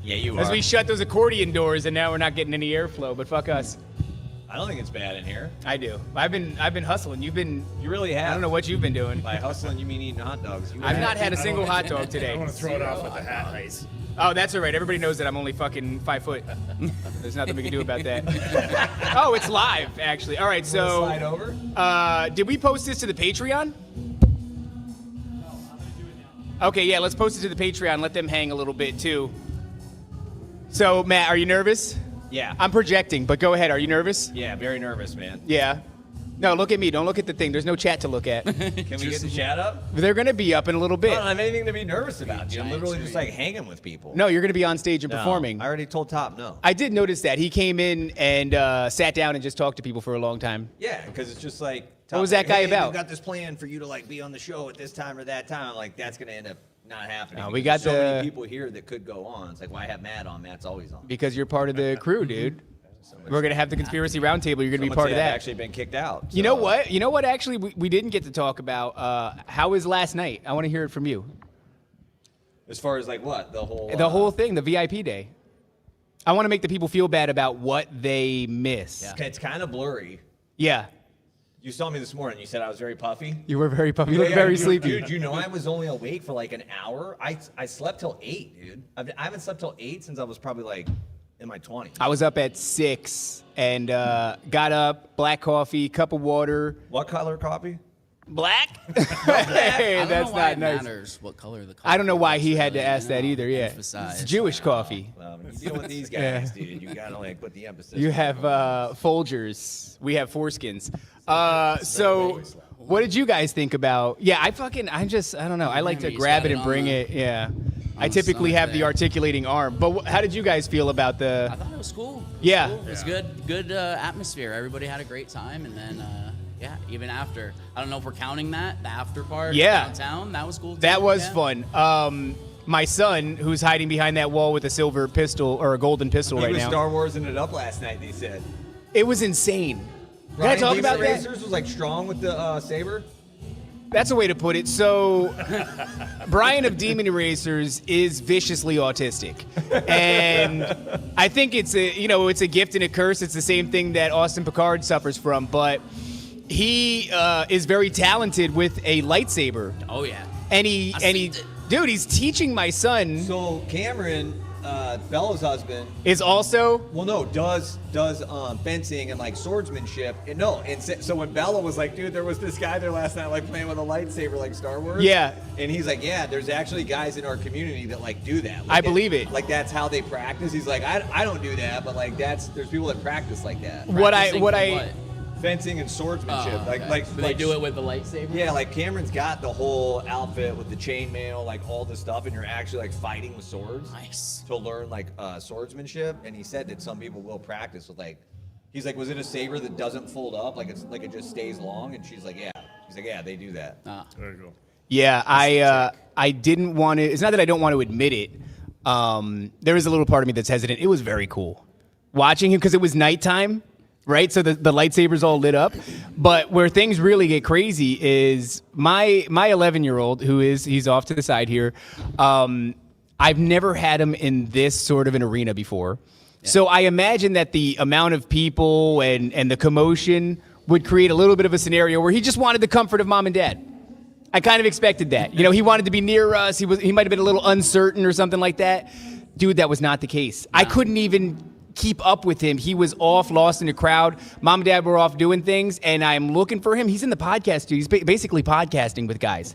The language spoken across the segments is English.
Yeah, you As are. we shut those accordion doors, and now we're not getting any airflow. But fuck us. I don't think it's bad in here. I do. I've been hustling. You've been. You really have. I don't know what you've been doing. By hustling, you mean eating hot dogs. I've not had a single hot dog I today. want to throw it off with the hat race. Oh, that's all right. Everybody knows that I'm only fucking 5 foot. There's nothing we can do about that. Oh, it's live, actually. All right, so. Slide over. Did we post this to the Patreon? Okay, yeah, let's post it to the Patreon. Let them hang a little bit, too. So, Matt, are you nervous? Yeah. I'm projecting, but go ahead. Are you nervous? Yeah, very nervous, man. Yeah. No, look at me. Don't look at the thing. There's no chat to look at. Can we get the chat up? They're going to be up in a little I bit. don't have anything to be nervous about, dude. I'm Giant literally just screen. like hanging with people. No, you're going to be on stage and No, performing. I already told Top no. I did notice that. He came in and sat down and just talked to people for a long time. Yeah, because it's just like. What was Top's that guy like, hey, about? We've got this plan for you to like be on the show at this time or that time. I'm like, that's gonna end up not happening. No, we because got there's so the- many people here that could go on. It's like, why have Matt on? Matt's always on. Because you're part of the crew, dude. We're going to have the Conspiracy Roundtable. You're going to be Someone part say of I've that. actually been kicked out. You know so- what? You know what? Actually, we didn't get to talk about. How was last night? I want to hear it from you. As far as like what the whole thing, the VIP day. I want to make the people feel bad about what they miss. Yeah. It's kind of blurry. Yeah. You saw me this morning. You said I was very puffy. You were very puffy. You look Yeah, very dude, sleepy. Dude, you know I was only awake for like an hour. I slept till 8, dude. I haven't slept till 8 since I was probably like in my 20s. I was up at 6 and got up, black coffee, cup of water. What color coffee? Black? I Hey, don't that's know why not it nice. matters what color the coffee I don't know why is, he had to really, ask that either. Yeah, Emphasize. it's Jewish coffee. When you deal with these guys, dude, you gotta like put the emphasis. You on have Folgers. We have foreskins. So, what did you guys think about? Yeah, I don't know. I like to You grab got it it and on bring the- it. Yeah. I the typically stomach have the there. articulating arm. But how did you guys feel about I the? thought it was cool. Yeah. It was good atmosphere. Everybody had a great time, and then yeah, even after. I don't know if we're counting that the after part. Yeah. Downtown. That was cool. That too, was yeah. fun. My son, who's hiding behind that wall with a silver pistol or a golden pistol He right was now, Star Warsing it up last night. They said. it was insane. Can I Ryan talk Demon about that? Racers was like strong with the saber. That's a way to put it. So, Brian of Demon Erasers is viciously autistic, and I think it's a gift and a curse. It's the same thing that Austin Picard suffers from, but he is very talented with a lightsaber, Oh yeah. and he seen it. dude, he's teaching my son So Cameron, Bella's husband, is also. does fencing and like swordsmanship. And so when Bella was like, dude, there was this guy there last night like playing with a lightsaber like Star Wars. Yeah. And he's like, yeah, there's actually guys in our community that like do that. Like, I believe it. Like that's how they practice. He's like, I don't do that, but like there's people that practice like that. Practicing for what? Fencing and swordsmanship. Oh, okay. Like So they do it with the lightsaber. Yeah, like Cameron's got the whole outfit with the chainmail, like all this stuff, and you're actually like fighting with swords. Nice. To learn like swordsmanship, and he said that some people will practice with like, he's like, was it a saber that doesn't fold up, like it's like it just stays long? And she's like, yeah. He's like, yeah, they do that. Very cool. Yeah, I didn't want to. It's not that I don't want to admit it. There is a little part of me that's hesitant. It was very cool watching him because it was nighttime, right? So the lightsaber's all lit up. But where things really get crazy is my 11-year-old, he's off to the side here. I've never had him in this sort of an arena before. Yeah. So I imagine that the amount of people and the commotion would create a little bit of a scenario where he just wanted the comfort of mom and dad. I kind of expected that. You know, he wanted to be near us. He might have been a little uncertain or something like that. Dude, that was not the case. No. I couldn't even keep up with him. He was off, lost in the crowd. Mom and dad were off doing things, and I'm looking for him. He's in the podcast, dude. He's basically podcasting with guys.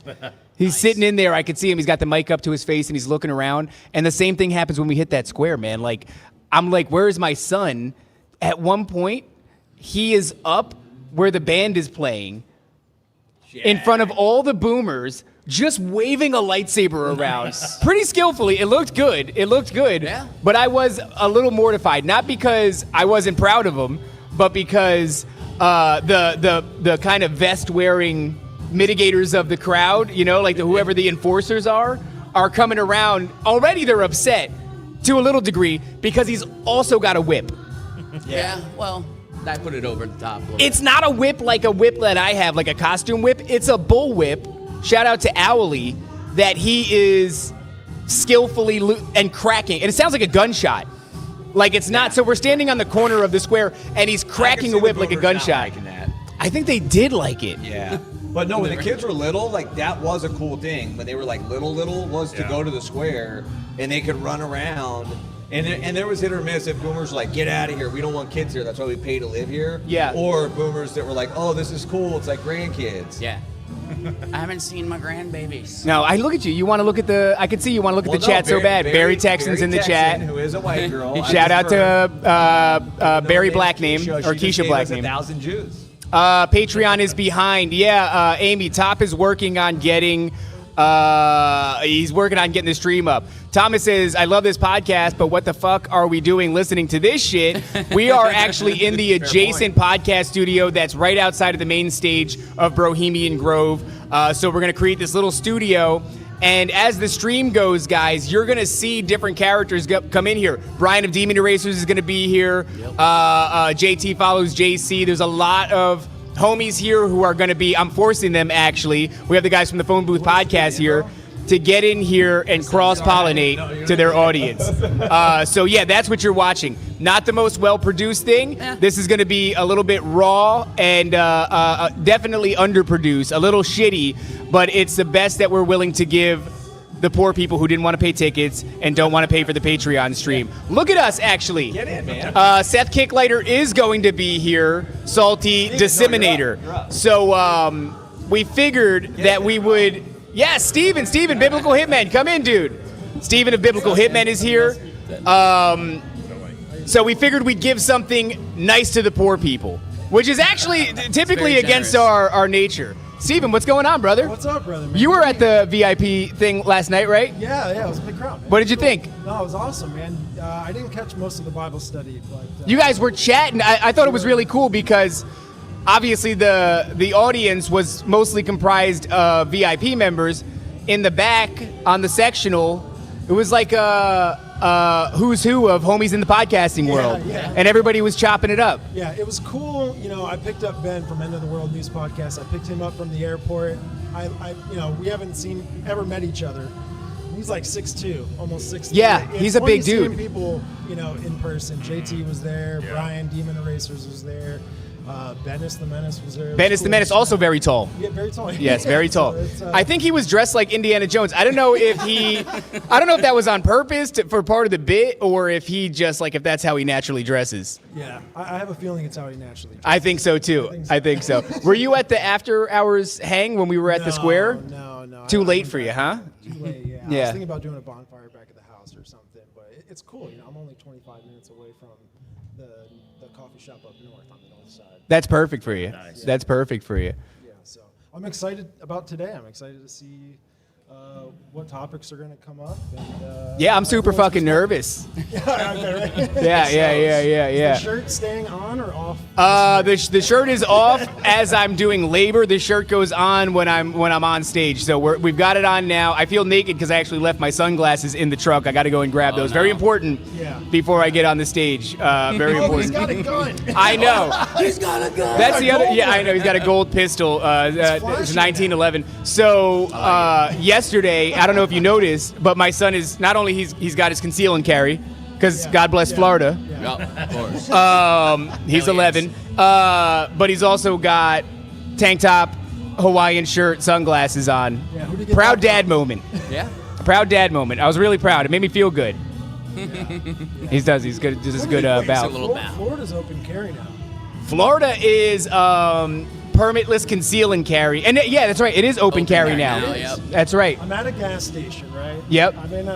He's nice. Sitting in there. I could see him. He's got the mic up to his face, and he's looking around. And the same thing happens when we hit that square, man. Like, I'm like, where is my son? At one point, he is up where the band is playing, in front of all the boomers, just waving a lightsaber around. Nice. Pretty skillfully. It looked good. Yeah. But I was a little mortified, not because I wasn't proud of him, but because the kind of vest-wearing mitigators of the crowd, you know, like whoever the enforcers are coming around. Already they're upset to a little degree because he's also got a whip. Yeah, well, I put it over the top. It's not a whip like a whip that I have, like a costume whip. It's a bull whip. Shout out to Owly, that he is skillfully and cracking. And it sounds like a gunshot. Like it's not. So we're standing on the corner of the square, and he's cracking a whip like a gunshot. I think they did like it. Yeah. But no, when the kids were little, like that was a cool thing. When they were like little, was to go to the square and they could run around. And there was hit or miss if boomers were like, get out of here. We don't want kids here. That's why we pay to live here. Yeah. Or boomers that were like, oh, this is cool. It's like grandkids. Yeah. I haven't seen my grandbabies. No, I look at you. You want to look at the. I can see you want to look at the chat so bad. Barry Texan's in the chat. Who is a white girl. Shout out to Barry Black name or Keisha Black name. 1,000 Jews. Patreon is behind. Yeah, Amy, Top is working on getting. He's working on getting the stream up. Thomas says, I love this podcast, but what the fuck are we doing listening to this shit? We are actually in the adjacent podcast studio that's right outside of the main stage of Brohemian Grove. So we're going to create this little studio. And as the stream goes, guys, you're going to see different characters come in here. Brian of Demon Erasers is going to be here. Yep. JT follows JC. There's a lot of homies here who are going to be, I'm forcing them actually. We have the guys from the Phone Booth podcast here to get in here and cross-pollinate to their audience. So yeah, that's what you're watching. Not the most well-produced thing. This is going to be a little bit raw and definitely underproduced, a little shitty, but it's the best that we're willing to give the poor people who didn't want to pay tickets and don't want to pay for the Patreon stream. Look at us, actually. Get in, man. Seth Kicklighter is going to be here, Salty Disseminator. You're up. So we figured that we would... Yeah, Steven, Biblical Hitman, come in, dude. Steven of Biblical Hitman is here. So we figured we'd give something nice to the poor people, which is actually typically against our nature. Steven, what's going on, brother? What's up, brother? Man? You were at the VIP thing last night, right? Yeah, it was a big crowd. Man. What did you think? No, it was awesome, man. I didn't catch most of the Bible study, but... You guys were chatting. I thought it was really cool because... Obviously, the audience was mostly comprised of VIP members. In the back, on the sectional, it was like a who's who of homies in the podcasting world. Yeah. And everybody was chopping it up. Yeah, it was cool. You know, I picked up Ben from End of the World News Podcast. I picked him up from the airport. We haven't ever met each other. He's like 6'2", almost 6'3". Yeah, he's a big dude. Seeing people, in person. JT was there. Yeah. Brian, Demon Erasers was there. Bennis the Menace was there. Bennis the Menace, also very tall. Yeah, very tall. Yes, very tall. So I think he was dressed like Indiana Jones. I don't know if that was on purpose for part of the bit, or if he just if that's how he naturally dresses. Yeah, I have a feeling it's how he naturally dresses. I think so too. I think so. Were you at the after hours hang when we were at the square? No. Too late for you, huh? Too late, yeah. I Yeah. was thinking about doing a bonfire back at the house or something, but it's cool. I'm only 25 minutes away from the coffee shop up north on the north side. That's perfect for you. Nice. That's perfect for you. Yeah, so I'm excited about today. I'm excited to see what topics are going to come up. And, Yeah, I'm super fucking nervous. Yeah. Yeah. Is the shirt staying on or off? The shirt is off as I'm doing labor. The shirt goes on when I'm on stage. So we've got it on now. I feel naked because I actually left my sunglasses in the truck. I got to go and grab those. no. Very important. Yeah. Before I get on the stage. Very Oh, he's important. got a gun. I know. He's got a gun. That's the other. Yeah, I know. He's got a gold pistol. It's flashing 1911. So yesterday, I don't know if you noticed, but my son is not only he's got his conceal and carry, because God bless Florida. Yep, of course. He's Hell 11. But he's also got tank top, Hawaiian shirt, sunglasses on. Yeah, who'd he get Proud that dad from? moment. Yeah. Proud dad moment. I was really proud. It made me feel good. He does. He's good. This is good a bout. little bow. Florida's open carry now. Florida is permitless conceal and carry. And yeah, that's right. It is open carry now. yep. That's right. I'm at a gas station, right? Yep. I'm in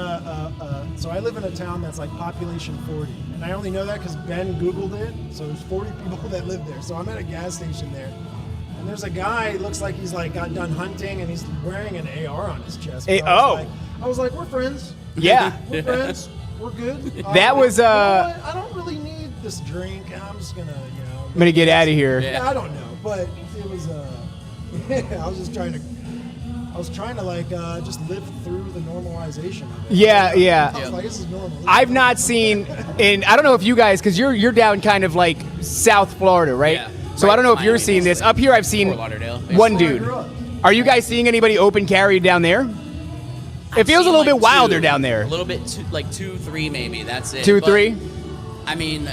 so I live in a town that's like population 40. And I only know that because Ben Googled it. So there's 40 people that live there. So I'm at a gas station there. And there's a guy, looks like he's got done hunting and he's wearing an AR on his chest. But I was like, we're friends. Yeah. We're friends. We're good. That was, you know what? I don't really need this drink. I'm just gonna, I'm gonna get out of here. Yeah, I don't know, but it was I was just trying to just live through the normalization of it. Yeah. I was like, this is normal. I've not seen I don't know if you guys, because you're down kind of like South Florida, right? Yeah. So I don't know if you're seeing this. Up here I've seen Fort Lauderdale. one That's where I dude. grew up. Are you guys seeing anybody open carry down there? It feels a little bit wilder down there. A little bit, like 2, 3 maybe. That's it. 2, But, 3. I mean,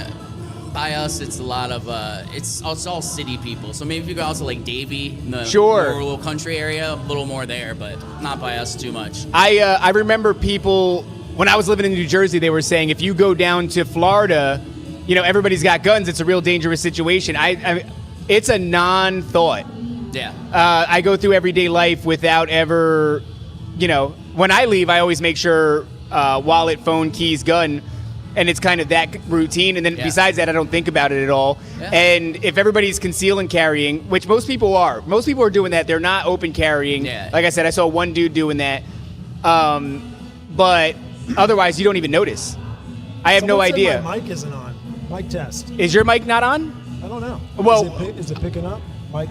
by us, it's a lot of it's all city people. So maybe if you go out to like Davie, in the Sure. more little country area, a little more there, but not by us too much. I remember people when I was living in New Jersey, they were saying if you go down to Florida, you know, everybody's got guns. It's a real dangerous situation. It's a non-thought. Yeah. I go through everyday life without ever, you know, when I leave, I always make sure wallet, phone, keys, gun, and it's kind of that routine. And then besides that, I don't think about it at all. Yeah. And if everybody's conceal and carrying, which most people are doing that. They're not open carrying. Yeah. Like I said, I saw one dude doing that. But otherwise, you don't even notice. I have no idea. My mic isn't on. Mic test. Is your mic not on? I don't know. Well, is it picking up? Mic.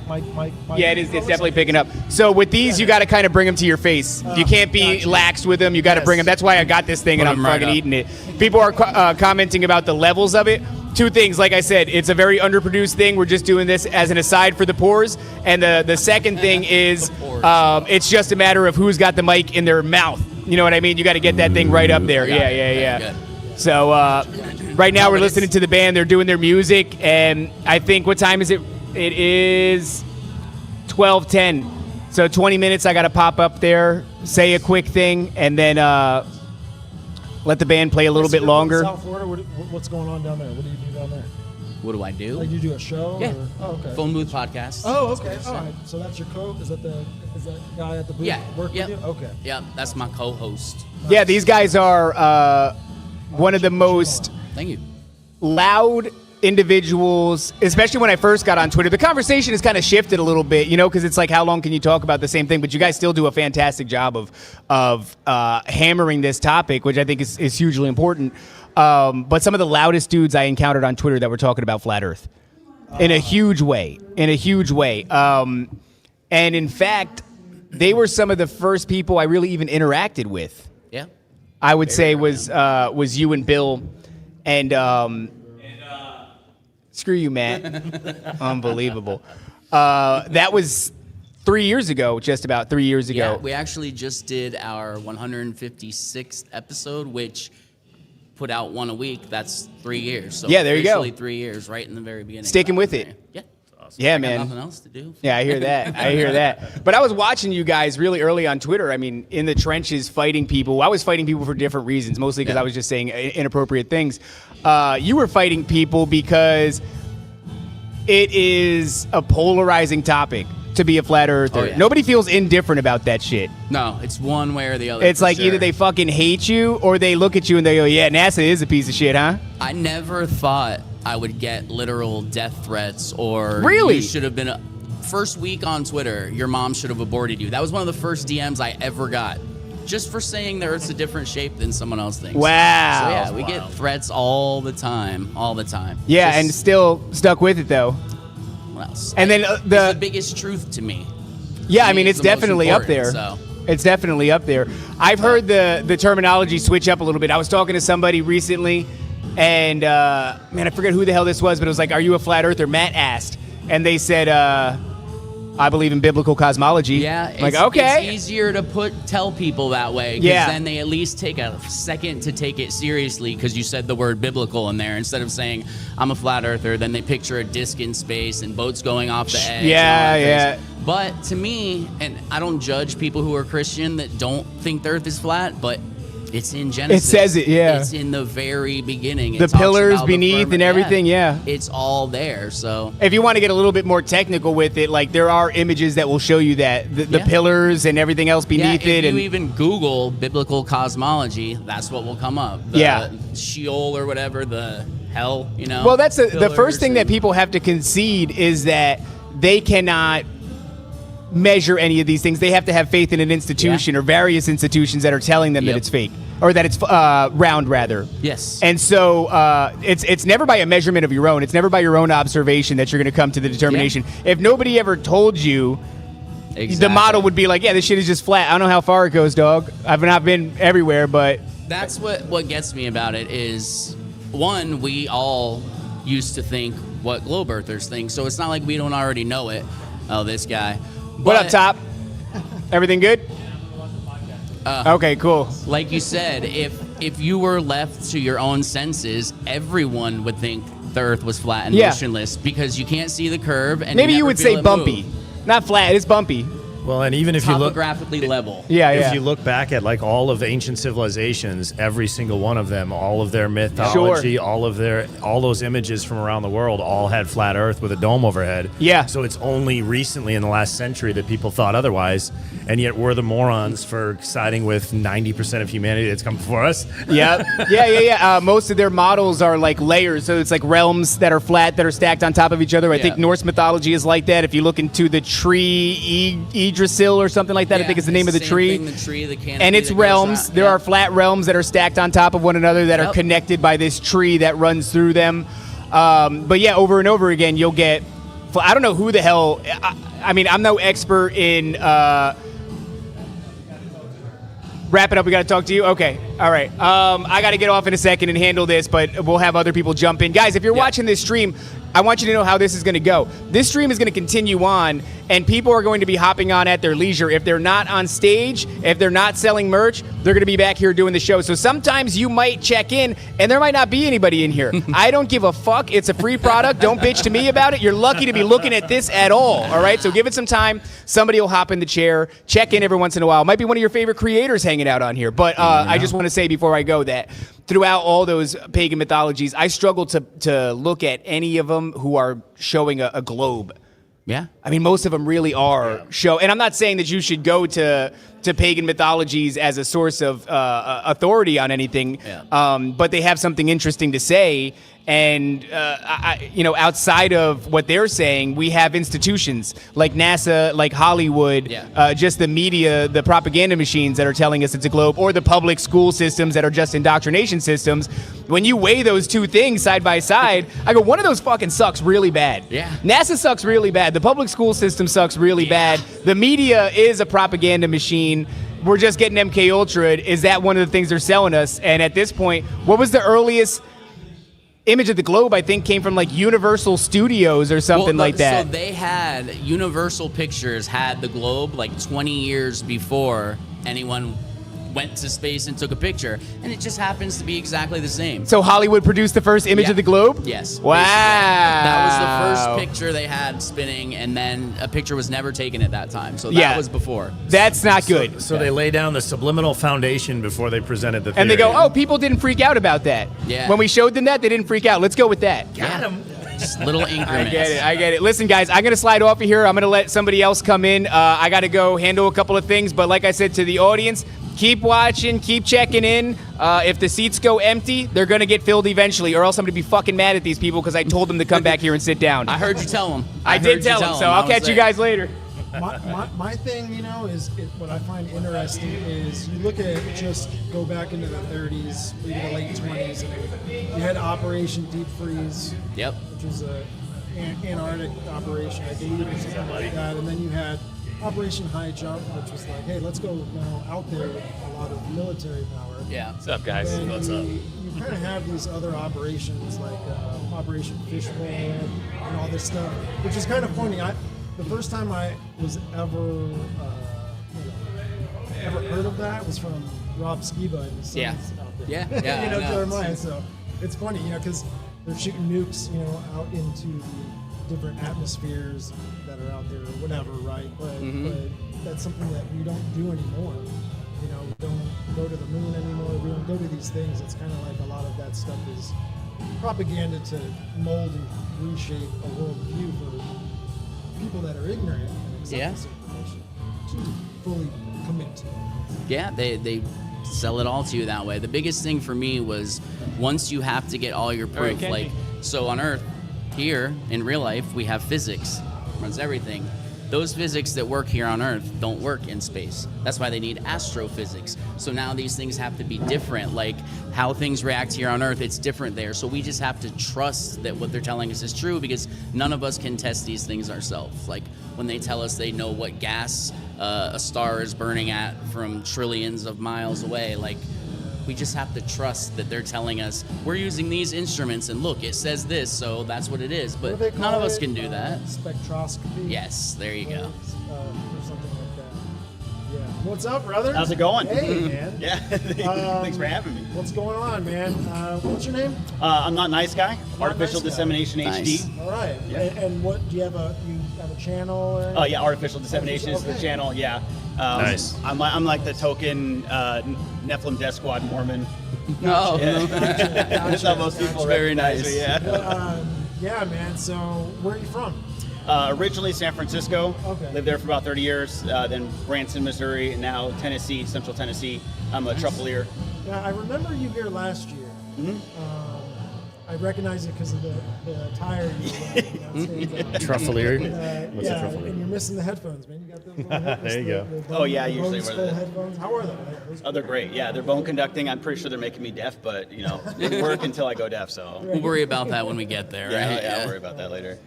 Yeah, it is. It's definitely picking up. So with these, you got to kind of bring them to your face. You can't be lax with them. You got to bring them. That's why I got this thing and I'm fucking eating it. People are commenting about the levels of it. 2 things. Like I said, it's a very underproduced thing. We're just doing this as an aside for the pores. And the second thing is it's just a matter of who's got the mic in their mouth. You know what I mean? You got to get that thing right up there. Yeah. So right now we're listening to the band. They're doing their music. And I think, what time is it? It is 12:10. So 20 minutes I got to pop up there, say a quick thing, and then let the band play a little bit longer. South Florida, what's going on down there? What do you do down there? What do I do? Like, you do a show? Yeah. Or? Oh, okay. Phone booth podcast. Oh, okay. All right. So that's your co? Is that guy at the booth? Yeah. Work with you? Okay. Yeah, that's my co-host. Yeah, these guys are one of the most Thank you. loud individuals, especially when I first got on Twitter. The conversation has kind of shifted a little bit, you know, because it's like, how long can you talk about the same thing? But you guys still do a fantastic job of hammering this topic, which I think is hugely important. But some of the loudest dudes I encountered on Twitter that were talking about flat Earth in a huge way. And in fact, they were some of the first people I really even interacted with. Yeah. I would say was you and Bill, and screw you, Matt. Unbelievable. That was 3 years ago, just about 3 years ago. Yeah, we actually just did our 156th episode, which put out one a week. That's 3 years. So yeah, there you go. Officially 3 years, right in the very beginning. Sticking with it. Yeah. Yeah, I got man. nothing else to do. Yeah, I hear that. But I was watching you guys really early on Twitter. I mean, in the trenches, fighting people. I was fighting people for different reasons, mostly because I was just saying inappropriate things. You were fighting people because it is a polarizing topic to be a flat earther. Oh, yeah. Nobody feels indifferent about that shit. No, it's one way or the other. It's like sure. either they fucking hate you or they look at you and they go, yeah, NASA is a piece of shit, huh? I never thought I would get literal death threats or really? You should have been first week on Twitter, your mom should have aborted you. That was one of the first DMs I ever got. Just for saying the Earth's a different shape than someone else thinks. Wow. So yeah, we get threats all the time. Yeah, and still stuck with it though. What else? And then it's the biggest truth to me. Yeah, To I me, mean, it's the most definitely up important, there. so. It's definitely up there. I've heard the terminology switch up a little bit. I was talking to somebody recently, and man, I forget who the hell this was, but it was like, "Are you a flat earther?" Matt asked, and they said, "I believe in biblical cosmology." Yeah, I'm like, okay. It's easier to tell people that way, because then they at least take a second to take it seriously, because you said the word biblical in there instead of saying I'm a flat earther. Then they picture a disc in space and boats going off the edge. Yeah. But to me, and I don't judge people who are Christian that don't think the Earth is flat, but it's in Genesis. It says it, yeah. It's in the very beginning. It The talks pillars about beneath and everything, yeah. It's all there. So if you want to get a little bit more technical with it, like there are images that will show you that the pillars and everything else beneath it. If you even Google biblical cosmology, that's what will come up. The Sheol or whatever, the hell, you know. Well, that's the first thing and- that people have to concede is that they cannot measure any of these things. They have to have faith in an institution or various institutions that are telling them that it's fake or that it's round, rather. Yes. And so it's never by a measurement of your own. It's never by your own observation that you're going to come to the determination. If nobody ever told you, the model would be like, yeah, this shit is just flat. I don't know how far it goes, dog. I've not been everywhere, but that's what gets me about it is, one, we all used to think what globe earthers think, so it's not like we don't already know it. Oh, this guy. What up, Top? Everything good? Okay, cool. Like you said, if you were left to your own senses, everyone would think the Earth was flat and motionless because you can't see the curve. And maybe you would say feel it bumpy, move. not flat. It's bumpy. Well, and even if you look topographically level. if you look back at like all of ancient civilizations, every single one of them, all of their mythology, all those images from around the world, all had flat Earth with a dome overhead. Yeah. So it's only recently in the last century that people thought otherwise, and yet we're the morons for siding with 90% of humanity that's come before us. Yeah. Most of their models are like layers, so it's like realms that are flat that are stacked on top of each other. I think Norse mythology is like that. If you look into the tree Yggdrasil or something like that, I think is the name of the tree. The canopy, and it's realms. There are flat realms that are stacked on top of one another that are connected by this tree that runs through them. But yeah, over and over again, you'll get. I don't know who the hell. I mean, I'm no expert in. Wrap it up. We got to talk to you. Okay. All right. I got to get off in a second and handle this, but we'll have other people jump in. Guys, if you're watching this stream, I want you to know how this is going to go. This stream is going to continue on, and people are going to be hopping on at their leisure. If they're not on stage, if they're not selling merch, they're going to be back here doing the show. So sometimes you might check in, and there might not be anybody in here. I don't give a fuck. It's a free product. Don't bitch to me about it. You're lucky to be looking at this at all right? So give it some time. Somebody will hop in the chair. Check in every once in a while. Might be one of your favorite creators hanging out on here. But I just want to say before I go that throughout all those pagan mythologies, I struggle to look at any of them who are showing a globe. Yeah. I mean, most of them really are and I'm not saying that you should go to pagan mythologies as a source of authority on anything, but they have something interesting to say. And, outside of what they're saying, we have institutions like NASA, like Hollywood, just the media, the propaganda machines that are telling us it's a globe, or the public school systems that are just indoctrination systems. When you weigh those two things side by side, I go, one of those fucking sucks really bad. Yeah. NASA sucks really bad. The public school system sucks really bad. The media is a propaganda machine. We're just getting MK Ultra. Is that one of the things they're selling us? And at this point, what was the earliest image of the globe? I think came from like Universal Studios or something like that. So they had Universal Pictures had the globe like 20 years before anyone went to space and took a picture, and it just happens to be exactly the same. So Hollywood produced the first image of the globe? Yes. Wow. That was the first picture they had spinning, and then a picture was never taken at that time. So that was before. That's not good. So they lay down the subliminal foundation before they presented the theory. And they go, oh, people didn't freak out about that. Yeah. When we showed them that, they didn't freak out. Let's go with that. Got him. Just little increments. I get it. Listen, guys, I'm going to slide off of here. I'm going to let somebody else come in. I got to go handle a couple of things. But like I said to the audience, keep watching, keep checking in. If the seats go empty, they're going to get filled eventually, or else I'm going to be fucking mad at these people because I told them to come back here and sit down. I heard you tell them. I did tell them, so I'll catch you guys later. My thing, is what I find interesting is you look at just go back into the 30s, maybe the late 20s, and you had Operation Deep Freeze, which was an Antarctic operation, I believe, or something like that, and then you had Operation High Jump, which was like, hey, let's go out there with a lot of military power. Yeah. What's up, guys? And What's up? You kind of have these other operations like Operation Fishbowl and all this stuff, which is kind of funny. The first time I was ever heard of that was from Rob Skiba and his sons out there. Yeah. Jeremiah. So it's funny, because they're shooting nukes, out into the different atmospheres that are out there or whatever, right? But that's something that we don't do anymore. We don't go to the moon anymore. We don't go to these things. It's kind of like a lot of that stuff is propaganda to mold and reshape a worldview for people that are ignorant and accept this information to fully commit to it. Yeah, they sell it all to you that way. The biggest thing for me was once you have to get all your proof. So on Earth, here in real life, we have physics, runs everything. Those physics that work here on Earth don't work in space. That's why they need astrophysics. So now these things have to be different. Like how things react here on Earth, it's different there. So we just have to trust that what they're telling us is true because none of us can test these things ourselves. Like when they tell us they know what gas a star is burning at from trillions of miles away, like we just have to trust that they're telling us we're using these instruments and look, it says this, so that's what it is. But none of us can do that. Spectroscopy. Yes, there you go. Or something like that. Yeah. What's up, brother? How's it going? Hey, man. Yeah, thanks for having me. What's going on, man? What's your name? I'm Not Nice Guy, Artificial Nice Guy. Dissemination Nice. HD. All right. Yeah. And what do you have a channel? Or Oh yeah, Artificial Dissemination is the Okay. channel. Yeah. Nice. I'm like the token Nephilim Death Squad Mormon. Oh, That's how most people Very recognize nice. me, yeah. Yeah, man. So where are you from? Originally San Francisco. Okay. Lived there for about 30 years. Then Branson, Missouri, and now Tennessee, Central Tennessee. I'm a truffleier. Yeah, I remember you here last year. I recognize it because of the attire you were wearing on stage. Truffleier. What's a Yeah, truffleier? and you're missing the headphones, man. You got those little headphones. There you go. Oh, yeah, I the usually bone wear that. skull headphones. How are they? Oh, they're great. Yeah, they're bone conducting. I'm pretty sure they're making me deaf, but you know, it work until I go deaf. So we'll worry about that when we get there, yeah, right? yeah, I'll worry about that later.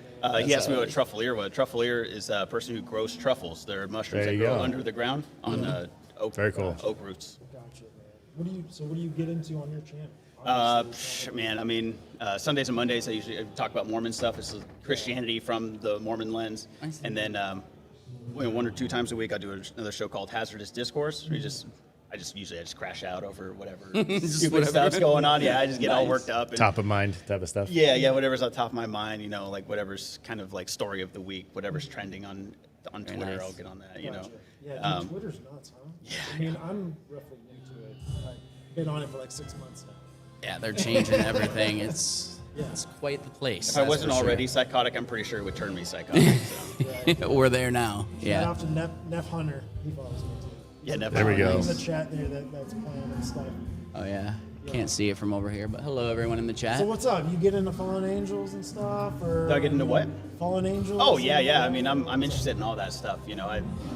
He asked me what a truffleier was. Truffleier is a person who grows truffles. They're mushrooms There that you grow go. under the ground on oak. Very cool. Oak roots. Gotcha, man. What do you get into on your channel? Man, I mean, Sundays and Mondays I usually talk about Mormon stuff. It's Christianity from the Mormon lens, I see. and then one or two times a week I do another show called Hazardous Discourse. Where I just crash out over whatever stupid whatever. stuff's going on. Yeah, I just get all Nice. worked up. And, Top of mind type of stuff. Yeah, whatever's on top of my mind, you know, like whatever's kind of like story of the week, whatever's trending on Twitter, nice. I'll get on that, you know. Gotcha. Yeah, dude, Twitter's nuts, huh? yeah, I mean, I'm roughly new to it. I've been on it for like 6 months now. Yeah, they're changing everything. It's quite the place. If I wasn't already psychotic, I'm pretty sure it would turn me psychotic. So. We're there now. Shout Yeah. out to Neff Hunter. He follows me too. Yeah, never. There we go. There's a chat there that's playing and stuff. Oh yeah. Can't see it from over here, but hello everyone in the chat. So what's up? You get into fallen angels and stuff, or Do I get into what? fallen angels? Oh yeah. I mean, I'm interested in all that stuff. You know,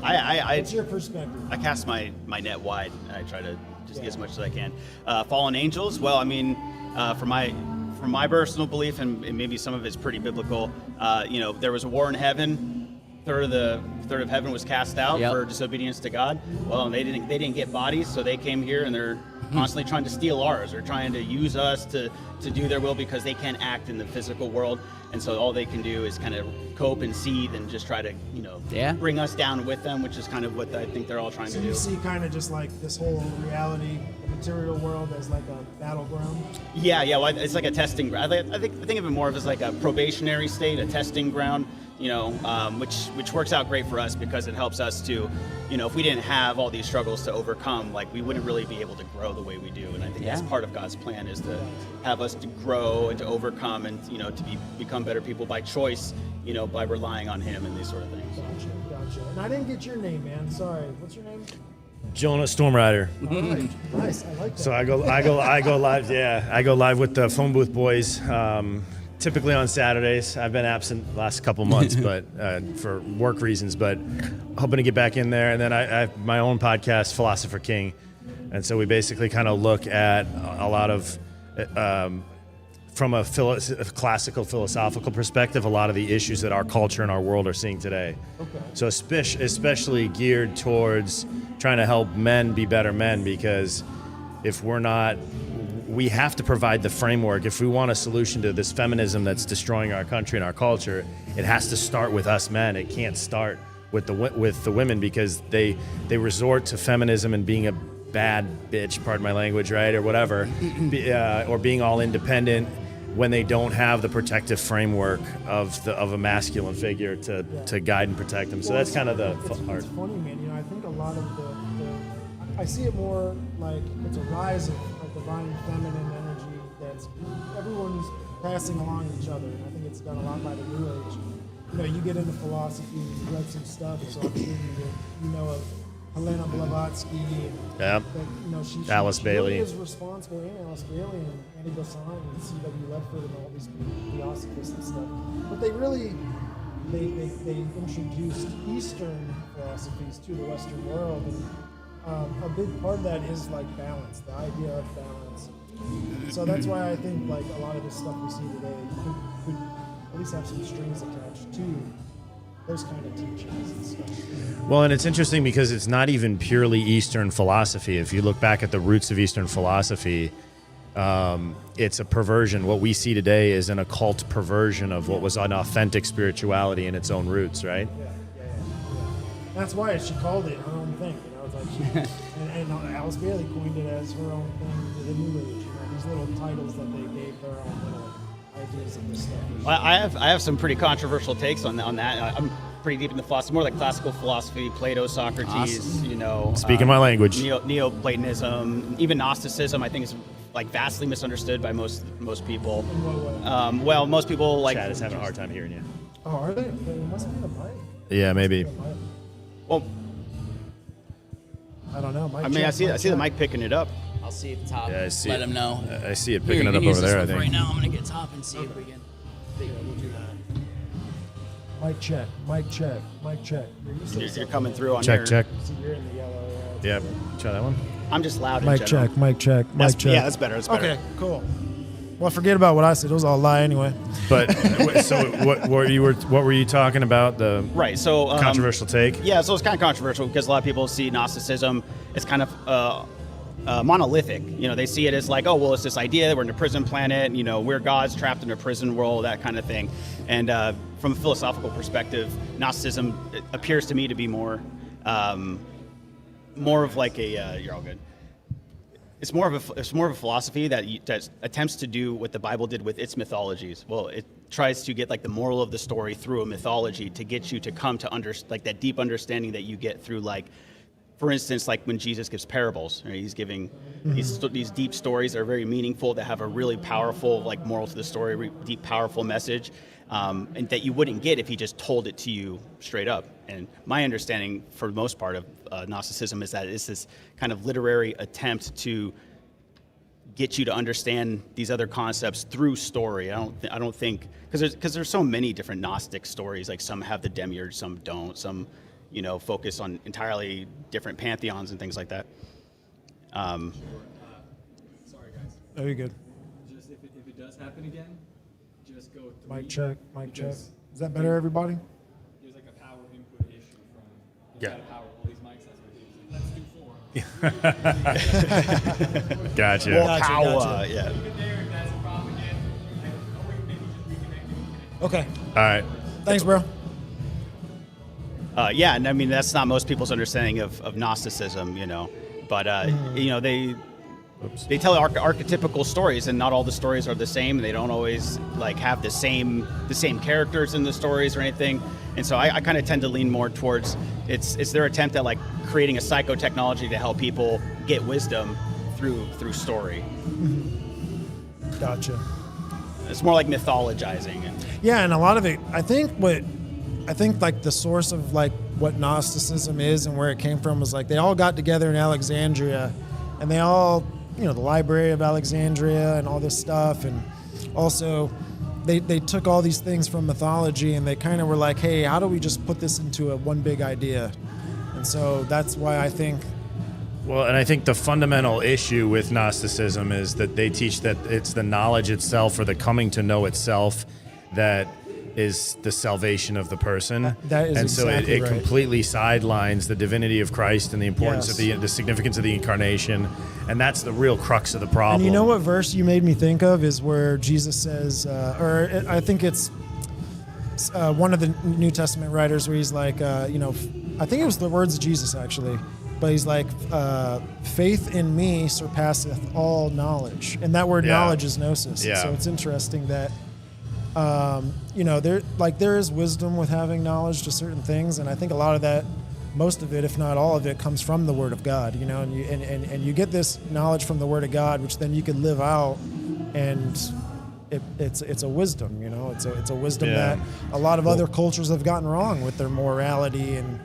What's your perspective? I cast my net wide and I try to just get as much as I can. Fallen angels. Well, I mean, from my personal belief, and maybe some of it's pretty biblical. You know, there was a war in heaven. Third of heaven was cast out Yep. for disobedience to God. Well, they didn't get bodies, so they came here and they're constantly trying to steal ours. They're trying to use us to do their will because they can't act in the physical world, and so all they can do is kind of cope and seethe and just try to bring us down with them, which is kind of what I think they're all trying So to do. you see kind of just like this whole reality, the material world as like a battleground. Yeah. Well, it's like a testing ground. I think of it more of as like a probationary state, a testing ground. You know, which works out great for us because it helps us to, you know, if we didn't have all these struggles to overcome, like we wouldn't really be able to grow the way we do. And I think that's part of God's plan is to have us to grow and to overcome and, you know, to become better people by choice, you know, by relying on Him and these sort of things. Gotcha. And I didn't get your name, man. Sorry. What's your name? Jonah Stormrider. All right. Nice. I like that. So I go live. Yeah, I go live with the Phone Booth Boys. Typically on Saturdays. I've been absent the last couple months, but for work reasons. But hoping to get back in there. And then I have my own podcast, Philosopher King, and so we basically kind of look at a lot of, from a classical philosophical perspective, a lot of the issues that our culture and our world are seeing today. Okay. So especially geared towards trying to help men be better men, because if we're not, we have to provide the framework. If we want a solution to this feminism that's destroying our country and our culture, it has to start with us men. It can't start with the women, because they resort to feminism and being a bad bitch, pardon my language, right, or whatever, or being all independent when they don't have the protective framework of a masculine figure to guide and protect them. So that's kind of the part. It's funny, man. You know, I think a lot of the I see it more like it's a rise of divine feminine energy that's everyone's passing along each other, and I think it's done a lot by the New Age. You know, you get into philosophy, you read some stuff, so I'm sure you know of Helena Blavatsky. And Yep. you know, she Alice Bailey. Really is responsible, and Alice Bailey and Annie Besant and C.W. Ledford and all these theosophists and stuff. But they really they introduced Eastern philosophies to the Western world, and a big part of that is like balance, the idea of balance. So that's why I think like a lot of this stuff we see today could at least have some strings attached to those kind of teachings and stuff. Well, and it's interesting because it's not even purely Eastern philosophy. If you look back at the roots of Eastern philosophy, it's a perversion. What we see today is an occult perversion of what was an authentic spirituality in its own roots, right? Yeah. That's why she called it her own thing. You know, it's like knowledge. and Alice Bailey coined it as her own thing, the New Age. These little titles that they gave their own little ideas of this stuff. Well, I have some pretty controversial takes on that. I'm pretty deep in the philosophy, more like classical philosophy, Plato, Socrates. Awesome. Speaking my language. Neoplatonism, even Gnosticism. I think is like vastly misunderstood by most people. Well, most people like. Chad is having a hard time hearing you. Oh, are they? They must be the mic. Yeah, maybe. Well, I don't know. I mean, I see the mic picking it up. I'll see at the top. Yeah, I see Let it. him know. I see it Here, picking you it can up use over this there, I one for think. Right now, I'm gonna get top and see if we can. We'll do that. Mic check. Mic check. Mic check. You're coming through on Check, your, check. See, you're in the yellow. Yeah, try that one. I'm just loud in Mic general. check. Mic check. Mic check. Yeah, that's better. That's better. Okay, cool. Well, forget about what I said. It was all a lie anyway. But so what were you talking about? The Right. So controversial take. Yeah, so it's kind of controversial because a lot of people see Gnosticism as kind of monolithic. You know, they see it as like, oh, well, it's this idea that we're in a prison planet. You know, we're gods trapped in a prison world, that kind of thing. And from a philosophical perspective, Gnosticism appears to me to be more of like a you're all good. It's more of a philosophy that attempts to do what the Bible did with its mythologies. Well, it tries to get like the moral of the story through a mythology to get you to come to like that deep understanding that you get through, like, for instance, like when Jesus gives parables. Right? He's giving these deep stories that are very meaningful, that have a really powerful like moral to the story, deep powerful message, and that you wouldn't get if he just told it to you straight up. And my understanding, for the most part, of Gnosticism is that it's this kind of literary attempt to get you to understand these other concepts through story. I don't think because there's so many different Gnostic stories. Like some have the demiurge, some don't. Some, you know, focus on entirely different pantheons and things like that. Sorry, guys. Oh, you're good. Just if it does happen again, just go 3. Mic check. Mic check. Because Is that better, everybody? there's like a power input issue from Yeah. gotta power all these mics. That's what he was like, let's do 4. Gotcha. More power, gotcha. yeah. Leave it there. If that's a problem again, maybe just reconnect. Okay. All right. Thanks, bro. Yeah, and I mean that's not most people's understanding of Gnosticism, you know. But you know, they tell archetypical stories, and not all the stories are the same. They don't always like have the same characters in the stories or anything. And so I kind of tend to lean more towards it's their attempt at like creating a psychotechnology to help people get wisdom through story. Gotcha. It's more like mythologizing. Yeah, and a lot of it, I think like the source of like what Gnosticism is and where it came from was like they all got together in Alexandria, and they all, you know, the Library of Alexandria and all this stuff, and also they took all these things from mythology and they kind of were like, hey, how do we just put this into a one big idea? And so that's why I think. Well, and I think the fundamental issue with Gnosticism is that they teach that it's the knowledge itself or the coming to know itself that is the salvation of the person. That is and so exactly it right. completely sidelines the divinity of Christ and the importance of the significance of the incarnation, and that's the real crux of the problem. And you know what verse you made me think of is where Jesus says, I think it's one of the New Testament writers where he's like, you know, I think it was the words of Jesus actually, but he's like, faith in me surpasseth all knowledge. And that word knowledge is gnosis. Yeah. So it's interesting that, you know, there is wisdom with having knowledge to certain things. And I think a lot of that, most of it, if not all of it, comes from the Word of God, you know, and you get this knowledge from the Word of God, which then you can live out, and it's a wisdom, you know, it's a wisdom that a lot of other cultures have gotten wrong with their morality and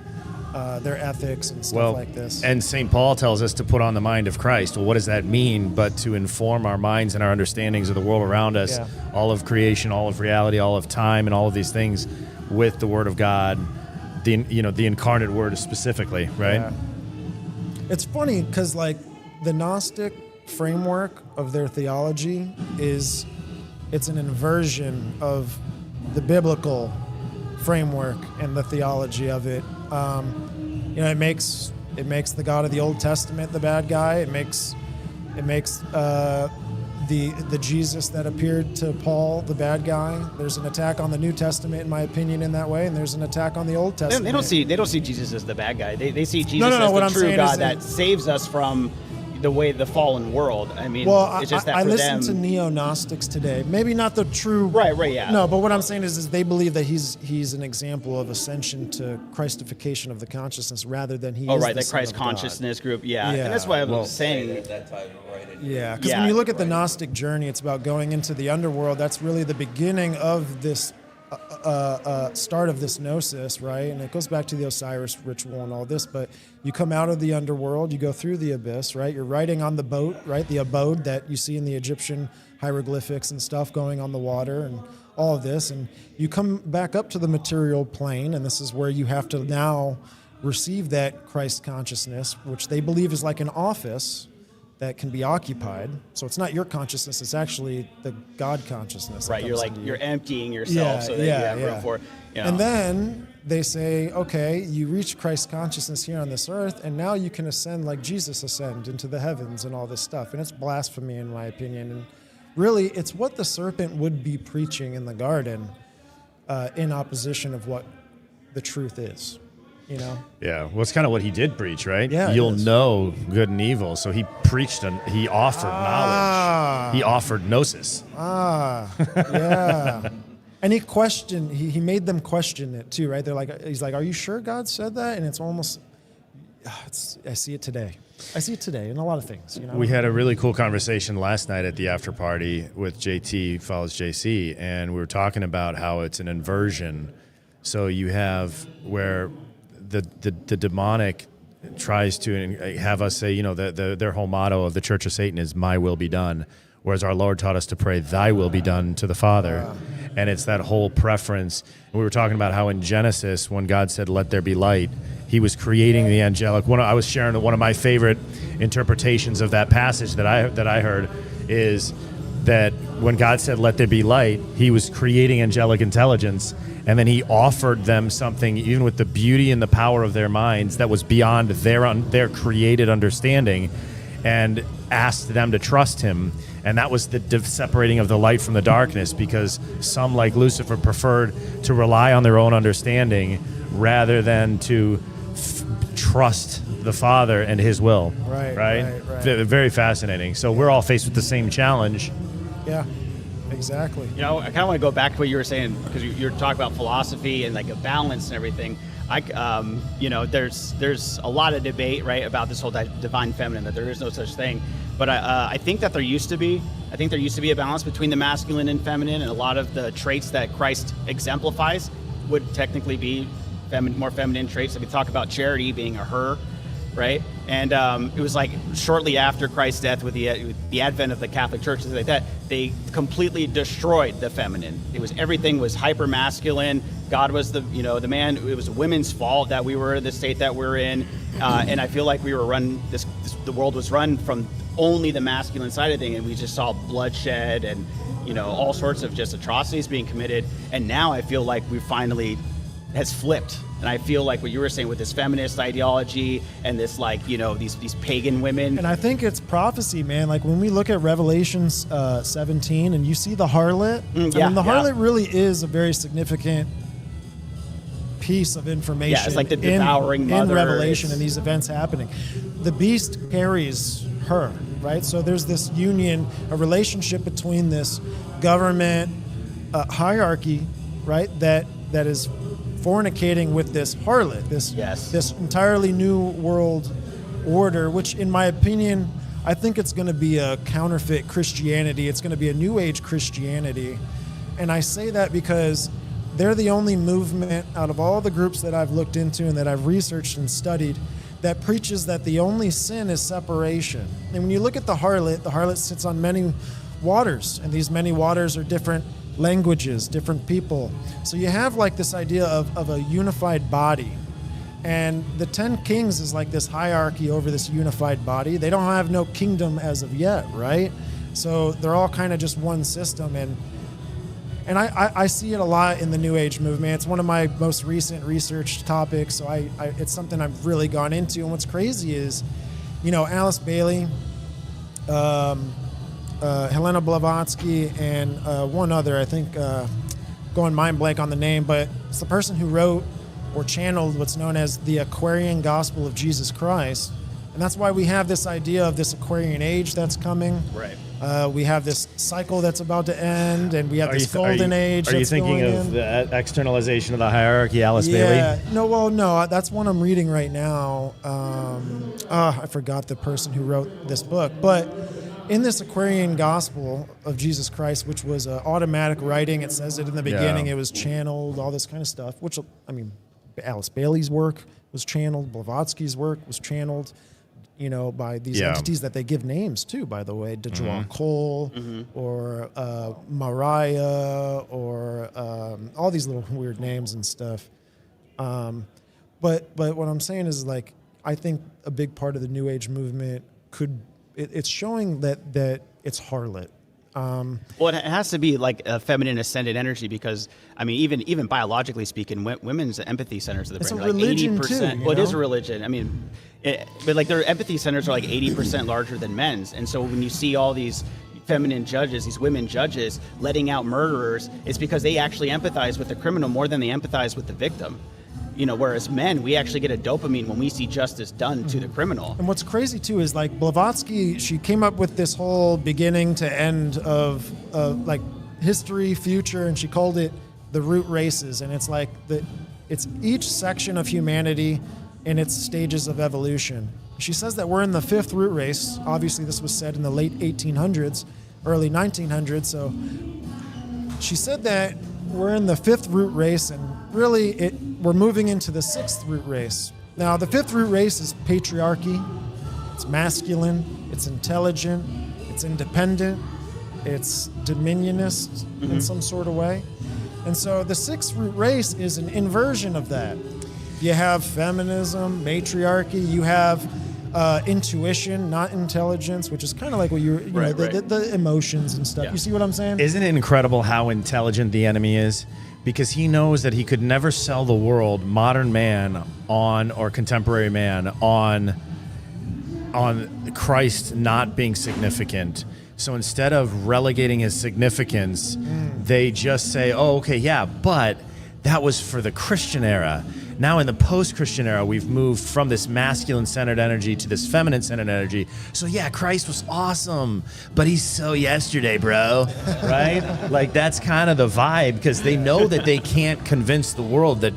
their ethics and stuff like this. And St. Paul tells us to put on the mind of Christ. Well, what does that mean? But to inform our minds and our understandings of the world around us, all of creation, all of reality, all of time, and all of these things with the Word of God, the incarnate Word specifically, right? Yeah. It's funny because like the Gnostic framework of their theology it's an inversion of the biblical framework and the theology of it. You know, it makes the God of the Old Testament the bad guy. It makes the Jesus that appeared to Paul, the bad guy. There's an attack on the New Testament, in my opinion, in that way, and there's an attack on the Old Testament. They don't see Jesus as the bad guy. They see Jesus No, as what the I'm true saying God is that saves us from the fallen world. I mean, well, it's just that I for listen them. to neo-Gnostics today. Maybe not the true. Right, yeah. No, but what I'm saying is they believe that he's an example of ascension to Christification of the consciousness rather than he. Oh, is right, the the Son Christ of God. consciousness group. Yeah, Yeah. and that's why I was saying. That title right in Yeah, because Yeah. when you look at the Gnostic journey, it's about going into the underworld. That's really the beginning of this start of this gnosis, right? And it goes back to the Osiris ritual and all this, but you come out of the underworld, you go through the abyss, right? You're riding on the boat, right? The abode that you see in the Egyptian hieroglyphics and stuff going on the water and all of this. And you come back up to the material plane, and this is where you have to now receive that Christ consciousness, which they believe is like an office that can be occupied. So it's not your consciousness, it's actually the God consciousness. that Right, you're comes like into you. you're emptying yourself so that you have room for. You know. And then they say, okay, you reach Christ consciousness here on this earth, and now you can ascend like Jesus ascended into the heavens and all this stuff. And it's blasphemy, in my opinion. And really, it's what the serpent would be preaching in the garden in opposition of what the truth is. You know? Yeah, well, it's kind of what he did preach, right? Yeah, it You'll is. know good and evil. So he preached and he offered knowledge. He offered gnosis. Yeah. And he questioned, he made them question it too, right? They're like, he's like, are you sure God said that? And it's almost, I see it today. I see it today in a lot of things, you know? We had a really cool conversation last night at the after party with JT, follows JC, and we were talking about how it's an inversion. So you have where the demonic tries to have us say, you know, their whole motto of the Church of Satan is "My will be done," whereas our Lord taught us to pray, "Thy will be done" to the Father. And it's that whole preference. And we were talking about how in Genesis, when God said, "Let there be light," He was creating the angelic. I was sharing one of my favorite interpretations of that passage that I heard is that when God said, "Let there be light," He was creating angelic intelligence. And then He offered them something, even with the beauty and the power of their minds, that was beyond their created understanding, and asked them to trust Him. And that was the separating of the light from the darkness, because some, like Lucifer, preferred to rely on their own understanding rather than to trust the Father and His will. Right. Very fascinating. So we're all faced with the same challenge. Yeah, exactly. You know, I kind of want to go back to what you were saying, because you're talking about philosophy and like a balance and everything. You know, there's a lot of debate, right, about this whole divine feminine, that there is no such thing. But I think that there used to be. I think there used to be a balance between the masculine and feminine, and a lot of the traits that Christ exemplifies would technically be more feminine traits. If we talk about charity being a her, right? And it was like shortly after Christ's death, with the advent of the Catholic Church, things like that, they completely destroyed the feminine. Everything was hyper masculine. God was the man. It was women's fault that we were in the state that we're in, and I feel like we were the world was run from only the masculine side of things, and we just saw bloodshed and all sorts of just atrocities being committed. And now I feel like we finally has flipped. And I feel like what you were saying with this feminist ideology and this these pagan women. And I think it's prophecy, man. Like when we look at Revelations 17 and you see the harlot, the harlot really is a very significant piece of information. Yeah, it's like the devouring mother. In Revelation and these events happening. The beast carries her, right? So there's this union, a relationship between this government hierarchy, right, that is fornicating with this harlot, this entirely new world order, which in my opinion, I think it's going to be a counterfeit Christianity. It's going to be a new age Christianity. And I say that because they're the only movement out of all the groups that I've looked into and that I've researched and studied that preaches that the only sin is separation. And when you look at the harlot sits on many waters, and these many waters are different languages, different people. So you have like this idea of a unified body. And the 10 kings is like this hierarchy over this unified body. They don't have no kingdom as of yet, right? So they're all kind of just one system. And I see it a lot in the New Age movement. It's one of my most recent research topics. So it's something I've really gone into. And what's crazy is, Alice Bailey, Helena Blavatsky, and one other, I think, going mind blank on the name, but it's the person who wrote or channeled what's known as the Aquarian Gospel of Jesus Christ. And that's why we have this idea of this Aquarian age that's coming. Right. We have this cycle that's about to end, and we have this golden age Are you that's thinking going of in. the externalization of the hierarchy, Alice Yeah. Bailey? No, that's one I'm reading right now. I forgot the person who wrote this book. But in this Aquarian Gospel of Jesus Christ, which was automatic writing, it says it in the beginning, it was channeled, all this kind of stuff, which, I mean, Alice Bailey's work was channeled, Blavatsky's work was channeled, by these entities that they give names to, by the way, DeJuan Cole or Mariah or all these little weird names and stuff. But what I'm saying is, like, I think a big part of the New Age movement it's showing that it's harlot. Well, it has to be like a feminine ascended energy because, I mean, even biologically speaking, women's empathy centers of the It's brain a are like religion 80%. too, Well, it is a religion. I mean, but like their empathy centers are like 80% larger than men's. And so when you see all these feminine judges, these women judges letting out murderers, it's because they actually empathize with the criminal more than they empathize with the victim. Whereas men, we actually get a dopamine when we see justice done to the criminal. And what's crazy too is, like, Blavatsky, she came up with this whole beginning to end of like history, future, and she called it the root races. And it's like it's each section of humanity in its stages of evolution. She says that we're in the 5th root race. Obviously, this was said in the late 1800s, early 1900s. So she said that we're in the 5th root race, and really we're moving into the 6th root race. Now, the 5th root race is patriarchy. It's masculine, it's intelligent, it's independent, it's dominionist in some sort of way. And so the 6th root race is an inversion of that. You have feminism, matriarchy, you have intuition, not intelligence, which is kind of like what the emotions and stuff. Yeah. You see what I'm saying? Isn't it incredible how intelligent the enemy is? Because he knows that he could never sell the world, modern man, or contemporary man, on Christ not being significant. So instead of relegating his significance, they just say, oh, okay, yeah, but that was for the Christian era. Now in the post-Christian era, we've moved from this masculine-centered energy to this feminine-centered energy. So yeah, Christ was awesome, but he's so yesterday, bro, right? Like, that's kind of the vibe, because they know that they can't convince the world that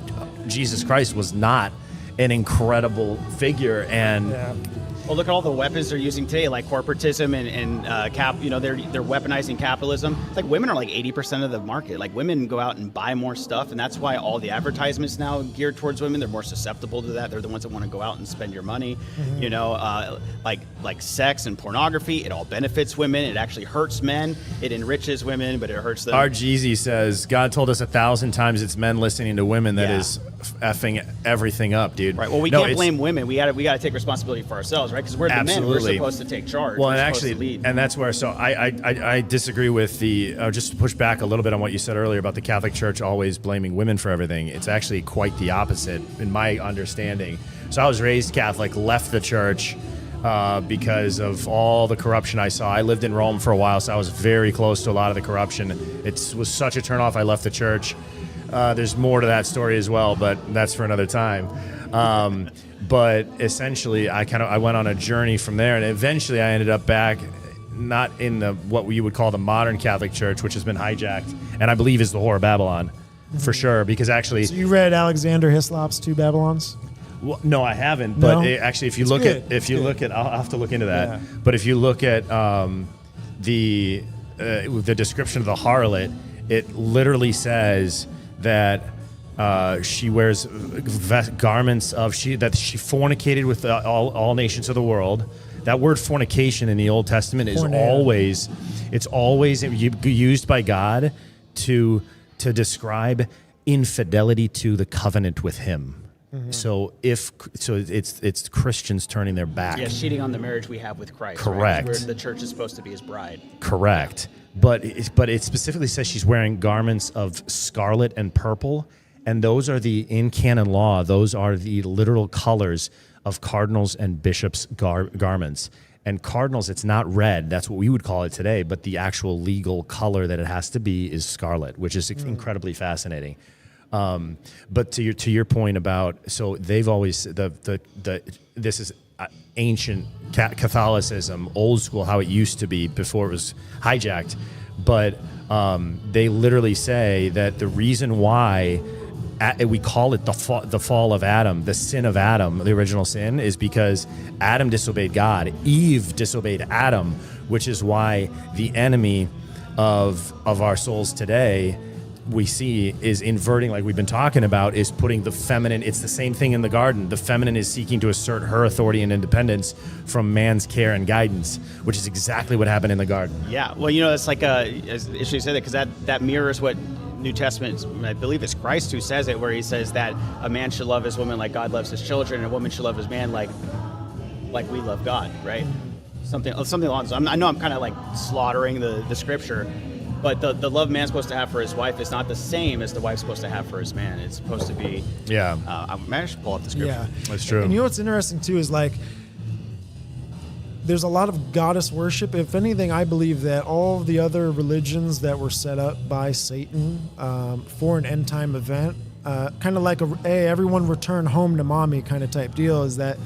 Jesus Christ was not an incredible figure. And Well, look at all the weapons they're using today, like corporatism and they're weaponizing capitalism. It's like women are like 80% of the market. Like, women go out and buy more stuff, and that's why all the advertisements now geared towards women. They're more susceptible to that. They're the ones that want to go out and spend your money. Like sex and pornography. It all benefits women. It actually hurts men. It enriches women, but it hurts them. our Jeezy says, God told us 1,000 times it's men listening to women that is effing everything up, dude. Right. Well, we can't blame women. We got to take responsibility for ourselves, right? Because we're the men. We're supposed to take charge. Well, we're and supposed actually, to lead. and that's where. So I disagree with just to push back a little bit on what you said earlier about the Catholic Church always blaming women for everything. It's actually quite the opposite, in my understanding. So I was raised Catholic, left the church because of all the corruption I saw. I lived in Rome for a while, so I was very close to a lot of the corruption. It was such a turnoff. I left the church. There's more to that story as well, but that's for another time. But essentially, I went on a journey from there, and eventually I ended up back, not in what you would call the modern Catholic Church, which has been hijacked, and I believe is the Whore of Babylon, for sure. Because actually, So you read Alexander Hislop's Two Babylons? well, no, I haven't. But No? actually, if you It's look good. at, I'll have to look into that. Yeah. But if you look at the description of the harlot, it literally says that she wears garments of that she fornicated with all nations of the world. That word fornication in the Old Testament is always used by God to describe infidelity to the covenant with Him. So it's Christians turning their back. Yeah, cheating on the marriage we have with Christ. Correct. Right? Where the church is supposed to be His bride. Correct. But it specifically says she's wearing garments of scarlet and purple, and those are in canon law, those are the literal colors of cardinals and bishops' garments. And cardinals, it's not red. That's what we would call it today. But the actual legal color that it has to be is scarlet, which is incredibly fascinating. But to your point about, so they've always this is ancient Catholicism, old school, how it used to be before it was hijacked. But they literally say that the reason why we call it the fall of Adam, the sin of Adam, the original sin, is because Adam disobeyed God. Eve disobeyed Adam, which is why the enemy of our souls today, we see, is inverting, like we've been talking about, is putting the feminine. It's the same thing in the garden. The feminine is seeking to assert her authority and independence from man's care and guidance, which is exactly what happened in the garden. Yeah, well, it's like as you said that, because that mirrors what New Testament, I believe it's Christ who says it, where he says that a man should love his woman like God loves his children, and a woman should love his man like we love God, right? Something along those. I know I'm kind of like slaughtering the scripture, but the love man's supposed to have for his wife is not the same as the wife's supposed to have for his man. It's supposed to be. Yeah. I managed to pull up the scripture. Yeah, That's true. And you know what's interesting too is like, there's a lot of goddess worship. If anything, I believe that all of the other religions that were set up by Satan for an end time event, kind of like hey, everyone return home to mommy kind of type deal, is that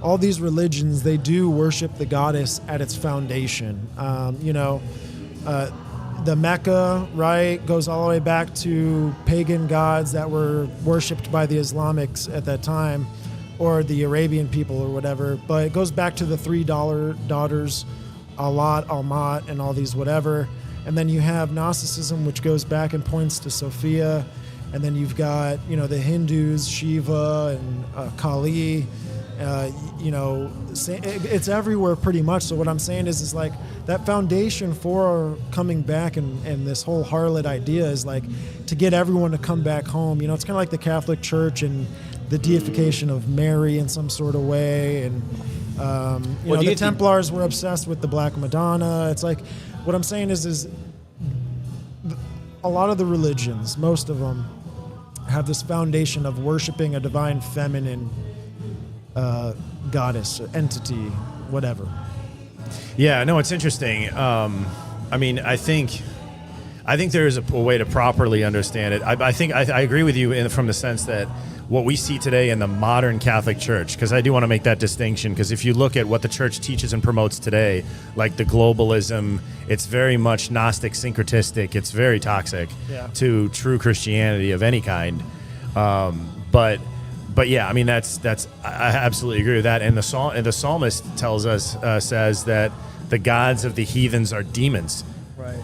all these religions, they do worship the goddess at its foundation. The Mecca, right, goes all the way back to pagan gods that were worshipped by the Islamics at that time, or the Arabian people or whatever. But it goes back to the $3 daughters, Allat, Almat, and all these whatever. And then you have Gnosticism, which goes back and points to Sophia. And then you've got, the Hindus, Shiva and Kali. It's everywhere pretty much. So what I'm saying is like that foundation for coming back and this whole harlot idea is like to get everyone to come back home. It's kind of like the Catholic Church and the deification of Mary in some sort of way. And, the Templars were obsessed with the Black Madonna. It's like, what I'm saying is a lot of the religions, most of them, have this foundation of worshiping a divine feminine goddess, entity, whatever. Yeah, no, it's interesting. I think there is a way to properly understand it. I think I agree with you from the sense that what we see today in the modern Catholic Church, because I do want to make that distinction, because if you look at what the church teaches and promotes today, like the globalism, it's very much Gnostic, syncretistic, it's very toxic to true Christianity of any kind. But yeah, that's I absolutely agree with that. And the psalmist tells us says that the gods of the heathens are demons. Right.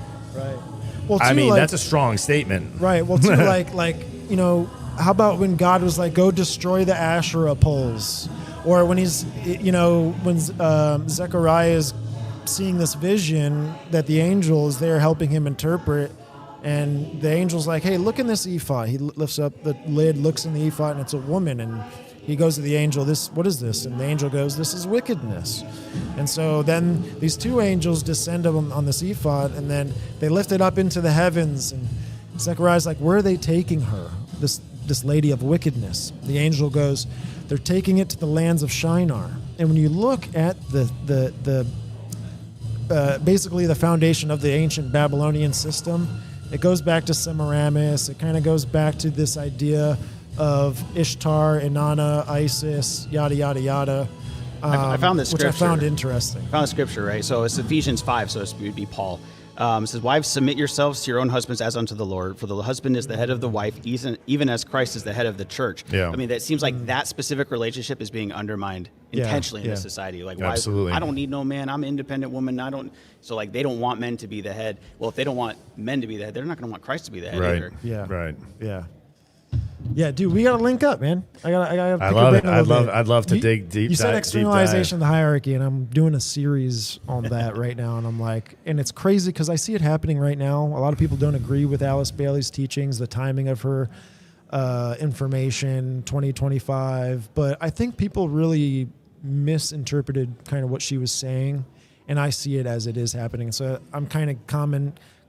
Well, too, that's a strong statement. Right. Well, too, how about when God was like, go destroy the Asherah poles? Or when he's, when Zechariah is seeing this vision that the angel is there helping him interpret, and the angel's like, hey, look in this ephod. He lifts up the lid, looks in the ephod, and it's a woman. And he goes to the angel, what is this? And the angel goes, this is wickedness. And so then these two angels descend on this ephod, and then they lift it up into the heavens. And Zechariah's like, where are they taking her? This lady of wickedness. The angel goes, they're taking it to the lands of Shinar. And when you look at the basically the foundation of the ancient Babylonian system, it goes back to Semiramis. It kind of goes back to this idea of Ishtar, Inanna, Isis, yada, yada, yada. I found this scripture. Which I found interesting. I found a scripture, right? So it's Ephesians 5, so it would be Paul. It says, wives, submit yourselves to your own husbands as unto the Lord, for the husband is the head of the wife, even as Christ is the head of the church. Yeah. That seems like that specific relationship is being undermined intentionally in this society. Like, absolutely. I don't need no man. I'm an independent woman. So they don't want men to be the head. Well, if they don't want men to be the head, they're not going to want Christ to be the head either. Yeah. Right. Yeah. Yeah, dude, we gotta link up, man. I love it. I'd love to dig deep. You said externalization of the hierarchy, and I'm doing a series on that right now, and I'm like, and it's crazy because I see it happening right now. A lot of people don't agree with Alice Bailey's teachings, the timing of her information, 2025, but I think people really misinterpreted kind of what she was saying, and I see it as it is happening. So I'm kind of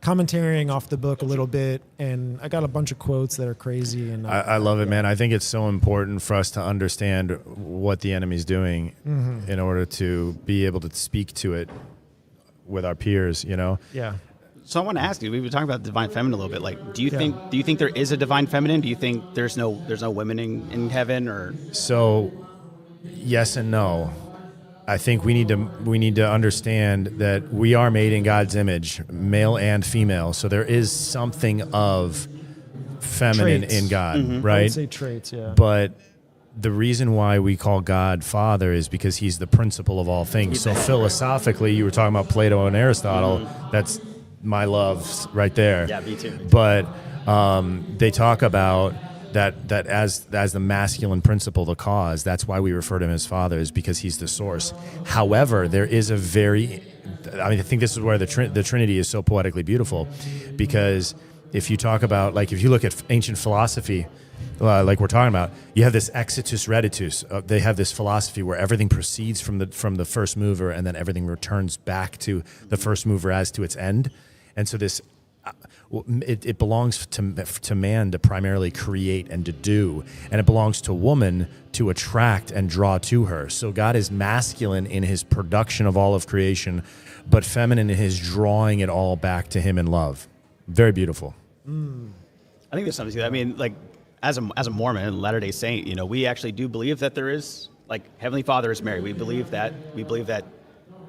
commentarying off the book a little bit, and I got a bunch of quotes that are crazy. And I love it, man. I think it's so important for us to understand what the enemy's doing in order to be able to speak to it with our peers, you know? Yeah. So I want to ask you. We were talking about the divine feminine a little bit. Like, do you think there is a divine feminine? Do you think there's no women in heaven, or? So, yes and no. I think we need to understand that we are made in God's image, male and female. So there is something of feminine Traits. in God, I right? would say traits, yeah. But the reason why we call God Father is because he's the principle of all things. So philosophically, you were talking about Plato and Aristotle. That's my loves right there. Yeah, me too. But they talk about that as the masculine principle, the cause. That's why we refer to him as Father, is because he's the source. However, there is I think this is where the Trinity is so poetically beautiful, because if you talk about, like, if you look at ancient philosophy, like we're talking about, you have this exitus reditus. They have this philosophy where everything proceeds from the first mover, and then everything returns back to the first mover as to its end. And so this, it belongs to man to primarily create and to do, and it belongs to woman to attract and draw to her. So God is masculine in his production of all of creation, but feminine in his drawing it all back to him in love. Very beautiful. I think there's something to that. I mean, like, as a Mormon and Latter-day Saint, you know, we actually do believe that there is, like, Heavenly Father is Mary. We believe that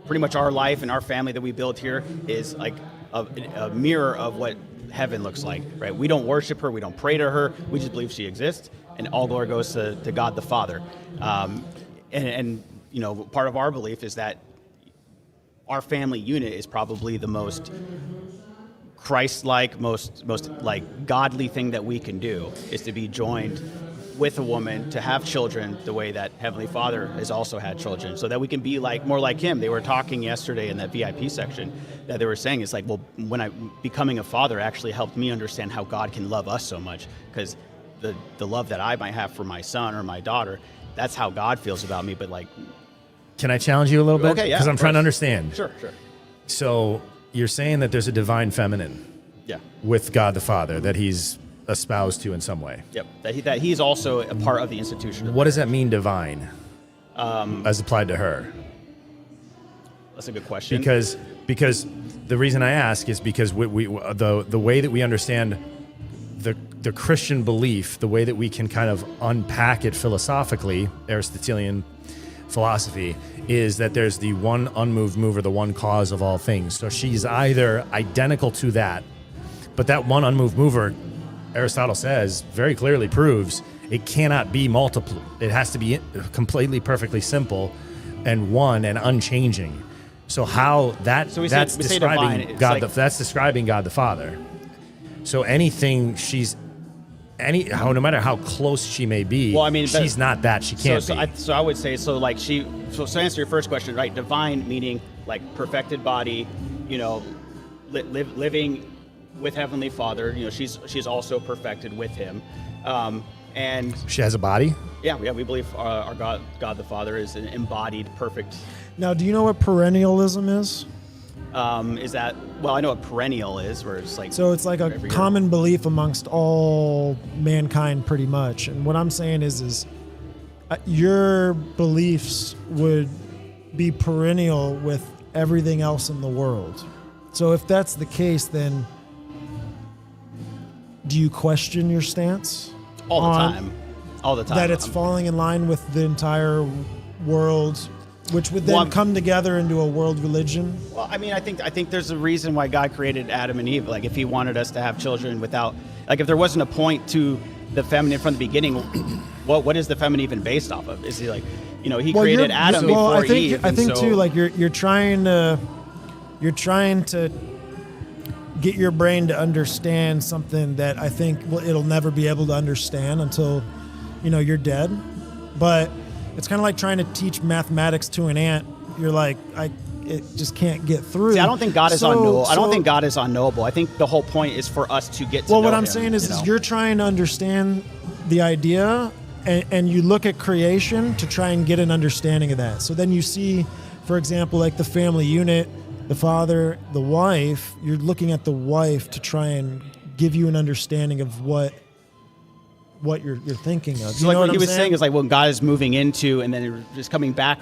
pretty much our life and our family that we build here is like a mirror of what heaven looks like, right? We don't worship her, we don't pray to her, we just believe she exists, and all glory goes to God the Father. And you know, part of our belief is that our family unit is probably the most Christ-like, most like godly thing that we can do, is to be joined with a woman, to have children the way that Heavenly Father has also had children, so that we can be more like him. They were talking yesterday in that VIP section that they were saying, it's like, well, when becoming a father actually helped me understand how God can love us so much, because the love that I might have for my son or my daughter, that's how God feels about me. But like, can I challenge you a little bit? Okay, yeah. Because I'm trying to understand. Sure. So you're saying that there's a divine feminine, Yeah. with God the Father that he's espoused to in some way. Yep. That he's also a part of the institution. What does that mean, divine, as applied to her? That's a good question. Because the reason I ask is because the way that we understand the Christian belief, the way that we can kind of unpack it philosophically, Aristotelian philosophy, is that there's the one unmoved mover, the one cause of all things. So she's either identical to that, but that one unmoved mover, Aristotle says, very clearly proves it cannot be multiple. It has to be completely, perfectly simple and one and unchanging. So how that's describing God, that's describing God the Father. So anything no matter how close she may be, well, I mean, she's not that. She can't be. So I would say, so to answer your first question, right? Divine meaning like perfected body, you know, living with Heavenly Father. You know, she's also perfected with Him, and she has a body. Yeah, we believe our God the Father is an embodied, perfect. Now, do you know what perennialism is? Is that, well, I know what perennial is, where it's like... So it's like a common belief amongst all mankind, pretty much. And what I'm saying is your beliefs would be perennial with everything else in the world. So if that's the case, then do you question your stance? All the time. That it's falling in line with the entire world, which would then come together into a world religion? Well, I mean, I think there's a reason why God created Adam and Eve. Like, if He wanted us to have children without, like, if there wasn't a point to the feminine from the beginning, what is the feminine even based off of? Is He like, you know, He created Adam before Eve? I think too, like you're trying to get your brain to understand something that I think it'll never be able to understand until, you know, you're dead. But it's kind of like trying to teach mathematics to an ant. You're like, it just can't get through. See, I don't think God is unknowable. I don't think God is unknowable. I think the whole point is for us to get to know Him. Well, what I'm saying is you're trying to understand the idea, and you look at creation to try and get an understanding of that. So then you see, for example, like the family unit, the father, the wife, you're looking at the wife to try and give you an understanding of what you're thinking of. So like what he was saying is like when God is moving into and then just coming back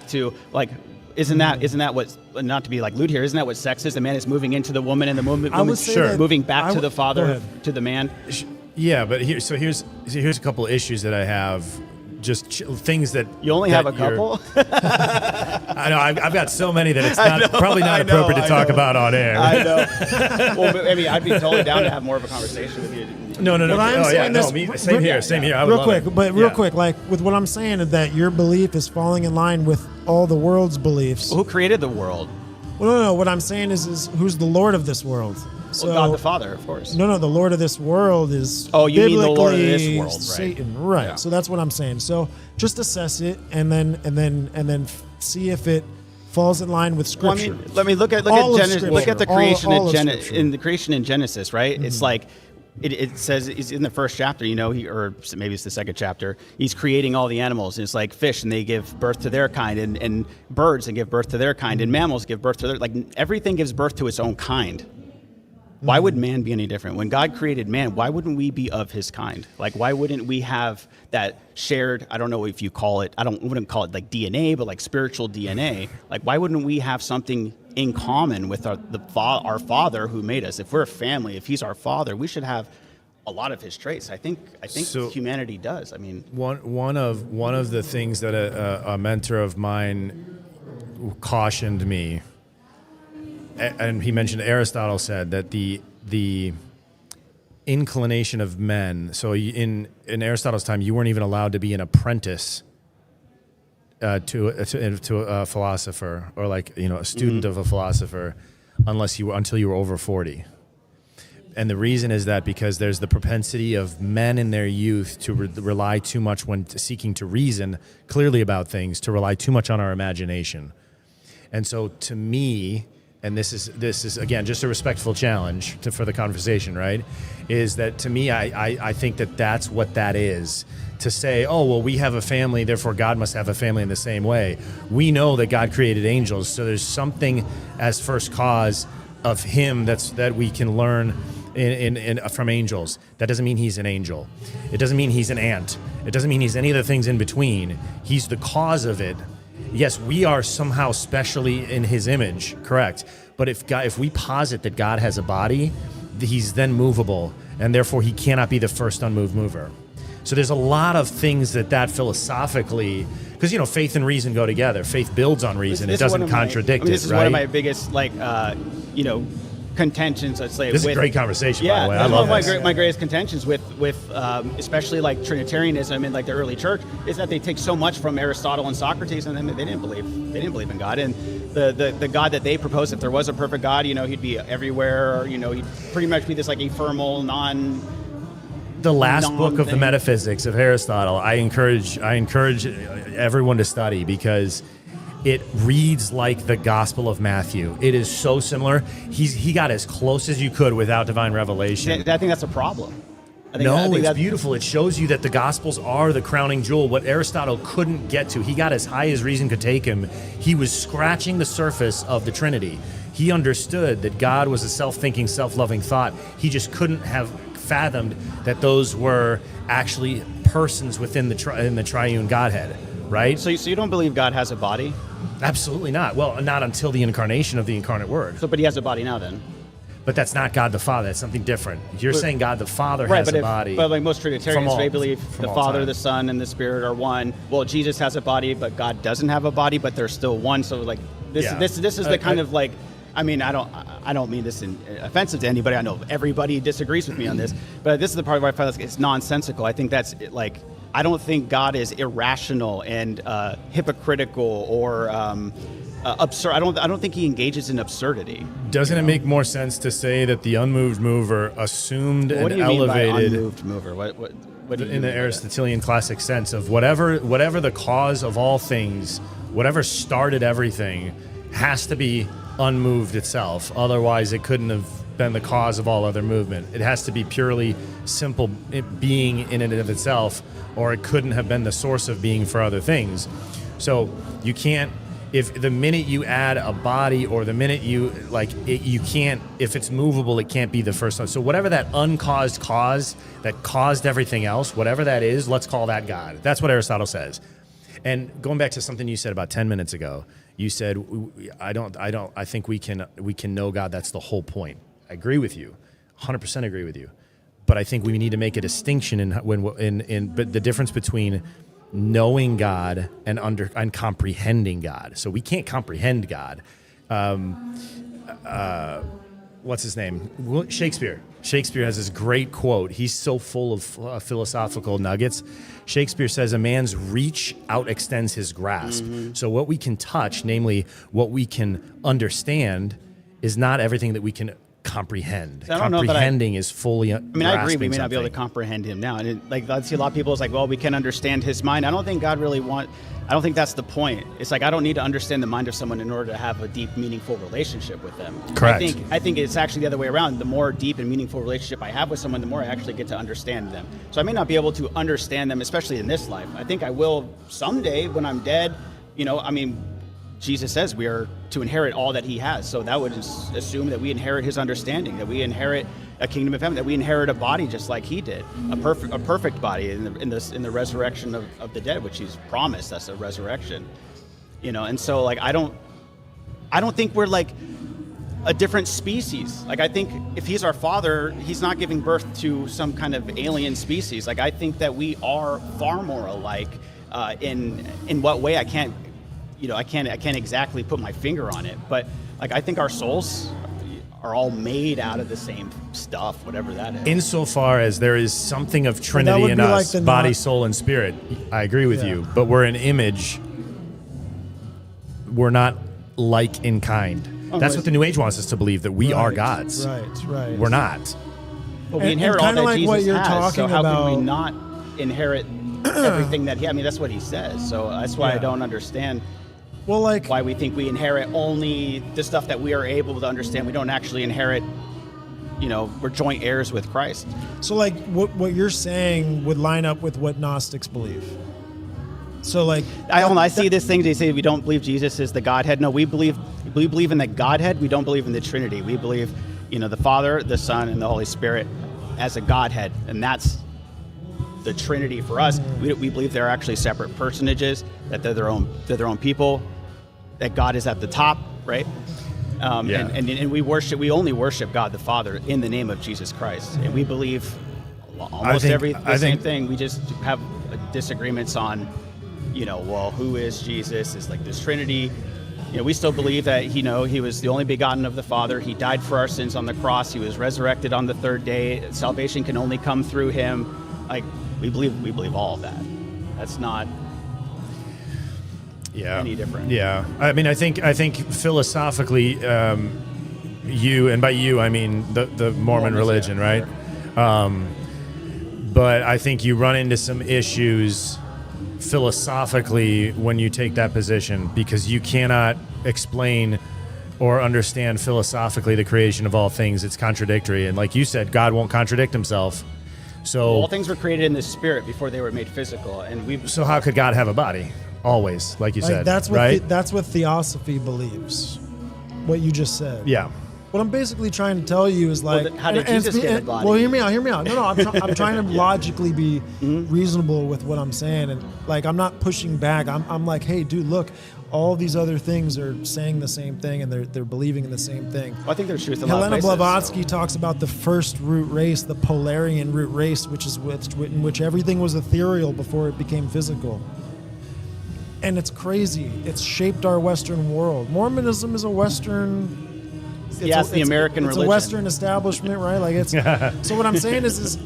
to like, isn't that what, not to be like lewd here, isn't that what sex is? The man is moving into the woman and the woman moving back to the father, to the man. Yeah, but here's a couple of issues that I have. Just things that you only have a couple. I know I've got so many that it's probably not appropriate to talk about on air. I know. Well, I mean, I'd be totally down to have more of a conversation with you. No. Same here. I would real quick, like with what I'm saying is that your belief is falling in line with all the world's beliefs. Well, who created the world? Well, no. What I'm saying is who's the Lord of this world? So, God the Father, of course. No, the Lord of this world is you mean the Lord of this world, right? Satan, right? Yeah. So that's what I'm saying. So just assess it and then see if it falls in line with Scripture. Well, I mean, look at Genesis. Look at the creation in the creation in Genesis, right? Mm-hmm. It's like it says it's in the first chapter. Or maybe it's the second chapter. He's creating all the animals. And it's like fish, and they give birth to their kind, and birds, and give birth to their kind, and mammals give birth to their everything gives birth to its own kind. Why would man be any different? When God created man, why wouldn't we be of his kind? Like, why wouldn't we have that shared, I don't know if you call it, wouldn't call it like DNA, but like spiritual DNA. Like, why wouldn't we have something in common with our Father who made us? If we're a family, if he's our Father, we should have a lot of his traits. I think so, humanity does. I mean, one of the things that a mentor of mine cautioned me, and he mentioned Aristotle said that the inclination of men. So in Aristotle's time, you weren't even allowed to be an apprentice to a philosopher or a student of a philosopher until you were over 40. And the reason is that because there's the propensity of men in their youth to rely too much when seeking to reason clearly about things, to rely too much on our imagination. And so to me, and this is again just a respectful challenge for the conversation, right? Is that to me, I think that's what that is. To say, oh, well, we have a family, therefore God must have a family in the same way. We know that God created angels, so there's something as first cause of him that we can learn from angels. That doesn't mean he's an angel. It doesn't mean he's an ant. It doesn't mean he's any of the things in between. He's the cause of it. Yes, we are somehow specially in his image, correct. But if we posit that God has a body, he's then movable, and therefore he cannot be the first unmoved mover. So there's a lot of things that philosophically, because faith and reason go together. Faith builds on reason. It doesn't contradict it. This is right? one of my biggest contentions. Let's say this is a great conversation. By the way, I love my greatest contentions with especially like Trinitarianism in like the early church is that they take so much from Aristotle and Socrates, and then they didn't believe in God. And the God that they proposed, if there was a perfect God, he'd be everywhere, or he'd pretty much be this like ephemeral, the last book of the Metaphysics of Aristotle, I encourage everyone to study because it reads like the Gospel of Matthew. It is so similar. He got as close as you could without divine revelation. I think that's a problem. It's beautiful. It shows you that the Gospels are the crowning jewel. What Aristotle couldn't get to, he got as high as reason could take him. He was scratching the surface of the Trinity. He understood that God was a self-thinking, self-loving thought. He just couldn't have fathomed that those were actually persons within the triune Godhead, right? So you don't believe God has a body? Absolutely not. Well, not until the incarnation of the incarnate Word. But he has a body now then? But that's not God the Father. That's something different. You're saying God the Father has a body. But like most Trinitarians, they believe the Father, the Son, and the Spirit are one. Well, Jesus has a body, but God doesn't have a body, but they're still one. So like this is the kind of like, I mean, I don't mean this offensive to anybody. I know everybody disagrees with me on this, but this is the part where I find it's nonsensical. I think that's like, I don't think God is irrational and hypocritical or absurd. I don't think he engages in absurdity. Doesn't it make more sense to say that the unmoved mover assumed and elevated? What do you mean by unmoved mover? What do you in the Aristotelian classic sense of whatever the cause of all things, whatever started everything, has to be unmoved itself. Otherwise, it couldn't have been the cause of all other movement. It has to be purely simple being in and of itself, or it couldn't have been the source of being for other things. So you can't if the minute you add a body or the minute you you can't, if it's movable, it can't be the first one. So whatever that uncaused cause that caused everything else, whatever that is, let's call that God. That's what Aristotle says. And going back to something you said about 10 minutes ago, you said, I think we can know God. That's the whole point. I agree with you. 100% agree with you. But I think we need to make a distinction but the difference between knowing God and comprehending God. So we can't comprehend God. What's his name? Shakespeare. Shakespeare has this great quote. He's so full of philosophical nuggets. Shakespeare says a man's reach outextends his grasp. Mm-hmm. So what we can touch, namely what we can understand, is not everything that we can comprehend. So Comprehending is fully. I agree. We may not be able to comprehend him now, and I see a lot of people. It's like, well, we can understand his mind. I don't think God really I don't think that's the point. It's like I don't need to understand the mind of someone in order to have a deep, meaningful relationship with them. Correct. I think it's actually the other way around. The more deep and meaningful relationship I have with someone, the more I actually get to understand them. So I may not be able to understand them, especially in this life. I think I will someday when I'm dead. Jesus says we are to inherit all that he has. So that would assume that we inherit his understanding, that we inherit a kingdom of heaven, that we inherit a body just like he did, a perfect body in the resurrection of the dead, which he's promised us a resurrection. And so I don't think we're like a different species. I think if he's our father, he's not giving birth to some kind of alien species. I think that we are far more alike. In what way I can't exactly put my finger on it, but I think our souls are all made out of the same stuff, whatever that is. Insofar as there is something of Trinity in us, body, soul, and spirit, I agree with you, but we're an image. We're not like in kind. That's what the New Age wants us to believe, that we are gods. Right. We're not. But we inherit all that like Jesus what you're has, so how about, can we not inherit everything that he... that's what he says, so that's why I don't understand why we think we inherit only the stuff that we are able to understand. We don't actually inherit, we're joint heirs with Christ. So what you're saying would line up with what Gnostics believe. So I see this thing, they say we don't believe Jesus is the Godhead. No, we believe in the Godhead. We don't believe in the Trinity. We believe, the Father, the Son, and the Holy Spirit as a Godhead, and that's the Trinity for us. We believe they're actually separate personages, that they're their own people, that God is at the top, right? And we only worship God the Father in the name of Jesus Christ, and we believe almost the same thing. We just have disagreements on, who is Jesus? Is this Trinity? We still believe that he was the only begotten of the Father. He died for our sins on the cross. He was resurrected on the third day. Salvation can only come through him. We believe all of that. That's not any different. Yeah. I think philosophically, you, and by you I mean the Mormon religion, right? But I think you run into some issues philosophically when you take that position, because you cannot explain or understand philosophically the creation of all things. It's contradictory, and like you said, God won't contradict himself. So all things were created in the spirit before they were made physical, and so how could God have a body? Always, like you said, that's what right? That's what theosophy believes. What you just said. Yeah. What I'm basically trying to tell you is how did Jesus get a body? Well, hear me out. No, I'm trying to logically be reasonable with what I'm saying, and I'm not pushing back. I'm like, hey, dude, look, all these other things are saying the same thing, and they're believing in the same thing. Well, I think there's truth in Helena a lot of places, Blavatsky talks about the first root race, the Polarian root race, which is in which everything was ethereal before it became physical. And it's crazy. It's shaped our Western world. Mormonism is a Western. It's the American religion. It's a Western establishment, right? So what I'm saying is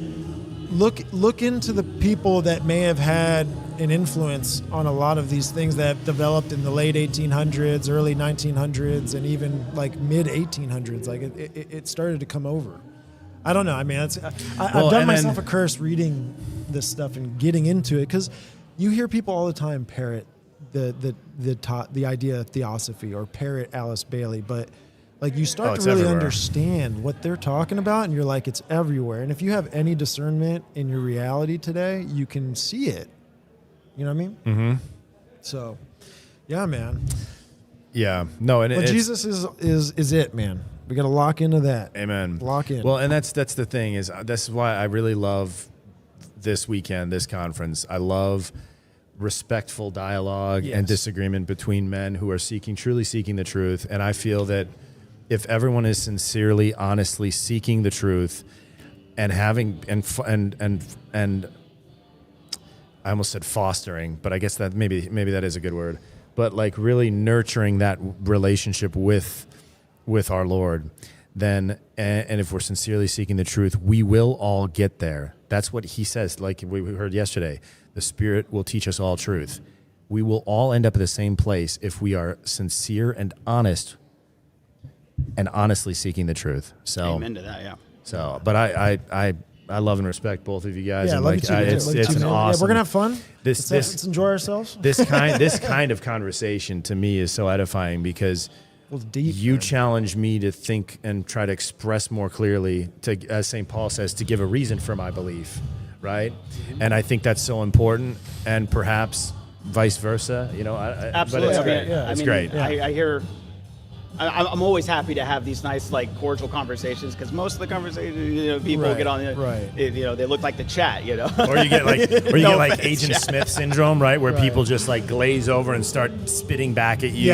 look into the people that may have had an influence on a lot of these things that developed in the late 1800s, early 1900s, and even mid 1800s. It started to come over. I don't know. I mean, I've done myself a curse reading this stuff and getting into it, because you hear people all the time parrot the idea of theosophy or parrot Alice Bailey, but you start to really everywhere. understand what they're talking about, and you're like, it's everywhere. And if you have any discernment in your reality today, you can see it. You know what I mean? Mm-hmm. So, yeah, man. Yeah. No, and But Jesus is it, man. We got to lock into that. Amen. Lock in. Well, and that's the thing is this is why I really love this weekend, this conference. I love respectful dialogue and disagreement between men who are truly seeking the truth. And I feel that if everyone is sincerely, honestly seeking the truth and having and I almost said fostering, but I guess that maybe that is a good word. But like really nurturing that relationship with our Lord, then and if we're sincerely seeking the truth, we will all get there. That's what he says. Like we heard yesterday, the Spirit will teach us all truth. We will all end up at the same place if we are sincere and honest, and honestly seeking the truth. So amen to that. Yeah. So, but I love and respect both of you guys. Yeah, and love like, you too. it's an awesome. Yeah, we're gonna have fun. Let's enjoy ourselves. This kind of conversation to me is so edifying because deep, you man. challenge me to think and try to express more clearly, to, as St. Paul says, to give a reason for my belief, right? And I think that's so important, and perhaps vice versa. You know, Absolutely. But it's great. I hear. I'm always happy to have these nice, like, cordial conversations because most of the conversations, people get on, they look like the chat, Or you get like Agent Smith syndrome, right, where people just like glaze over and start spitting back at you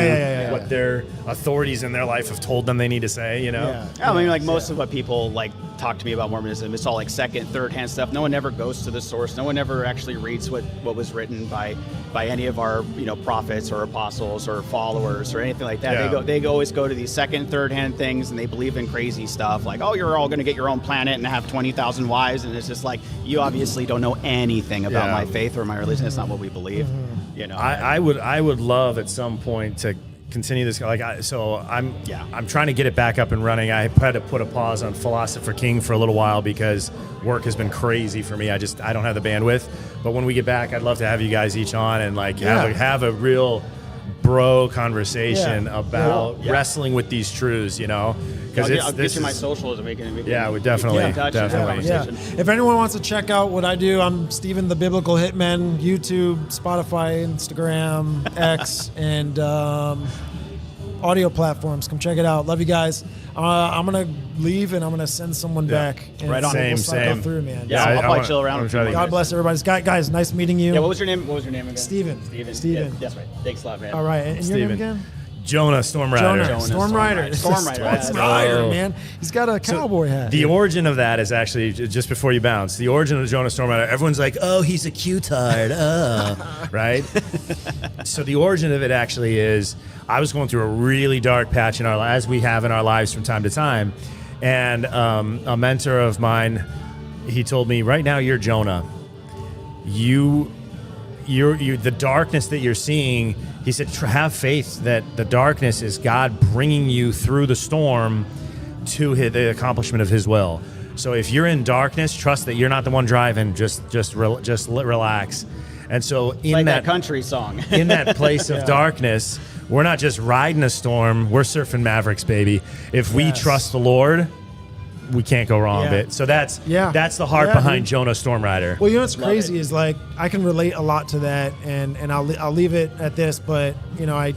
what their authorities in their life have told them they need to say, I mean, like most of what people like talk to me about Mormonism, it's all like second, third hand stuff. No one ever goes to the source. No one ever actually reads what was written by any of our prophets or apostles or followers or anything like that. Yeah. They always go to these second, third hand things, and they believe in crazy stuff like, oh, you're all going to get your own planet and have 20,000 wives, and it's just like, you obviously don't know anything about my faith or my religion. It's not what we believe. I would love at some point to continue this. I'm trying to get it back up and running. I had to put a pause on Philosopher King for a little while because work has been crazy for me. I don't have the bandwidth. But when we get back, I'd love to have you guys each on and have a real bro conversation about wrestling with these truths, because I'll get you my socials and we can we definitely keep in touch and have a conversation. If anyone wants to check out what I do, I'm Stephen the Biblical Hitman, YouTube, Spotify, Instagram, X, and audio platforms. Come check it out. Love you guys. I'm gonna leave and I'm gonna send someone back. And right on. we'll cycle Same. through, man. Yeah, I'll probably chill around. God bless everybody. Guys, nice meeting you. Yeah, what was your name? Again? Steven. Yeah, that's right. Thanks a lot, man. All right, and your name again? Jonah Stormrider. Stormrider, man. He's got a cowboy hat. The origin of that is actually, just before you bounce, the origin of Jonah Stormrider, everyone's like, oh, he's a Q-tard, right? So the origin of it actually is, I was going through a really dark patch in our lives, as we have in our lives from time to time, and a mentor of mine, he told me, right now you're Jonah. You're the darkness that you're seeing. He said, have faith that the darkness is God bringing you through the storm to the accomplishment of His will. So if you're in darkness, trust that you're not the one driving. Just relax. And so in like that country song, in that place of darkness, we're not just riding a storm. We're surfing Mavericks, baby. If we trust the Lord, we can't go wrong, bit. So that's the heart behind Jonah Stormrider. Well, what's crazy is like I can relate a lot to that, and I'll leave it at this. But I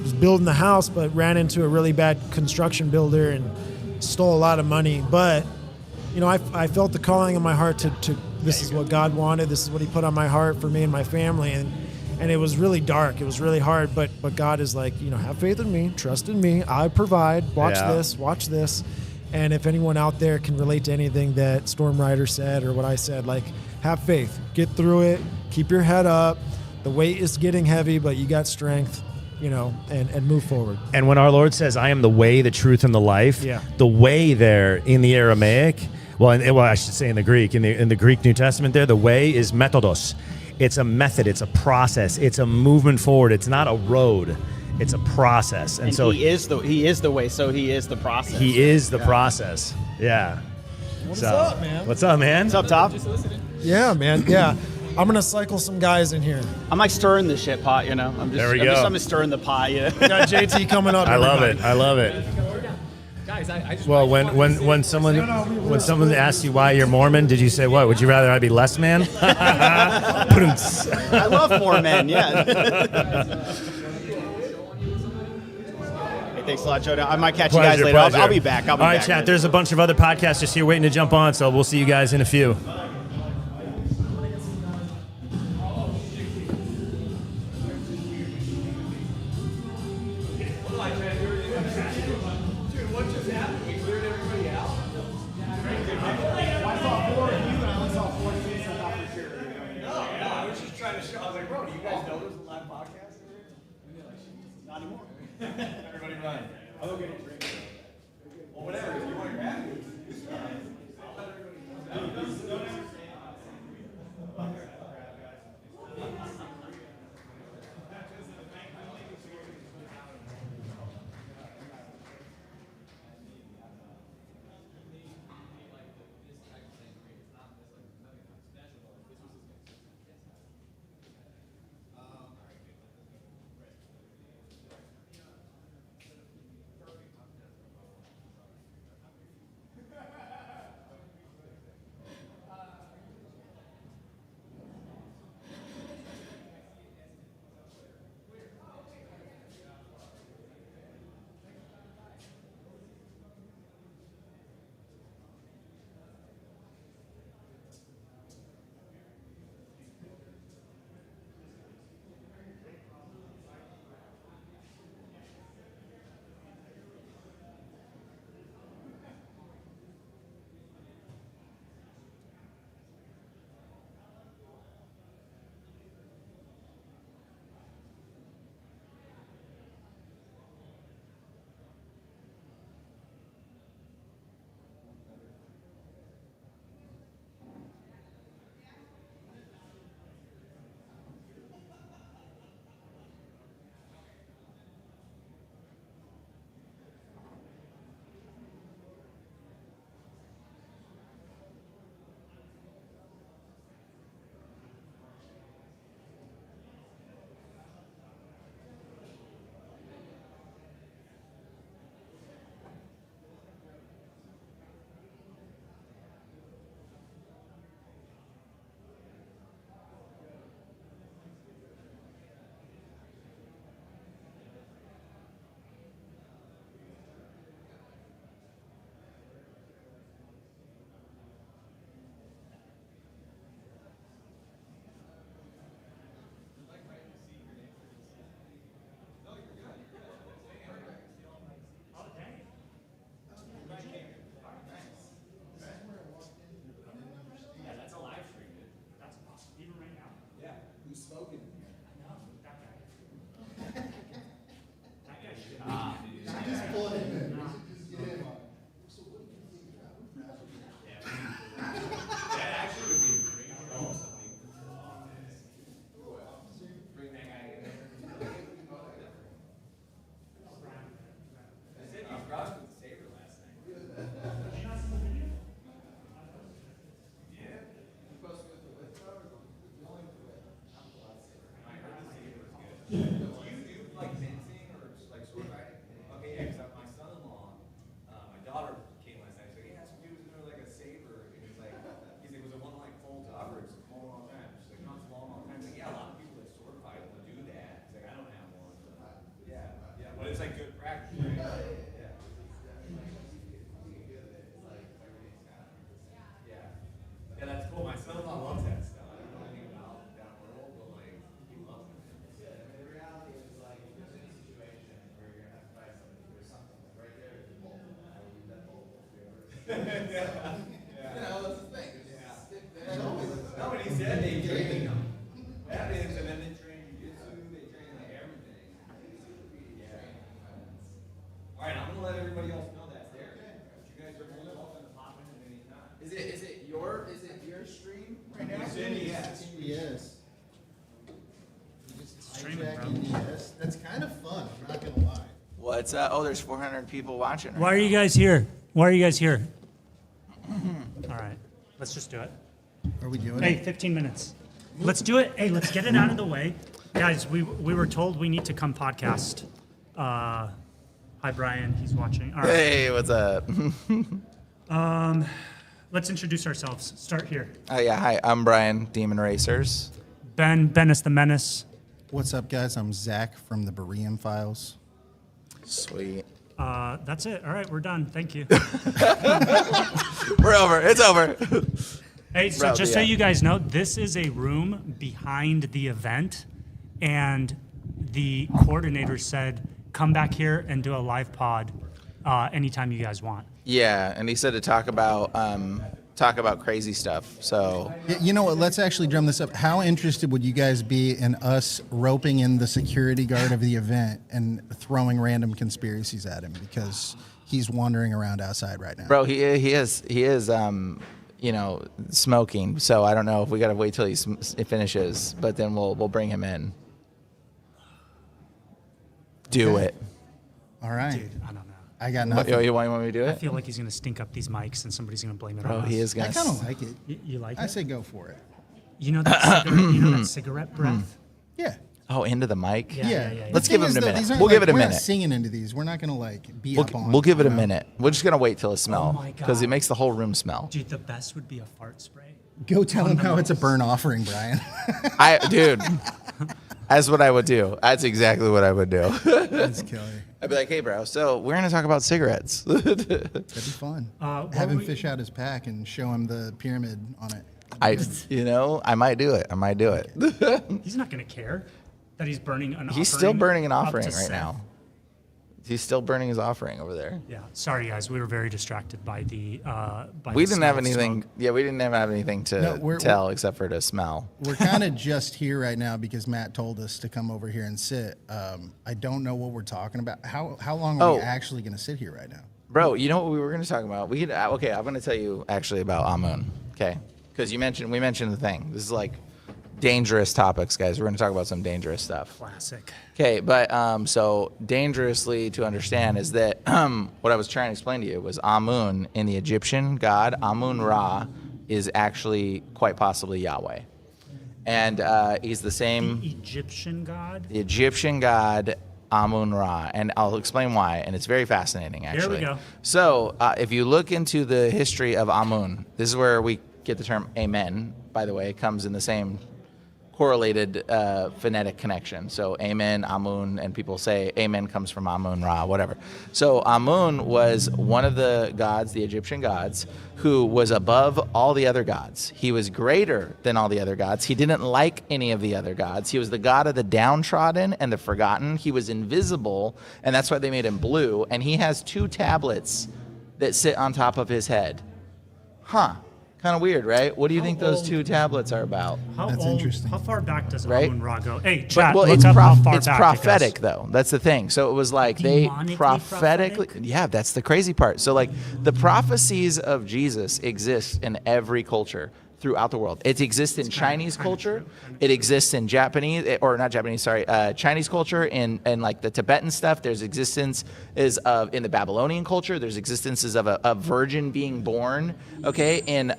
was building the house, but ran into a really bad construction builder and stole a lot of money. But I felt the calling in my heart to this is what God wanted. This is what He put on my heart for me and my family, and it was really dark. It was really hard. But God is like, have faith in me, trust in me. I provide. Watch this. And if anyone out there can relate to anything that Stormrider said or what I said, like, have faith, get through it, keep your head up. The weight is getting heavy, but you got strength, and move forward. And when our Lord says, I am the way, the truth, and the life, the way there in the Aramaic, I should say in the Greek, in the Greek New Testament there, the way is methodos. It's a method, it's a process, it's a movement forward. It's not a road. It's a process, and so He is the way. So He is the process. He is the process. Yeah. What's up, man? What's up, man? What's up, Top? Yeah, man. Yeah, I'm gonna cycle some guys in here. I'm like stirring the shit pot, I'm just stirring the pot. We got JT coming up. I love it. Guys, I just Well, when someone asks you why you're Mormon, did you say what? Would you rather I be less man? I love more men. Yeah. Thanks a lot, Joe. I might catch you guys later. I'll be back. All right, chat. There's a bunch of other podcasters here waiting to jump on, so we'll see you guys in a few. Everybody run. I'll go get a drink. Well, whatever. If you want to grab it, it's fine. What's oh, there's 400 people watching. Why are you guys here? Why are you guys here? All right, let's just do it. Are we doing Hey, it? 15 minutes. Let's do it. Hey, let's get it out of the way. Guys, we were told we need to come podcast. Hi, Brian. He's watching. All right. Hey, what's up? Let's introduce ourselves. Start here. Oh, yeah. Hi, I'm Brian, Demon Racers. Ben is the Menace. What's up, guys? I'm Zach from the Berean Files. Sweet. That's it. All right, we're done. Thank you. We're over. It's over. Hey, so Bro, just so yeah. you guys know, this is a room behind the event, and the coordinator said, come back here and do a live pod anytime you guys want. Yeah, and he said to talk about crazy stuff. So You know what? Let's actually drum this up. How interested would you guys be in us roping in the security guard of the event and throwing random conspiracies at him because he's wandering around outside right now? bro, he is smoking. So I don't know if we gotta wait till he finishes, but then we'll bring him in. Do it. All right. Dude, I don't know. I got What, nothing. you want me to do I it? feel like he's going to stink up these mics and somebody's going to blame it Bro, on us. he is gonna. I kind of like it. You like I it? say go for it. You know that cigarette breath? Yeah. Oh, into the mic. Yeah. Let's The give thing him is, a though, minute. these aren't We'll give like- it a we're not minute. singing into these. We're not gonna be up on. We'll give it a you know? minute. We're just gonna wait till it smells my because it God. makes the whole room smell. Dude, the best would be a fart spray. Go tell him how it's a mics. burnt offering, Brian. Dude, that's what I would do. That's exactly what I would do. That's killer. I'd be like, hey, bro, so we're gonna talk about cigarettes. That'd be fun. What Have him were we- fish out his pack and show him the pyramid on it. I might do it. I might do it. He's not going to care that he's burning an offering. He's still burning an up offering to right Seth. now. He's still burning his offering over there. Yeah. Sorry, guys. We were very distracted by the. We didn't have anything. Yeah, we didn't have anything to No, we're- tell except for to smell. We're kind of just here right now because Matt told us to come over here and sit. I don't know what we're talking about. How long are we actually going to sit here right now? Bro, you know what we were going to talk about? We could. Okay, I'm going to tell you actually about Amun. Okay, because we mentioned the thing. This is like dangerous topics, guys. We're going to talk about some dangerous stuff. Classic. Okay, but so dangerously to understand is that what I was trying to explain to you was Amun in the Egyptian god Amun-Ra is actually quite possibly Yahweh, and he's the same. The Egyptian god. The Egyptian god Amun-Ra, and I'll explain why, and it's very fascinating actually. Here we go. So if you look into the history of Amun, this is where we get the term Amen. By the way, it comes in the same correlated phonetic connection. So Amen, Amun, and people say Amen comes from Amun-Ra, whatever. So Amun was one of the gods, the Egyptian gods, who was above all the other gods. He was greater than all the other gods. He didn't like any of the other gods. He was the god of the downtrodden and the forgotten. He was invisible, and that's why they made him blue. And he has 2 tablets that sit on top of his head. Huh. Kind of weird, right? What do you think those 2 tablets are about? That's interesting. How far back does Right? Amun-Ra go? Hey, But, chat, well, look it's, up how far it's back prophetic, it goes. though. That's the thing. So it was like they Demonically prophetically, prophetic? yeah, that's the crazy part. So like the prophecies of Jesus exist in every culture throughout the world. It exists in Chinese culture. It exists in Japanese, or not Japanese, sorry, Chinese culture, and like the Tibetan stuff. There's existence is of in the Babylonian culture. There's existences of a virgin being born. Okay, in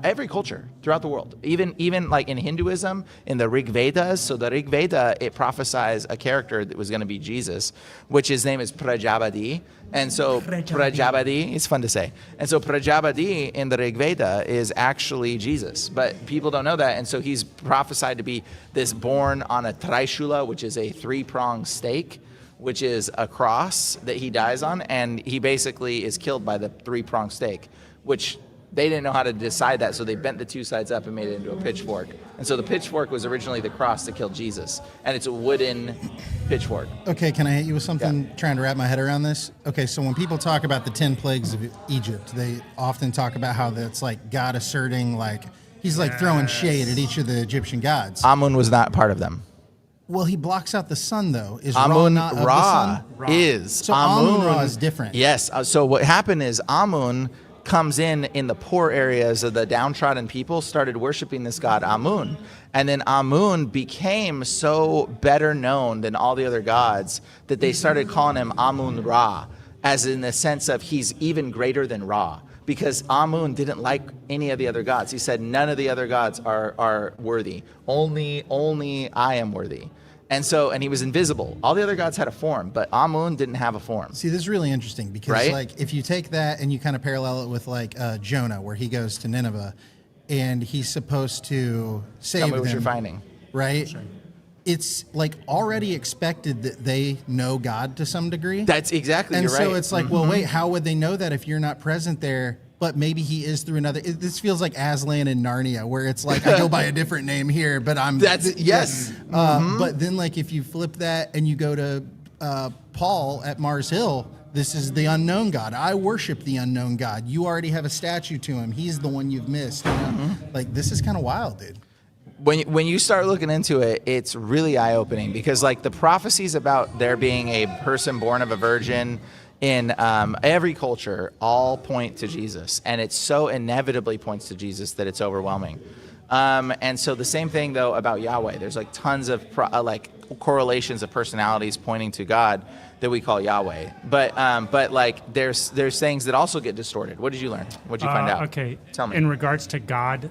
every culture throughout the world. Even like in Hinduism, in the Rig Vedas. So the Rig Veda, it prophesies a character that was going to be Jesus, which his name is Prajapati. And so Prajapati, it's fun to say. And so Prajapati in the Rig Veda is actually Jesus, but people don't know that. And so he's prophesied to be this born on a trishula, which is a 3-pronged stake, which is a cross that he dies on. And he basically is killed by the 3-pronged stake, which they didn't know how to decide that. So they bent the 2 sides up and made it into a pitchfork. And so the pitchfork was originally the cross that killed Jesus. And it's a wooden pitchfork. Okay, can I hit you with something? Trying to wrap my head around this. Okay, so when people talk about the 10 plagues of Egypt, they often talk about how that's like God asserting, like he's like throwing shade at each of the Egyptian gods. Amun was not part of them. Well, he blocks out the sun though. Is Ra Amun not of the Ra sun? is. So Amun-Ra is different. Yes. So what happened is Amun comes in the poor areas of the downtrodden people, started worshiping this god Amun. And then Amun became so better known than all the other gods that they started calling him Amun-Ra, as in the sense of he's even greater than Ra. Because Amun didn't like any of the other gods. He said, none of the other gods are worthy. Only I am worthy. And he was invisible. All the other gods had a form, but Amun didn't have a form. See, this is really interesting because, Right? like, if you take that and you kind of parallel it with, like, Jonah, where he goes to Nineveh and he's supposed to save Tell me them. what you're finding. Right? it's like already expected that they know God to some degree. That's exactly, and you're so right. it's like, well, wait, how would they know that if you're not present there? But maybe he is through another. This feels like Aslan in Narnia, where it's like I go by a different name here, but I'm. Yes. But then, like, if you flip that and you go to Paul at Mars Hill, this is the unknown God. I worship the unknown God. You already have a statue to him. He's the one you've missed. You know? Like, this is kind of wild, dude. When you start looking into it, it's really eye-opening because, like, the prophecies about there being a person born of a virgin in every culture all point to Jesus, and it so inevitably points to Jesus that it's overwhelming. And so the same thing though about Yahweh. There's like tons of correlations of personalities pointing to God that we call Yahweh. But like there's things that also get distorted. What did you learn? What did you find out? Okay, tell me. In regards to God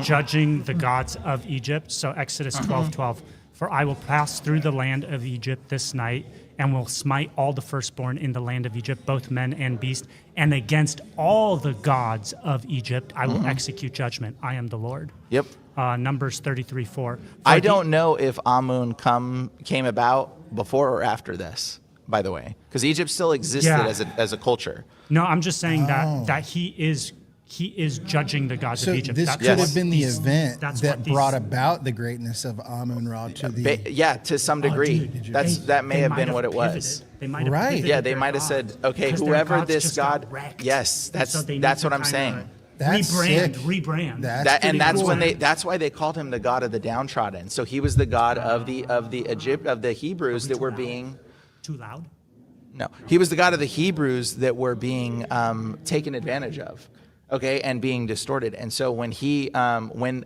judging the gods of Egypt, so Exodus 12:12, for I will pass through the land of Egypt this night and will smite all the firstborn in the land of Egypt, both men and beast, and against all the gods of Egypt I will execute judgment. I am the Lord. Yep. Numbers 33:4. I don't know if Amun came about before or after this, by the way, because Egypt still existed as a culture. No, I'm just saying that he is judging the gods So of Egypt. this That's could what have been the these- event that's that what these- brought about the greatness of Amun-Ra to the. To some degree. Dude, That may they have might been what it was. They might have Right. pivoted Yeah, they their might have God, said, okay, 'cause their whoever gods this just got God. wrecked. Yes, So they need that's to what I'm kinda saying. That's sick. Rebrand. That's And that's cool. when that's why they called him the God of the downtrodden. So he was the God of the Hebrews that were being. Too loud. No, he was the God of the Hebrews that were being taken advantage of, okay, and being distorted. And so when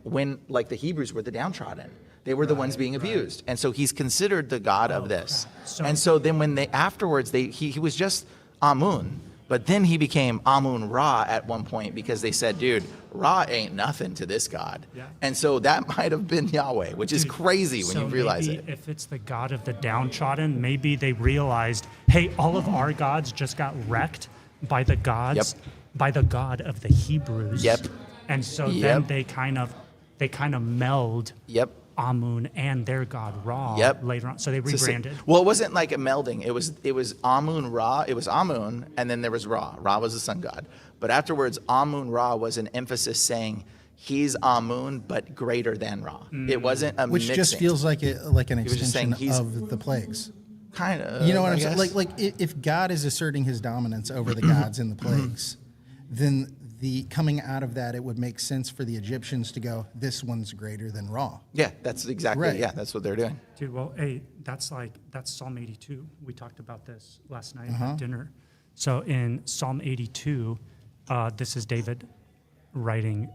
when like the Hebrews were the downtrodden, they were the ones being abused, and so he's considered the God of this. And so then when they afterwards he was just Amun, but then he became Amun-Ra at one point because they said, dude, Ra ain't nothing to this God. Yeah. And so that might have been Yahweh, which is crazy when you realize maybe it. if it's the God of the downtrodden, maybe they realized, hey, all of our gods just got wrecked by the gods, by the God of the Hebrews. Yep. And so then they kind of meld Amun and their god Ra later on. So they rebranded. Well, it wasn't like a melding. It was Amun-Ra. It was Amun, and then there was Ra. Ra was the sun god. But afterwards, Amun-Ra was an emphasis saying he's Amun, but greater than Ra. It wasn't a Which mixing. just feels like an was just saying extension of the plagues. Kind of. You know what I'm guess. saying? Like if God is asserting his dominance over the gods in the plagues, then the coming out of that, it would make sense for the Egyptians to go, this one's greater than Ra. Yeah, that's exactly. Right. Yeah, that's what they're doing. Dude, well, hey, that's Psalm 82. We talked about this last night at dinner. So in Psalm 82, this is David writing,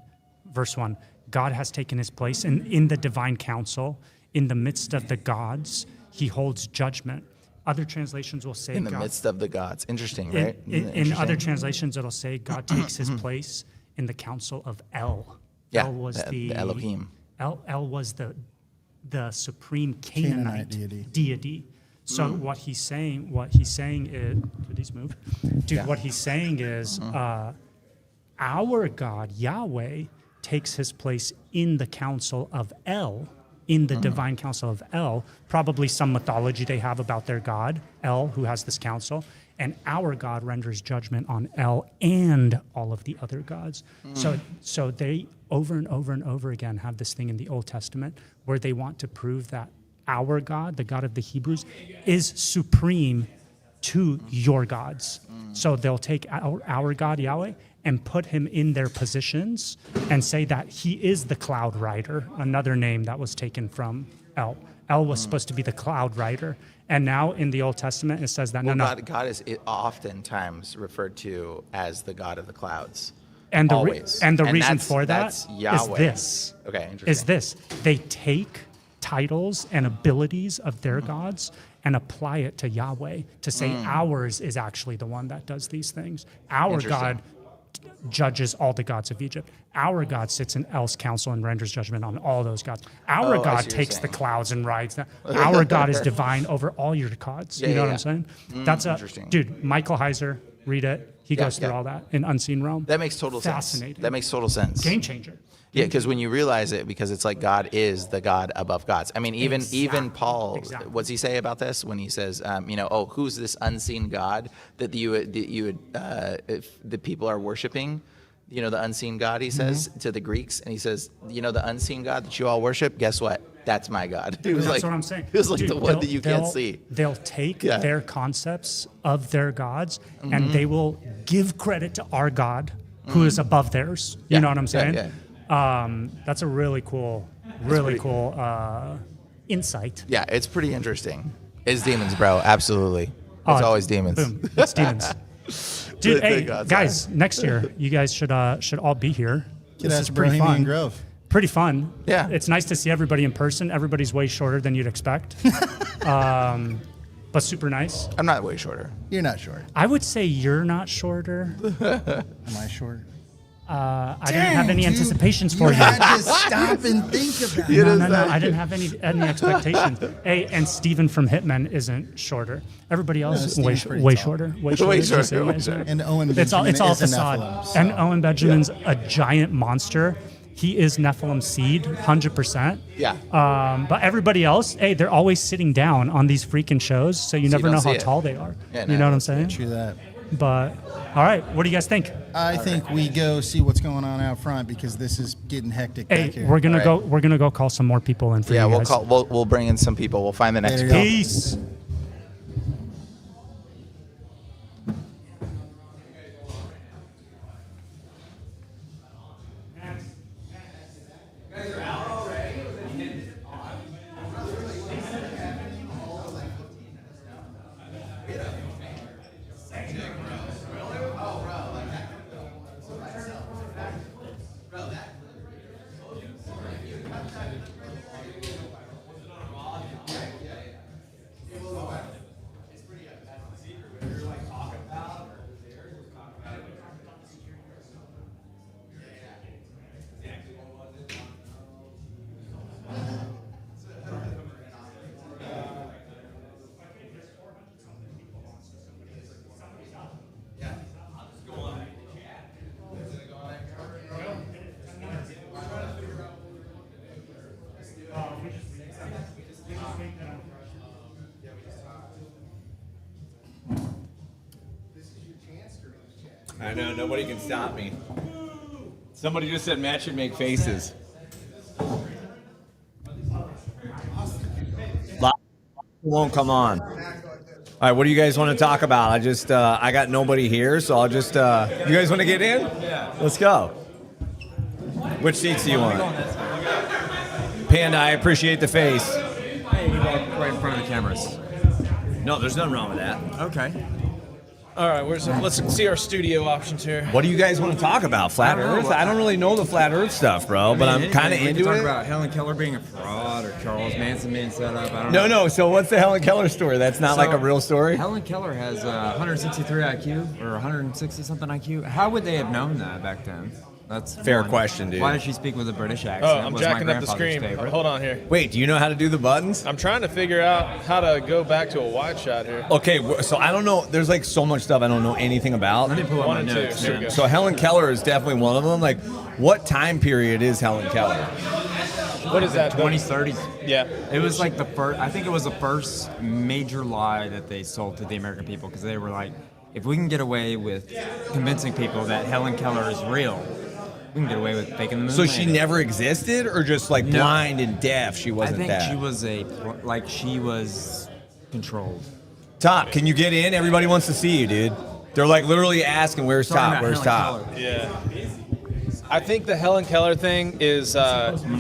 verse 1. God has taken his place in the divine council, in the midst of the gods, he holds judgment. Other translations will say In the midst of the gods. Interesting, right? In other translations, it'll say God takes his place in the council of El. Yeah, El was the Elohim. El was the supreme Canaanite deity. So what he's saying is, do these move? Dude, what he's saying is, our God Yahweh takes his place in the council of El. In the divine council of El, probably some mythology they have about their God, El, who has this council, and our God renders judgment on El and all of the other gods. So they over and over and over again have this thing in the Old Testament where they want to prove that our God, the God of the Hebrews, is supreme to your gods. So they'll take our God, Yahweh, and put him in their positions and say that he is the cloud rider, another name that was taken from El. El was supposed to be the cloud rider. And now in the Old Testament, it says that God is oftentimes referred to as the God of the clouds. And the Always. reason for that that's is Yahweh. this. Okay, interesting. Is this. They take titles and abilities of their gods and apply it to Yahweh to say ours is actually the one that does these things. Our God judges all the gods of Egypt. Our God sits in El's council and renders judgment on all those gods. Our God takes the clouds and rides them. Our God is divine over all your gods. You know what I'm saying? That's interesting. Dude, Michael Heiser, Read it. He goes through all that in Unseen Realm. That makes total sense. Fascinating. That makes total sense. Game changer. Yeah, because when you realize it, because it's like God is the God above gods. I mean, even Paul, what's he say about this when he says, who's this unseen God that the people are worshiping? You know, the unseen God, he says to the Greeks, and he says, the unseen God that you all worship, guess what? That's my God. He was That's like, what I'm saying. He was like Dude, the one that you can't see. They'll take their concepts of their gods and they will give credit to our God who is above theirs. You know what I'm saying? That's a really cool insight. Yeah, it's pretty interesting. It's demons, bro. Absolutely. It's always demons. Boom. It's demons. Dude, hey, guys, next year, you guys should all be here. This is pretty fun. Grove. Pretty fun. Yeah. It's nice to see everybody in person. Everybody's way shorter than you'd expect. But super nice. I'm not way shorter. You're not short. I would say you're not shorter. Am I short? I didn't have any anticipations for you. Had to stop and think about it. No. I didn't have any expectations. Hey, and Steven from Hitman isn't shorter. Everybody else is way shorter. Way shorter. And Owen Benjamin it's all is a facade. Nephilim, so. And Owen Benjamin's a giant monster. He is Nephilim seed, 100%. Yeah. But everybody else, hey, they're always sitting down on these freaking shows, so you never know how tall they are. Yeah, you know what I'm saying? True that. But, all right, what do you guys think? I think we go see what's going on out front because this is getting hectic Hey, back here. we're gonna go call some more people in for you guys. We'll bring in some people. We'll find the next There you go. Peace. I know, nobody can stop me. Somebody just said Matt should make faces. Won't come on. All right, what do you guys want to talk about? I got nobody here, so I'll just, you guys want to get in? Yeah. Let's go. Which seats do you want? Panda, I appreciate the face. Hey, you walk right in front of the cameras. No, there's nothing wrong with that. Okay. All right, let's see our studio options here. What do you guys want to talk about? Flat Earth? I don't really know the flat Earth stuff, bro, but I'm kind of into it. Talk about Helen Keller being a fraud or Charles Manson being set up. I don't know. No. So what's the Helen Keller story? That's not like a real story? Helen Keller has 163 IQ or 160 something IQ. How would they have known that back then? That's fair question, dude. Why did she speak with a British accent? Oh, I'm jacking up the screen. Hold on here. Wait, do you know how to do the buttons? I'm trying to figure out how to go back to a wide shot here. Okay, so I don't know. There's like so much stuff I don't know anything about. Let me pull up my notes. So Helen Keller is definitely one of them. Like, what time period is Helen Keller? What is that? 2030s. Yeah. It was like the first, I think it was the first major lie that they sold to the American people because they were like, if we can get away with convincing people that Helen Keller is real, we can get away with faking the moon. So she never existed, or just like blind and deaf? She wasn't that. I think she was controlled. Top, can you get in? Everybody wants to see you, dude. They're like literally asking, "Where's Top? Where's Top?" Yeah. I think the Helen Keller thing is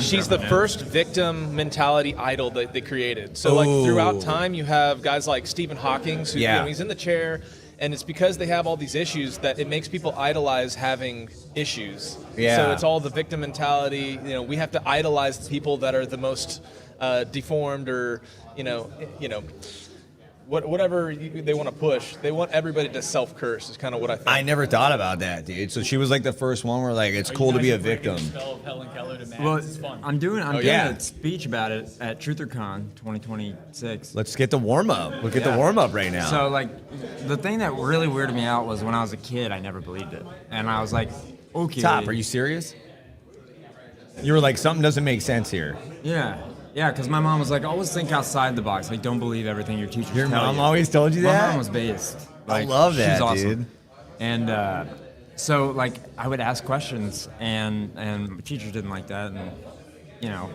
she's the first victim mentality idol that they created. So like throughout time, you have guys like Stephen Hawking, who he's in the chair. And it's because they have all these issues that it makes people idolize having issues. Yeah. So it's all the victim mentality. You know, we have to idolize the people that are the most deformed, or whatever they want to push. They want everybody to self-curse is kind of what I think. I never thought about that, dude. So she was like the first one where like it's cool to be a victim. Helen Keller to well, it's fun. I'm doing a speech about it at TrutherCon 2026. Let's get the warm up. We'll get the warm up right now. So like, the thing that really weirded me out was when I was a kid, I never believed it, and I was like, okay. Top, are you serious? You were like, something doesn't make sense here. Yeah, because my mom was like, always think outside the box. Like, don't believe everything your teachers tell you. Your mom always told you that? My mom was based. Like, I love that, she's awesome. dude. And so, like, I would ask questions, and my teachers didn't like that. And, you know,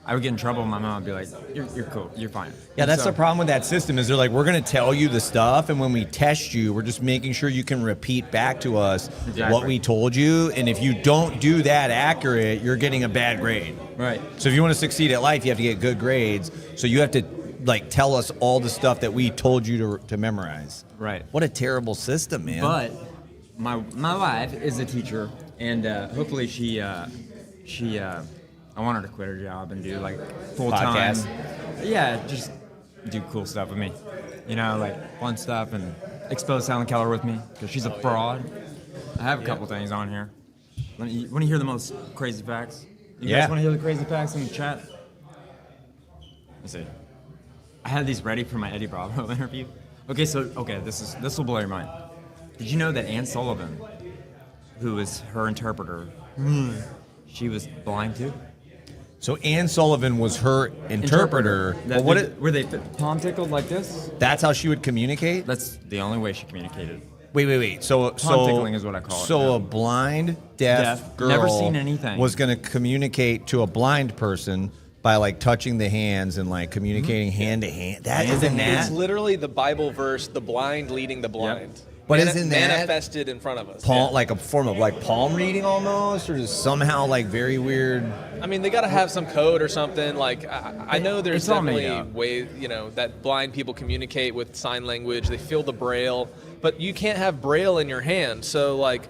I would get in trouble, and my mom would be like, you're cool. You're fine. Yeah, that's the problem with that system is they're like, we're going to tell you the stuff, and when we test you, we're just making sure you can repeat back to us what we told you. And if you don't do that accurate, you're getting a bad grade. Right. So if you want to succeed at life, you have to get good grades. So you have to like tell us all the stuff that we told you to memorize. Right. What a terrible system, man. But my wife is a teacher, and hopefully she I want her to quit her job and do like full time. Yeah, just do cool stuff with me. You know, like fun stuff, and expose Helen Keller with me because she's a fraud. I have a couple things on here. Want to hear the most crazy facts? You guys want to hear the crazy facts in the chat? Let's see. I had these ready for my Eddie Bravo interview. This will blow your mind. Did you know that Anne Sullivan, who was her interpreter, she was blind too? So Anne Sullivan was her interpreter. Were they palm tickled like this? That's how she would communicate? That's the only way she communicated. Wait. Palm tickling is what I call it. So a blind, deaf girl never seen anything. Was going to communicate to a blind person by like touching the hands and like communicating hand to hand. It's literally the Bible verse, the blind leading the blind. Yep. But isn't that manifested in front of us? Like a form of like palm reading almost, or just somehow like very weird? I mean, they got to have some code or something. Like I know there's definitely ways, that blind people communicate with sign language. They feel the Braille, but you can't have Braille in your hand. So like,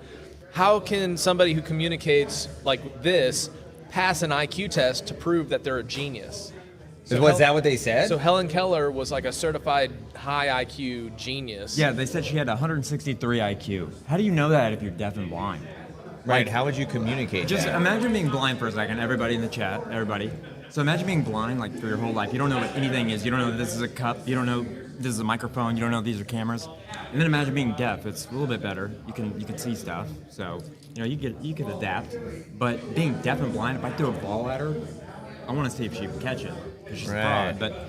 how can somebody who communicates like this pass an IQ test to prove that they're a genius? Was that what they said? So Helen Keller was like a certified high IQ genius. Yeah, they said she had 163 IQ. How do you know that if you're deaf and blind? Right, how would you communicate Just that? imagine being blind for a second, everybody in the chat, everybody. So imagine being blind like for your whole life. You don't know what anything is. You don't know this is a cup. You don't know this is a microphone. You don't know these are cameras. And then imagine being deaf. It's a little bit better. You can see stuff. So, you could adapt. But being deaf and blind, if I throw a ball at her, I want to see if she would catch it. She's fraud, but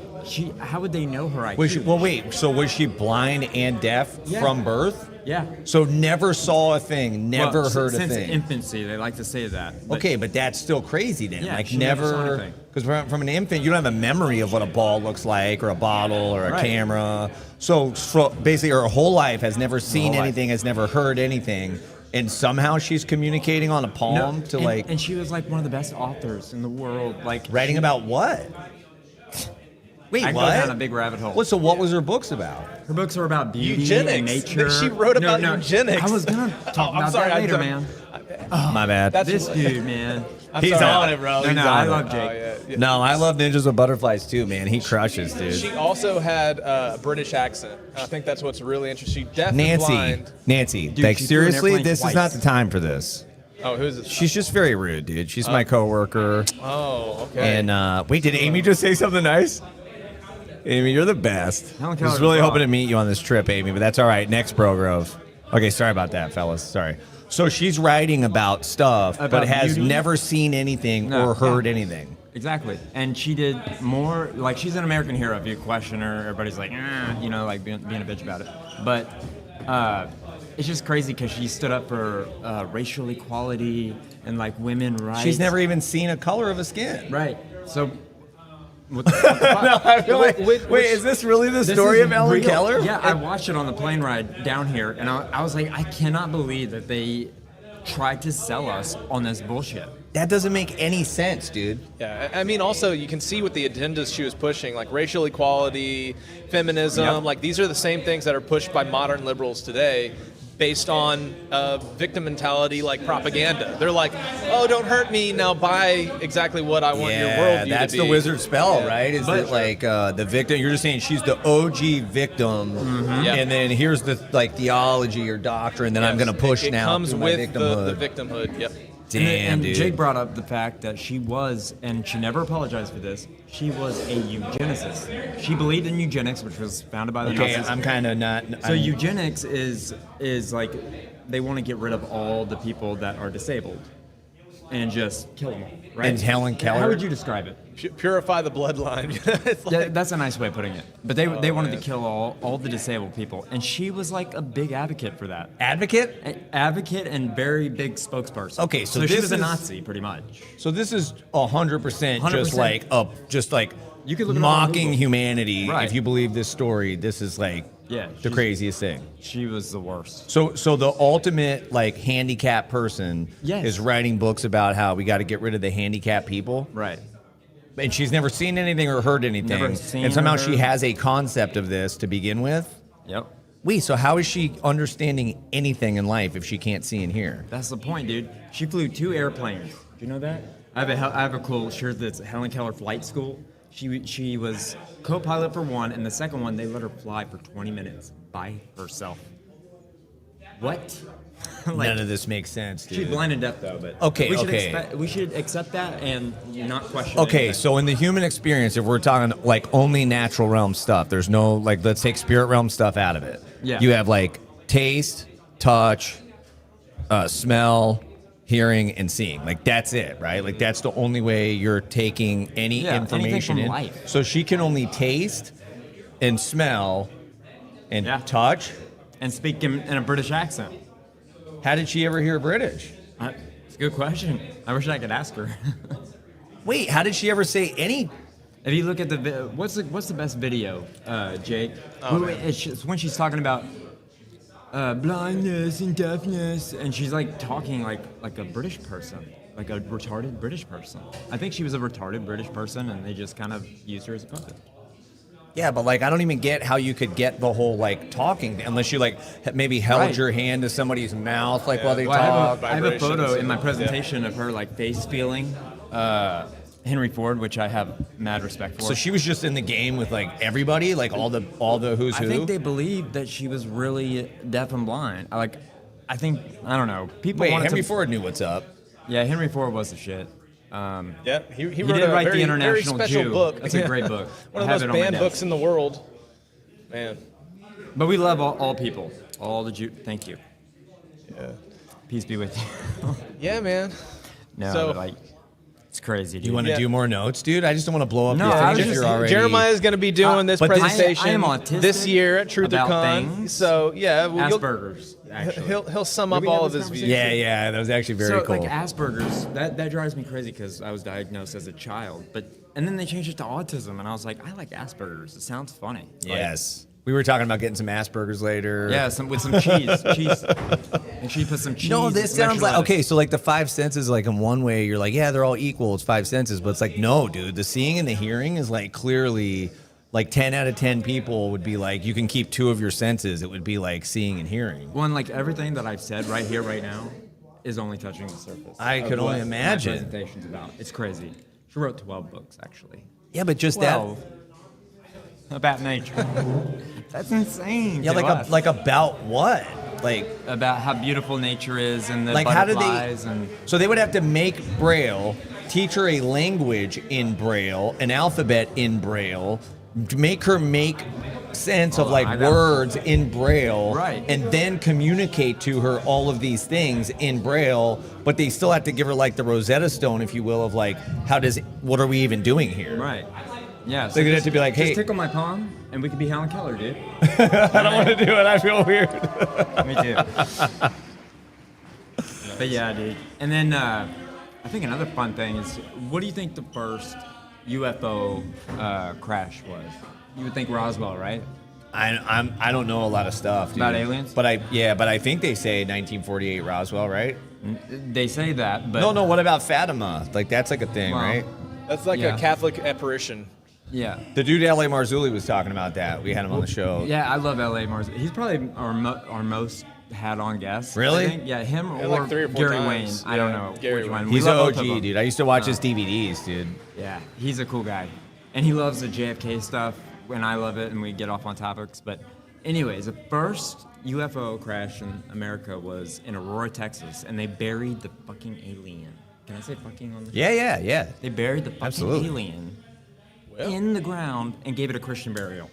how would they know her IQ? So was she blind and deaf from birth? Yeah. So never saw a thing, never heard a thing. Since infancy, they like to say that. But that's still crazy then. Yeah, like never. Because from an infant, you don't have a memory of what a ball looks like, or a bottle, or a camera. So basically, her whole life has never seen anything, has never heard anything. And somehow she's communicating on a palm and she was like one of the best authors in the world. Like writing about what? Wait, I what? go down a big rabbit hole. So what was her books about? Her books are about beauty eugenics. and nature. She wrote about eugenics. I was gonna talk about that later, man. My bad. This dude, man. He's on it, bro. I love Jake. No, I love Ninjas with Butterflies too, man. He crushes, dude. She also had a British accent. I think that's what's really interesting. Deaf and blind. Nancy, Dude, like seriously, this twice. is not the time for this. Oh, who's it? She's just very rude, dude. She's my coworker. Oh, okay. And wait, did Amy just say something nice? Amy, you're the best. I was really hoping to meet you on this trip, Amy, but that's all right. Next, Bro Grove. Okay, sorry about that, fellas. Sorry. So she's writing about stuff, but has never seen anything or heard anything. Exactly. And she did more, like, she's an American hero. If you question her, everybody's like, like being a bitch about it. But it's just crazy because she stood up for racial equality and, like, women rights. She's never even seen a color of a skin. Right. So... Wait, is this really the story of Helen Keller? Yeah, I watched it on the plane ride down here, and I was like, I cannot believe that they tried to sell us on this bullshit. That doesn't make any sense, dude. Yeah, I mean, also, you can see what the agendas she was pushing, like racial equality, feminism, like these are the same things that are pushed by modern liberals today. based on victim mentality, like propaganda. They're like, oh, don't hurt me, now buy exactly what I want your worldview to be. That's the wizard spell, right? Is that like the victim? You're just saying she's the OG victim, and then here's the like theology or doctrine that I'm going to push it now. Comes through with my victimhood. the victimhood. Yep. Damn, and dude. Jake brought up the fact that she was, and she never apologized for this, she was a eugenicist. She believed in eugenics, which was founded by the Nazis. I'm kind of not. So eugenics is like they want to get rid of all the people that are disabled and just kill them, right? And Helen Keller? How would you describe it? Purify the bloodline. It's like, Yeah, that's a nice way of putting it. But they wanted to kill all the disabled people, and she was like a big advocate for that. Advocate and very big spokesperson. Okay, so she this was a is- Nazi, pretty much. So this is 100% just like You could look it up on mocking Google. humanity. Right. If you believe this story, this is like the she's- craziest thing. She was the worst. So the ultimate like handicapped person is writing books about how we got to get rid of the handicapped people. Right. And she's never seen anything or heard anything. Never seen and somehow or she heard. has a concept of this to begin with. Yep. Wait, so how is she understanding anything in life if she can't see and hear? That's the point, dude. She flew 2 airplanes. Do you know that? I have a cool shirt that's Helen Keller Flight School. She was co-pilot for one, and the second one they let her fly for 20 minutes by herself. What? None of this makes sense, dude. She's blind and deaf though, but we should accept that and not question. Okay, anything. so in the human experience, if we're talking like only natural realm stuff, there's no like, let's take spirit realm stuff out of it. Yeah. You have like taste, touch, smell, hearing, and seeing. Like that's it, right? Like that's the only way you're taking any information anything from in. life. So she can only taste and smell and touch and speak in a British accent. How did she ever hear British? It's a good question. I wish I could ask her. Wait, how did she ever say any? If you look at what's the best video, Jake? It's when she's talking about blindness and deafness, and she's like talking like a British person, like a retarded British person. I think she was a retarded British person, and they just kind of used her as a puppet. Yeah, but like I don't even get how you could get the whole like talking thing, unless you like maybe held your hand to somebody's mouth like while they talk. I have a photo in my presentation of her like face feeling Henry Ford, which I have mad respect for. So she was just in the game with like everybody, like all the who's who. I think they believed that she was really deaf and blind. I don't know. People Wait, wanted Henry to, Ford knew what's up. Yeah, Henry Ford was the shit. He He wrote did a write very, The International very special Jew. book. That's a great book. One of I the have most it on my banned desk. books in the world. Man. But we love all people, all the Jew. Thank you. Yeah. Peace be with you. Yeah, man. No, So- but like, it's crazy, dude. Do you want to do more notes, dude? I just don't want to blow up No, your I thing was if just- you're already. Jeremiah's going to be doing this but this- presentation I am autistic this year at about TrutherCon. things. So yeah, Asperger's. Actually, he'll sum Did up we all have of this his conversation? views. Yeah, that was actually very cool. Like Asperger's, that drives me crazy because I was diagnosed as a child, and then they changed it to autism, and I was like, I like Asperger's. It sounds funny. Yes. We were talking about getting some Asperger's later. Yeah, with some cheese. Make sure you put some cheese. No, this and some sounds extra like lettuce. okay. So like the five senses, like in one way, you're like, yeah, they're all equal. It's five senses, but it's like no, dude. The seeing and the hearing is like clearly, like 10 out of 10 people would be like, you can keep 2 of your senses. It would be like seeing and hearing. One, like everything that I've said right here, right now, is only touching the surface. I of could only what imagine. My presentation's about. It's crazy. She wrote 12 books, actually. Yeah, but just 12 about nature. That's insane. Yeah, to us. like about what? Like about how beautiful nature is and the like how do butterflies they? and So they would have to make Braille, teach her a language in Braille, an alphabet in Braille, to make her make sense of like words in Braille, Right. and then communicate to her all of these things in Braille. But they still have to give her like the Rosetta Stone, if you will, of like what are we even doing here? right. Yeah, They're gonna have to be like, hey, just tickle my palm, and we could be Helen Keller, dude. I don't want to do it. I feel weird. Me too. But yeah, dude. And then I think another fun thing is, what do you think the first UFO crash was? You would think Roswell, right? I don't know a lot of stuff, dude. About aliens? But I think they say 1948 Roswell, right? They say that, but No. What about Fatima? Like that's like a thing, Well, right? That's like Yeah. a Catholic apparition. yeah. The dude L.A. Marzulli was talking about that. We had him on the show. Yeah, I love L.A. Mars. He's probably our most had on guests. Really? I think. Yeah, him Yeah, or like 3 or 4 Gary times. Wayne. I don't Yeah, know Gary which Wayne. one. We He's an love both OG, of them. dude. I used to watch his DVDs, dude. Yeah, he's a cool guy, and he loves the JFK stuff, and I love it, and we get off on topics. But, anyways, the first UFO crash in America was in Aurora, Texas, and they buried the fucking alien. Can I say fucking on the show? Yeah. They buried the fucking Absolutely. alien in the ground and gave it a Christian burial.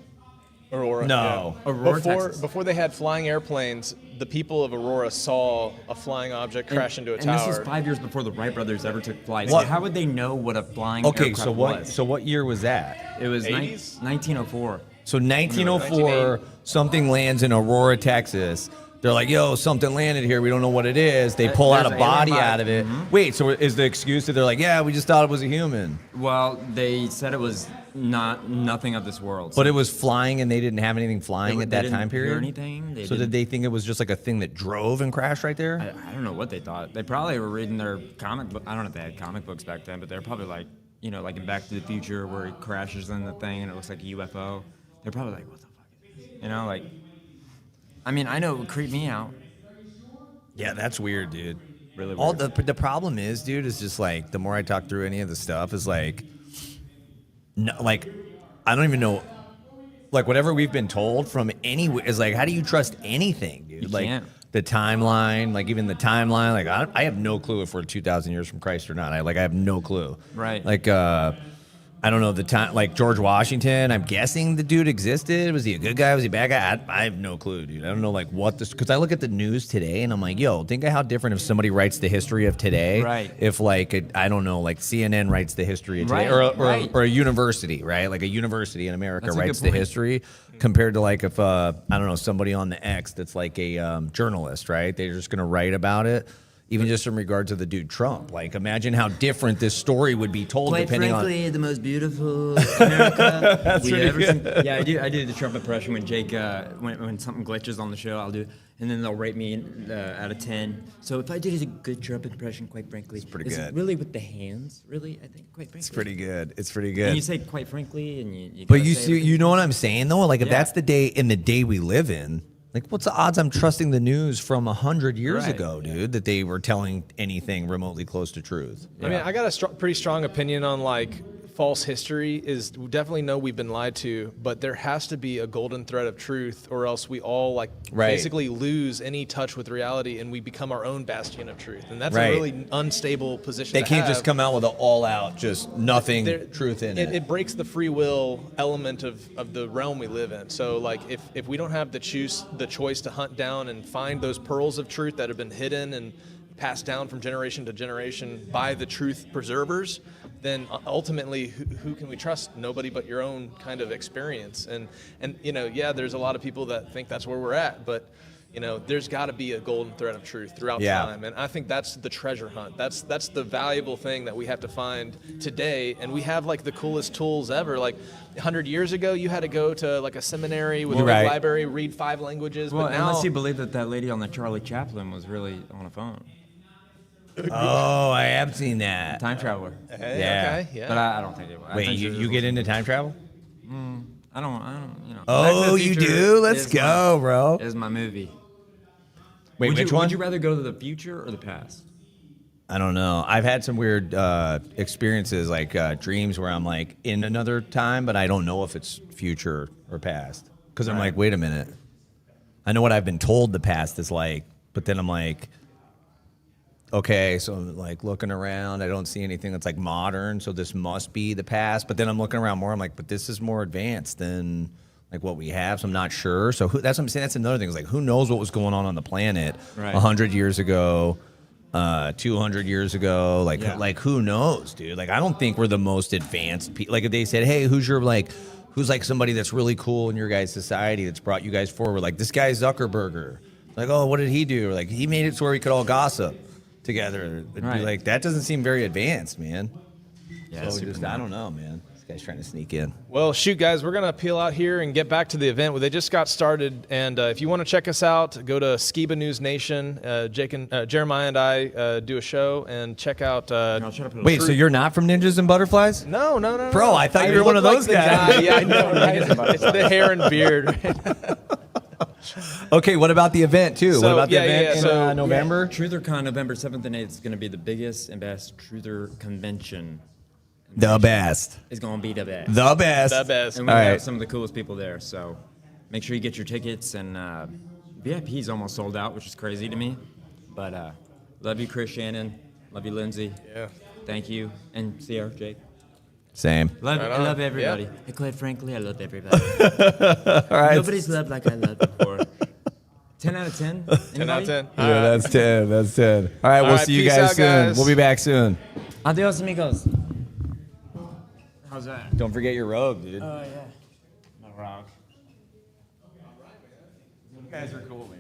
Aurora. No. Yeah. Aurora, Texas. Before they had flying airplanes, the people of Aurora saw a flying object crash into a and tower. this is 5 years before the Wright brothers ever took flight. What? So how would they know what a flying Okay, aircraft so what? was? So what year was that? It was 80s? 1904. So 1904, something lands in Aurora, Texas. They're like, yo, something landed here. We don't know what it is. They pull out There's a an alien body body. out of it. Wait, so is the excuse that they're like, yeah, we just thought it was a human? Well, they said it was nothing of this world. But it was flying and they didn't have anything flying at that they time didn't hear period? anything. So did they think it was just like a thing that drove and crashed right there? I don't know what they thought. They probably were reading their comic book. I don't know if they had comic books back then, but they're probably like, you know, like in Back to the Future where he crashes in the thing and it looks like a UFO. They're probably like, what the fuck is this? You know, like, I mean, I know it would creep me out. Yeah, that's weird, dude. Really weird. All the problem is, dude, is just like the more I talk through any of the stuff is like, no, like I don't even know, like whatever we've been told from anywhere is like, how do you trust anything, dude? You like can't. the timeline, like even the timeline, like I have no clue if we're 2,000 years from Christ or not. I have no clue. Right. Like I don't know the time, like George Washington. I'm guessing the dude existed. Was he a good guy? Was he a bad guy? I have no clue, dude. I don't know like what this, because I look at the news today and I'm like, yo, think of how different if somebody writes the history of today. Right. If like I don't know, like CNN writes the history of today, Right, or a university, right? Like a university in America That's a writes good the point. history, compared to like if I don't know, somebody on the X that's like a journalist, right? They're just gonna write about it. Even just in regard to the dude Trump, like imagine how different this story would be told depending on. the most beautiful America we've ever seen. Yeah, I do the Trump impression when Jake, when something glitches on the show, I'll do, and then they'll rate me out of 10. So if I did a good Trump impression, quite frankly, it's pretty is good. It really with the hands, really, I think, quite frankly. It's pretty good. It's pretty And good. you say quite frankly, and you But gotta you say see, everything. you know what I'm saying though? Like if Yeah. that's the day we live in, like what's the odds I'm trusting the news from 100 years Right. ago, dude, that they were telling anything remotely close to truth? I mean, I got a pretty strong opinion on like false history. Is we definitely know we've been lied to, but there has to be a golden thread of truth, or else we all like Right. basically lose any touch with reality, and we become our own bastion of truth, and that's Right. a really unstable position. They to can't have. just come out with an all-out, just nothing There- truth in it. It breaks the free will element of the realm we live in. So like if we don't have the choice to hunt down and find those pearls of truth that have been hidden and passed down from generation to generation by the truth preservers, then ultimately who can we trust? Nobody but your own kind of experience. And you know, yeah, there's a lot of people that think that's where we're at, but you know, there's got to be a golden thread of truth throughout Yeah. time. And I think that's the treasure hunt. That's the valuable thing that we have to find today. And we have like the coolest tools ever. Like 100 years ago, you had to go to like a seminary with a big Right. library, read 5 languages. Well, but now, unless you believe that lady on the Charlie Chaplin was really on a phone. Oh, I have seen that. Time traveler. Hey, Yeah. okay, yeah. But I don't think it was. I Wait, think she you was- get into time travel? I don't, you know. Back to Oh, the you Future do? Let's is go, bro. Is my movie. Wait, Would which you, one? Would you rather go to the future or the past? I don't know. I've had some weird experiences, like dreams where I'm like in another time, but I don't know if it's future or past. Because I'm Right. like, wait a minute. I know what I've been told the past is like, but then I'm like, okay, so I'm like looking around. I don't see anything that's like modern, so this must be the past. But then I'm looking around more. I'm like, but this is more advanced than like what we have, so I'm not sure. So that's what I'm saying. That's another thing. It's like, who knows what was going on the planet Right. 100 years ago, 200 years ago? Like, Yeah. like who knows, dude? Like, I don't think we're the most advanced people. Like, if they said, hey, who's like somebody that's really cool in your guys' society that's brought you guys forward? Like, this guy Zuckerberger. Like, oh, what did he do? Or like, he made it so where we could all gossip together. It'd be Right. like, that doesn't seem very advanced, man. Yeah, So super just, cool. I don't know, man. This guy's trying to sneak in. Well, shoot, guys, we're going to peel out here and get back to the event. Well, they just got started, and if you want to check us out, go to Skiba News Nation. Jeremiah and I do a show, and check out... I'll try to put a Wait, so you're not from Ninjas and Butterflies? No. Bro, I thought you were look one of like those the guys. guy. Yeah, I know, right? It's the hair and beard. Right? Okay, what about the event too? So, what about the yeah, event yeah, in November? TrutherCon, November 7th and 8th is going to be the biggest and best Truther convention. The best. It's going to be the best. The best. The best. And we All have right. some of the coolest people there, so make sure you get your tickets. And VIP is almost sold out, which is crazy to me. But love you, Chris Shannon. Love you, Lindsay. Yeah. Thank you. And Sierra, Jake. Same. I love everybody. Yeah. And quite frankly, I love everybody. All right. Nobody's loved like I loved before. 10 out of 10? 10 out of 10. Yeah, that's 10. That's 10. All right, we'll right, see you peace guys out, soon. guys. We'll be back soon. Adios, amigos. How's that? Don't forget your robe, dude. Oh, yeah. My rock. You guys are cool, man.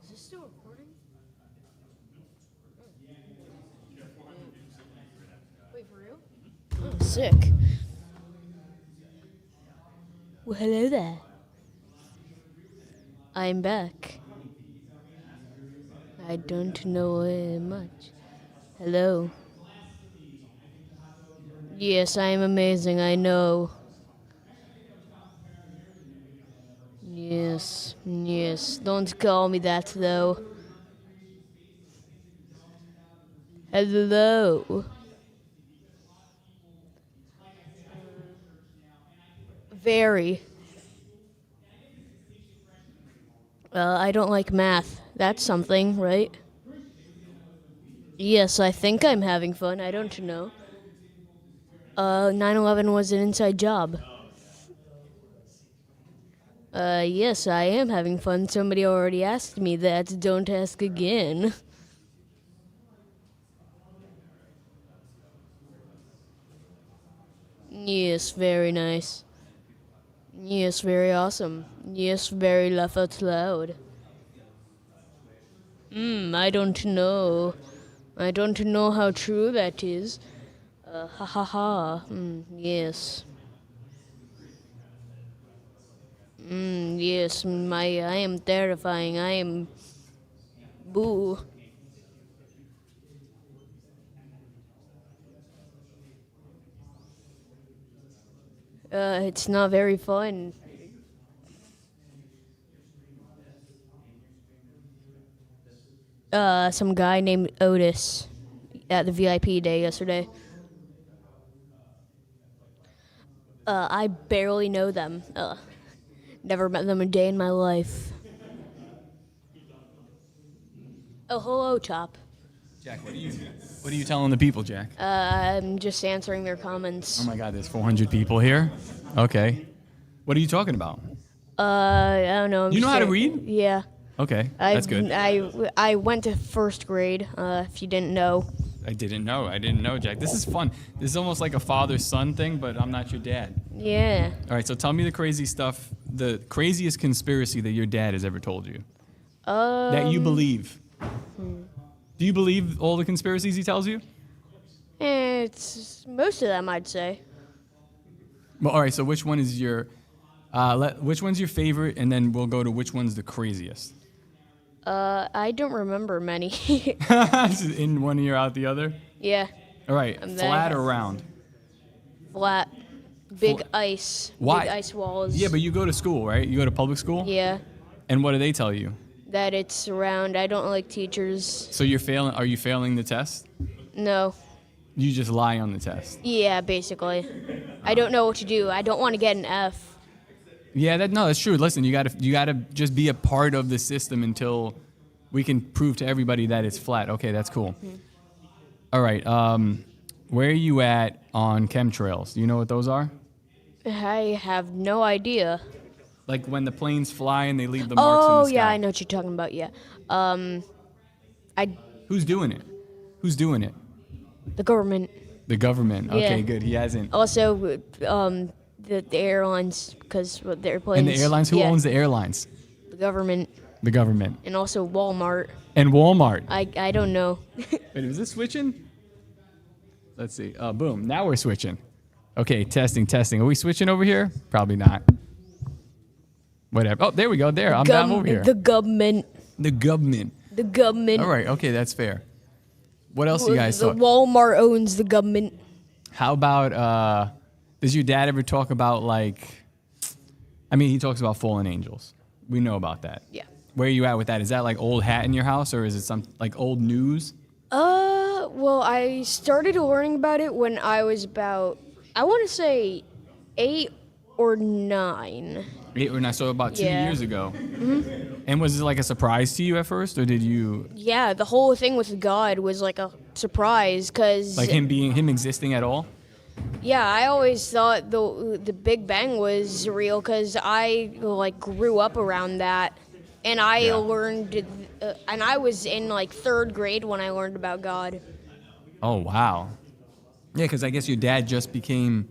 Is this still recording? Wait, for real? Oh, sick. Well, hello there. I'm back. I don't know much. Hello. Yes, I am amazing, I know. Yes, yes. Don't call me that, though. Hello. Very. I don't like math. That's something, right? Yes, I think I'm having fun. I don't know. 9/11 was an inside job. Yes, I am having fun. Somebody already asked me that. Don't ask again. Yes, very nice. Yes, very awesome. Yes, very laugh out loud. I don't know. I don't know how true that is. Ha ha ha. Yes. Yes, I am terrifying. I am... Boo. It's not very fun. Some guy named Otis at the VIP day yesterday. I barely know them. Never met them a day in my life. Oh, hello, Chop. Jack, what are you telling the people, Jack? I'm just answering their comments. Oh my God, there's 400 people here. Okay, what are you talking about? I don't know. You know how to read? Yeah. Okay, that's good. I went to first grade. If you didn't know. I didn't know, Jack. This is fun. This is almost like a father-son thing, but I'm not your dad. Yeah. All right, so tell me the crazy stuff, the craziest conspiracy that your dad has ever told you. That you believe. Do you believe all the conspiracies he tells you? It's most of them, I'd say. Well, all right, so which one is your, which one's your favorite, and then we'll go to which one's the craziest. I don't remember many. In one ear, out the other? Yeah. All right, flat or round? Flat. Big ice. Why? Big ice walls. Yeah, but you go to school, right? You go to public school? Yeah. And what do they tell you? That it's round. I don't like teachers. So you're failing, are you failing the test? No. You just lie on the test. Yeah, basically. I don't know what to do. I don't want to get an F. Yeah, that's true. Listen, you gotta just be a part of the system until we can prove to everybody that it's flat. Okay, that's cool. All right, where are you at on chemtrails? Do you know what those are? I have no idea. Like when the planes fly and they leave the marks in the sky. Yeah, I know what you're talking about. Yeah. Who's doing it? Who's doing it? The government. The government. Okay, Yeah. good. He hasn't. Also, the airlines, because the airplanes. And the airlines? Who owns the airlines? The government. The government. And also Walmart. And Walmart. I don't know. Wait, is this switching? Let's see. Boom. Now we're switching. Okay, testing. Are we switching over here? Probably not. Whatever. Oh, there we go. There. I'm down over here. The government. The government. The government. All right. Okay, that's fair. What else you guys The talk? Walmart owns the government. How about, does your dad ever talk about he talks about fallen angels. We know about that. Yeah. Where are you at with that? Is that like old hat in your house, or is it some like old news? Well, I started learning about it when I was about, I want to say 8 or 9. 8 or 9, so about 2 Yeah. years ago. And was it like a surprise to you at first, or did you Yeah, the whole thing with God was like a surprise because like him existing at all? yeah, I always thought the Big Bang was real because I like grew up around that, and I learned, and I was in like 3rd grade when I learned about God. Oh wow. Yeah, because I guess your dad just became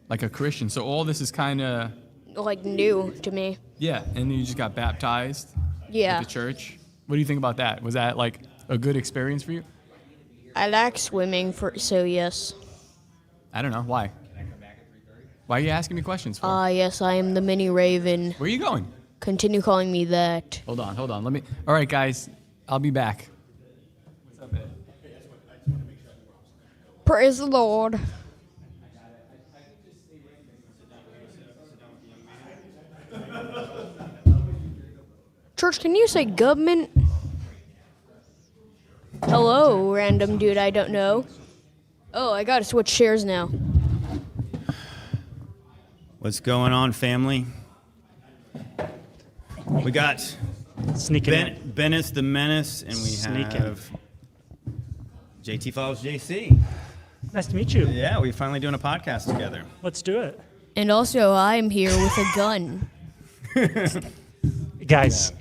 like a Christian, so all this is kind of Like new to me. yeah. And then you just got baptized Yeah. at the church. What do you think about that? Was that like a good experience for you? I like swimming, so yes. I don't know why. Why are you asking me questions for? Yes, I am the mini raven. Where are you going? Continue calling me that. Hold on. Let me. All right, guys, I'll be back. What's up, Ed? Praise the Lord. Church, can you say government? Hello, random dude I don't know. Oh, I gotta switch chairs now. What's going on, family? We got Sneaking in. Bennis the Menace, and we Sneaking. have JT Files JC. Nice to meet you. Yeah, we're finally doing a podcast together. Let's do it. And also, I'm here with a gun. Guys,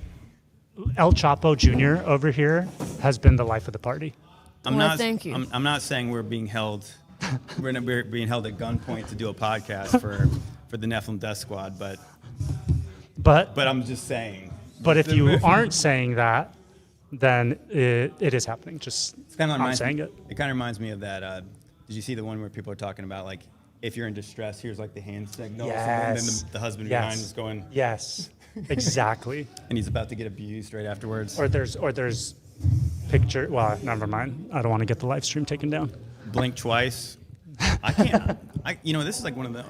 El Chapo Jr. over here has been the life of the party. Thank you. I'm not saying we're being held. We're being held at gunpoint to do a podcast for the Nephilim Death Squad, but I'm just saying. But if you aren't saying that, then it is happening. Just It's kind of I'm saying it. It kind of reminds me of that. Did you see the one where people are talking about like if you're in distress, here's like the hand signal, and then the husband behind is going. Yes, exactly. And he's about to get abused right afterwards. Or there's picture. Well, never mind. I don't want to get the live stream taken down. Blink twice. I can't. This is like one of the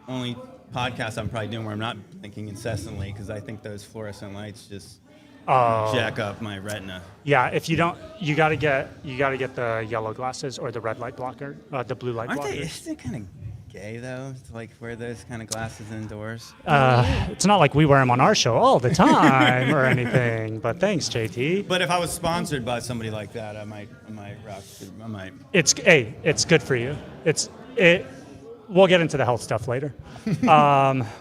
only podcasts I'm probably doing where I'm not blinking incessantly because I think those fluorescent lights just jack up my retina. Yeah, if you don't, you gotta get the yellow glasses or the red light blocker, the blue light blocker. Isn't it kind of gay though to like wear those kind of glasses indoors? It's not like we wear them on our show all the time or anything. But thanks, JT. But if I was sponsored by somebody like that, I might rock. I might. It's good for you. We'll get into the health stuff later.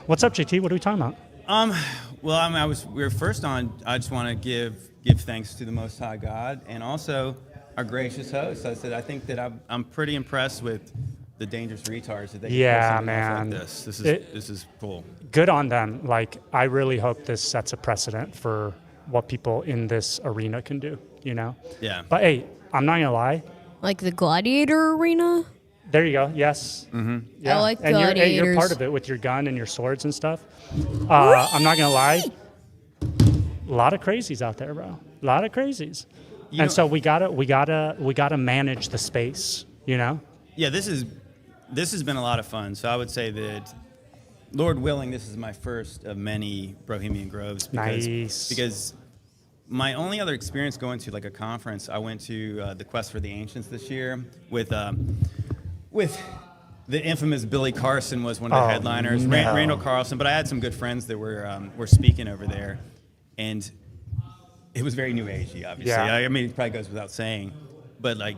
What's up, JT? What are we talking about? Well, we were first on. I just want to give thanks to the Most High God and also our gracious host. I said I think that I'm pretty impressed with the dangerous retards that they Yeah, put something man. like this. This is cool. Good on them. Like, I really hope this sets a precedent for what people in this arena can do. Yeah. But hey, I'm not gonna lie. Like the gladiator arena? There you go. Yes. Mm-hmm. Yeah. I like and gladiators. you're part of it with your gun and your swords and stuff. I'm not gonna lie. A lot of crazies out there, bro. A lot of crazies. So we gotta manage the space. Yeah. This has been a lot of fun. So I would say that, Lord willing, this is my first of many Brohemian Groves. Because my only other experience going to like a conference, I went to the Quest for the Ancients this year with the infamous Billy Carlson was one of the headliners, no. Randall Carlson. But I had some good friends that were speaking over there, and it was very New Agey, obviously. Yeah. I mean, it probably goes without saying, but like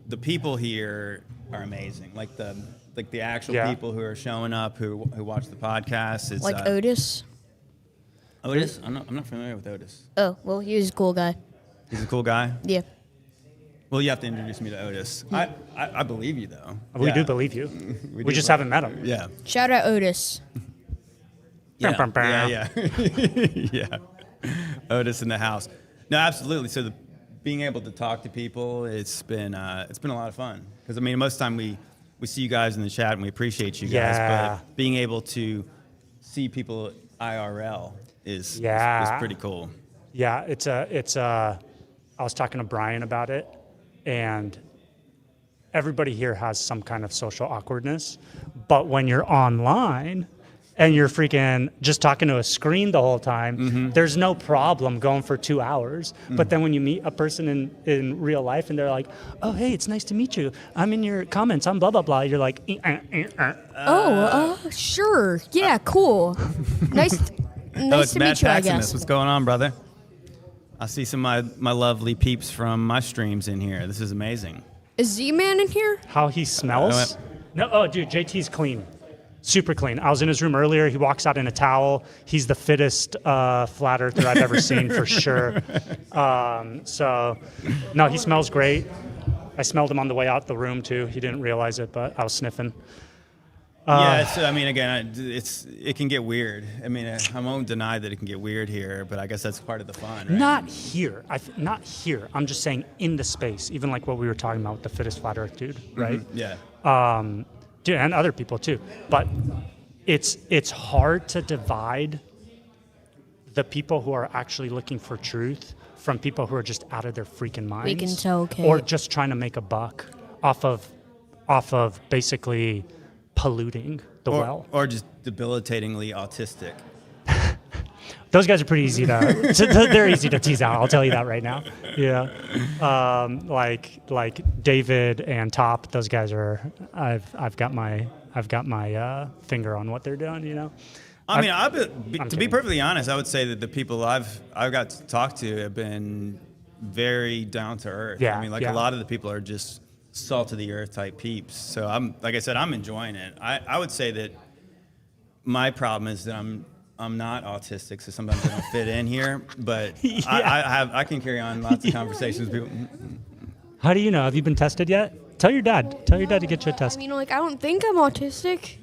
the people here are amazing. Like the actual people who are showing up who watch the podcast. It's Like Otis? Otis? I'm not familiar with Otis. Oh, well, he was a cool guy. He's a cool guy? Yeah. Well, you have to introduce me to Otis. I believe you, though. We do believe you. we just haven't met him. Yeah. Shout out Otis. Yeah. Yeah. Otis in the house. No, absolutely. So being able to talk to people, it's been a lot of fun. Because I mean, most of the time we see you guys in the chat and we appreciate you guys. Yeah. But being able to see people IRL is Yeah. pretty cool. Yeah, I was talking to Brian about it, and everybody here has some kind of social awkwardness. But when you're online and you're freaking just talking to a screen the whole time, there's no problem going for 2 hours. But then when you meet a person in real life and they're like, oh, hey, it's nice to meet you. I'm in your comments. I'm blah, blah, blah. You're like, Sure. Yeah, cool. Nice it's to Matt meet you, I Paximus. guess. What's going on, brother? I see some of my lovely peeps from my streams in here. This is amazing. Is Z-Man in here? how he smells. No, oh, dude, JT's clean. Super clean. I was in his room earlier. He walks out in a towel. He's the fittest flat earther I've ever seen for sure. So, no, he smells great. I smelled him on the way out the room too. He didn't realize it, but I was sniffing. I mean, again, it can get weird. I mean, I won't deny that it can get weird here, but I guess that's part of the fun, right? Not here. Not here. I'm just saying in the space, even like what we were talking about with the fittest flat earth dude, right? Yeah. Dude, and other people too. But it's hard to divide the people who are actually looking for truth from people who are just out of their freaking minds. We can tell, Kate. Or just trying to make a buck off of basically polluting the well. Or just debilitatingly autistic. Those guys are pretty easy they're easy to tease out. I'll tell you that right now. Yeah. Like David and Top, those guys are, I've got my finger on what they're doing, you know? I mean, to be perfectly honest, I would say that the people I've got to talk to have been very down to earth. Yeah, I mean, a lot of the people are just salt of the earth type peeps. So like I said, I'm enjoying it. I would say that my problem is that I'm not autistic, so sometimes I don't fit in here. But I can carry on lots of conversations with people. How do you know? Have you been tested yet? Tell your dad. Tell your dad to get you a test. I mean, I don't think I'm autistic.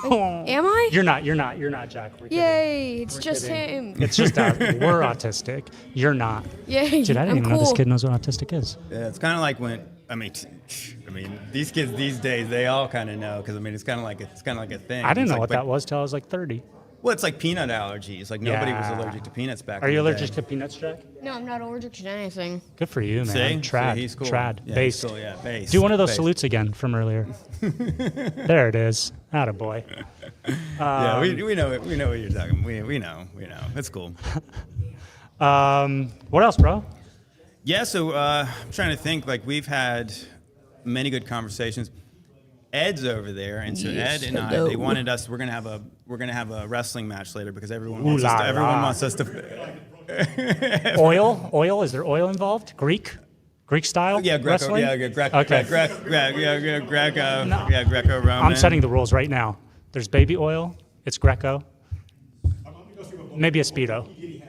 Am I? You're not, Jack. We're Yay, it's We're just kidding. him. It's just us. We're autistic. You're not. Yay, Dude, I didn't I'm even know this cool. kid knows what autistic is. Yeah, it's kind of like when I mean, these kids these days they all kind of know because I mean it's kind of like a thing. I didn't It's know like, what that was till I was like 30. Well, it's like peanut allergies. Like nobody was allergic to peanuts back. Are in you the allergic day. to peanuts, Jack? No, I'm not allergic to anything. Good for you, man. See? Trad. See, he's cool. Trad. Yeah, Based. he's cool, yeah, based. Do one of those Based. salutes again from earlier. There it is. Attaboy. Yeah, we know what you're talking. We know. It's cool. What else, bro? Yeah, so I'm trying to think. Like we've had many good conversations. Ed's over there, and so Yes, Ed and I, hello. they wanted us. We're gonna have a wrestling match later because everyone Ooh wants us la to, everyone la. wants us to. Oil? Is there oil involved? Greek style? Yeah, Greco. wrestling? Yeah, Greco. Okay. Greco. No. Yeah, Greco-Roman. I'm setting the rules right now. There's baby oil. It's Greco. Maybe a Speedo. Yeah.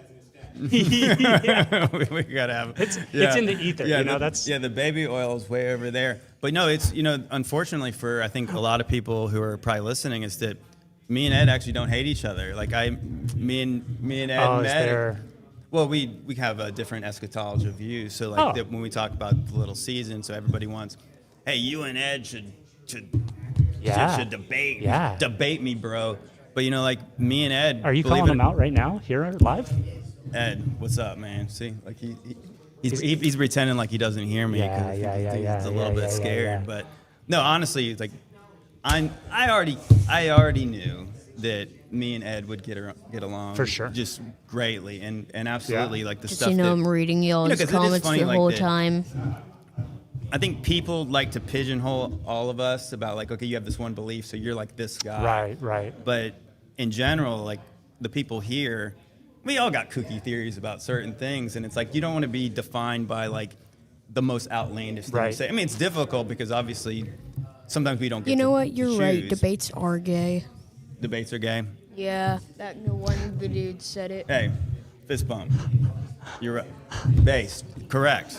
we gotta have. It's in the ether. Yeah, you know that's. the baby oil is way over there. But no, it's unfortunately for I think a lot of people who are probably listening is that me and Ed actually don't hate each other. Like me and Ed Oh, is met. there? Well, we have a different eschatology of views. So when we talk about the little season, so everybody wants, hey, you and Ed should debate. Yeah. Debate me, bro. But like me and Ed. Are you believe calling it- him out right now here live? Ed, what's up, man? See, like he's pretending like he doesn't hear me. Yeah, 'cause yeah, he's a little bit scared. yeah. But no, honestly, it's like I already knew that me and Ed would get along For sure. just greatly and absolutely like the Just stuff. I'm reading y'all's 'cause it is comments funny, the like whole that- time. I think people like to pigeonhole all of us about like, okay, you have this one belief, so you're like this guy. Right. But in general, like the people here, we all got kooky theories about certain things, and it's like you don't want to be defined by like the most outlandish thing Right. to say. I mean, it's difficult because obviously sometimes we don't get You know to what? You're right. choose. Debates are gay. Debates are gay. Yeah, that no one of the dudes said it. Hey, fist bump. You're right. Based. Correct.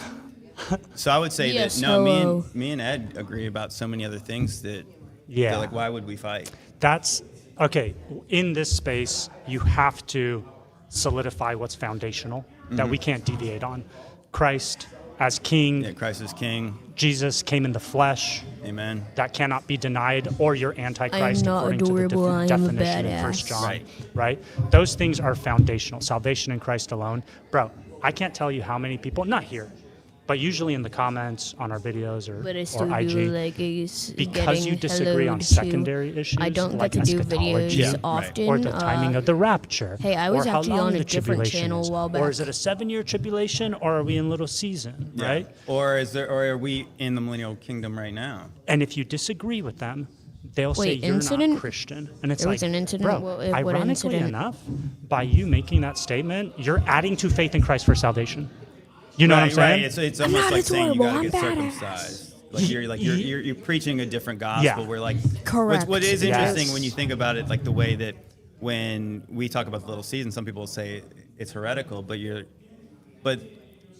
So I would say Yes, that no, hello. me and Ed agree about so many other things that Yeah. that, like why would we fight? That's okay. In this space, you have to solidify what's foundational that we can't deviate on. Christ as king. Yeah, Christ is king. Jesus came in the flesh. Amen. That cannot be denied, or you're antichrist not according adorable, to the I am a definition in badass. 1 John. Right. Right? Those things are foundational. Salvation in Christ alone. Bro, I can't tell you how many people, not here, But usually in the comments on our videos But I or still IG, do like because you disagree on secondary issues, I don't like get to do eschatology, videos often. or the timing of the rapture. Hey, I was or how actually long on a the different tribulation channel is. a while Or is back. it a 7-year tribulation, or are we in little season, right? Or are we in the millennial kingdom right now? And if you disagree with them, they'll say Wait, you're incident? not Christian. And it's There like, was an incident? bro, What ironically incident? enough, by you making that statement, you're adding to faith in Christ for salvation. You know what I'm saying? Right. It's almost like saying you gotta get circumcised. Like you're preaching a different gospel. Where like Correct. What is interesting Yes. when you think about it, like the way that when we talk about the little season, some people say it's heretical, but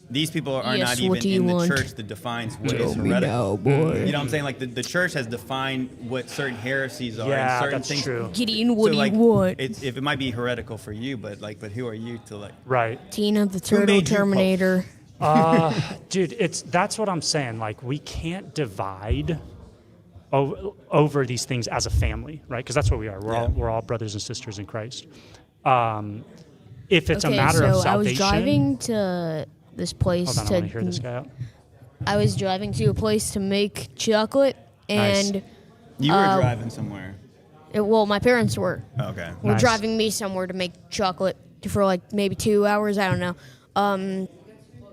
these people are Yes, not even what do you in the want? church that defines what Tell is me heretical. now, boy. You know what I'm saying? Like the church has defined what certain heresies are Yeah, and certain that's things. true. Gideon, what do you like, want? if it might be heretical for you, but who are you to like? Right. Tina the Who Turtle made you Pope? Terminator. Dude, that's what I'm saying. Like, we can't divide over these things as a family, right? Because that's what we are. We're all brothers and sisters in Christ. If it's a matter of salvation, I was driving to this place hold on, I want to hear this guy out. I was driving to a place to make chocolate, and You were driving somewhere. well, my parents were. Okay. Were Nice. driving me somewhere to make chocolate for like maybe 2 hours. I don't know.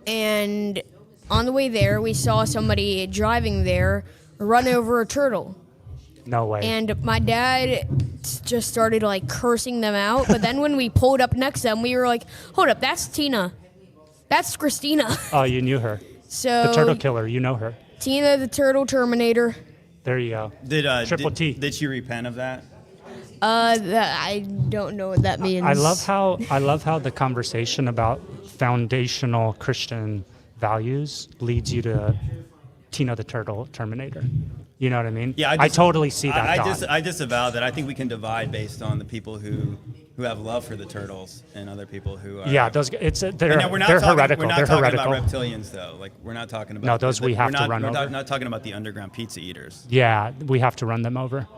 And on the way there, we saw somebody driving there run over a turtle. No way. And my dad just started like cursing them out. But then when we pulled up next to them, we were like, hold up, that's Tina. That's Christina. Oh, you knew her. So The turtle killer, you know her. Tina the Turtle Terminator. There you go. Triple T. Did she repent of that? I don't know what that means. I love how the conversation about foundational Christian values leads you to Tina the Turtle Terminator. You know what I mean? Yeah, I totally see that. I disavow that. I think we can divide based on the people who have love for the turtles and other people who are. Yeah, those. They're we're not they're talking, heretical. We're not They're talking heretical. about reptilians though. Like we're not talking about. No, those we have to run we're over. not talking about the underground pizza eaters. Yeah, we have to run them over.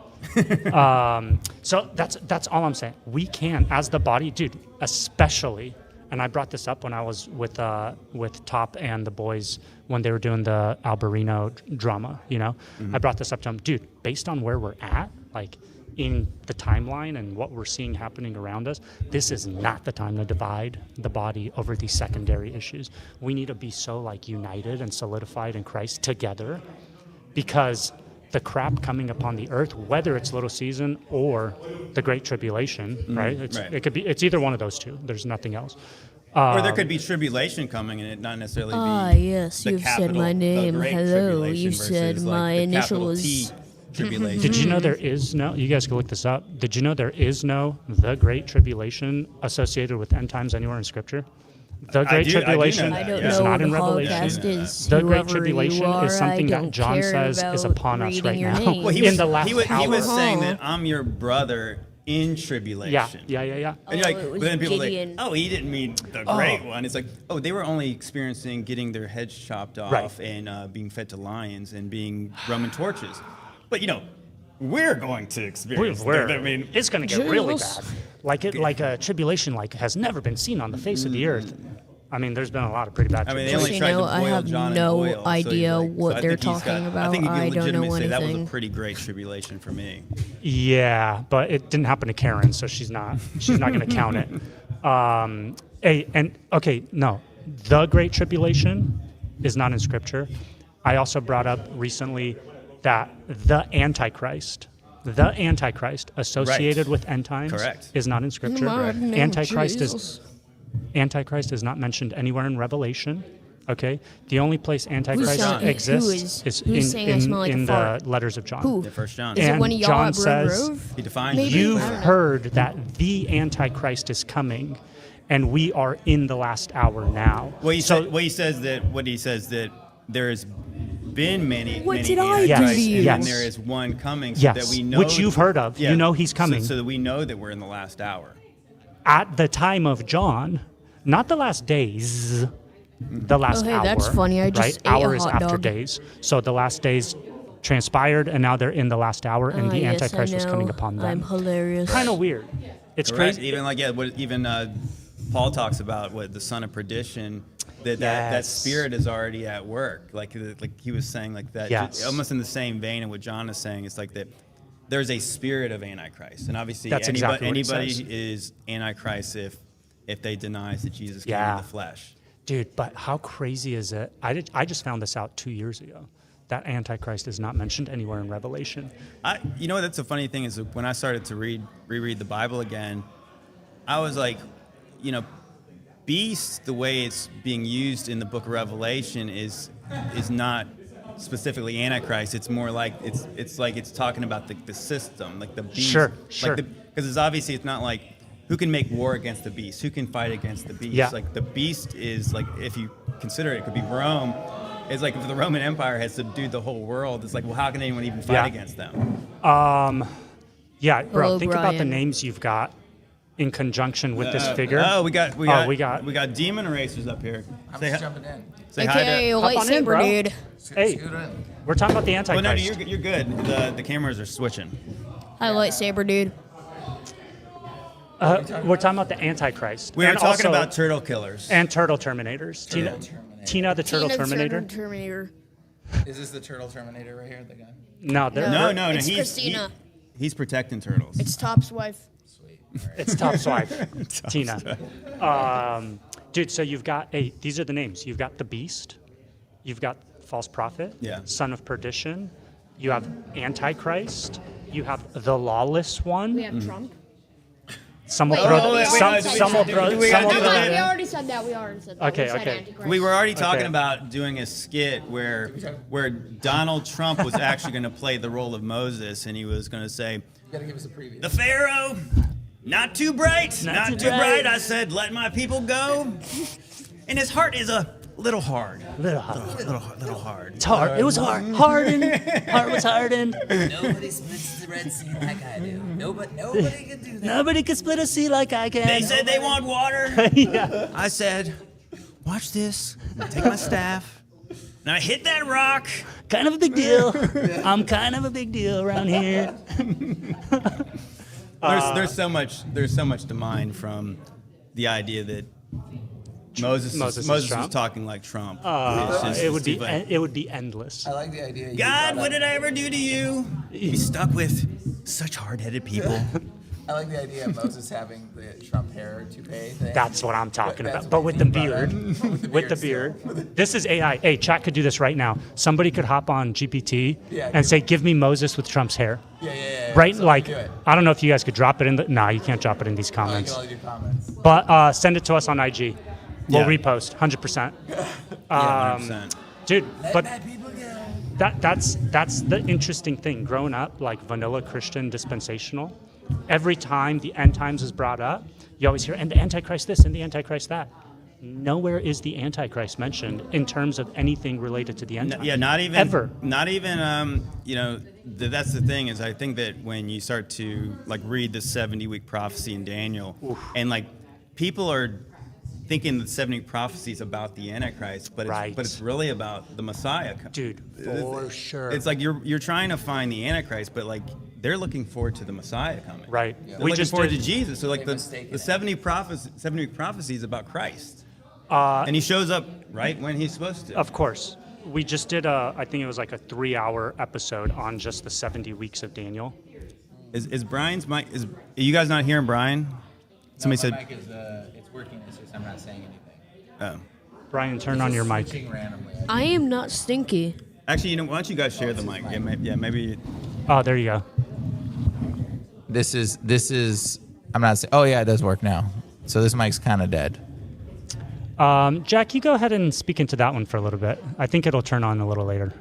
So that's all I'm saying. We can, as the body, dude, especially. And I brought this up when I was with Top and the boys when they were doing the Alberino drama. You know, I brought this up to them, dude. Based on where we're at, like in the timeline and what we're seeing happening around us, this is not the time to divide the body over these secondary issues. We need to be so like united and solidified in Christ together, because the crap coming upon the earth, whether it's little season or the great tribulation, right? It could be. It's either one of those two. There's nothing else. Or there could be tribulation coming, and it not necessarily be. Yes, the you've said capital, my the name. great Hello, tribulation you versus, said like, my the initial capital is. T tribulation. Did you know there is no? You guys can look this up. Did you know there is no the great tribulation associated with end times anywhere in Scripture? The Great Tribulation I don't is know not what in the Revelation. Holocaust is. The Great Whoever Tribulation you are, is something I that don't John care says is about upon us reading right your now. name. Well, in the last he was saying hour. that I'm your brother in tribulation. Yeah. And you're Oh, like, it was but then people are Gideon. like, oh, he didn't mean the great one. It's like, oh, they were only experiencing getting their heads chopped off Right. and being fed to lions and being Roman torches. But we're going to experience. I mean, it's going to get really Jesus. bad. Like a tribulation has never been seen on the face of the earth. I mean, there's been a lot of pretty bad. I mean, they tribulations. only tried to I boil have John no in oil. idea what I they're think he's talking about. I think you I can don't know legitimately say that was a anything. pretty great tribulation for me. Yeah, but it didn't happen to Karen, so she's not going to count it. No, the Great Tribulation is not in Scripture. I also brought up recently that the Antichrist associated with end times Correct. is not in Scripture. Lord, name of Antichrist is not mentioned anywhere in Revelation. Okay, the only place Antichrist saying- exists who's saying I is smell like a in the fart? letters of John. Who? The First John. Is it And one of y'all John at Broom says, Grove? He defines Maybe. it. You've I don't know. heard that the Antichrist is coming, and we are in the last hour now. Well, he says that there's been many. What many did I do to Antichrists, you? and Yes. there is one coming, so Yes, that we know which you've heard of. You know he's coming. so that we know that we're in the last hour. At the time of John, not the last days, the last Oh, hey, hour. that's funny. I just right? ate a Hour is hot after dog. days. So the last days transpired, and now they're in the last hour, and the Yes, Antichrist I was know. coming upon them. I'm hilarious. Kind of weird. It's Correct. crazy. Even Paul talks about what the son of perdition. that spirit is already at work. Like he was saying, like that. Yes. Almost in the same vein of what John is saying. It's like that. There's a spirit of Antichrist, and obviously That's exactly what it anybody says. is Antichrist if they deny that Jesus came in the flesh. Dude, but how crazy is it? I just found this out 2 years ago. That Antichrist is not mentioned anywhere in Revelation. You know, that's a funny thing is when I started to reread the Bible again, I was like, you know, beast, the way it's being used in the Book of Revelation is not specifically Antichrist. It's more like it's like it's talking about the system, like the beast. Sure. Because it's obviously it's not like who can make war against the beast, who can fight against the beast. Yeah. Like the beast is like, if you consider it could be Rome. It's like if the Roman Empire has subdued the whole world, it's like, well, how can anyone even fight against them? Yeah, bro. Hello, Think about the Brian. names you've got in conjunction with this figure. Oh, we got demon racers up here. I'm just jumping in. Say hi AKA to. Hop on in, bro. lightsaber dude. Hey, we're talking about the Well, Antichrist. no, you're good. The cameras are switching. Hi, lightsaber dude. We're talking about the Antichrist. We were And talking also- about turtle killers. and turtle terminators. Tina, the turtle Tina the Terminator. Terminator. Is this the turtle Terminator right here, the guy? No, they're, No, It's he's Christina. he's protecting turtles. It's Top's wife. it's Top's wife, Tina. Dude, so you've got these are the names. You've got the Beast, you've got false prophet, son of perdition, you have Antichrist, you have the lawless one. We have Trump. Some will throw. we Some already will said throw. do we Some gotta will do throw. that? We already said that. Okay, We said okay. Antichrist. We were already talking Okay. about doing a skit where Donald Trump was actually going to play the role of Moses, and he was going to say, You gotta give us a preview. "The Pharaoh, not too bright, not too bright. I said, let my people go, and his heart is a little hard, Little hard. little hard." It's hard. It was hard. Hardened. Heart was hardened. Nobody splits the Red Sea like I do. Nobody can do that. Nobody can split a sea like I can. They said they want water. Yeah. I said, "Watch this. Take my staff, and I hit that rock." Kind of a big deal. I'm kind of a big deal around here. There's so much to mine from the idea that Moses was talking like Trump. It would be endless. I like the idea. God, what did I ever do to you? Be stuck with such hard-headed people. I like the idea of Moses having the Trump hair toupee thing. That's what I'm talking That's about. But with the what you brought beard. up. With the beard. This is AI. Hey, chat could do this right now. Somebody could hop on GPT and say, "Give me Moses with Trump's hair." Yeah. Right? So Like, do it. I don't know if you guys could drop it in the. Nah, you can't drop it in these You comments. can only do comments. But send it to us on IG. We'll Yeah. repost 100%. 100%. Dude, but My people go. that's the interesting thing. Growing up, like vanilla Christian dispensational, every time the end times is brought up, you always hear, and the Antichrist this and the Antichrist that. Nowhere is the Antichrist mentioned in terms of anything related to the end times. Yeah, not even ever. Not even. That's the thing is I think that when you start to like read the 70-week prophecy in Daniel, and like people are thinking the 70 prophecies about the Antichrist, but it's really about the Messiah. Dude, for sure. It's like you're trying to find the Antichrist, but like they're looking forward to the Messiah coming. Right. They're We looking just forward did- to Jesus. So like the 70-week prophecy is about Christ, and he shows up right when he's supposed to. Of course. We just did I think it was like a 3-hour episode on just the 70 weeks of Daniel. Is Brian's mic? Are you guys not hearing Brian? Somebody said. My mic is it's working. It's just I'm not saying anything. Oh. Brian, turn on your mic. Switching randomly. I am not stinky. Actually, why don't you guys share the mic? Maybe. Oh, there you go. This is. I'm not saying. Oh yeah, it does work now. So this mic's kind of dead. Jack, you go ahead and speak into that one for a little bit. I think it'll turn on a little later.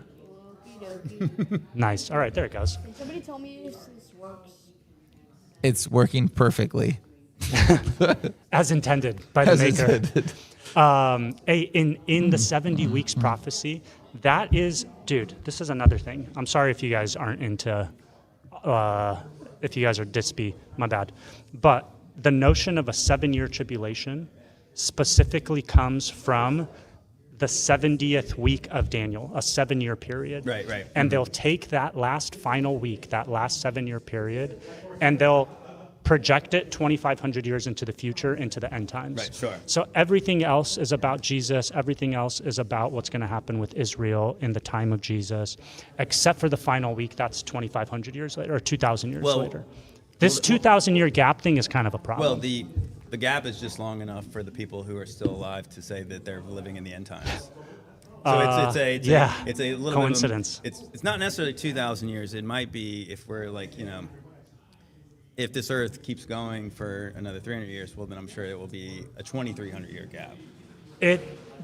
Nice. All right, there it goes. Can somebody tell me if this works? It's working perfectly. As intended by the As maker. intended. In the 70 weeks prophecy, that is, dude, this is another thing. I'm sorry if you guys aren't into, if you guys are dispy, my bad. But the notion of a 7-year tribulation specifically comes from the 70th week of Daniel, a 7-year period. Right. And they'll take that last final week, that last 7-year period, and they'll project it 2,500 years into the future, into the end times. Right, sure. So everything else is about Jesus. Everything else is about what's going to happen with Israel in the time of Jesus, except for the final week. That's 2,500 years later, or 2,000 years later. This 2,000-year gap thing is kind of a problem. Well, the gap is just long enough for the people who are still alive to say that they're living in the end times. So it's a little coincidence. It's not necessarily 2,000 years. It might be if we're like, you know, if this Earth keeps going for another 300 years, well, then I'm sure it will be a 2,300-year gap.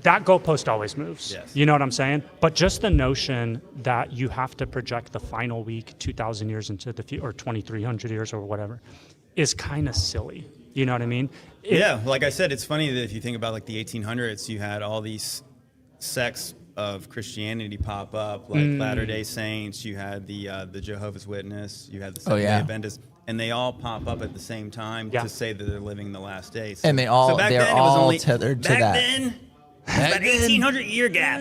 That goalpost always moves. Yes. You know what I'm saying? But just the notion that you have to project the final week 2,000 years into the future, or 2,300 years or whatever, is kind of silly. You know what I mean? Yeah, like I said, it's funny that if you think about like the 1800s, you had all these sects of Christianity pop up, like Latter-day Saints. You had the Jehovah's Witness. You had the Seventh-day Adventists. And they all pop up at the same time to say that they're living the last days. And they're all tethered to that. Back then, it was about 1,800-year gap.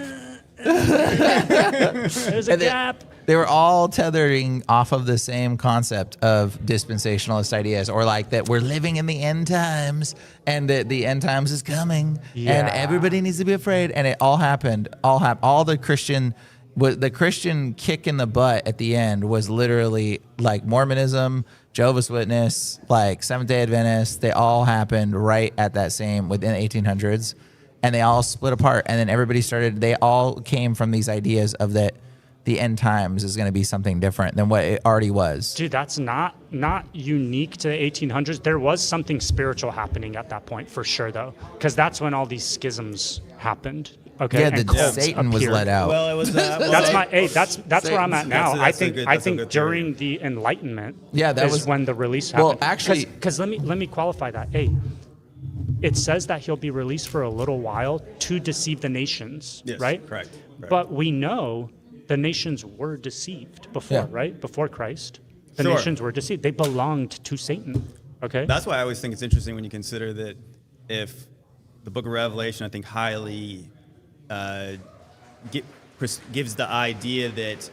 There's a gap. They were all tethering off of the same concept of dispensationalist ideas, or like that we're living in the end times and that the end times is coming and everybody needs to be afraid. And it all happened. All the Christian kick in the butt at the end was literally like Mormonism, Jehovah's Witness, like Seventh-day Adventists. They all happened right at that same within the 1800s, and they all split apart. And then they all came from these ideas of that the end times is going to be something different than what it already was. Dude, that's not unique to the 1800s. There was something spiritual happening at that point for sure, though, because that's when all these schisms happened. Okay, yeah, Satan was let out. Well, it was. That's where I'm at now. I think during the Enlightenment, was when the release happened. Well, actually, because let me qualify that. It says that he'll be released for a little while to deceive the nations, right? Correct. But we know the nations were deceived before, right? Before Christ, the nations wed deceived. They belonged to Satan. Okay. That's why I always think it's interesting when you consider that if the Book of Revelation, I think, highly gives the idea that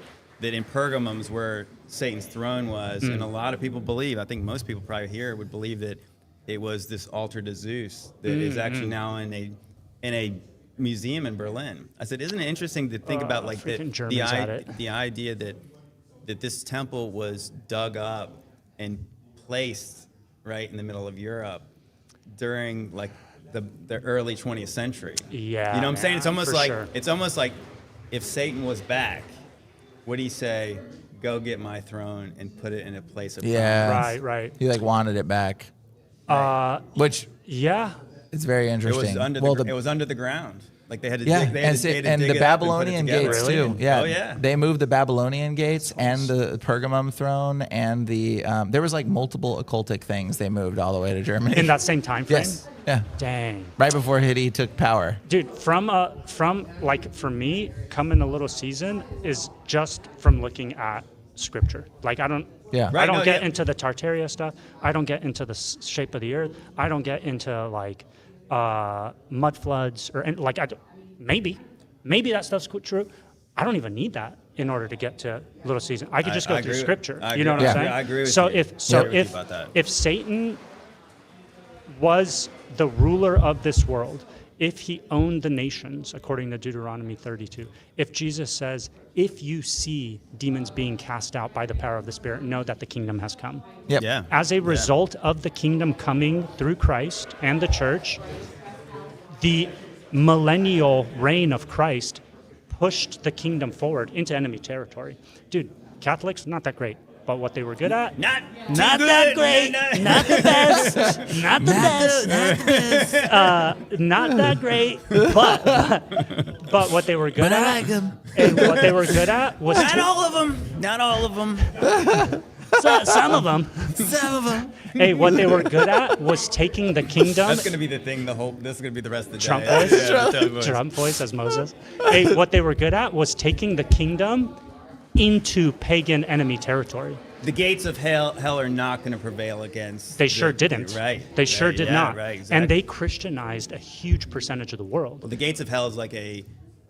in Pergamum's where Satan's throne was, and a lot of people believe, I think most people probably here would believe that it was this altar to Zeus that is actually now in a museum in Berlin. I said, isn't it interesting to think about like the idea that this temple was dug up and placed right in the middle of Europe during like the early 20th century. Yeah. You know what I'm saying? It's almost like if Satan was back, would he say, go get my throne and put it in a place of prominence? Right. He like wanted it back. Which it's very interesting. It was under the ground. Like they had to dig, and the Babylonian gates too. Yeah. Oh yeah. They moved the Babylonian gates and the Pergamum throne and the there was like multiple occultic things they moved all the way to Germany. In that same time frame? Yes. Yeah. Dang. Right before Hitty took power. Dude, from like for me, coming a little season is just from looking at scripture. Like I don't get into the Tartaria stuff. I don't get into the shape of the earth. I don't get into like mud floods or like maybe that stuff's true. I don't even need that in order to get to little season. I could just go through scripture. You know what I'm saying? I agree with you. If Satan was the ruler of this world, if he owned the nations, according to Deuteronomy 32, if Jesus says, if you see demons being cast out by the power of the Spirit, know that the kingdom has come. Yep. Yeah. As a result of the kingdom coming through Christ and the church, the millennial reign of Christ pushed the kingdom forward into enemy territory. Dude, Catholics, not that great. But what they were good at, not that great, not the best, not the best, not that great. But what they were good at, I like them. And what they were good at was not all of them. Some of them. Hey, what they were good at was taking the kingdom. That's gonna be the thing. This is gonna be the rest of the Trump day. voice. Trump voice as Moses. Hey, what they were good at was taking the kingdom into pagan enemy territory. The gates of hell are not going to prevail against. They sure didn't. Right. They sure did not. Right, exactly. And they Christianized a huge percentage of the world. Well, the gates of hell is like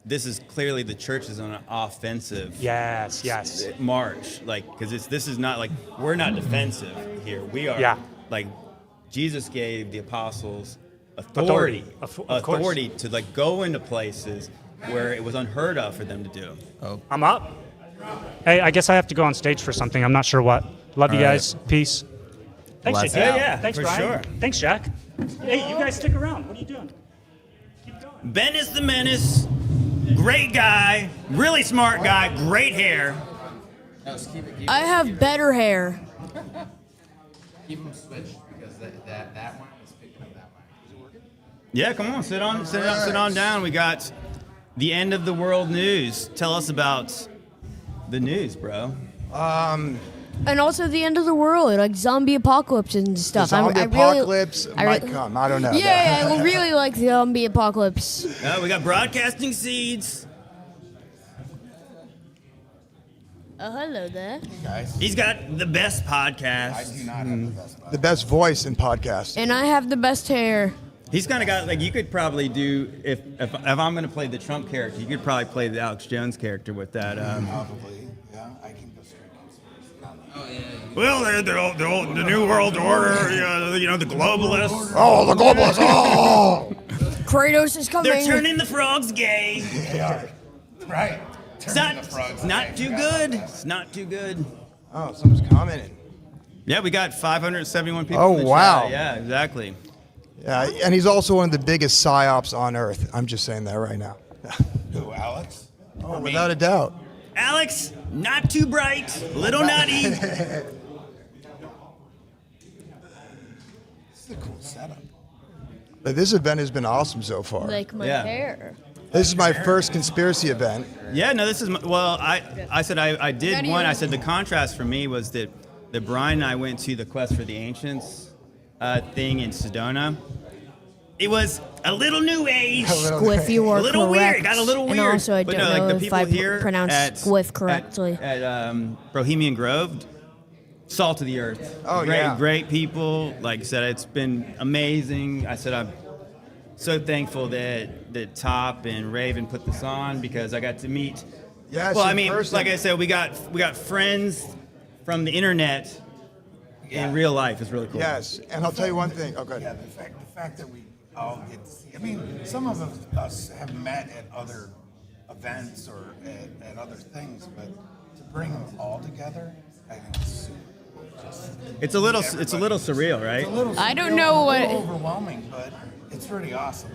this is clearly the church is on an offensive. Yes. March, like because this is not like we're not defensive here. We are like Jesus gave the apostles authority to like go into places where it was unheard of for them to do. Oh. I'm up. Hey, I guess I have to go on stage for something. I'm not sure what. Love you guys. Peace. Thanks, JT. Yeah, Thanks, for Brian. sure. Thanks, Jack. Hey, you guys stick around. What are you doing? Ben is the menace. Great guy. Really smart guy. Great hair. I have better hair. Keep them switched because that one is picking up that one. Yeah, come on, sit on down. We got the end of the world news. Tell us about the news, bro. And also the end of the world, like zombie apocalypse and stuff. Zombie apocalypse might come. I don't know. Yeah, I really like the zombie apocalypse. We got broadcasting seeds. Hello there. Guys. He's got the best podcast. I do not have the best. The best voice in podcast. And I have the best hair. He's kind of got like you could probably do if I'm going to play the Trump character, you could probably play the Alex Jones character with that. Probably, yeah. I can go straight conspiracy. Well, the new world order, the globalists. Oh, the globalists! Oh, Kratos is coming. They're turning the frogs gay. They are. Right. It's not too good. It's not too good. Oh, someone's commenting. Yeah, we got 571 people. Oh, in the wow. chat. Yeah, exactly. Yeah, and he's also one of the biggest psyops on earth. I'm just saying that right now. Who, Alex? Oh, without a doubt. Alex, not too bright, little nutty. This is a cool setup. But this event has been awesome so far. Like my hair. This is my first conspiracy event. Yeah, no, this is I said I did one. I said the contrast for me was that Brian and I went to the Quest for the Ancients thing in Sedona. It was a little new age. Squiff, you are a little correct. weird. It got a little weird. And also, I but don't no, like know the if people I here pronounced squiff correctly. At Brohemian Grove, salt of the earth. Oh, great, yeah. Great people. Like I said, it's been amazing. I said I'm so thankful that Top and Raven put this on because I got to meet. Yes, well, in I mean, person. like I said, we got friends from the internet in real life. Is really cool. Yes, and I'll tell you one thing. Oh, good. Yeah, the fact that we all get to see. I mean, some of us have met at other events or at other things, but to bring them all together, I think it's super. It's a little surreal, right? It's a little I don't surreal, know a what- little overwhelming, but it's pretty awesome.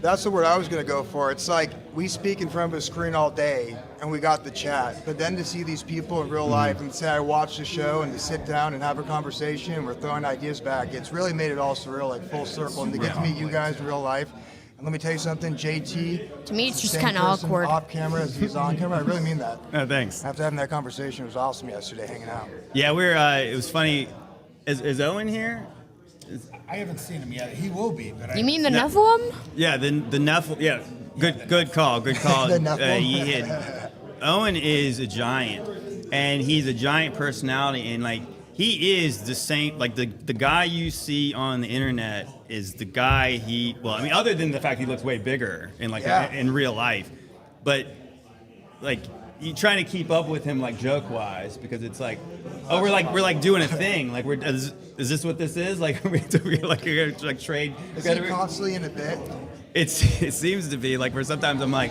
That's the word I was going to go for. It's like we speak in front of a screen all day and we got the chat, but then to see these people in real life and say I watched the show and to sit down and have a conversation and we're throwing ideas back, it's really made it all surreal, like full circle, and to get to meet you guys in real life. And let me tell you something, JT. To me, it's just same kind of person awkward. Off camera as he's on camera. I really mean that. No, thanks. After having that conversation, it was awesome yesterday hanging out. Yeah, it was funny. Is Owen here? I haven't seen him yet. He will be, but You mean the Nephilim? Yeah, the Nephilim. Yeah, good call. Good call. The Nephilim. Owen is a giant, and he's a giant personality, and like he is the same. Like the guy you see on the internet is the guy other than the fact he looks way bigger in real life, but like you trying to keep up with him like joke wise because it's like, oh, we're like doing a thing. Like is this what this is? Like we're like trade. Is he constantly in a bit? It seems to be like where sometimes I'm like,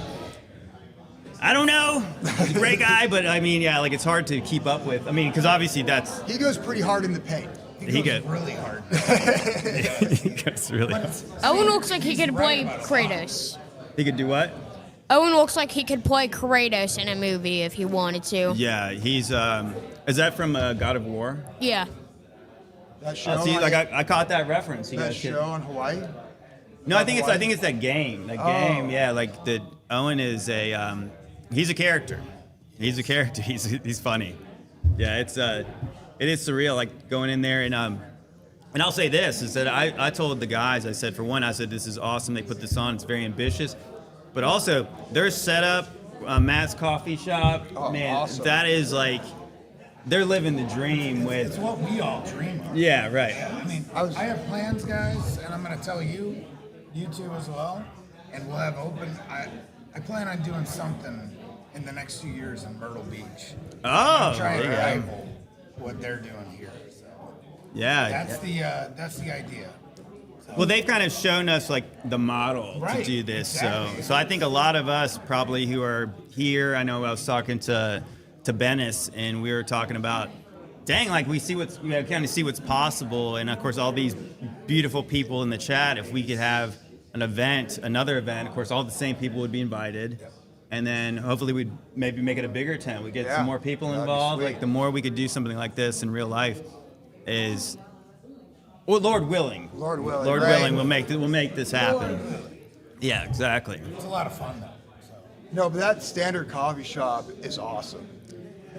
I don't know. He's a great guy, but I mean, yeah, like it's hard to keep up with. I mean, because obviously He goes pretty hard in the paint. He goes really hard. he goes really hard. Owen looks like he could play Kratos. He could do what? Owen looks like he could play Kratos in a movie if he wanted to. Yeah, he's. Is that from God of War? Yeah. That show. See, like I caught that reference. You that guys show in Hawaii. No, I think it's that game. That game, yeah. Like Owen is he's a character. He's a character. He's funny. Yeah, it is surreal. Like going in there and I'll say this is that I told the guys, I said for one, I said this is awesome. They put this on. It's very ambitious, but also their setup, Matt's coffee shop. Man, awesome. That is like they're living the dream with. It's what we all dream of. Yeah, right. Yeah, I mean, I have plans, guys, and I'm going to tell you two as well, and we'll have open. I plan on doing something in the next few years in Myrtle Beach. Oh, trying to there you go. rival what they're doing here. So. Yeah. That's the idea. Well, they've kind of shown us like the model to do this. Exactly. So I think a lot of us probably who are here, I know I was talking to Bennis, and we were talking about, dang, like we kind of see what's possible. And of course, all these beautiful people in the chat, if we could have another event, of course, all the same people would be invited. And then hopefully we'd maybe make it a bigger tent. We'd get some more people involved. Like the more we could do something like this in real life is, well, Lord willing. Lord willing. Lord right. willing, we'll make this happen. Yeah, exactly. It's a lot of fun though. No, but that standard coffee shop is awesome.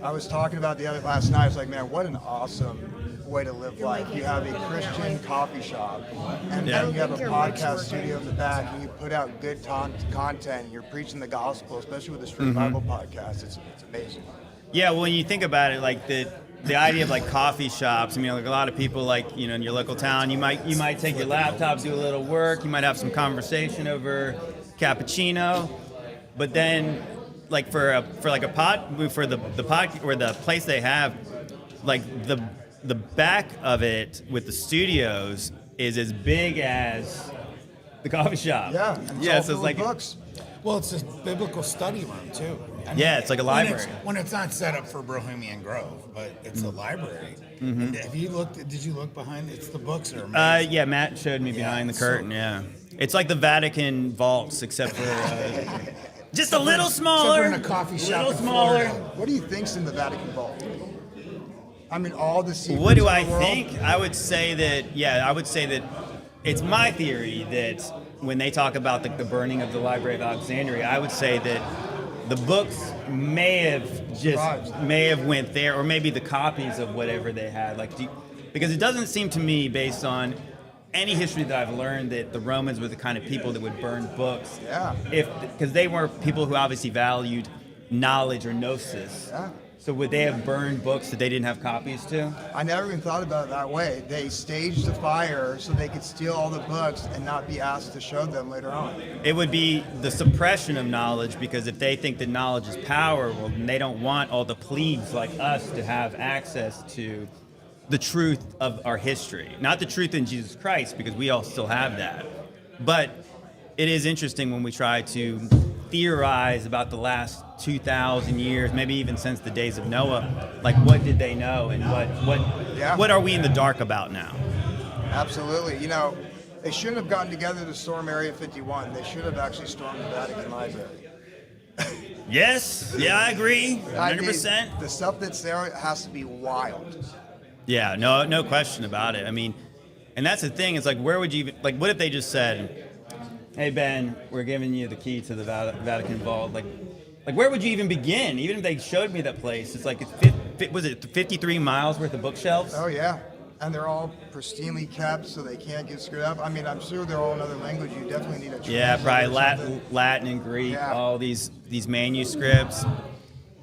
I was talking about last night. I was like, man, what an awesome way to live life. You have a Christian coffee shop, and then you have a podcast studio in the back, and you put out good content. You're preaching the gospel, especially with the Street Bible podcast. It's amazing. Yeah, well, when you think about it, like the idea of like coffee shops, I mean, like a lot of people, like, you know, in your local town, you might take your laptop, do a little work, you might have some conversation over cappuccino, but then like for the place they have, like the back of it with the studios is as big as the coffee shop. Yeah, so it's like books. Well, it's a biblical study room too. I mean, it's like a library. When it's not set up for Brohemian Grove, but it's a library. And have you looked? Did you look behind? It's the books are amazing. Yeah, Matt showed me behind the curtain. Yeah, it's like the Vatican vaults, except for just a little smaller. Except for in a coffee shop. Little in smaller. Florida. What do you think's in the Vatican vault? I mean, all the secrets. What do of I the world? think? I would say that it's my theory that when they talk about the burning of the Library of Alexandria, I would say that the books may have went there, or maybe the copies of whatever they had. Because it doesn't seem to me, based on any history that I've learned, that the Romans were the kind of people that would burn books. Yeah. Because they were people who obviously valued knowledge or gnosis. Yeah. So would they have burned books that they didn't have copies to? I never even thought about it that way. They staged the fire so they could steal all the books and not be asked to show them later on. It would be the suppression of knowledge, because if they think that knowledge is power, well, then they don't want all the plebes like us to have access to the truth of our history. Not the truth in Jesus Christ, because we all still have that. But it is interesting when we try to theorize about the last 2,000 years, maybe even since the days of Noah, like what did they know, and what are we in the dark about now? Absolutely. You know, they shouldn't have gotten together to storm Area 51. They should have actually stormed the Vatican Library. Yes, yeah, I agree, 100%. I mean, the stuff that's there has to be wild. Yeah, no question about it. I mean, and that's the thing. It's like, where would you even, like, what if they just said, "Hey Ben, we're giving you the key to the Vatican vault"? Like where would you even begin? Even if they showed me that place, it's like, was it 53 miles worth of bookshelves? Oh yeah, and they're all pristinely kept, so they can't get screwed up. I mean, I'm sure they're all in another language. You definitely need a translator. Yeah, probably Latin and Greek. All these manuscripts.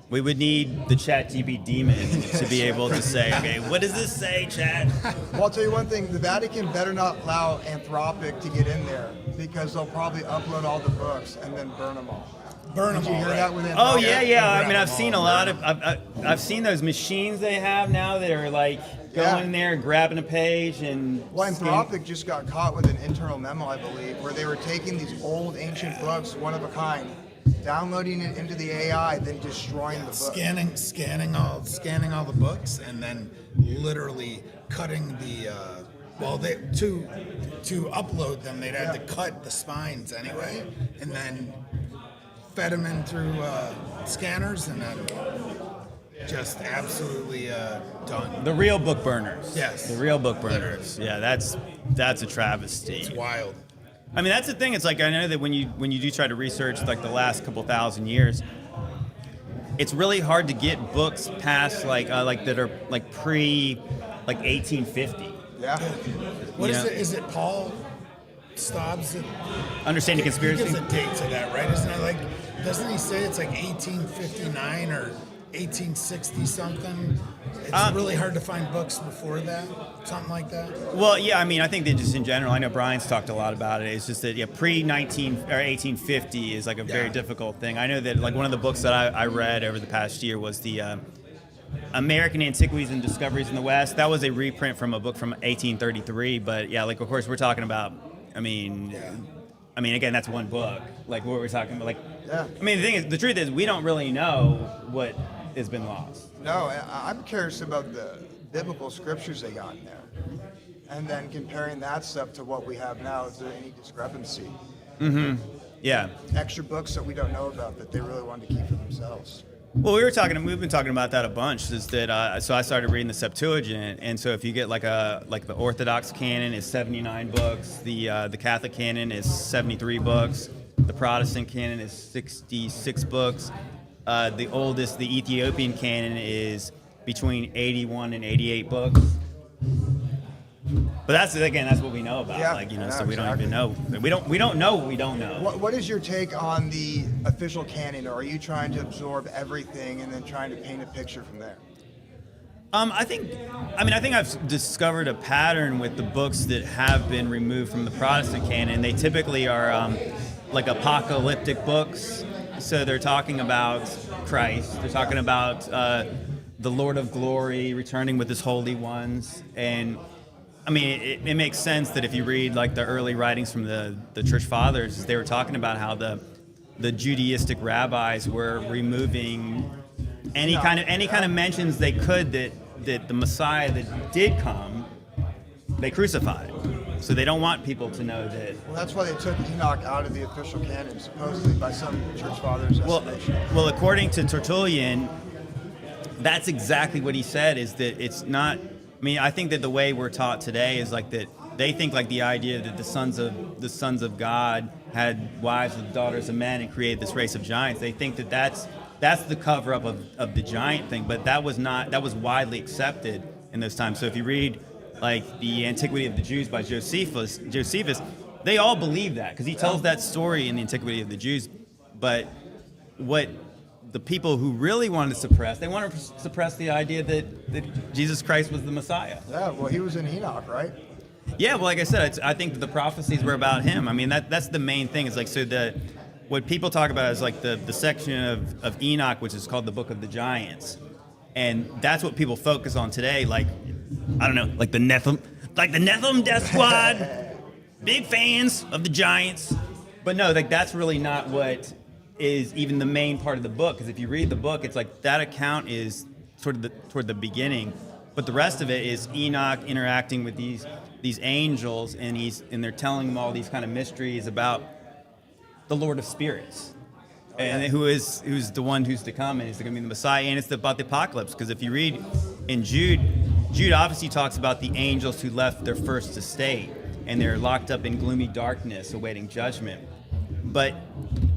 We would need the ChatGPT demon to be able to say, okay, what does this say, Chat? Well, I'll tell you one thing. The Vatican better not allow Anthropic to get in there, because they'll probably upload all the books and then burn them all. Burn them Did you all, hear right? that with Oh Anthropic? yeah. I mean, I've seen a lot of. I've seen those machines they have now that are like going in there, grabbing a page, and. Well, Anthropic just got caught with an internal memo, I believe, where they were taking these old ancient books, one of a kind, downloading it into the AI, then destroying the book. Scanning all the books, and then literally cutting the. To upload them, they'd have to cut the spines anyway, and then fed them in through scanners, and then just absolutely done. The real book burners. Yes. The real book burners. Yeah, that's a travesty. It's wild. I mean, that's the thing. It's like, I know that when you do try to research like the last couple thousand years, it's really hard to get books past like that are like pre 1850. Yeah. What is it? Is it Paul Stobbs? Understanding Conspiracy? He gives a date to that, right? Isn't it like? Doesn't he say it's like 1859 or 1860 something? It's really hard to find books before that, something like that. Well, yeah, I mean, I think that just in general, I know Brian's talked a lot about it. It's just that pre-19 or 1850 is like a very difficult thing. I know that like one of the books that I read over the past year was the American Antiquities and Discoveries in the West. That was a reprint from a book from 1833. But yeah, like of course we're talking about. I mean, again, that's one book. Like what we're talking about. Like, yeah. I mean, the truth is, we don't really know what has been lost. No, I'm curious about the biblical scriptures they got in there, and then comparing that stuff to what we have now. Is there any discrepancy? Mm-hmm. Yeah. Extra books that we don't know about that they really wanted to keep for themselves. Well, we've been talking about that a bunch. Is that so? I started reading the Septuagint, and so if you get like the Orthodox canon is 79 books, the Catholic canon is 73 books, the Protestant canon is 66 books, the oldest, the Ethiopian canon is between 81 and 88 books. But that's what we know about. Yeah, so exactly. we don't even know. We don't know what we don't know. What is your take on the official canon, or are you trying to absorb everything and then trying to paint a picture from there? I think I've discovered a pattern with the books that have been removed from the Protestant canon. They typically are like apocalyptic books. So they're talking about Christ. They're talking about the Lord of Glory returning with his holy ones. And I mean, it makes sense that if you read like the early writings from the church fathers, they were talking about how the Judaistic rabbis were removing any kind of mentions they could that the Messiah that did come, they crucified. So they don't want people to know that. Well, that's why they took Enoch out of the official canon, supposedly by some church fathers' estimation. Well, according to Tertullian, that's exactly what he said. Is that it's not. I mean, I think that the way we're taught today is like that. They think like the idea that the sons of God had wives with daughters of men and created this race of giants. They think that that's the cover up of the giant thing. But that was widely accepted in those times. So if you read like the Antiquity of the Jews by Josephus, they all believe that because he tells that story in the Antiquity of the Jews. But what the people who really wanted to suppress, they wanted to suppress the idea that Jesus Christ was the Messiah. Yeah, well, he was in Enoch, right? Yeah, well, like I said, I think the prophecies were about him. I mean, that's the main thing. It's like, so what people talk about is like the section of Enoch, which is called the Book of the Giants. And that's what people focus on today. Like, I don't know, like the Nephilim Death Squad, big fans of the Giants. But no, like that's really not what is even the main part of the book. Because if you read the book, it's like that account is toward the beginning. But the rest of it is Enoch interacting with these angels, and they're telling him all these kind of mysteries about the Lord of Spirits, and who's the one who's to come, and he's going to be the Messiah, and it's about the apocalypse. Because if you read in Jude obviously talks about the angels who left their first estate, and they're locked up in gloomy darkness awaiting judgment. But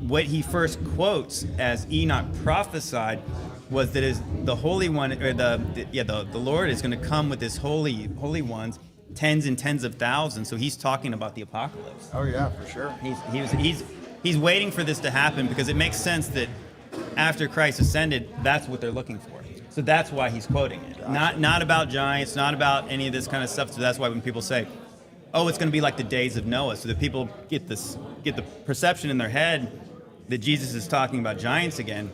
what he first quotes as Enoch prophesied was that is the Holy One, or the Lord is going to come with his holy ones, tens and tens of thousands. So he's talking about the apocalypse. Oh yeah, for sure. He's waiting for this to happen because it makes sense that after Christ ascended, that's what they're looking for. So that's why he's quoting it. Gotcha. Not about giants, not about any of this kind of stuff. So that's why when people say, "Oh, it's going to be like the days of Noah," so that people get the perception in their head that Jesus is talking about giants again.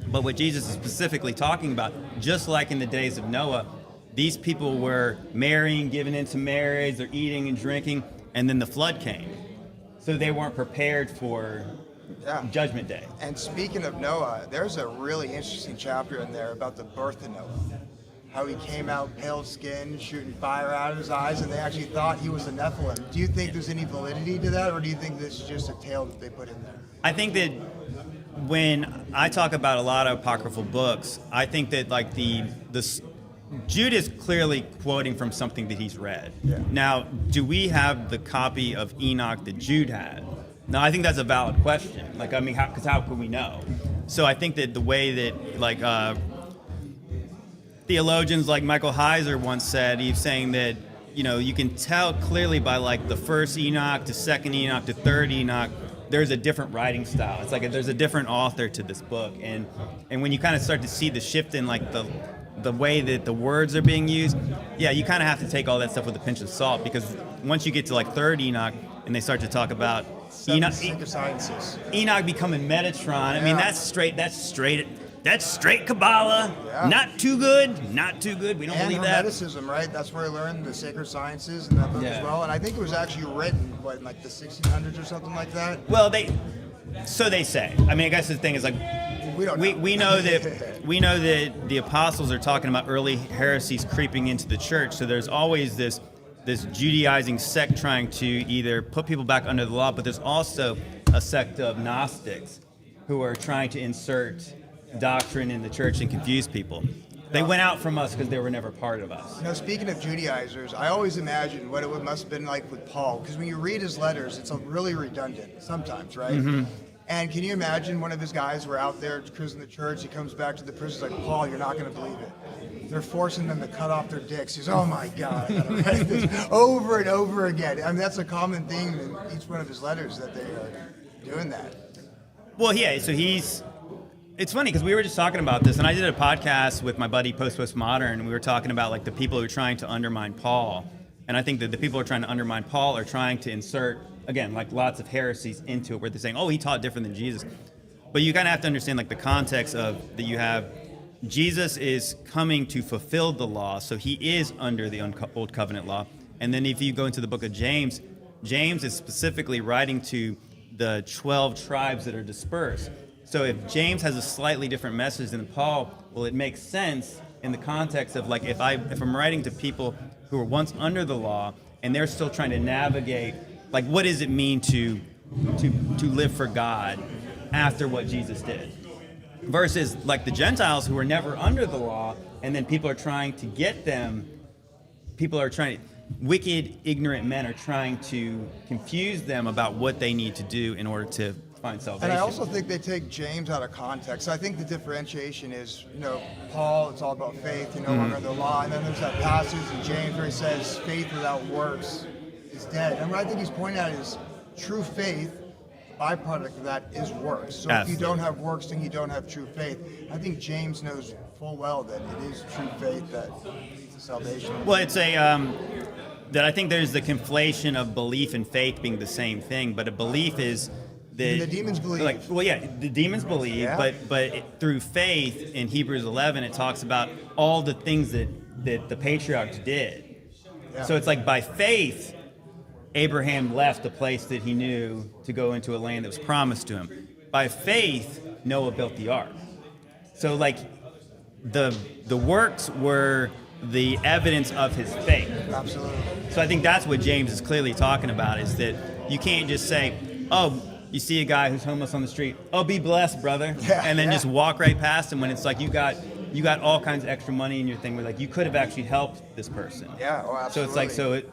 But what Jesus is specifically talking about, just like in the days of Noah, these people were marrying, giving into marriage, they're eating and drinking, and then the flood came. So they weren't prepared for Judgment Day. And speaking of Noah, there's a really interesting chapter in there about the birth of Noah. How he came out pale skinned, shooting fire out of his eyes, and they actually thought he was a Nephilim. Do you think there's any validity to that, or do you think this is just a tale that they put in there? I think that when I talk about a lot of apocryphal books, I think that like Jude is clearly quoting from something that he's read. Yeah. Now, do we have the copy of Enoch that Jude had? Now, I think that's a valid question. Like, I mean, because how could we know? So I think that the way that, like, theologians like Michael Heiser once said, he's saying that, you can tell clearly by, like, the first Enoch to second Enoch to third Enoch, there's a different writing style. It's like there's a different author to this book. And when you kind of start to see the shift in, like, the way that the words are being used, you kind of have to take all that stuff with a pinch of salt, because once you get to, like, third Enoch and they start to talk about Enoch becoming Metatron, I mean, that's straight That's straight Kabbalah. Yeah. Not too good. Not too good. We don't and believe that. Hermeticism, right? That's where I learned the sacred sciences and that book as well. And I think it was actually written, what, in like the 1600s or something like that? Well, so they say. I mean, I guess the thing is like, we know that the apostles are talking about early heresies creeping into the church. So there's always this Judaizing sect trying to either put people back under the law, but there's also a sect of Gnostics who are trying to insert doctrine in the church and confuse people. They went out from us because they were never part of us. You know, speaking of Judaizers, I always imagined what it must have been like with Paul, because when you read his letters, it's really redundant sometimes, right? Mm-hmm. And can you imagine one of his guys were out there cruising the church, he comes back to the prison, he's like, Paul, you're not going to believe it. They're forcing them to cut off their dicks. He's, oh my God, I gotta write this over and over again. I mean, that's a common theme in each one of his letters, that they are doing that. Well, yeah, so it's funny because we were just talking about this, and I did a podcast with my buddy Postmodern, and we were talking about like the people who are trying to undermine Paul. And I think that the people who are trying to undermine Paul are trying to insert, again, like lots of heresies into it, where they're saying, oh, he taught different than Jesus. But you kind of have to understand like the context of that you have Jesus is coming to fulfill the law, so he is under the old covenant law. And then if you go into the book of James, James is specifically writing to the 12 tribes that are dispersed. So if James has a slightly different message than Paul, well, it makes sense in the context of like if I'm writing to people who were once under the law and they're still trying to navigate, like what does it mean to live for God after what Jesus did? Versus like the Gentiles who were never under the law, and then people are trying to get them, wicked, ignorant men are trying to confuse them about what they need to do in order to find salvation. And I also think they take James out of context. I think the differentiation is, Paul, it's all about faith, under the law. And then there's that passage in James where he says, faith without works is dead. And what I think he's pointing at is true faith, byproduct of that is works. So if you don't have works, then you don't have true faith. I think James knows full well that it is true faith that leads to salvation. Well, it's that I think there's the conflation of belief and faith being the same thing, but a belief is the demons believe. The demons believe, but through faith in Hebrews 11, it talks about all the things that the patriarchs did. Yeah. So it's like by faith, Abraham left a place that he knew to go into a land that was promised to him. By faith, Noah built the ark. So like the works were the evidence of his faith. Absolutely. So I think that's what James is clearly talking about, is that you can't just say, oh, you see a guy who's homeless on the street, oh, be blessed, brother, and then just walk right past him when it's like you got all kinds of extra money in your thing where like you could have actually helped this person. Yeah, oh, absolutely. So it's like,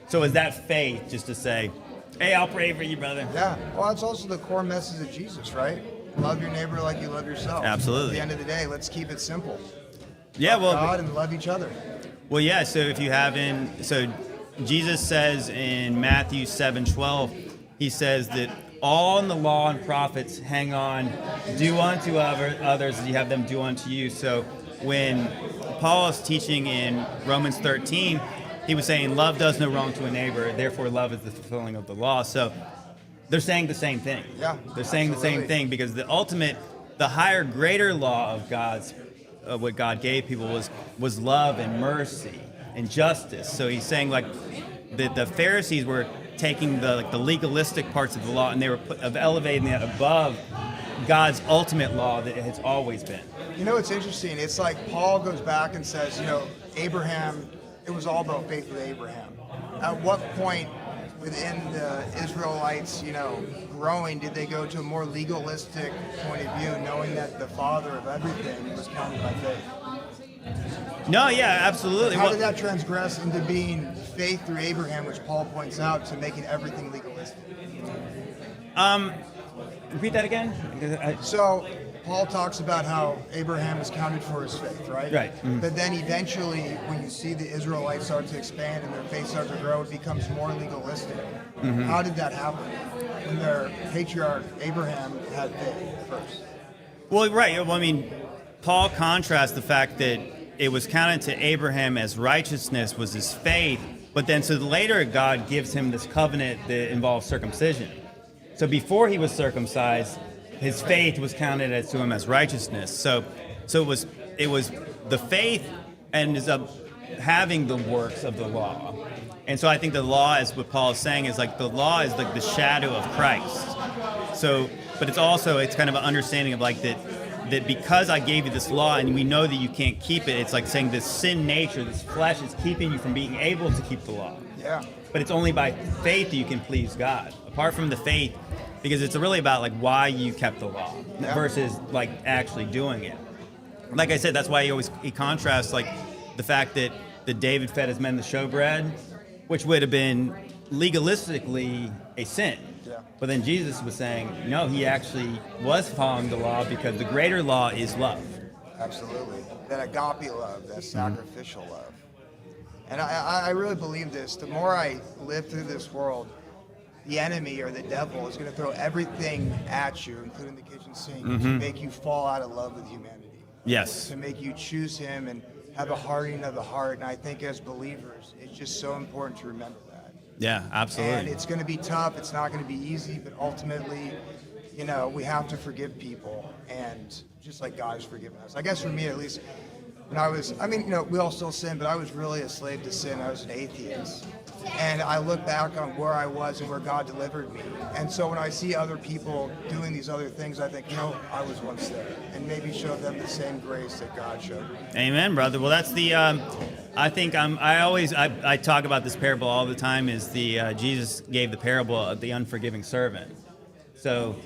so is that faith just to say, hey, I'll pray for you, brother? Yeah, well, that's also the core message of Jesus, right? Love your neighbor like you love yourself. Absolutely. At the end of the day, let's keep it simple. Yeah, love God and love each other. Well, yeah, so if you so Jesus says in Matthew 7:12, he says that all in the law and prophets hang on, do unto others as you have them do unto you. So when Paul is teaching in Romans 13, he was saying love does no wrong to a neighbor, therefore love is the fulfilling of the law. So they're saying the same thing. Yeah, they're saying the same thing, because the higher, greater law of God's, what God gave people was love and mercy and justice. So he's saying like the Pharisees were taking the legalistic parts of the law and they were elevating that above God's ultimate law that it has always been. It's interesting. It's like Paul goes back and says, Abraham, it was all about faith with Abraham. At what point within the Israelites, growing, did they go to a more legalistic point of view, knowing that the father of everything was counted by faith? No, yeah, absolutely. How did that transgress into being faith through Abraham, which Paul points out, to making everything legalistic? Repeat that again? So Paul talks about how Abraham is counted for his faith, right? Right. Mm-hmm. But then eventually, when you see the Israelites start to expand and their faith starts to grow, it becomes more legalistic. Mm-hmm. How did that happen? When their patriarch Abraham had faith first. Well, right. Well, I mean, Paul contrasts the fact that it was counted to Abraham as righteousness was his faith, but then so later God gives him this covenant that involves circumcision. So before he was circumcised, his faith was counted as to him as righteousness. So it was the faith ends up having the works of the law. And so I think the law, is what Paul is saying, is like the law is like the shadow of Christ. So, but it's kind of an understanding of like that because I gave you this law and we know that you can't keep it, it's like saying this sin nature, this flesh is keeping you from being able to keep the law. Yeah. But it's only by faith that you can please God. Apart from the faith, because it's really about like why you kept the law versus like actually doing it. Like I said, that's why he contrasts like the fact that David fed his men the showbread, which would have been legalistically a sin. Yeah. But then Jesus was saying, no, he actually was following the law because the greater law is love. Absolutely. That agape love, that sacrificial love. And I really believe this. The more I live through this world, the enemy or the devil is going to throw everything at you, including the kitchen sink, to make you fall out of love with humanity. Yes. To make you choose him and have a hardening of the heart. And I think as believers, it's just so important to remember that. Yeah, absolutely. And it's going to be tough. It's not going to be easy. But ultimately, we have to forgive people. And just like God has forgiven us. I guess for me, at least, when I was, we all still sin, but I was really a slave to sin. I was an atheist. And I look back on where I was and where God delivered me. And so when I see other people doing these other things, I think, I was once there. And maybe show them the same grace that God showed me. Amen, brother. Well, that's the, I think I talk about this parable all the time, is Jesus gave the parable of the unforgiving servant. So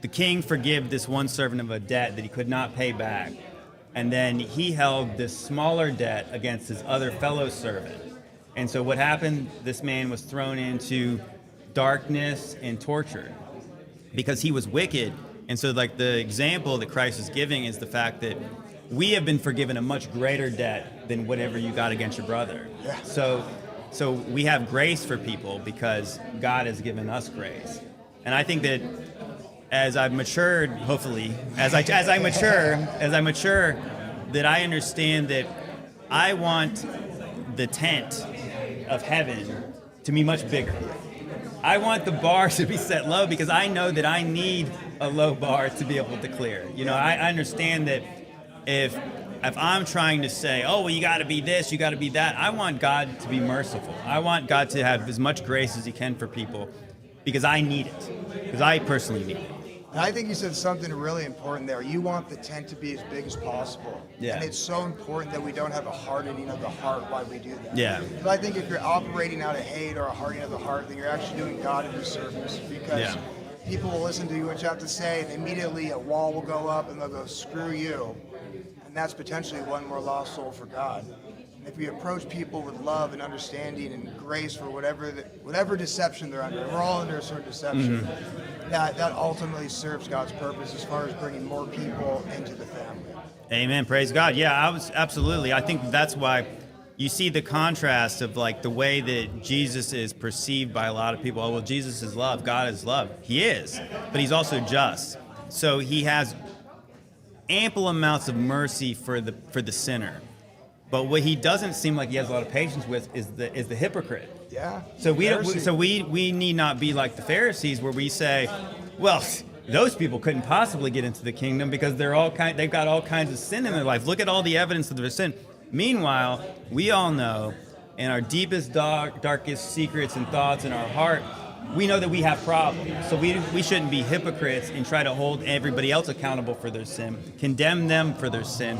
the king forgave this one servant of a debt that he could not pay back. And then he held this smaller debt against his other fellow servant. And so what happened, this man was thrown into darkness and tortured because he was wicked. And so like the example that Christ is giving is the fact that we have been forgiven a much greater debt than whatever you got against your brother. Yeah. So we have grace for people because God has given us grace. And I think that as I've matured, hopefully, as I mature, that I understand that I want the tent of heaven to be much bigger. I want the bar to be set low because I know that I need a low bar to be able to clear. I understand that if I'm trying to say, you got to be this, you got to be that, I want God to be merciful. I want God to have as much grace as he can for people because I need it, because I personally need it. And I think you said something really important there. You want the tent to be as big as possible. Yeah. And it's so important that we don't have a hardening of the heart while we do that. Yeah. But I think if you're operating out of hate or a hardening of the heart, then you're actually doing God a disservice because people will listen to you what you have to say, and immediately a wall will go up and they'll go, screw you. And that's potentially one more lost soul for God. And if we approach people with love and understanding and grace for whatever deception they're under, and we're all under a certain deception, that ultimately serves God's purpose as far as bringing more people into the family. Amen. Praise God. Yeah, I think that's why you see the contrast of like the way that Jesus is perceived by a lot of people. Oh, well, Jesus is love. God is love. He is, but he's also just. So he has ample amounts of mercy for the sinner. But what he doesn't seem like he has a lot of patience with is the hypocrite. Yeah. So we need not be like the Pharisees, where we say, well, those people couldn't possibly get into the kingdom because they've got all kinds of sin in their life. Look at all the evidence of their sin. Meanwhile, we all know in our deepest, darkest secrets and thoughts in our heart, we know that we have problems. So we shouldn't be hypocrites and try to hold everybody else accountable for their sin, condemn them for their sin.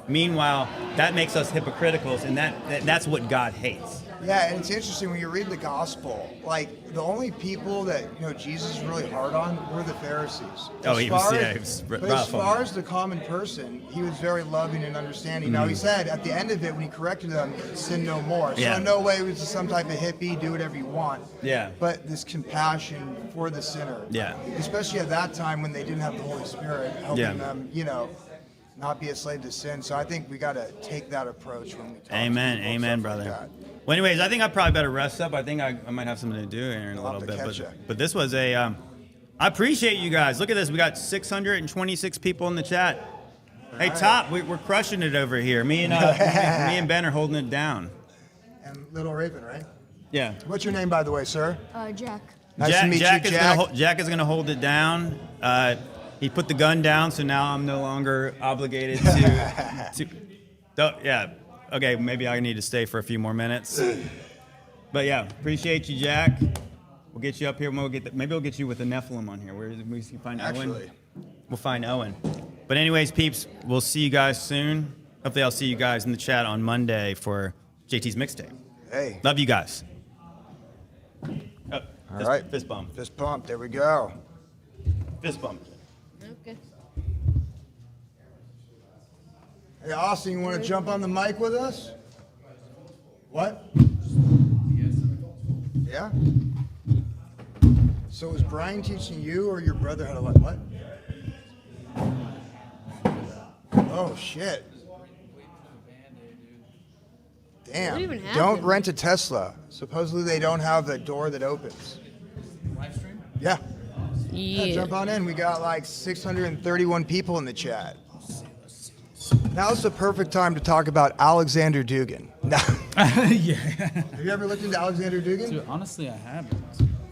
Meanwhile, that makes us hypocriticals, and that's what God hates. Yeah, and it's interesting when you read the gospel, like the only people that Jesus is really hard on were the Pharisees. But as far as the common person, he was very loving and understanding. Now he said at the end of it when he corrected them, sin no more. So in no way was it some type of hippie, do whatever you want. Yeah. But this compassion for the sinner. Yeah. Especially at that time when they didn't have the Holy Spirit helping them, not be a slave to sin. So I think we got to take that approach when we talk. Amen, brother. Like well, anyways, I think I probably better rest up. I think I might have something to do here in a little bit. But this was I appreciate you guys. Look at this. We got 626 people in the chat. Hey, Top, we're crushing it over here. Me and Ben are holding it down. And Little Raven, right? Yeah. What's your name, by the way, sir? Jack. Nice to meet Jack you, is Jack. Jack is gonna hold it down. He put the gun down, so now I'm no longer obligated yeah. Okay, maybe I need to stay for a few more minutes. But yeah, appreciate you, Jack. We'll get you up here. Maybe we'll get you with the Nephilim on here. Where we can find Owen. We'll find Owen. But anyways, peeps, we'll see you guys soon. Hopefully, I'll see you guys in the chat on Monday for JT's mixtape. Hey. Love you guys. All right. Fist bump. Fist bump. There we go. Fist bump. Okay. Hey, Austin, you want to jump on the mic with us? What? Yeah? So was Brian teaching you or your brother how to like what? Oh, shit. Damn. What even happened? Don't rent a Tesla. Supposedly they don't have a door that opens. Live stream? Yeah. Yeah. Jump on in. We got like 631 people in the chat. Now's the perfect time to talk about Alexander Dugin. Yeah. Have you ever looked into Alexander Dugin? Dude, honestly, I haven't.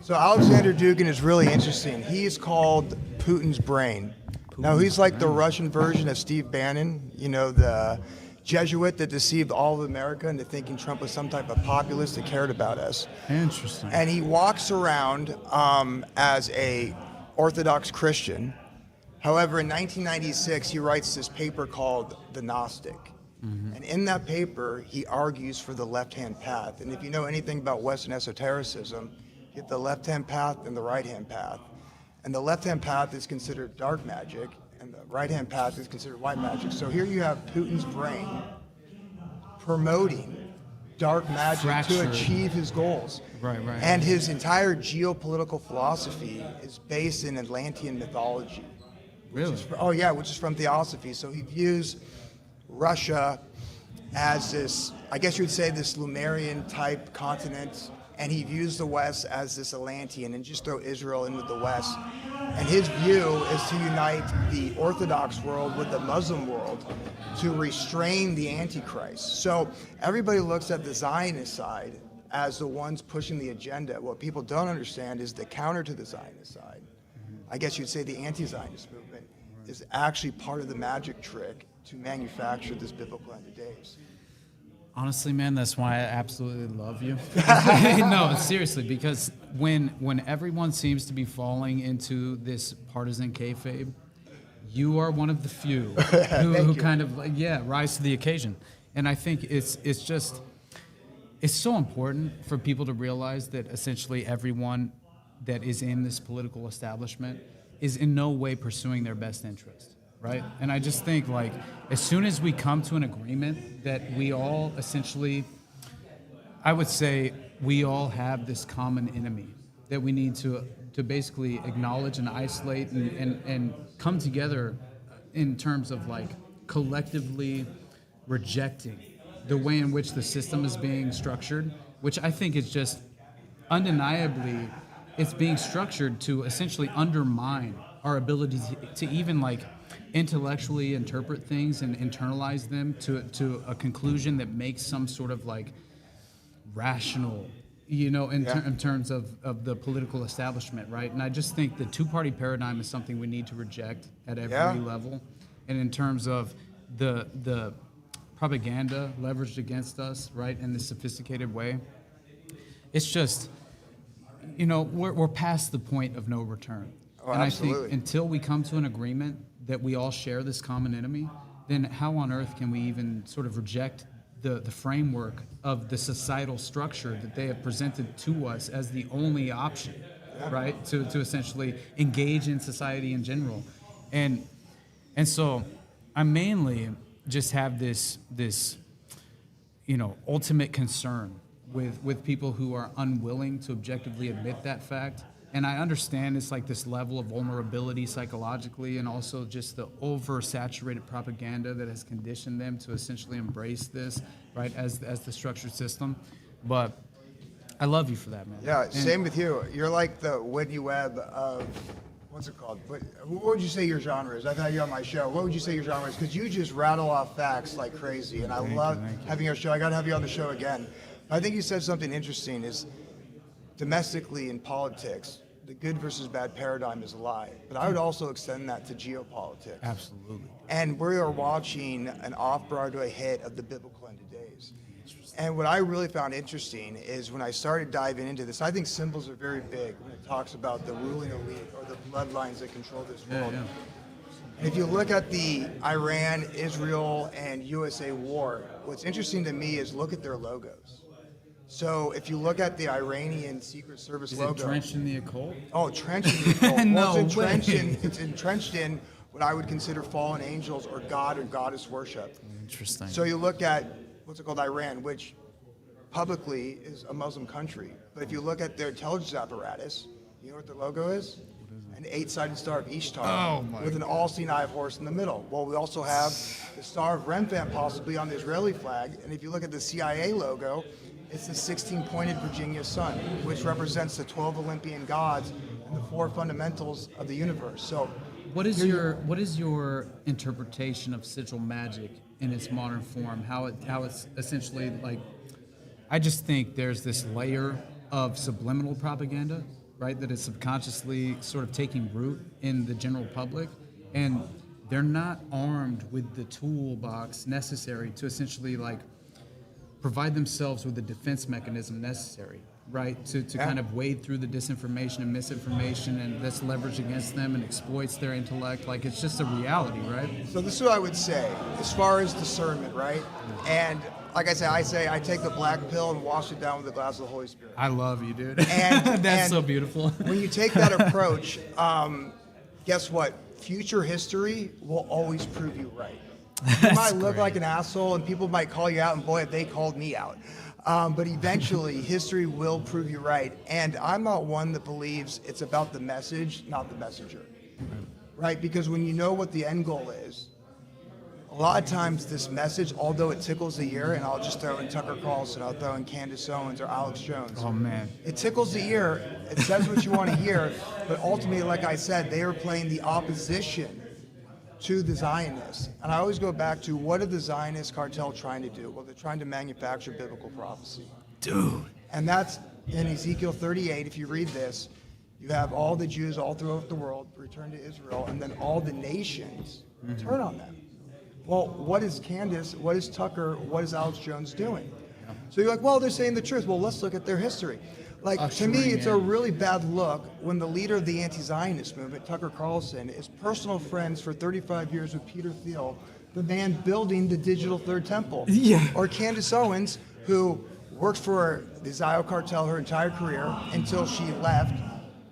So Alexander Dugin is really interesting. He's called Putin's brain. Now he's like the Russian version of Steve Bannon, you know, the Jesuit that deceived all of America into thinking Trump was some type of populist that cared about us. Interesting. And he walks around as a Orthodox Christian. However, in 1996, he writes this paper called The Gnostic. Mm-hmm. And in that paper, he argues for the left-hand path. And if you know anything about Western esotericism, you have the left-hand path and the right-hand path. And the left-hand path is considered dark magic, and the right-hand path is considered white magic. So here you have Putin's brain promoting dark magic to achieve his goals. Right. And his entire geopolitical philosophy is based in Atlantean mythology. Really? Which is from Theosophy. So he views Russia as this, I guess you would say, this Lemurian type continent, and he views the West as this Atlantean, and just throw Israel in with the West. And his view is to unite the Orthodox world with the Muslim world to restrain the Antichrist. So everybody looks at the Zionist side as the ones pushing the agenda. What people don't understand is the counter to the Zionist side, I guess you'd say the anti-Zionist movement, is actually part of the magic trick to manufacture this biblical end of days. Honestly, man, that's why I absolutely love you. No, seriously, because when everyone seems to be falling into this partisan kayfabe, you are one of the few who kind of rise to the occasion. And I think it's so important for people to realize that essentially everyone that is in this political establishment is in no way pursuing their best interest. Right? And I just think, like, as soon as we come to an agreement that we all essentially, I would say we all have this common enemy that we need to basically acknowledge and isolate and come together in terms of, like, collectively rejecting the way in which the system is being structured, which I think is just undeniably, it's being structured to essentially undermine our ability to even, like, intellectually interpret things and internalize them to a conclusion that makes some sort of, like, rational, in terms of the political establishment, right? And I just think the two-party paradigm is something we need to reject at every level. And in terms of the propaganda leveraged against us, right, in this sophisticated way, it's just, we're past the point of no return. Oh, and absolutely. I think until we come to an agreement that we all share this common enemy, then how on earth can we even sort of reject the framework of the societal structure that they have presented to us as the only option, right, to essentially engage in society in general. And so I mainly just have this ultimate concern with people who are unwilling to objectively admit that fact. And I understand it's like this level of vulnerability psychologically, and also just the oversaturated propaganda that has conditioned them to essentially embrace this, right, as the structured system. But I love you for that, man. Yeah, same with you. You're like the Whitney Webb of, what's it called? What would you say your genre is? I've had you on my show. What would you say your genre is? Because you just rattle off facts like crazy, and I love having your show. I got to have you on the show again. I think you said something interesting is, domestically in politics, the good versus bad paradigm is a lie. But I would also extend that to geopolitics. Absolutely. And we are watching an off-Broadway hit of the biblical end of days. And what I really found interesting is when I started diving into this, I think symbols are very big when it talks about the ruling elite or the bloodlines that control this world. Yeah. And if you look at the Iran, Israel, and USA war, what's interesting to me is look at their logos. So if you look at the Iranian Secret Service Is logo. it drenched in the occult? Oh, trenched in the occult. No It's entrenched in what I would consider fallen angels or god or goddess worship. Interesting. So you look at, what's it called, Iran, which publicly is a Muslim country. But if you look at their intelligence apparatus, you know what their logo is? An 8-sided star of Ishtar with an all-seeing eye of horse in the middle. Well, we also have the star of Remphan possibly on the Israeli flag. And if you look at the CIA logo, it's the 16-pointed Virginia sun, which represents the 12 Olympian gods and the 4 fundamentals of the universe. So, what is your interpretation of sigil magic in its modern form? How it's essentially like, I just think there's this layer of subliminal propaganda, right, that is subconsciously sort of taking root in the general public, and they're not armed with the toolbox necessary to essentially like provide themselves with the defense mechanism necessary, right, to kind of wade through the disinformation and misinformation and that's leveraged against them and exploits their intellect. Like, it's just a reality, right? So this is what I would say, as far as discernment, right? And like I say I take the black pill and wash it down with a glass of the Holy Spirit. I love you, dude. And, That's so beautiful. When you take that approach, guess what? Future history will always prove you right. You might look like an asshole and people might call you out, and boy, they called me out. But eventually, history will prove you right. And I'm not one that believes it's about the message, not the messenger. Right? Because when you know what the end goal is, a lot of times this message, although it tickles the ear, and I'll just throw in Tucker Carlson, I'll throw in Candace Owens or Alex Jones. Oh, man. It tickles the ear, it says what you want to hear, but ultimately, like I said, they are playing the opposition to the Zionists. And I always go back to, what are the Zionist cartel trying to do? Well, they're trying to manufacture biblical prophecy. Dude. And that's in Ezekiel 38, if you read this, you have all the Jews all throughout the world return to Israel, and then all the nations turn on them. Well, what is Candace, what is Tucker, what is Alex Jones doing? So you're like, well, they're saying the truth. Well, let's look at their history. Like, to me, it's a really bad look when the leader of the anti-Zionist movement, Tucker Carlson, is personal friends for 35 years with Peter Thiel, the man building the digital third temple. Yeah. Or Candace Owens, who worked for the Zio cartel her entire career until she left,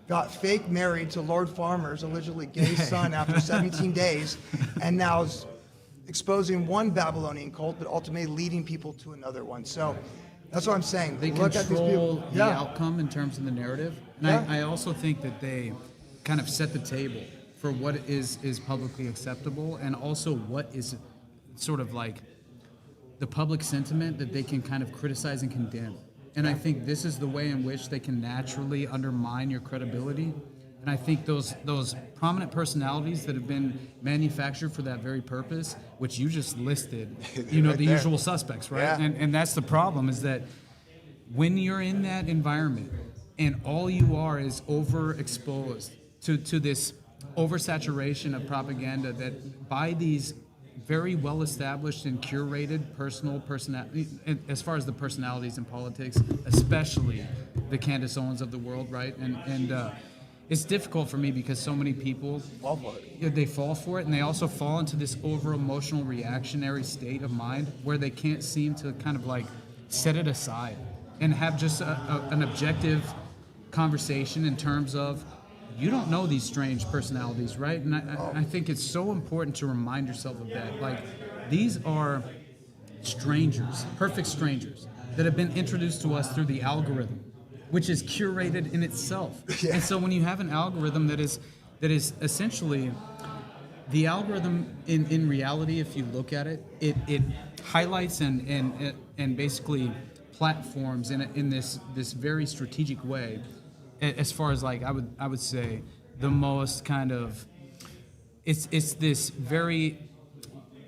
got fake married to Lord Farmer's allegedly gay son after 17 days, and now is exposing one Babylonian cult, but ultimately leading people to another one. So that's what I'm saying. They Look at these control people. the outcome in terms of the narrative. And I also think that they kind of set the table for what is publicly acceptable and also what is sort of like the public sentiment that they can kind of criticize and condemn. And I think this is the way in which they can naturally undermine your credibility. And I think those prominent personalities that have been manufactured for that very purpose, which you just listed, you know, Right the there. usual suspects, right? Yeah. And that's the problem, is that when you're in that environment and all you are is overexposed to this oversaturation of propaganda that by these very well established and curated as far as the personalities in politics, especially the Candace Owens of the world, right? And it's difficult for me because so many people fall for it. They fall for it, and they also fall into this over emotional reactionary state of mind where they can't seem to kind of like set it aside and have just an objective conversation in terms of, you don't know these strange personalities, right? And I think it's so important to remind yourself of that. Like, these are strangers, perfect strangers, that have been introduced to us through the algorithm, which is curated in itself. Yeah. And so when you have an algorithm that is essentially, the algorithm in reality, if you look at it, it highlights and basically platforms in this very strategic way, as far as like I would say the most kind of, it's this very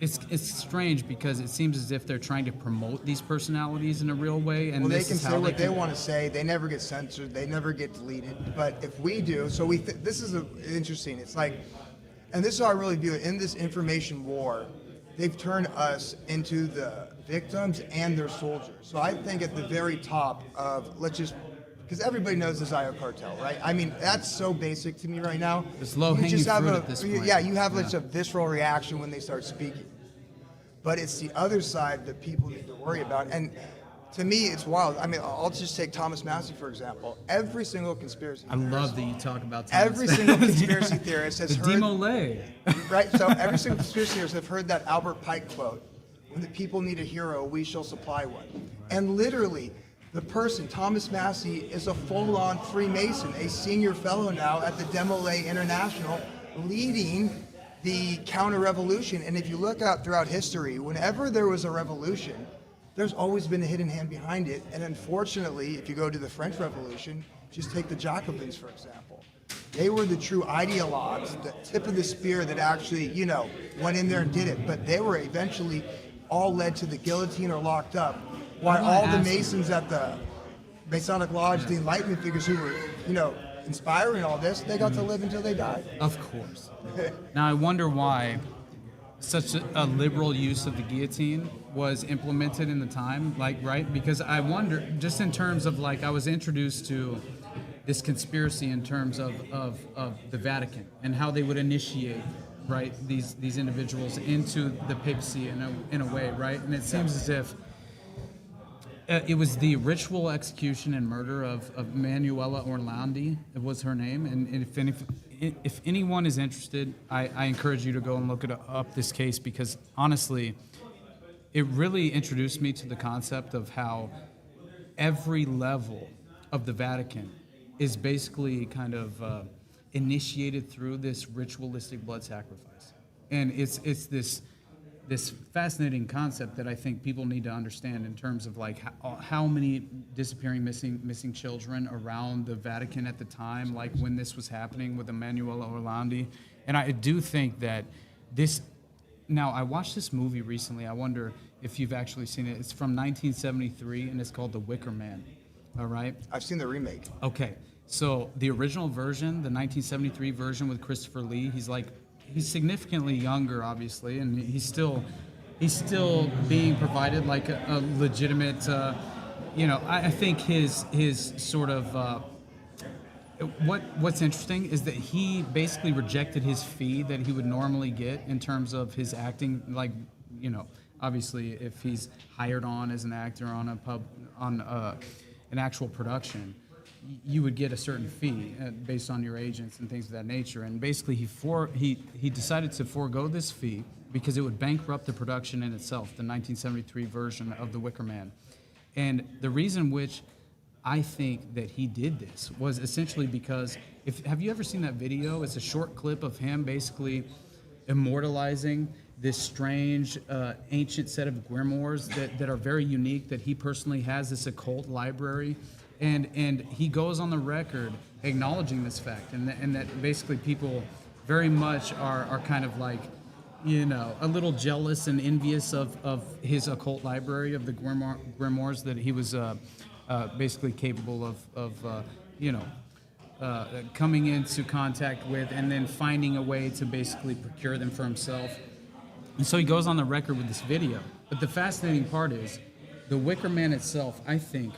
it's strange because it seems as if they're trying to promote these personalities in a real way, and well, they this can is say how what they can- want to say. They never get censored. They never get deleted. But if we do, so this is interesting. It's like, and this is how I really view it. In this information war, they've turned us into the victims and their soldiers. So I think at the very top of, because everybody knows the Zio cartel, right? I mean, that's so basic to me right now. It's low-hanging fruit at this point. Yeah, you have a visceral reaction when they start speaking. But it's the other side that people need to worry about. And to me, it's wild. I mean, I'll just take Thomas Massey, for example. Every single conspiracy I love that you talk about every single conspiracy theorist has the heard... Demolay. Right? So every single conspiracy theorist have heard that Albert Pike quote, when the people need a hero, we shall supply one. And literally, the person, Thomas Massey, is a full-on Freemason, a senior fellow now at the Demolay International, leading the counter-revolution. And if you look out throughout history, whenever there was a revolution, there's always been a hidden hand behind it. And unfortunately, if you go to the French Revolution, just take the Jacobins, for example. They were the true ideologues, the tip of the spear that actually, went in there and did it. But they were eventually all led to the guillotine or locked up. While all the Masons at the Masonic Lodge, the Enlightenment figures who were, inspiring all this, they got to live until they died. Of course. Now I wonder why such a liberal use of the guillotine was implemented in the time, right? Because I wonder, just in terms of I was introduced to this conspiracy in terms of the Vatican and how they would initiate, right, these individuals into the papacy in a way, right? And it seems as if it was the ritual execution and murder of Manuela Orlandi, it was her name. And if anyone is interested, I encourage you to go and look up this case, because honestly, it really introduced me to the concept of how every level of the Vatican is basically kind of initiated through this ritualistic blood sacrifice. And it's this fascinating concept that I think people need to understand in terms of how many disappearing missing children around the Vatican at the time, when this was happening with Emanuela Orlandi. And I do think that now I watched this movie recently. I wonder if you've actually seen it. It's from 1973 and it's called The Wicker Man. All right? I've seen the remake. Okay. So the original version, the 1973 version with Christopher Lee, he's significantly younger, obviously, and he's still being provided a legitimate, I think his sort of, what's interesting is that he basically rejected his fee that he would normally get in terms of his acting, obviously if he's hired on as an actor on an actual production, you would get a certain fee based on your agents and things of that nature. And basically, he decided to forego this fee because it would bankrupt the production in itself, the 1973 version of The Wicker Man. And the reason which I think that he did this was essentially because, have you ever seen that video? It's a short clip of him basically immortalizing this strange ancient set of grimoires that are very unique, that he personally has, this occult library. And he goes on the record acknowledging this fact, and that basically people very much are kind of a little jealous and envious of his occult library of the grimoires that he was basically capable of coming into contact with, and then finding a way to basically procure them for himself. And so he goes on the record with this video. But the fascinating part is, The Wicker Man itself, I think,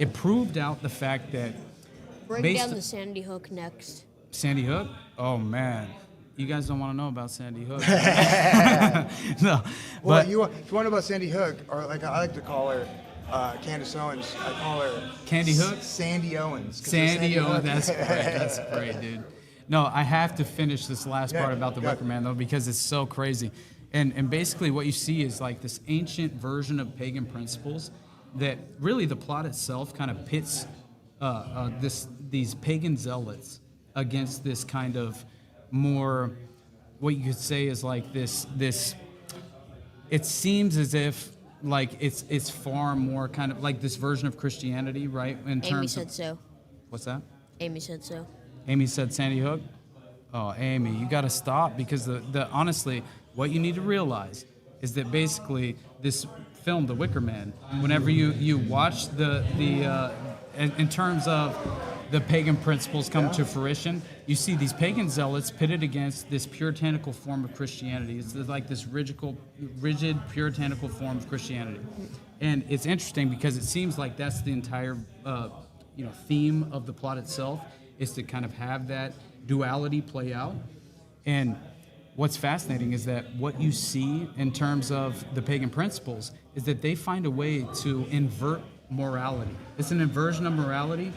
it proved out the fact that... Bring down the Sandy Hook next. Sandy Hook? Oh, man. You guys don't want to know about Sandy Hook. No. Well, if you want to know about Sandy Hook, or I like to call her Candace Owens, I call her... Candy Hook? Sandy Owens. Sandy Owens, that's great. That's great, dude. No, I have to finish this last part about the Wicker Man, though, because it's so crazy. And basically what you see is this ancient version of pagan principles that really the plot itself kind of pits these pagan zealots against this kind of more, what you could say is this. It seems as if it's far more kind of this version of Christianity, right? Amy said so. What's that? Amy said so. Amy said Sandy Hook. Oh, Amy, you got to stop, because the honestly, what you need to realize is that basically this film, The Wicker Man, whenever you watch in terms of the pagan principles come to fruition, you see these pagan zealots pitted against this puritanical form of Christianity. It's like this rigid puritanical form of Christianity. And it's interesting because it seems like that's the entire theme of the plot itself, is to kind of have that duality play out. And what's fascinating is that what you see in terms of the pagan principles is that they find a way to invert morality. It's an inversion of morality.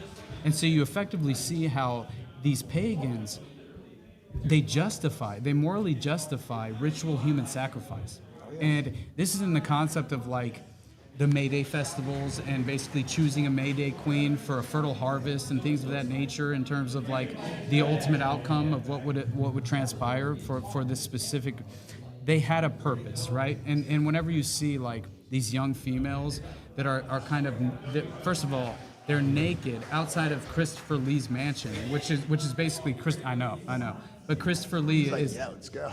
And so you effectively see how these pagans, they morally justify ritual human sacrifice. And this is in the concept of like the May Day festivals and basically choosing a May Day queen for a fertile harvest and things of that nature in terms of like the ultimate outcome of what would transpire for this specific. They had a purpose, right? And whenever you see like these young females that are kind of, first of all, they're naked outside of Christopher Lee's mansion, which is basically I know, but Christopher Lee is. Yeah, let's go.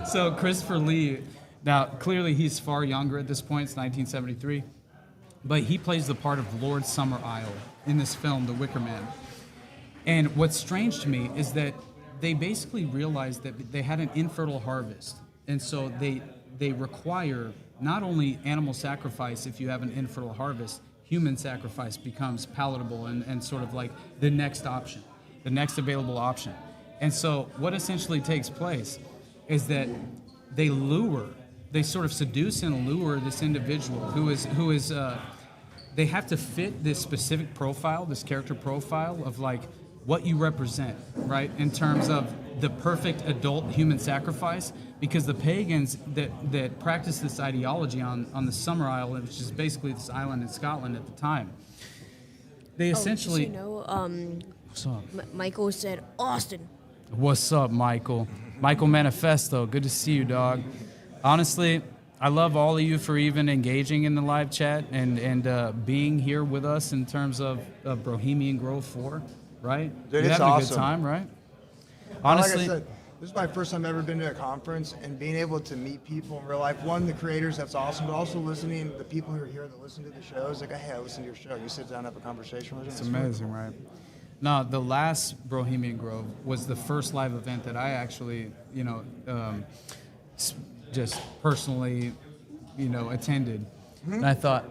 So Christopher Lee, now clearly he's far younger at this point. It's 1973, but he plays the part of Lord Summer Isle in this film, The Wicker Man. And what's strange to me is that they basically realized that they had an infertile harvest, and so they require not only animal sacrifice if you have an infertile harvest. Human sacrifice becomes palatable and sort of like the next option, the next available option. And so what essentially takes place is that they sort of seduce and lure this individual who is they have to fit this specific profile, this character profile of like what you represent, right? In terms of the perfect adult human sacrifice, because the pagans that practice this ideology on the Summer Isle, which is basically this island in Scotland at the time, they essentially. What's up? Michael said Austin. What's up, Michael? Michael Manifesto. Good to see you, dog. Honestly, I love all of you for even engaging in the live chat and being here with us in terms of Brohemian Grove 4, right? Dude, You're it's having awesome. a good time, right? Like Honestly, I said, this is my first time ever been to a conference, and being able to meet people in real life. One, the creators, that's awesome, but also listening to the people who are here that listen to the shows. Like, hey, I listen to your show. You sit down and have a conversation with them. it's amazing, right? No, the last Brohemian Grove was the first live event that I actually, just personally, attended. And I thought,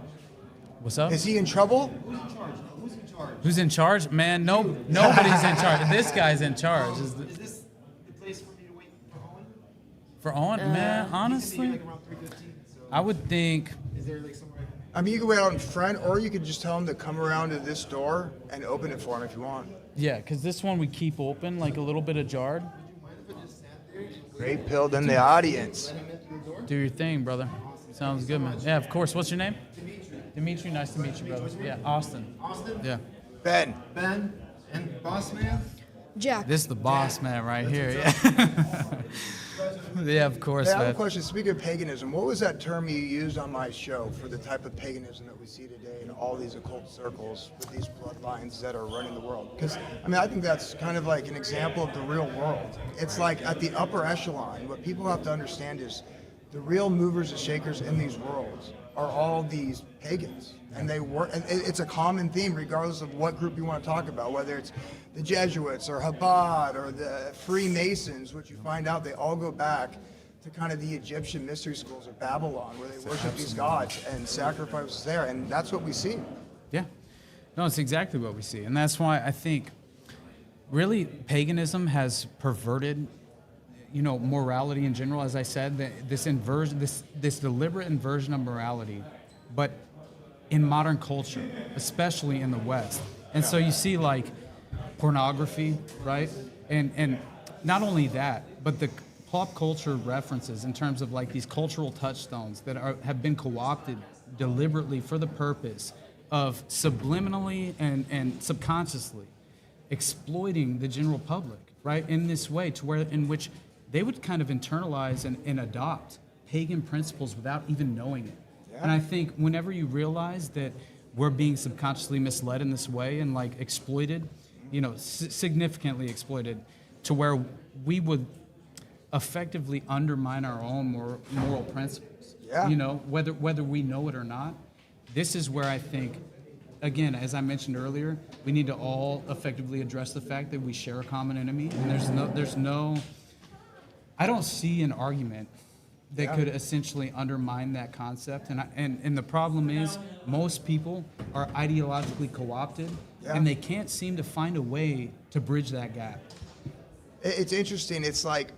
what's up? Is he in trouble? Who's in charge? Man, nobody's in charge. This guy's in charge. Is this the place for me to wait For Owen? Man, honestly, I would think. Is there like somewhere? I mean, you can wait out in front, or you could just tell him to come around to this door and open it for him if you want. Yeah, because this one we keep open, like a little bit ajar. Great pilled in the audience. Do your thing, brother. Sounds good, man. Yeah, of course. What's your name? Dimitri. Nice to meet you, brother. Yeah, Austin. Yeah. Ben. And boss man? Jack. This is the boss man right here. Yeah. Yeah, of course, Hey, I have man. a question. Speaking of paganism, what was that term you used on my show for the type of paganism that we see today in all these occult circles with these bloodlines that are running the world? Because, I think that's kind of like an example of the real world. It's like at the upper echelon, what people have to understand is the real movers and shakers in these worlds are all these pagans. And they work, and it's a common theme regardless of what group you want to talk about, whether it's the Jesuits or Chabad or the Freemasons, which you find out they all go back to kind of the Egyptian mystery schools of Babylon, where they worship these gods and sacrifices there, and that's what we see. Yeah. No, it's exactly what we see. And that's why I think really paganism has perverted, morality in general, as I said, this inversion, this deliberate inversion of morality, but in modern culture, especially in the West. And so you see like pornography, right? And not only that, but the pop culture references in terms of like these cultural touchstones that have been co-opted deliberately for the purpose of subliminally and subconsciously exploiting the general public, right? In this way, in which they would kind of internalize and adopt pagan principles without even knowing it. Yeah. And I think whenever you realize that we're being subconsciously misled in this way and like exploited, significantly exploited, to where we would effectively undermine our own moral principles. Yeah. You know, whether we know it or not. This is where I think, again, as I mentioned earlier, we need to all effectively address the fact that we share a common enemy, and there's no. I don't see an argument that could essentially undermine that concept, and the problem is most people are ideologically co-opted, and they can't seem to find a way to bridge that gap. It's interesting. It's like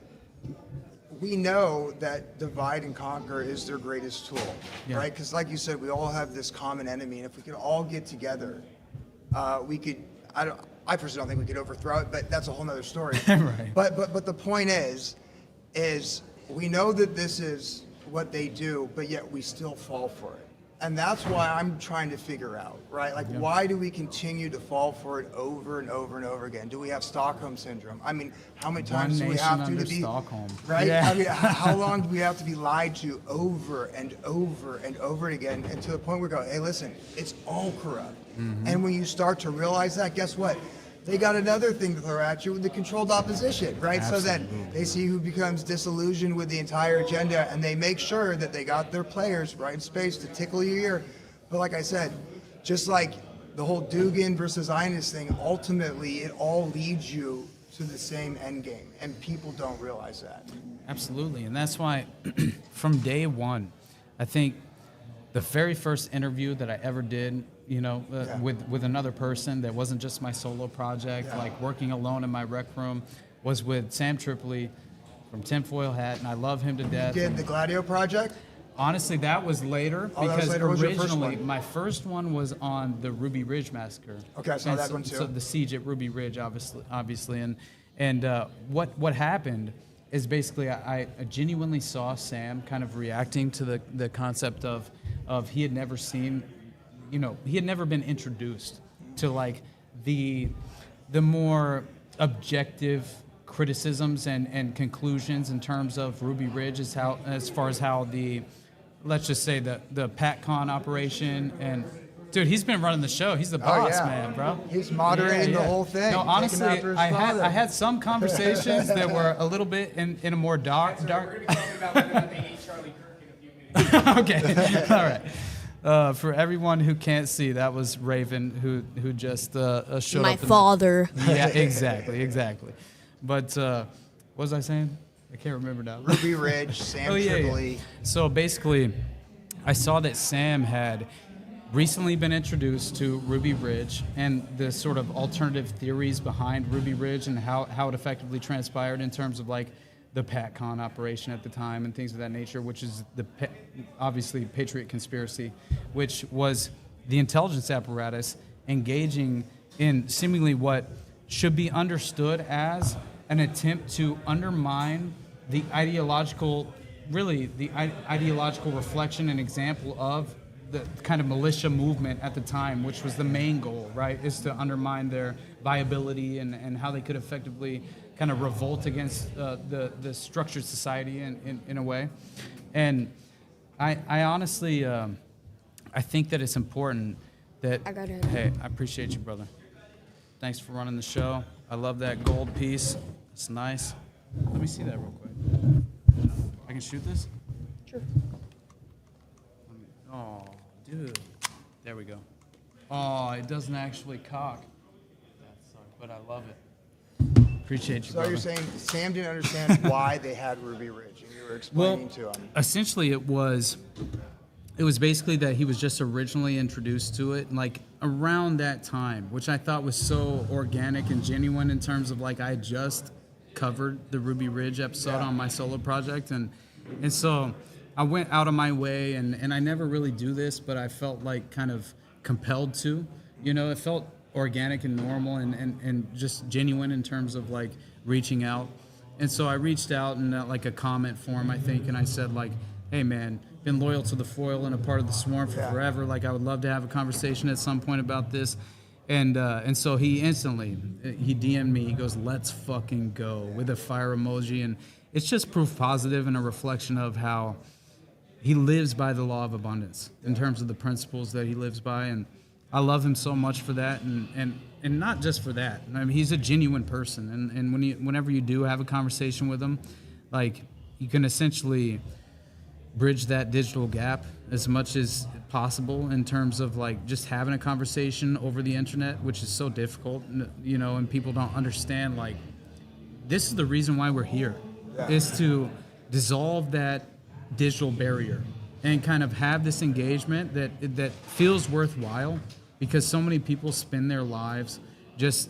we know that divide and conquer is their greatest tool, right? Because like you said, we all have this common enemy, and if we could all get together, we could. I personally don't think we could overthrow it, but that's a whole nother story. Right. But the point is we know that this is what they do, but yet we still fall for it. And that's why I'm trying to figure out, right? Like, why do we continue to fall for it over and over and over again? Do we have Stockholm syndrome? I mean, how many times do we have to be, Stockholm. right? Yeah. I mean, how long do we have to be lied to over and over and over again, and to the point where we go, hey, listen, it's all corrupt. And when you start to realize that, guess what? They got another thing to throw at you with the controlled opposition, right? Absolutely. So then they see who becomes disillusioned with the entire agenda, and they make sure that they got their players right in space to tickle your ear. But like I said, just like the whole Dugan versus Ines thing, ultimately it all leads you to the same end game, and people don't realize that. Absolutely, and that's why from day one, I think the very first interview that I ever did, you know, with another person that wasn't just my solo project, like working alone in my rec room, was with Sam Tripoli from Tinfoil Hat, and I love him to death. You did the Gladio Project? Honestly, that was later, Oh, that was because later. What was your first originally one? my first one was on the Ruby Ridge massacre. Okay, I saw And that one too. So the siege at Ruby Ridge, obviously, and what happened is basically I genuinely saw Sam kind of reacting to the concept of he had never seen, you know, he had never been introduced to like the more objective criticisms and conclusions in terms of Ruby Ridge as far as how the, let's just say the PatCon operation, and dude, he's been running the show. He's the boss, man, bro. He's moderating the whole thing. No, honestly, taking after his I father. had some conversations that were a little bit in a more dark. Okay, all right. For everyone who can't see, that was Raven who just showed My up. father. Yeah, exactly. But what was I saying? I can't remember now. Ruby Ridge, Sam Tripoli. So basically, I saw that Sam had recently been introduced to Ruby Ridge and the sort of alternative theories behind Ruby Ridge and how it effectively transpired in terms of like the PatCon operation at the time and things of that nature, which is obviously Patriot Conspiracy, which was the intelligence apparatus engaging in seemingly what should be understood as an attempt to undermine the ideological reflection and example of the kind of militia movement at the time, which was the main goal, right, is to undermine their viability and how they could effectively kind of revolt against the structured society in a way. And I honestly, I think that it's important that, hey, I appreciate you, brother. Thanks for running the show. I love that gold piece. It's nice. Let me see that real quick. I can shoot this? Sure. Oh, dude. There we go. Oh, it doesn't actually cock. That sucks, but I love it. Appreciate you, So brother. you're saying Sam didn't understand why they had Ruby Ridge, and you were explaining to him. Essentially, it was basically that he was just originally introduced to it, like around that time, which I thought was so organic and genuine in terms of like I just covered the Ruby Ridge episode on my solo project, and so I went out of my way, and I never really do this, but I felt like kind of compelled to, you know, it felt organic and normal and just genuine in terms of like reaching out. And so I reached out in like a comment form, I think, and I said like, hey man, been loyal to the foil and a part of the swarm for forever. Like I would love to have a conversation at some point about this. And so he DM'd me, he goes, let's fucking go, with a fire emoji. And it's just proof positive and a reflection of how he lives by the law of abundance in terms of the principles that he lives by. And I love him so much for that, and not just for that. I mean, he's a genuine person, and whenever you do have a conversation with him, like you can essentially bridge that digital gap as much as possible in terms of like just having a conversation over the internet, which is so difficult, you know, and people don't understand like this is the reason why we're here, is to dissolve that digital barrier and kind of have this engagement that feels worthwhile, because so many people spend their lives just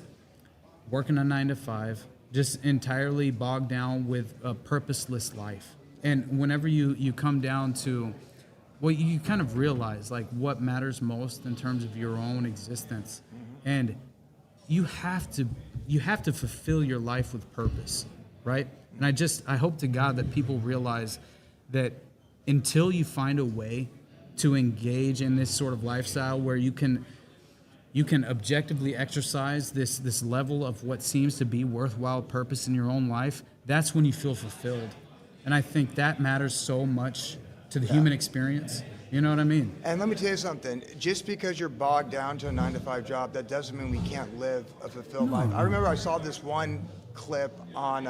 working a 9 to 5, just entirely bogged down with a purposeless life. And whenever you come down to, well, you kind of realize like what matters most in terms of your own existence, and you have to fulfill your life with purpose, right? And I hope to God that people realize that until you find a way to engage in this sort of lifestyle where you can objectively exercise this level of what seems to be worthwhile purpose in your own life, that's when you feel fulfilled. And I think that matters so much to the human experience. You know what I mean? And let me tell you something. Just because you're bogged down to a 9 to 5 job, that doesn't mean we can't live a fulfilled life. I remember I saw this one clip on,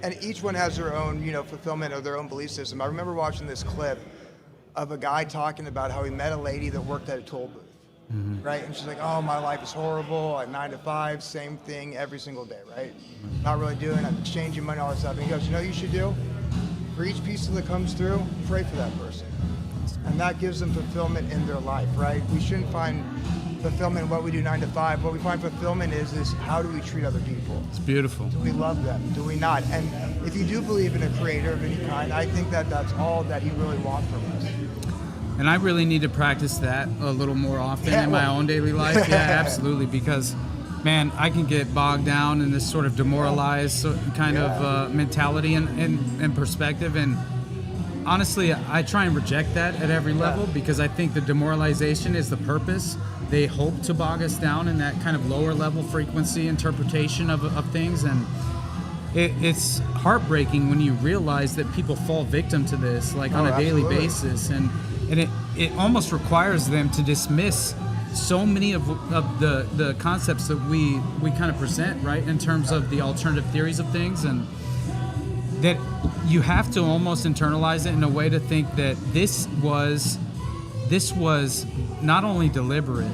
and each one has their own, you know, fulfillment or their own belief system. I remember watching this clip of a guy talking about how he met a lady that worked at a toll booth. Right? And she's like, oh, my life is horrible. At 9 to 5, same thing every single day, right? Not really doing, I'm exchanging money, all this stuff. And he goes, you know what you should do? For each piece that comes through, pray for that person. And that gives them fulfillment in their life, right? We shouldn't find fulfillment in what we do 9 to 5. What we find fulfillment is how do we treat other people? It's beautiful. Do we love them? Do we not? And if you do believe in a creator of any kind, I think that that's all that he really wants from us. And I really need to practice that a little more often in my own daily life. Yeah, absolutely. Because, man, I can get bogged down in this sort of demoralized kind of mentality and perspective. And honestly, I try and reject that at every level, because I think the demoralization is the purpose. They hope to bog us down in that kind of lower level frequency interpretation of things. And it's heartbreaking when you realize that people fall victim to this, like on a daily basis. And it almost requires them to dismiss so many of the concepts that we kind of present, right, in terms of the alternative theories of things, and that you have to almost internalize it in a way to think that this was not only deliberate,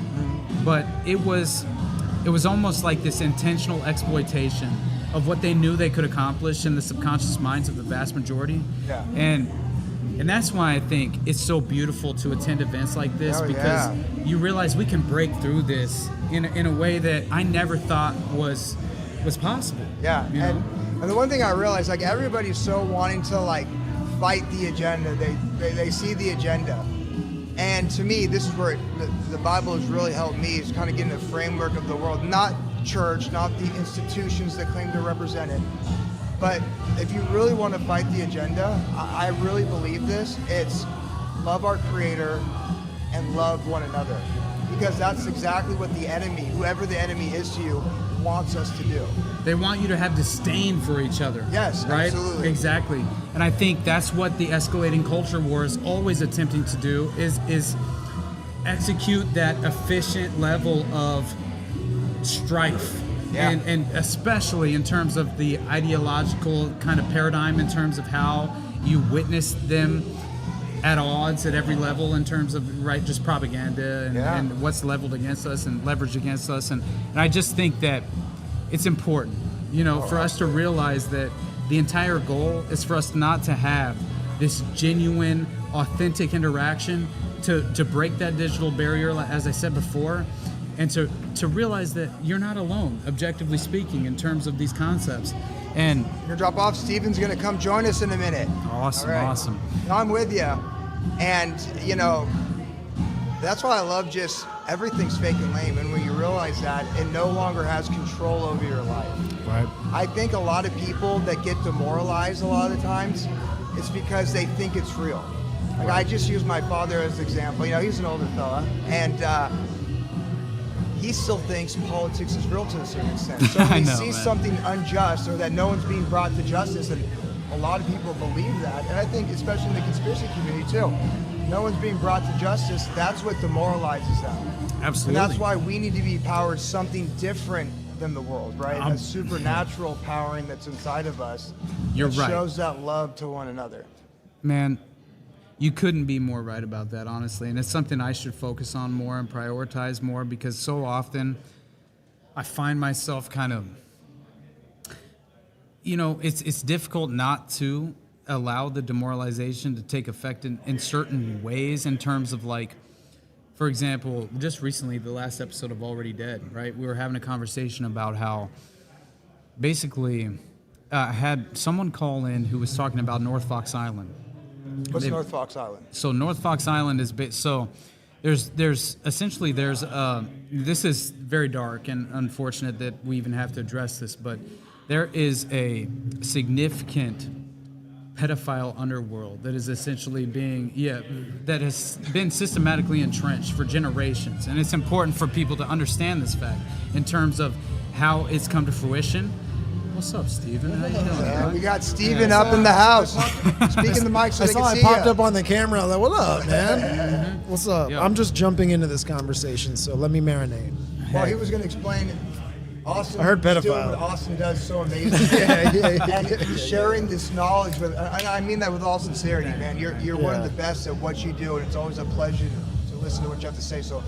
but it was almost like this intentional exploitation of what they knew they could accomplish in the subconscious minds of the vast majority. Yeah. And that's why I think it's so beautiful to attend events like this, because you realize we can break through this in a way that I never thought was possible. Yeah, you know? and the one thing I realized, like, everybody's so wanting to like fight the agenda. They see the agenda, and to me, this is where the Bible has really helped me. Is kind of getting a framework of the world, not church, not the institutions that claim to represent it. But if you really want to fight the agenda, I really believe this. It's love our Creator and love one another. Because that's exactly what the enemy, whoever the enemy is to you, wants us to do. They want you to have disdain for each other. Yes, right? absolutely. Exactly. And I think that's what the escalating culture war is always attempting to do, is execute that efficient level of strife. Yeah. And especially in terms of the ideological kind of paradigm, in terms of how you witness them at odds at every level, in terms of just propaganda and what's leveled against us and leveraged against us. And I just think that it's important, for us to realize that the entire goal is for us not to have this genuine, authentic interaction, to break that digital barrier, as I said before, and to realize that you're not alone, objectively speaking, in terms of these concepts. And you're gonna drop off. Steven's gonna come join us in a minute. Awesome, awesome. I'm with you, and that's why I love just everything's fake and lame. And when you realize that, it no longer has control over your life. Right. I think a lot of people that get demoralized a lot of the times, it's because they think it's real. Like, I just use my father as an example. He's an older fella, and he still thinks politics is real to a certain extent. So when he sees something unjust, or that no one's being brought to justice, and a lot of people believe that, and I think especially in the conspiracy community too, no one's being brought to justice, that's what demoralizes them. Absolutely. And that's why we need to be powered something different than the world, right? A supernatural powering that's inside of us. You're that right. Shows that love to one another. Man, you couldn't be more right about that, honestly. And it's something I should focus on more and prioritize more, because so often I find myself kind of, it's difficult not to allow the demoralization to take effect in certain ways, in terms of, like, for example, just recently, the last episode of Already Dead, right? We were having a conversation about how basically I had someone call in who was talking about North Fox Island. What's North Fox Island? So North Fox Island is there's this is very dark and unfortunate that we even have to address this, but there is a significant pedophile underworld that is essentially that has been systematically entrenched for generations. And it's important for people to understand this fact in terms of how it's come to fruition. What's up, Steven? How you doing? Yeah, we got Steven up in the house. Speaking the mic so they can see I popped ya. up on the camera. I was like, what up, man? What's up? Yo. I'm just jumping into this conversation, so let me marinate. Well, he was going to explain Austin. I heard pedophile. Doing what Austin does so amazing. And he's sharing this knowledge with, and I mean that with all sincerity, man. You're one of the best at what you do, and it's always a pleasure to listen to what you have to say. So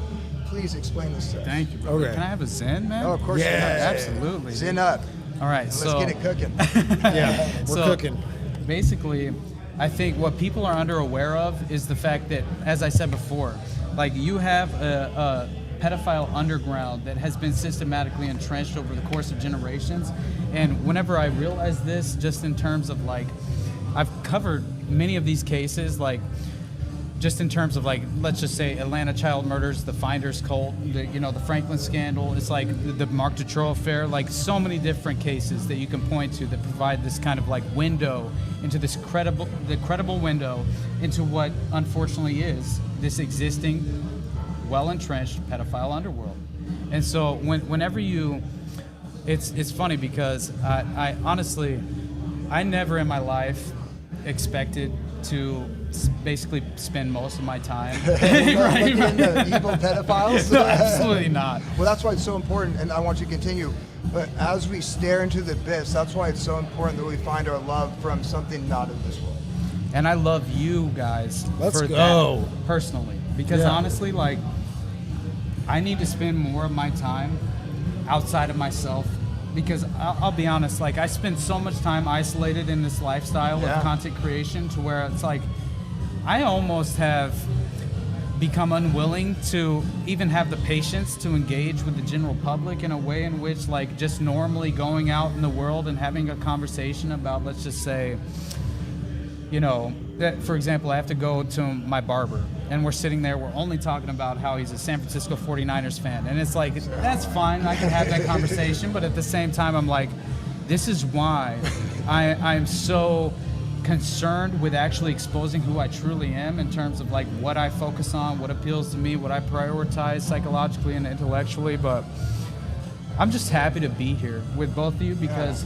please explain this to us. Thank you, bro. Okay. Can I have a Zen, man? Oh, of course you can. Absolutely. Zen up. All right, Let's so get it cooking. Yeah, we're cooking. Basically, I think what people are underaware of is the fact that, as I said before, like, you have a pedophile underground that has been systematically entrenched over the course of generations. And whenever I realized this, just in terms of, like, I've covered many of these cases, like, just in terms of, like, let's just say Atlanta child murders, the Finders cult, the Franklin scandal, it's like the Mark Dutroux affair, like, so many different cases that you can point to that provide this kind of, like, window into this credible window into what unfortunately is this existing, well-entrenched pedophile underworld. And so whenever it's funny because I honestly, I never in my life expected to basically spend most of my time Looking into evil pedophiles? No, absolutely not. Well, that's why it's so important, and I want you to continue. But as we stare into the abyss, that's why it's so important that we find our love from something not of this world. And I love you guys Let's for go. that personally. Because honestly, like, I need to spend more of my time outside of myself. Because I'll be honest, like, I spend so much time isolated in this lifestyle of content creation to where it's like, I almost have become unwilling to even have the patience to engage with the general public in a way in which, like, just normally going out in the world and having a conversation about, let's just say, that, for example, I have to go to my barber and we're sitting there, we're only talking about how he's a San Francisco 49ers fan. And it's like, that's fine, I can have that conversation, but at the same time, I'm like, this is why I'm so concerned with actually exposing who I truly am in terms of, like, what I focus on, what appeals to me, what I prioritize psychologically and intellectually. But I'm just happy to be here with both of you because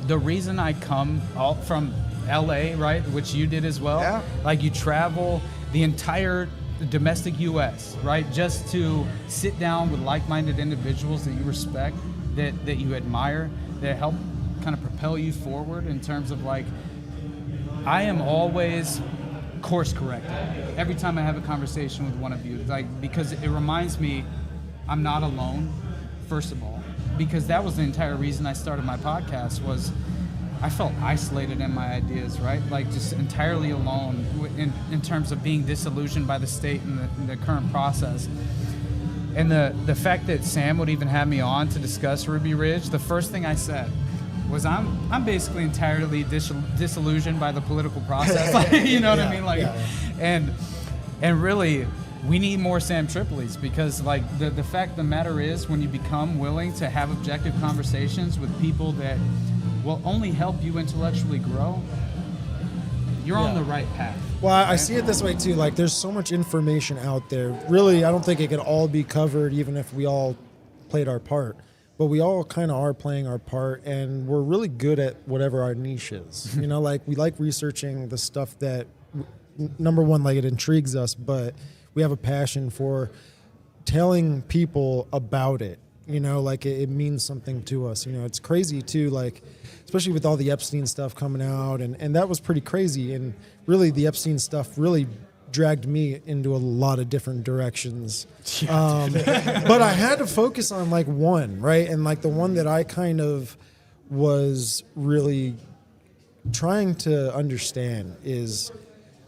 the reason I come all from LA, right, which you did as well, like, you travel the entire domestic US, right, just to sit down with like-minded individuals that you respect, that you admire, that help kind of propel you forward in terms of, like, I am always course corrected every time I have a conversation with one of you, like, because it reminds me I'm not alone, first of all, because that was the entire reason I started my podcast. Was I felt isolated in my ideas, right? Like, just entirely alone in terms of being disillusioned by the state and the current process. And the fact that Sam would even have me on to discuss Ruby Ridge, the first thing I said was, I'm basically entirely disillusioned by the political process. Like, you know what I mean? Like, and really, we need more Sam Tripoli's, because, like, the fact of the matter is, when you become willing to have objective conversations with people that will only help you intellectually grow, you're on the right path. Well, I see it this way too. Like, there's so much information out there. Really, I don't think it could all be covered, even if we all played our part. But we all kind of are playing our part, and we're really good at whatever our niche is. Like, we like researching the stuff that, number one, like, it intrigues us, but we have a passion for telling people about it. Like it means something to us. It's crazy too, like especially with all the Epstein stuff coming out, and that was pretty crazy. And really, the Epstein stuff really dragged me into a lot of different directions. But I had to focus on like one, right? And like the one that I kind of was really trying to understand is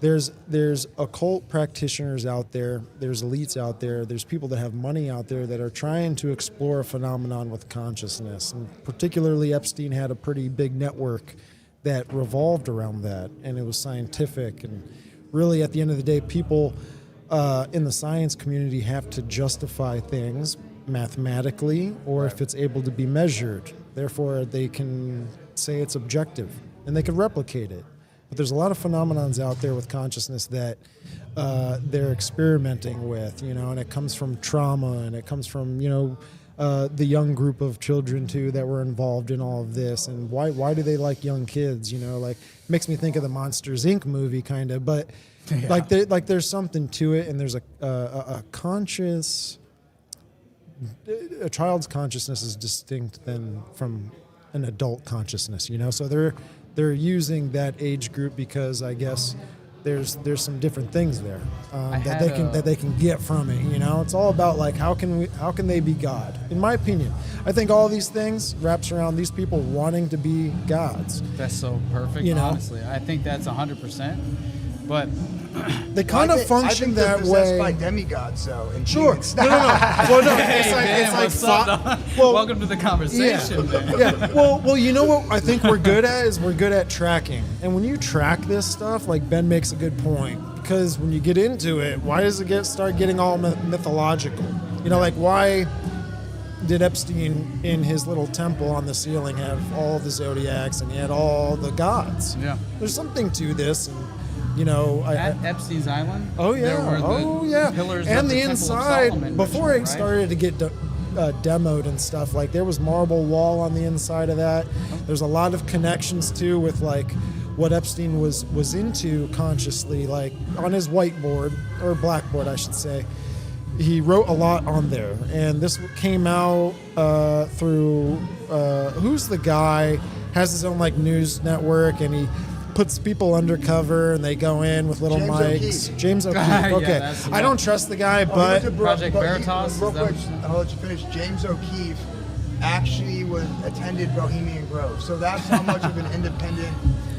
there's occult practitioners out there, there's elites out there, there's people that have money out there that are trying to explore a phenomenon with consciousness. And particularly Epstein had a pretty big network that revolved around that, and it was scientific. And really, at the end of the day, people in the science community have to justify things mathematically, or if it's able to be measured. Therefore, they can say it's objective, and they can replicate it. But there's a lot of phenomenons out there with consciousness that they're experimenting with, and it comes from trauma, and it comes from, the young group of children too that were involved in all of this. And why do they like young kids? Like makes me think of the Monsters Inc. movie kind of, but there's something to it, and there's a conscious. A child's consciousness is distinct than from an adult consciousness, so they're using that age group because I guess there's some different things there that they can get from it. It's all about like how can they be God? In my opinion, I think all these things wraps around these people wanting to be gods. That's so perfect. Honestly, I think that's 100%. But they kind of function that way. Possessed by demigods, though. And sure. demons. No. Well, no. It's like welcome to the conversation. Yeah. Well, you know what I think we're good at is we're good at tracking. And when you track this stuff, like Ben makes a good point, because when you get into it, why does it start getting all mythological? Like why did Epstein in his little temple on the ceiling have all the zodiacs and he had all the gods? Yeah. There's something to this, and at Epstein's Island. Oh yeah, there were pillars and of the Temple inside of Solomon before ritual, it started to get demoed and stuff. Like there was marble wall on the inside of that. There's a lot of connections too with like what Epstein was into consciously, like on his whiteboard or blackboard, I should say. He wrote a lot on there, and this came out through who's the guy has his own like news network, and he puts people undercover and they go in with little mics. O'Keefe. James O'Keefe. Okay. Yeah, I don't trust the guy, but Project Veritas. Real quick, I'll let you finish. James O'Keefe actually attended Bohemian Grove, so that's how much of an independent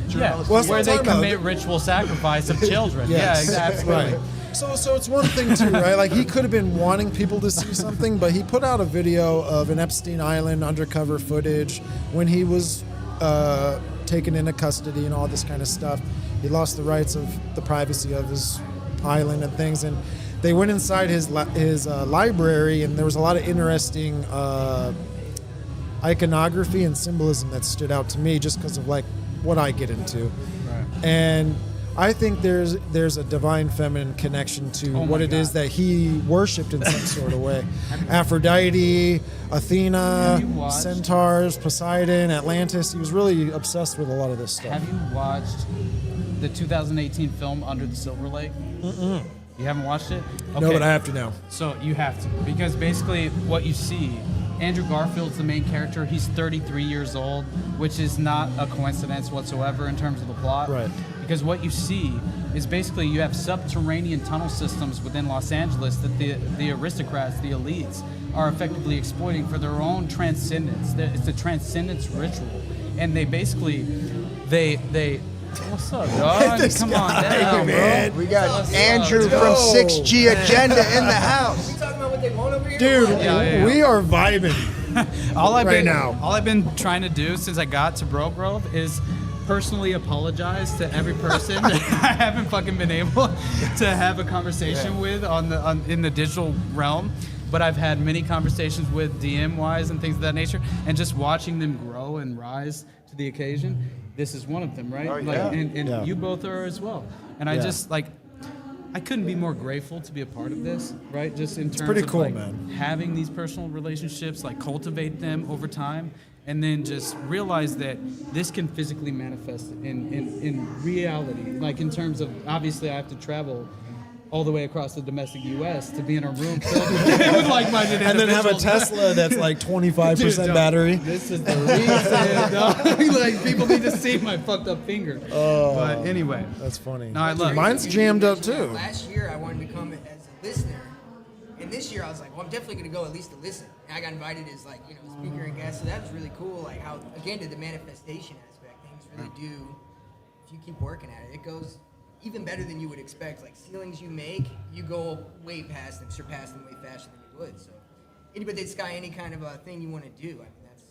journalist. Well, where they commit ritual sacrifice of children. Yes. Yeah, absolutely. Right. So it's one thing too, right? Like he could have been wanting people to see something, but he put out a video of an Epstein Island undercover footage when he was taken into custody and all this kind of stuff. He lost the rights of the privacy of his island and things, and they went inside his library, and there was a lot of interesting iconography and symbolism that stood out to me just because of like what I get into. Right. And I think there's a divine feminine connection to what it is that he worshipped in some sort of way. Aphrodite, Athena, centaurs, Poseidon, Atlantis. He was really obsessed with a lot of this stuff. Have you watched the 2018 film Under the Silver Lake? Mm-mm. You haven't watched it? Okay. No, but I have to now. So you have to, because basically what you see, Andrew Garfield's the main character. He's 33 years old, which is not a coincidence whatsoever in terms of the plot. Right. Because what you see is basically you have subterranean tunnel systems within Los Angeles that the aristocrats, the elites, are effectively exploiting for their own transcendence. It's a transcendence ritual. And they basically, they what's up, dog? Come on down, man. bro. We got What's Andrew up? from 6G Agenda in the house. We talking about what they want over here? Dude, we are vibing All I've been trying to do since I got to Bro Grove is personally apologize to every person that I haven't fucking been able to have a conversation with in the digital realm. But I've had many conversations with DM-wise and things of that nature, and just watching them grow and rise to the occasion. This is one of them, right? Oh, yeah. And you both are as well. And I just I couldn't be more grateful to be a part of this, right? Just in terms pretty of cool, like man. having these personal relationships, like cultivate them over time, and then just realize that this can physically manifest in reality. Like in terms of, obviously I have to travel all the way across the domestic U.S. to be in a room filled with like-minded and then have a individuals. Tesla that's like 25% Dude, battery. This is the reason. dog. Like people need to see my fucked up finger. Oh, but anyway, that's funny. No, I love Mine's jammed up too. Last year, I wanted to come as a listener, and this year I was like, well, I'm definitely going to go at least to listen. And I got invited as like speaker and guest, so that was really cool. Like how again to the manifestation aspect, things really do. If you keep working at it, it goes even better than you would expect. Like ceilings you make, you go way past them, surpass them way faster than you would. So anybody that's got any kind of a thing you want to do, I mean, that's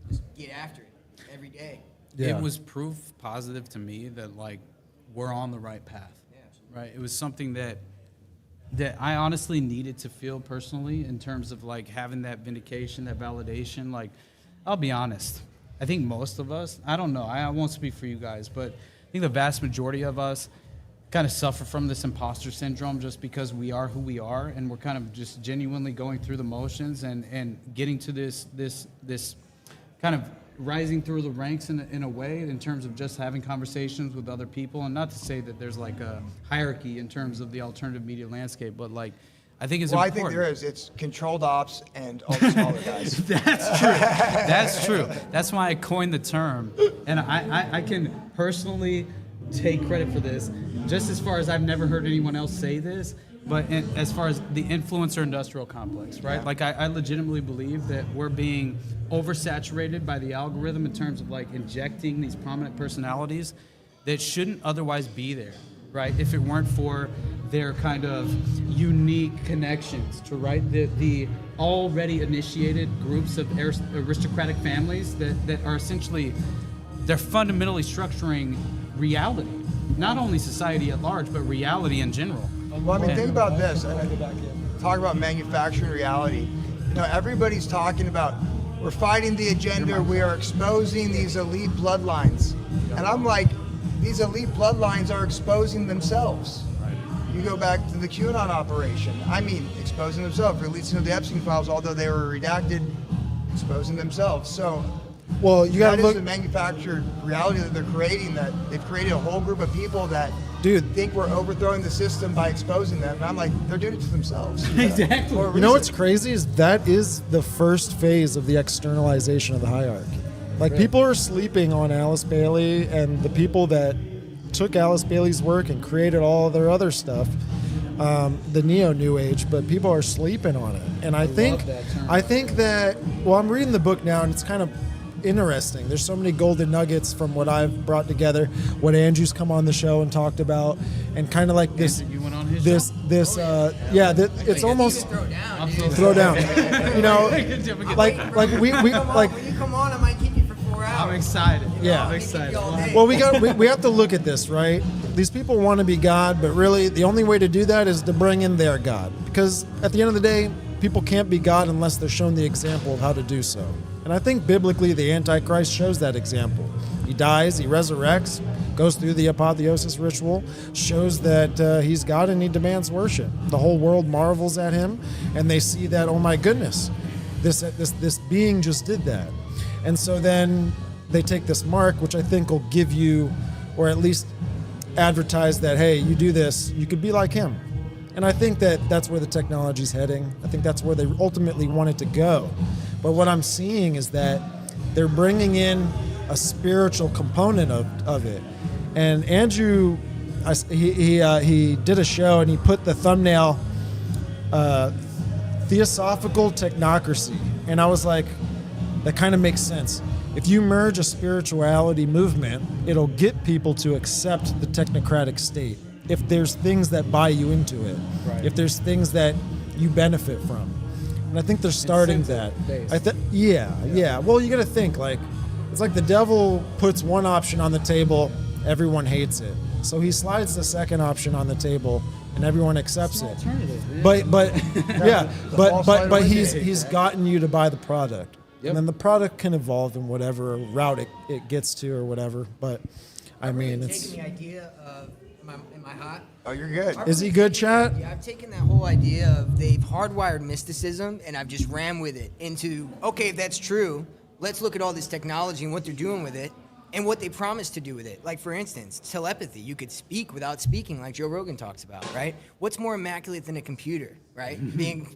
just get after it every day. It was proof positive to me that like we're on the right path. Yeah, right. It was something that I honestly needed to feel personally in terms of like having that vindication, that validation. Like, I'll be honest. I think most of us, I don't know, I won't speak for you guys, but I think the vast majority of us kind of suffer from this imposter syndrome just because we are who we are, and we're kind of just genuinely going through the motions and getting to this kind of rising through the ranks in a way in terms of just having conversations with other people. And not to say that there's like a hierarchy in terms of the alternative media landscape, but like I think it's important. I think there is. It's controlled ops and all the smaller guys. That's true. That's true. That's why I coined the term. And I can personally take credit for this, just as far as I've never heard anyone else say this, but as far as the influencer industrial complex, right? Yeah. Like I legitimately believe that we're being oversaturated by the algorithm in terms of like injecting these prominent personalities that shouldn't otherwise be there, right? If it weren't for their kind of unique connections to, right, the already initiated groups of aristocratic families that are essentially, they're fundamentally structuring reality, not only society at large, but reality in general. Well, I mean, think about this. Talk about manufacturing reality. You know, everybody's talking about we're fighting the agenda. We are exposing these elite bloodlines, and I'm like, these elite bloodlines are exposing themselves. You go back to the QAnon operation. I mean, exposing themselves, releasing of the Epstein files, although they were redacted, exposing themselves. So, well, you got to look at the manufactured reality that they're creating. That they've created a whole group of people that think we're overthrowing the system by exposing them. And I'm like, they're doing it to themselves. Exactly. You know what's crazy is that is the first phase of the externalization of the hierarchy. Like people are sleeping on Alice Bailey and the people that took Alice Bailey's work and created all their other stuff, the New Age, but people are sleeping on it. And I think that, well, I'm reading the book now and it's kind of interesting. There's so many golden nuggets from what I've brought together, what Andrew's come on the show and talked about, and kind of like this, it's almost throw down. You know, like we like. When you come on, I might keep you for 4 hours. I'm excited. Yeah, I'm excited. Well, we have to look at this, right? These people want to be God, but really the only way to do that is to bring in their God, because at the end of the day, people can't be God unless they're shown the example of how to do so. And I think biblically the Antichrist shows that example. He dies, he resurrects, goes through the apotheosis ritual, shows that he's God and he demands worship. The whole world marvels at him, and they see that, oh my goodness, this being just did that. And so then they take this mark, which I think will give you, or at least advertise that, hey, you do this, you could be like him. And I think that that's where the technology's heading. I think that's where they ultimately want it to go. But what I'm seeing is that they're bringing in a spiritual component of it. And Andrew, he did a show and he put the thumbnail, Theosophical Technocracy. And I was like, that kind of makes sense. If you merge a spirituality movement, it'll get people to accept the technocratic state. If there's things that buy you into it, if there's things that you benefit from. And I think they're starting that. Yeah. Well, you got to think, like, it's like the devil puts one option on the table, everyone hates it. So he slides the second option on the table, and everyone accepts it. But he's gotten you to buy the product. Yep. And then the product can evolve in whatever route it gets to or whatever. But I mean, it's taking the idea of am I hot? Oh, you're good. Is he good, chat? Yeah, I've taken that whole idea of they've hardwired mysticism, and I've just ran with it into, okay, if that's true, let's look at all this technology and what they're doing with it. and what they promise to do with it. Like, for instance, telepathy. You could speak without speaking, like Joe Rogan talks about, right? What's more immaculate than a computer, right?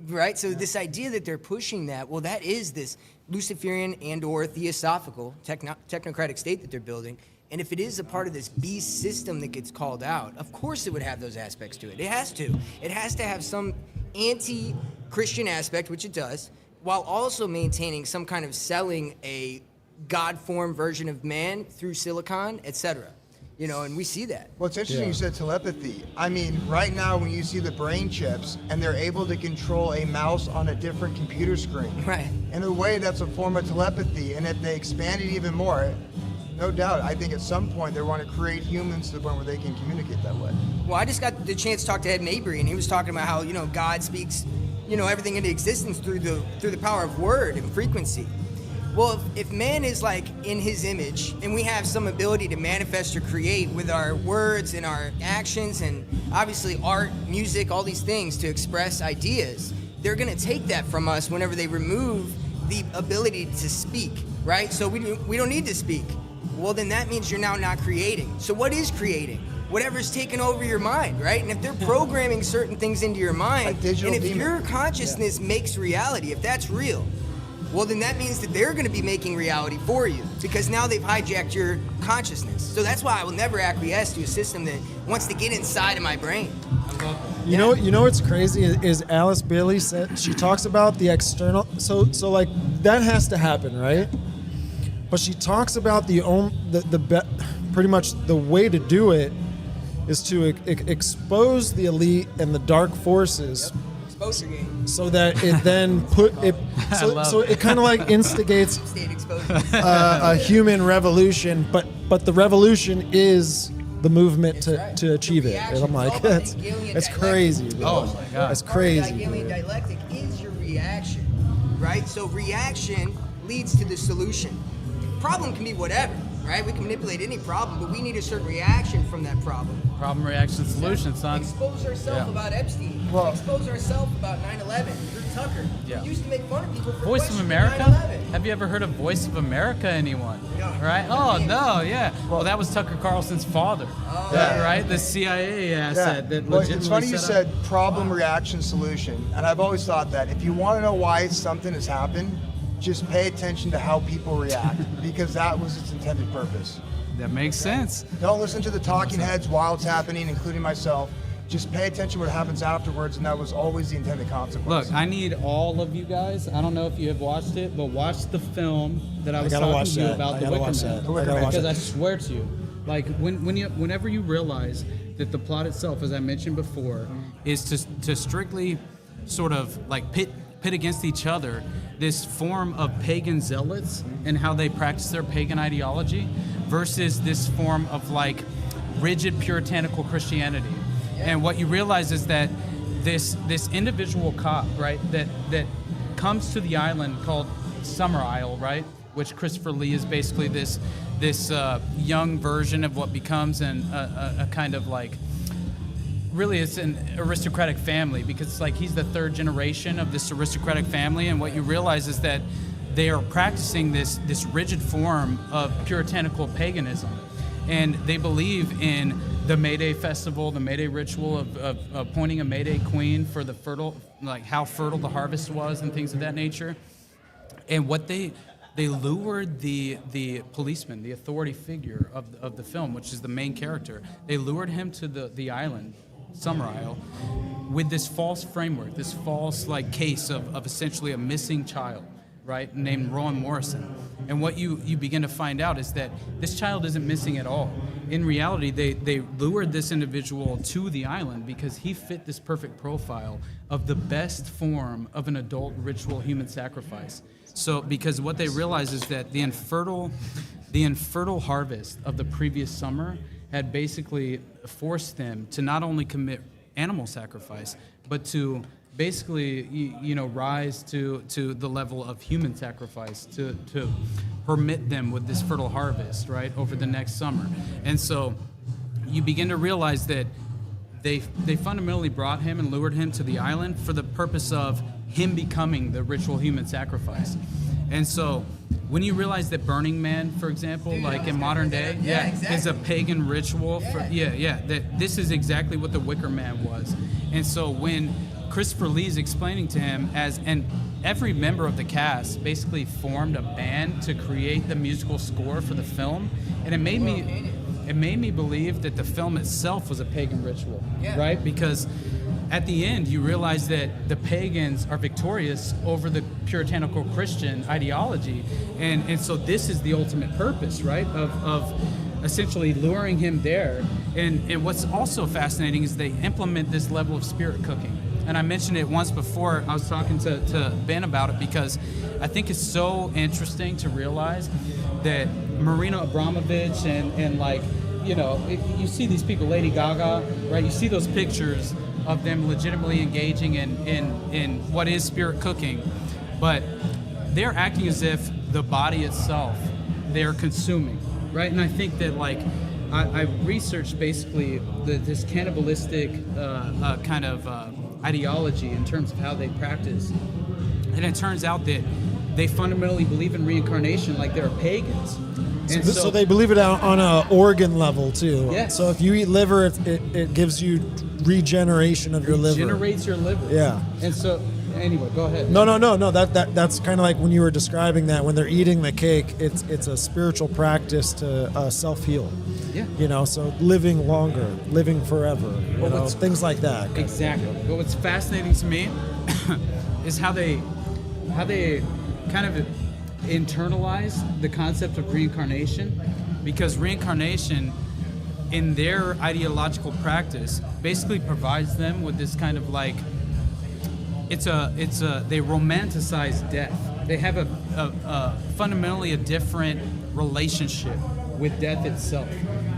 Right? So this idea that they're pushing that, well, that is this Luciferian and or theosophical technocratic state that they're building. And if it is a part of this beast system that gets called out, of course it would have those aspects to it. It has to. It has to have some anti-Christian aspect, which it does, while also maintaining some kind of selling a God-form version of man through silicon, etc. You know, and we see that. Well, it's interesting you said telepathy. I mean, right now when you see the brain chips and they're able to control a mouse on a different computer screen. Right. In a way, that's a form of telepathy. And if they expand it even more, no doubt, I think at some point they want to create humans to the point where they can communicate that way. Well, I just got the chance to talk to Ed Mabrie, and he was talking about how, you know, God speaks, you know, everything into existence through the power of word and frequency. Well, if man is like in his image, and we have some ability to manifest or create with our words and our actions, and obviously art, music, all these things to express ideas, they're going to take that from us whenever they remove the ability to speak, right? So we don't need to speak. Well, then that means you're now not creating. So what is creating? Whatever's taken over your mind, right? And if they're programming certain things into your mind, and if your consciousness makes reality, if that's real, well, then that means that they're going to be making reality for you, because now they've hijacked your consciousness. So that's why I will never acquiesce to a system that wants to get inside of my brain. You know what's crazy is Alice Bailey said, she talks about the external. So like that has to happen, right? But she talks about pretty much the way to do it is to expose the elite and the dark forces. Yep. Exposure game. So that it then so it kind of like instigates a human revolution, but the revolution is the movement to achieve it. And I'm like, that's crazy. Bro. Oh my God, that's crazy. The Hegelian dialectic is your reaction, right? So reaction leads to the solution. Problem can be whatever, right? We can manipulate any problem, but we need a certain reaction from that problem. Problem, reaction, solution, son. Expose ourselves about Epstein. Expose ourselves about 9/11 through Tucker. Yeah. We used to make fun of people for Voice of questioning America? 9/11. Have you ever heard of Voice of America, anyone? Right? Oh, no, yeah. Well, that was Tucker Carlson's father, right? The CIA asset that legitimately it's funny you set said problem, reaction, solution. And I've always thought that if you want to know why something has happened, just pay attention to how people react, because that was its intended purpose. That makes sense. Don't listen to the talking heads while it's happening, including myself. Just pay attention to what happens afterwards, and that was always the intended consequence. Look, I need all of you guys. I don't know if you have watched it, but watch the film that I was talking to you about, the Wicker Man. Because I swear to you, like whenever you realize that the plot itself, as I mentioned before, is to strictly sort of like pit against each other this form of pagan zealots and how they practice their pagan ideology versus this form of like rigid puritanical Christianity. And what you realize is that this individual cop, right, that comes to the island called Summer Isle, right, which Christopher Lee is basically this young version of what becomes a kind of like, really it's an aristocratic family, because it's like he's the third generation of this aristocratic family, and what you realize is that they are practicing this rigid form of puritanical paganism, and they believe in the May Day festival, the May Day ritual of appointing a May Day queen for the fertile, like how fertile the harvest was and things of that nature. And what they lured the policeman, the authority figure of the film, which is the main character, they lured him to the island, Summer Isle, with this false framework, this false like case of essentially a missing child, right, named Rowan Morrison. And what you begin to find out is that this child isn't missing at all. In reality, they lured this individual to the island because he fit this perfect profile of the best form of an adult ritual human sacrifice. So, because what they realize is that the infertile harvest of the previous summer had basically forced them to not only commit animal sacrifice, but to basically, rise to the level of human sacrifice to permit them with this fertile harvest, right, over the next summer. And so you begin to realize that they fundamentally brought him and lured him to the island for the purpose of him becoming the ritual human sacrifice. And so when you realize that Burning Man, for example, like in modern day, is a pagan ritual. That this is exactly what the Wicker Man was. And so when Christopher Lee's explaining to him, and every member of the cast basically formed a band to create the musical score for the film, and it made me believe that the film itself was a pagan ritual, right? Because at the end, you realize that the pagans are victorious over the puritanical Christian ideology. And so this is the ultimate purpose, right, of essentially luring him there. And what's also fascinating is they implement this level of spirit cooking. And I mentioned it once before. I was talking to Ben about it because I think it's so interesting to realize that Marina Abramovich and like, you know, you see these people, Lady Gaga, right? You see those pictures of them legitimately engaging in what is spirit cooking, but they're acting as if the body itself they're consuming, right? And I think that, like, I researched basically this cannibalistic kind of ideology in terms of how they practice, and it turns out that they fundamentally believe in reincarnation, like they're pagans. And so they believe it on an organ level too. Yes. So if you eat liver, it gives you regeneration of your liver. Regenerates your liver. Yeah. And so, anyway, go ahead. No. That's kind of like when you were describing that when they're eating the cake, it's a spiritual practice to self-heal. Yeah. You know, so living longer, living forever, you know, things like that. Exactly. But what's fascinating to me is how they kind of internalize the concept of reincarnation, because reincarnation in their ideological practice basically provides them with this kind of like they romanticize death. They have a fundamentally a different relationship with death itself.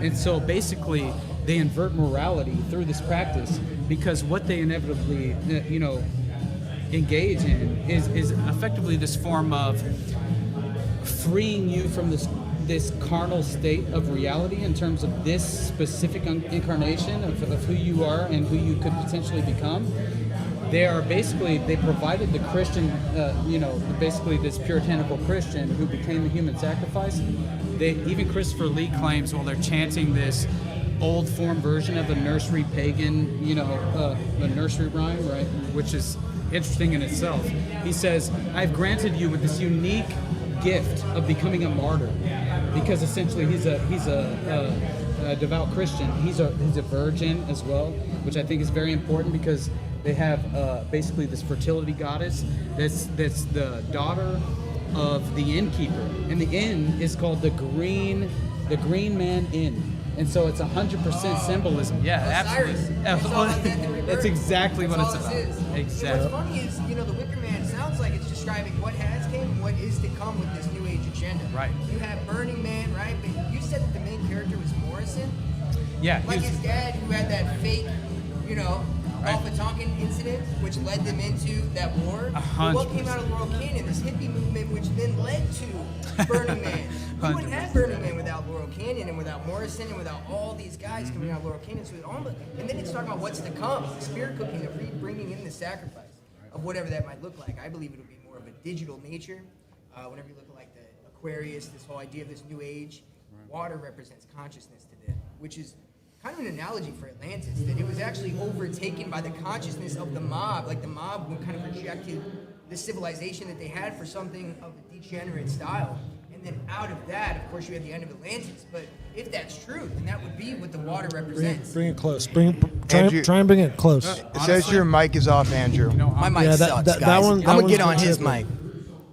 And so basically they invert morality through this practice, because what they inevitably engage in is effectively this form of freeing you from this carnal state of reality in terms of this specific incarnation of who you are and who you could potentially become. They provided the Christian, basically this puritanical Christian who became the human sacrifice. Even Christopher Lee claims, well, they're chanting this old form version of a nursery pagan, a nursery rhyme, right? Which is interesting in itself. He says, I've granted you with this unique gift of becoming a martyr, because essentially he's a devout Christian. He's a virgin as well, which I think is very important, because they have basically this fertility goddess that's the daughter of the innkeeper, and the inn is called the Green Man Inn. And so it's 100% symbolism. Yeah, absolutely. That's exactly what it's about. Exactly. What's funny is, the Wicker Man sounds like it's describing what has came and what is to come with this New Age agenda. Right. You have Burning Man, right? But you said that the main character was Morrison. Yeah. Like his dad, who had that fake, Alpha Tonkin incident, which led them into that war. But what came out of Laurel Canyon? This hippie movement, which then led to Burning Man. We wouldn't have Burning Man without Laurel Canyon and without Morrison and without all these guys coming out of Laurel Canyon. So and then it's talking about what's to come, the spirit cooking, of bringing in the sacrifice of whatever that might look like. I believe it'll be more of a digital nature. Whenever you look at like the Aquarius, this whole idea of this new age, water represents consciousness to them, which is kind of an analogy for Atlantis, that it was actually overtaken by the consciousness of the mob. Like the mob kind of rejected the civilization that they had for something of a degenerate style. And then out of that, of course, you had the end of Atlantis. But if that's true, then that would be what the water represents. Bring it close. Try and bring it close. It says your mic is off, Andrew. My mic sucks, guys. I'm going to get on his mic.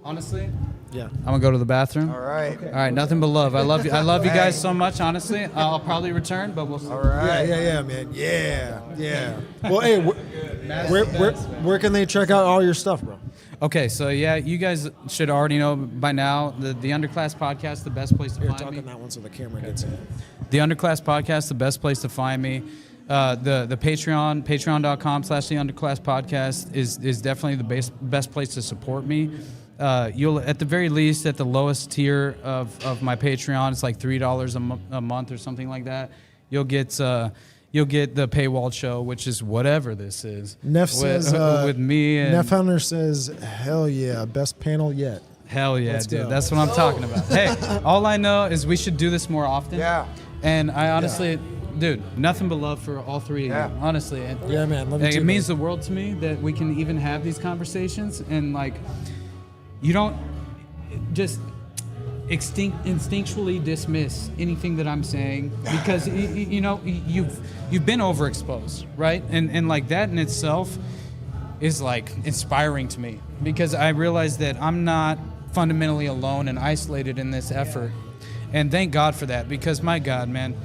Honestly? Yeah. I'm gonna go to the bathroom. All right. Okay. All right. Nothing but love. I love you. I love you guys so much. Honestly, I'll probably return, but we'll see. All right. Yeah, man. Yeah. Well, hey, where can they check out all your stuff, bro? Okay, so yeah, you guys should already know by now the Underclass Podcast, the best place to find me. You're talking that one so the camera gets in. The Underclass Podcast, the best place to find me. The Patreon, patreon.com/the Underclass Podcast is definitely the best place to support me. You'll, at the very least, at the lowest tier of my Patreon, it's like $3 a month or something like that. You'll get the paywall show, which is whatever this is. Neff says with me. And Neff Hunter says, "Hell yeah, best panel yet." Hell yeah, Let's dude. go. That's what I'm talking about. Hey, all I know is we should do this more often. Yeah. And I honestly, dude, nothing but love for all three of Yeah. you. Honestly. And Yeah, man. Love you it too, means man. the world to me that we can even have these conversations and like, you don't just instinctually dismiss anything that I'm saying because you know you've been overexposed, right? And like that in itself is like inspiring to me because I realize that I'm not fundamentally alone and isolated in this effort, and thank God for that because my God, man,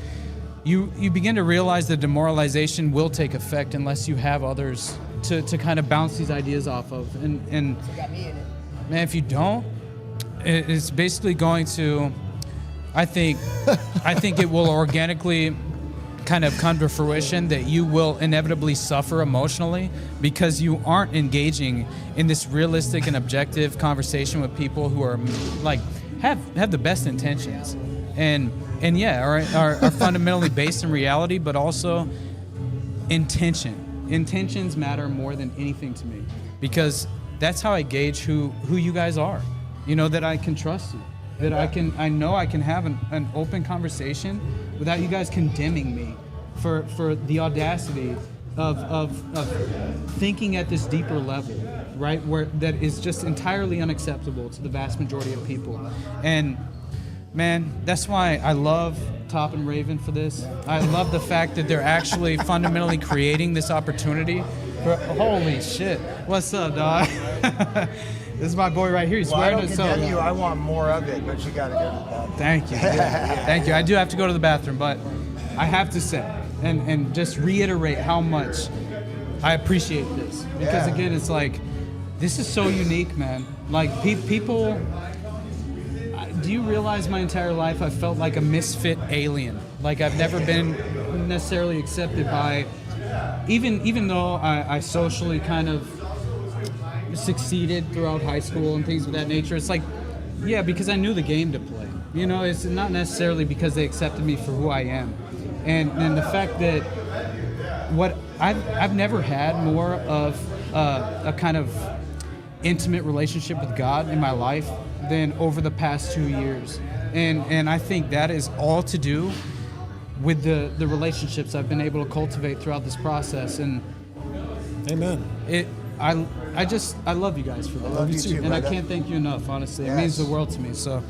you begin to realize that demoralization will take effect unless you have others to kind of bounce these ideas off of, and Got me in it. man, if you don't, it's basically going to, I think it will organically kind of come to fruition that you will inevitably suffer emotionally because you aren't engaging in this realistic and objective conversation with people who are like have the best intentions and yeah are fundamentally based in reality, but also intentions matter more than anything to me because that's how I gauge who you guys are. You know, that I can trust you, that I know I can have an open conversation without you guys condemning me for the audacity of thinking at this deeper level, right? Where that is just entirely unacceptable to the vast majority of people. And man, that's why I love Top and Raven for this. I love the fact that they're actually fundamentally creating this opportunity. Holy shit. What's up, dog? This is my boy right here. He's Well, I wearing don't a condemn soda. you. I want more of it, but you got to go to the bathroom. Thank you. Thank you. I do have to go to the bathroom, but I have to say and just reiterate how much I appreciate this. Because Yeah. again, it's like, this is so unique, man. Like people, do you realize my entire life I felt like a misfit alien? Like I've never been necessarily accepted by, even though I socially kind of succeeded throughout high school and things of that nature. It's like, yeah, because I knew the game to play. You know, it's not necessarily because they accepted me for who I am. And the fact that what I've never had more of a kind of intimate relationship with God in my life than over the past 2 years. And I think that is all to do with the relationships I've been able to cultivate throughout this process. And amen. I love you guys for that. I love you too, and I brother. can't thank you enough, honestly. It Yes. means the world to me. So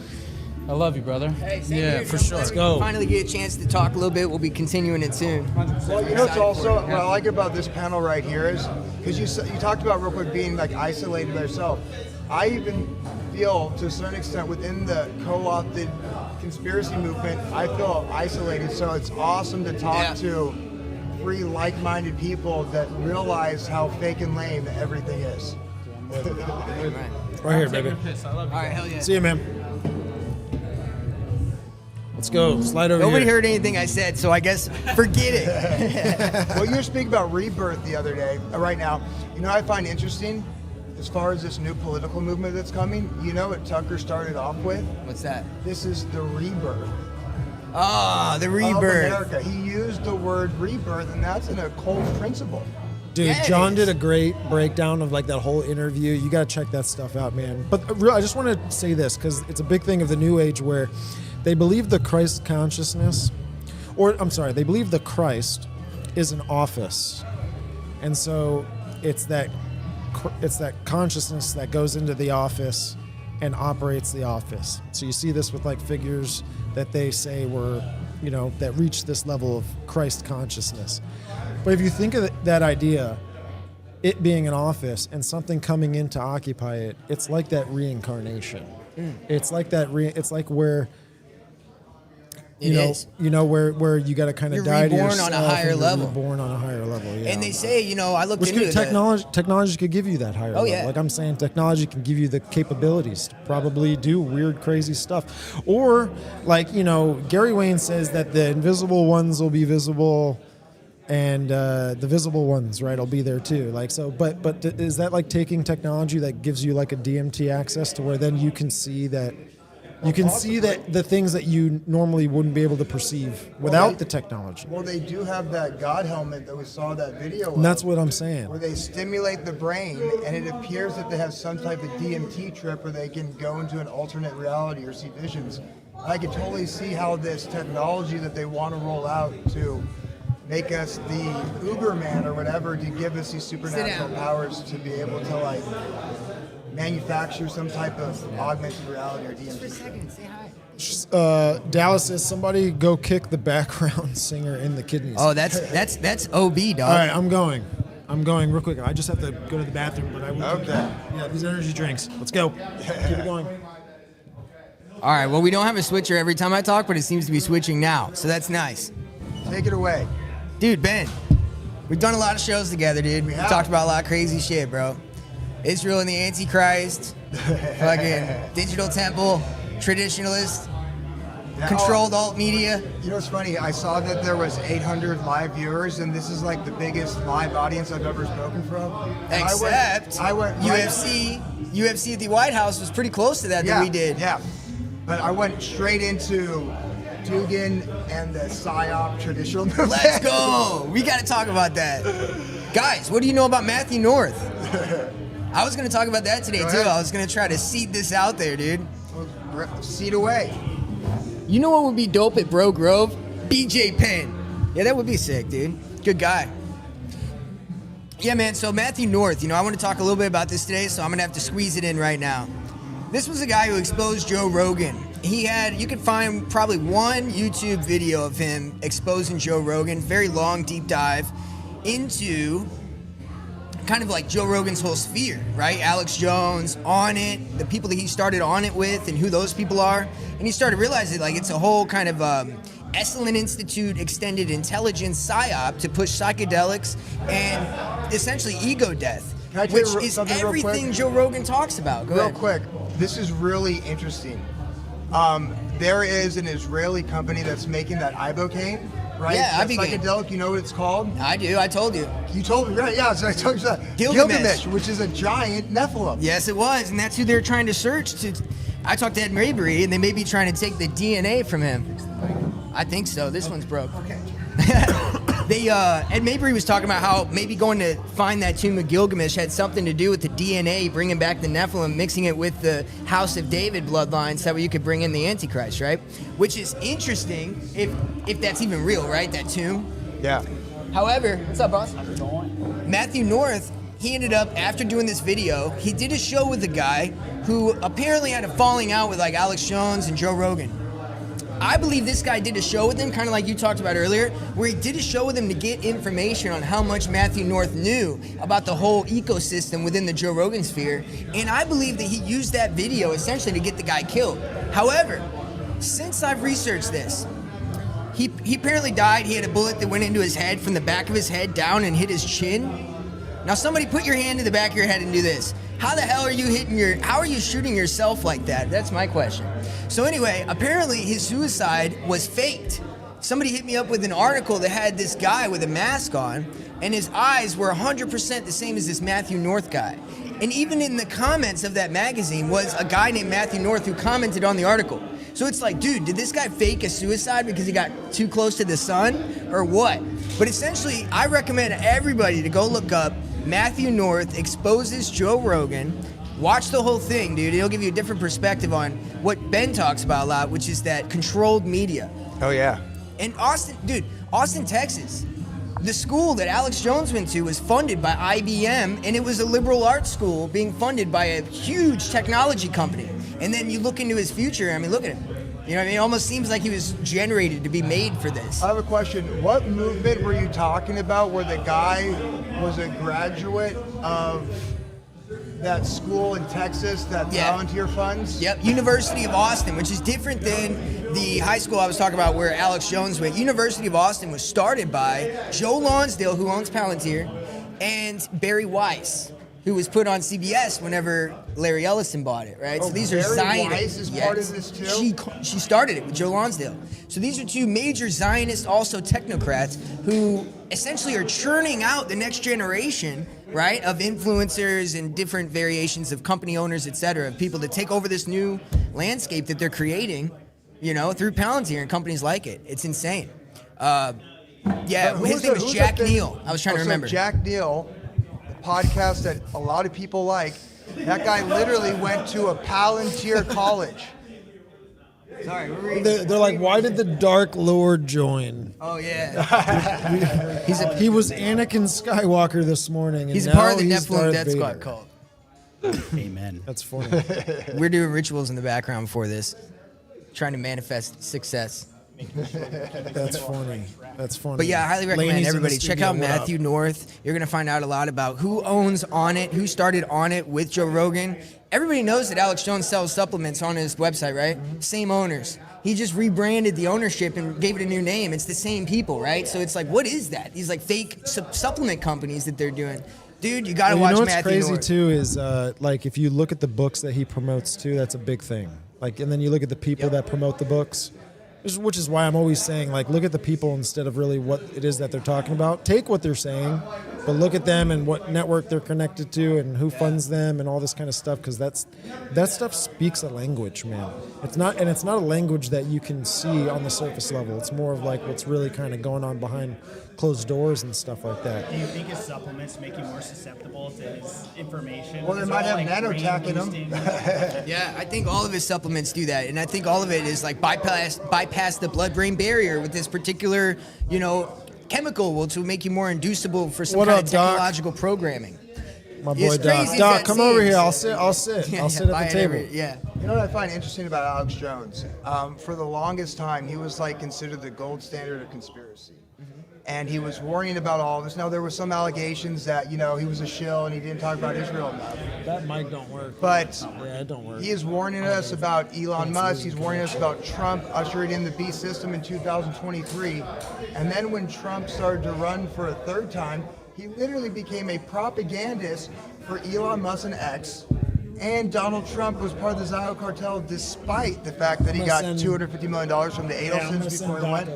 I love you, brother. Hey, same yeah, here. for I'm sure. glad Let's we go. Finally get a chance to talk a little bit. We'll be continuing it soon. Well, you know, it's also what I like about this panel right here is because you talked about real quick being like isolated by yourself. I even feel to a certain extent within the co-opted conspiracy movement, I feel isolated. So it's awesome to talk to three like-minded people that realize how fake and lame everything is. Right here, baby. All right, hell yeah. See you, man. Let's go. Slide over Nobody here. heard anything I said, so I guess forget it. Well, you were speaking about rebirth the other day, right now. You know, I find interesting as far as this new political movement that's coming. You know what Tucker started off with? What's that? This is the rebirth. Ah, the rebirth. Of America. He used the word rebirth, and that's an occult principle. Dude, Yes. John did a great breakdown of like that whole interview. You got to check that stuff out, man. But I just want to say this because it's a big thing of the New Age where they believe the Christ consciousness, or I'm sorry, they believe the Christ is an office, and so it's that consciousness that goes into the office and operates the office. So you see this with like figures that they say were, you know, that reach this level of Christ consciousness. But if you think of that idea, it being an office and something coming in to occupy it, it's like that reincarnation. It's like that. It's like where you know where you got to kind of die to reborn yourself on a higher and level. Reborn on a higher level. Yeah. And they say, you know, I looked Which into could, it. technology could give you that higher level. yeah. Like I'm saying, technology can give you the capabilities to probably do weird, crazy stuff. Or, like, you know, Gary Wayne says that the invisible ones will be visible and the visible ones, right, will be there too. Like, so, but is that like taking technology that gives you like a DMT access to where then you can see that You can see that the things that you normally wouldn't be able to perceive without the technology. Well, they do have that God helmet that we saw that video And that's what I'm saying. where they stimulate the brain, and it appears that they have some type of DMT trip where they can go into an alternate reality or see visions. I could totally see how this technology that they want to roll out to make us the Uber Man or whatever, to give us these supernatural powers to be able to like manufacture some type of augmented reality or DMT. Dallas says somebody go kick the background singer in the kidneys. Oh, that's OB, dog. All right, I'm going real quick. I just have to go to the bathroom, but I will. Okay. Yeah, these energy drinks. Let's go. Keep it going. All right, well, we don't have a switcher every time I talk, but it seems to be switching now, so that's nice. Take it away. Dude, Ben, we've done a lot of shows together, dude. We talked about a lot of crazy shit, bro. Israel and the Antichrist, fucking digital temple, traditionalist, controlled alt media. You know what's funny? I saw that there was 800 live viewers, and this is like the biggest live audience I've ever spoken from. And Except I went UFC at the White House was pretty close to that we did. Yeah, but I went straight into Dugan and the PSYOP traditional movement. Let's go. We got to talk about that. Guys, what do you know about Matthew North? I was going to talk about that today, too. I was going to try to seed this out there, dude. Seed away. You know what would be dope at Bro Grove? BJ Penn. Yeah, that would be sick, dude. Good guy. Yeah, man, so Matthew North, I want to talk a little bit about this today, so I'm going to have to squeeze it in right now. This was a guy who exposed Joe Rogan. You could find probably one YouTube video of him exposing Joe Rogan, very long, deep dive into kind of like Joe Rogan's whole sphere, right? Alex Jones, On It, the people that he started On It with and who those people are. And he started realizing like it's a whole kind of Esalen Institute extended intelligence psyop to push psychedelics and essentially ego death, which is everything Joe Rogan talks about. Go ahead. Real quick, this is really interesting. There is an Israeli company that's making that ibogaine, right? Yeah, That's psychedelic. You know what it's called? I do. I told you. You told me, right? Yeah, so I told you that. Gilgamesh, which is a giant Nephilim. Yes, it was, and that's who they're trying to search. I talked to Ed Mabrie, and they may be trying to take the DNA from him. I think so. This one's broke. Okay. Ed Mabrie was talking about how maybe going to find that tomb of Gilgamesh had something to do with the DNA, bringing back the Nephilim, mixing it with the House of David bloodline, so that way you could bring in the Antichrist, right? Which is interesting if that's even real, right? That tomb. Yeah. However, what's up, boss? Matthew North, he ended up, after doing this video, he did a show with a guy who apparently had a falling out with like Alex Jones and Joe Rogan. I believe this guy did a show with him, kind of like you talked about earlier, where he did a show with him to get information on how much Matthew North knew about the whole ecosystem within the Joe Rogan sphere. And I believe that he used that video essentially to get the guy killed. However, since I've researched this, he apparently died. He had a bullet that went into his head from the back of his head down and hit his chin. Now somebody put your hand in the back of your head and do this. How the hell are you how are you shooting yourself like that? That's my question. So anyway, apparently his suicide was faked. Somebody hit me up with an article that had this guy with a mask on, and his eyes were 100% the same as this Matthew North guy. And even in the comments of that magazine was a guy named Matthew North who commented on the article. So it's like, dude, did this guy fake a suicide because he got too close to the sun, or what? But essentially, I recommend everybody to go look up Matthew North exposes Joe Rogan. Watch the whole thing, dude. It'll give you a different perspective on what Ben talks about a lot, which is that controlled media. Oh, yeah. And Austin, Texas, the school that Alex Jones went to was funded by IBM, and it was a liberal arts school being funded by a huge technology company. And then you look into his future, I mean, look at him. You know what I mean? It almost seems like he was generated to be made for this. I have a question. What movement were you talking about where the guy was a graduate of that school in Texas that volunteer funds? Yep, University of Austin, which is different than the high school I was talking about where Alex Jones went. University of Austin was started by Joe Lonsdale, who owns Palantir, and Barry Weiss, who was put on CBS whenever Larry Ellison bought it, right? Oh, so these are Barry Zionists. Weiss is part of this too? She started it with Joe Lonsdale. So these are two major Zionists, also technocrats, who essentially are churning out the next generation right, of influencers and different variations of company owners, etc., of people to take over this new landscape that they're creating, you know, through Palantir and companies like it. It's insane. His name was Jack Neal. I was trying to remember. Jack Neal, the podcast that a lot of people like, that guy literally went to a Palantir college. Sorry, they're like, why did the Dark Lord join? Oh yeah, he was Anakin Skywalker this morning. And he's now part of the he's Nephilim Darth Death Squad Vader. cult. Amen. That's funny. We're doing rituals in the background for this, trying to manifest success. That's funny. That's funny. But yeah, I highly recommend Laney's in the everybody check studio. out What up? Matthew North. You're gonna find out a lot about who owns On It, who started On It with Joe Rogan. Everybody knows that Alex Jones sells supplements on his website, right? Same owners. He just rebranded the ownership and gave it a new name. It's the same people, right? So it's like, what is that? These like fake supplement companies that they're doing. Dude, you gotta watch You know what's Matthew crazy North. too is like if you look at the books that he promotes too, that's a big thing. Like, and then you look at the people that promote the books, which is why I'm always saying, like, look at the people instead of really what it is that they're talking about. Take what they're saying, but look at them and what network they're connected to and who funds them and all this kind of stuff, because that stuff speaks a language, man. It's not a language that you can see on the surface level. It's more of like what's really kind of going on behind closed doors and stuff like that. Do you think his supplements make you more susceptible to his information? Well, they might have nanotech in them. Yeah, I think all of his supplements do that, and I think all of it is like bypass the blood-brain barrier with this particular, you know, chemical will to make you more inducible for some What kind up, of Doc? technological programming. My boy It's Doc. crazy Doc, as that come over seems. here. I'll sit. I'll sit at Buy the it table. You know what I find interesting about Alex Jones? For the longest time, he was like considered the gold standard of conspiracy. And he was warning about all this. Now, there were some allegations that, you know, he was a shill and he didn't talk about Israel enough. That mic don't work. But yeah, it don't work. he is warning us about Elon Musk. He's warning us about Trump ushering in the beast system in 2023. And then when Trump started to run for a third time, he literally became a propagandist for Elon Musk and X. And Donald Trump was part of the Zio cartel despite the fact that he got $250 million from the Adelsons before he went.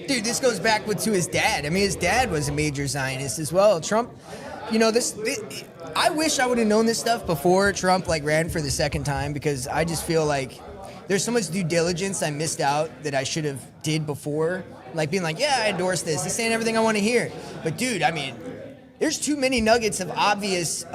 Dude, this goes back to his dad. I mean, his dad was a major Zionist as well. Trump, you know, I wish I would have known this stuff before Trump like ran for the second time, because I just feel like there's so much due diligence I missed out that I should have did before. Like being like, yeah, I endorse this. This ain't everything I want to hear. But dude, I mean, there's too many nuggets of obvious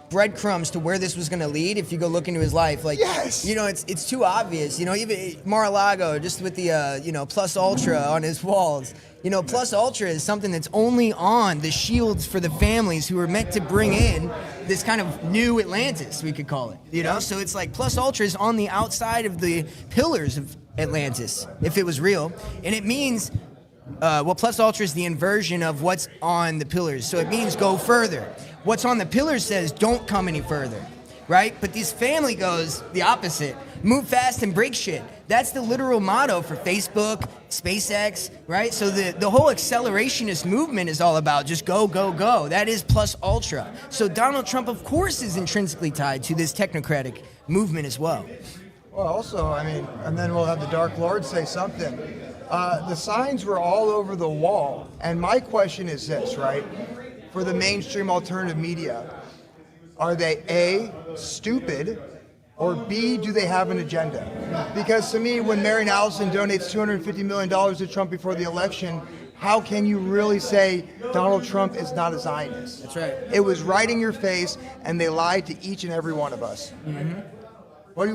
breadcrumbs to where this was going to lead if you go look into his life. Like, you know, it's too obvious. You know, even Mar-a-Lago, just with the, you know, Plus Ultra on his walls. You know, Plus Ultra is something that's only on the shields for the families who are meant to bring in this kind of new Atlantis, we could call it. You know, so it's like Plus Ultra is on the outside of the pillars of Atlantis, if it was real. And it means... Plus Ultra is the inversion of what's on the pillars. So it means go further. What's on the pillars says don't come any further, right? But this family goes the opposite. Move fast and break shit. That's the literal motto for Facebook, SpaceX, right? So the whole accelerationist movement is all about just go, go, go. That is Plus Ultra. So Donald Trump, of course, is intrinsically tied to this technocratic movement as well. Well, also, I mean, and then we'll have the Dark Lord say something. The signs were all over the wall. And my question is this, right? For the mainstream alternative media, are they A, stupid, or B, do they have an agenda? Because to me, when Mary Allison donates $250 million to Trump before the election, how can you really say Donald Trump is not a Zionist? That's right. It was right in your face, and they lied to each and every one of us. Mm-hmm. What